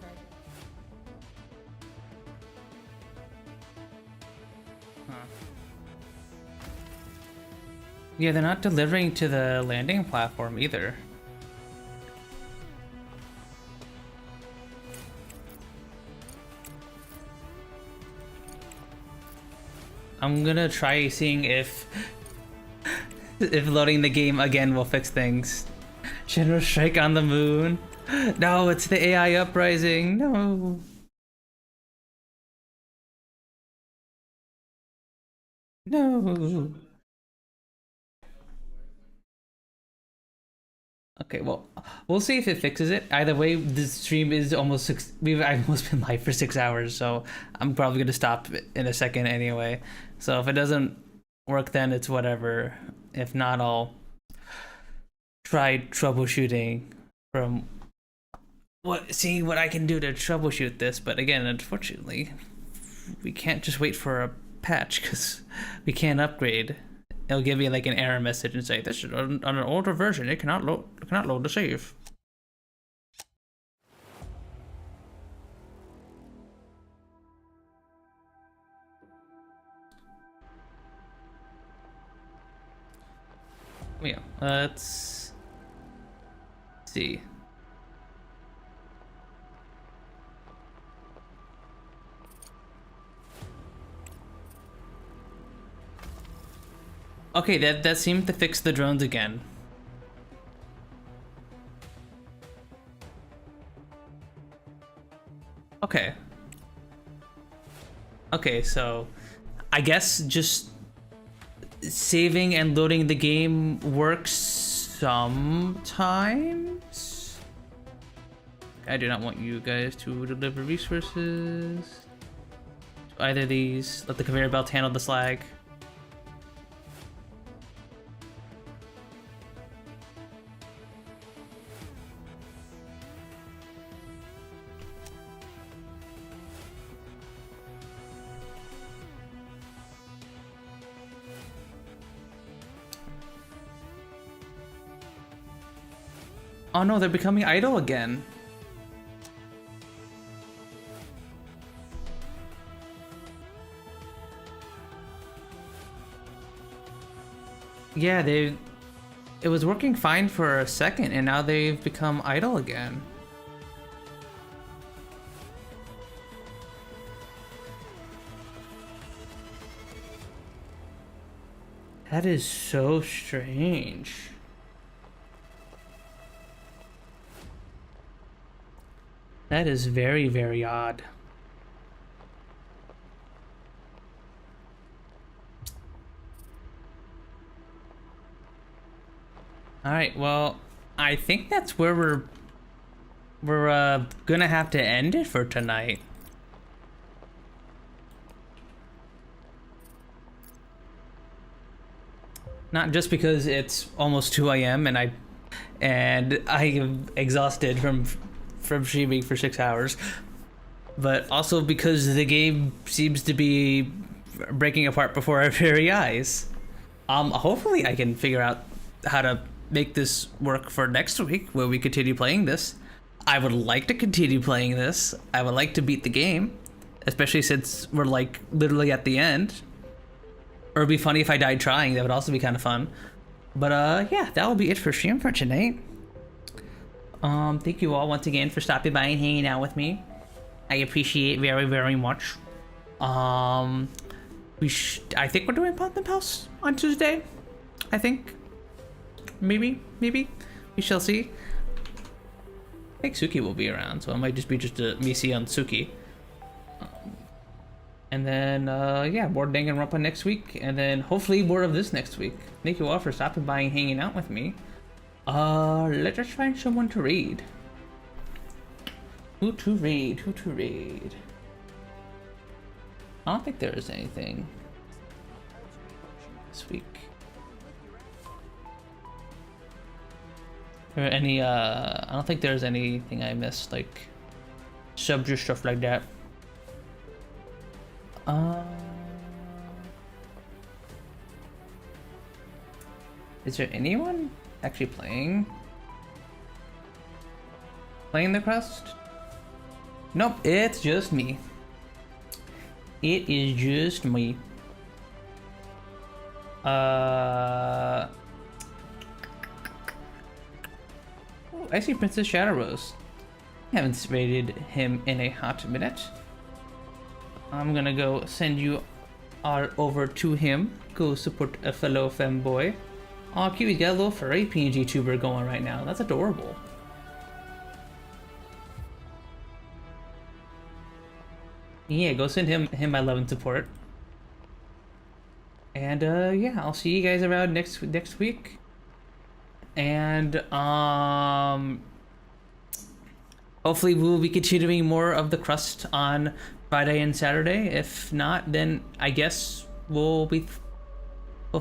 Yeah, they're not delivering to the landing platform either. I'm gonna try seeing if loading the game again will fix things. General strike on the moon. No, it's the AI uprising. No. No. Okay, well, we'll see if it fixes it. Either way, this stream is almost I've almost been live for 6 hours, so I'm probably gonna stop in a second anyway. So if it doesn't work, then it's whatever. If not, I'll try troubleshooting from seeing what I can do to troubleshoot this. But again, unfortunately, we can't just wait for a patch because we can't upgrade. It'll give me like an error message and say this is on an older version. It cannot load the save. Yeah, let's see. Okay, that seemed to fix the drones again. Okay. Okay, so I guess just saving and loading the game works sometimes. I do not want you guys to deliver resources. Either of these. Let the conveyor belt handle the slag. Oh no, they're becoming idle again. Yeah, it was working fine for a second and now they've become idle again. That is so strange. That is very, very odd. All right, well, I think that's where we're gonna have to end it for tonight. Not just because it's almost 2 a.m. and I am exhausted from streaming for 6 hours, but also because the game seems to be breaking apart before our very eyes. Hopefully I can figure out how to make this work for next week where we continue playing this. I would like to continue playing this. I would like to beat the game, especially since we're like literally at the end. Or it'd be funny if I died trying. That would also be kind of fun. But yeah, that will be it for stream for tonight. Thank you all once again for stopping by and hanging out with me. I appreciate very, very much. I think we're doing Punz House on Tuesday. I think. Maybe. We shall see. I think Suki will be around, so it might just be a Misi on Suki. And then, yeah, more Danganronpa next week, and then hopefully more of this next week. Thank you all for stopping by and hanging out with me. Let us find someone to raid. Who to raid? I don't think there is anything this week. Or any, I don't think there's anything I missed, like subs or stuff like that. Uh, is there anyone actually playing the Crust? Nope, it's just me. It is just me. Oh, I see Princess Shadow Rose. Haven't raided him in a hot minute. I'm gonna go send you over to him. Go support a fellow femboy. Aw, cute, he's got a little furry PNG tuber going right now. That's adorable. Yeah, go send him my love and support. And yeah, I'll see you guys around next week. And hopefully we'll be continuing more of the Crust on Friday and Saturday. If not, then I guess we'll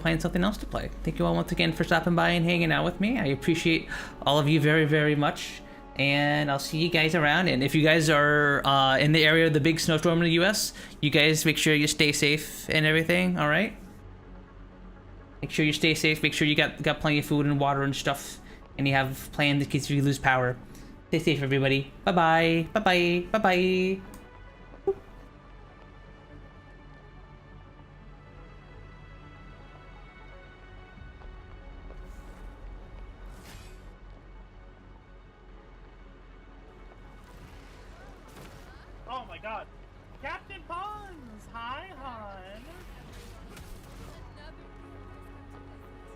find something else to play. Thank you all once again for stopping by and hanging out with me. I appreciate all of you very, very much. And I'll see you guys around. And if you guys are in the area of the big snowstorm in the US, you guys make sure you stay safe and everything, all right? Make sure you stay safe. Make sure you got plenty of food and water and stuff. And you have plans in case you lose power. Stay safe, everybody. Bye-bye. Bye-bye. Bye-bye. Oh my god. Captain Punz! Hi, hon!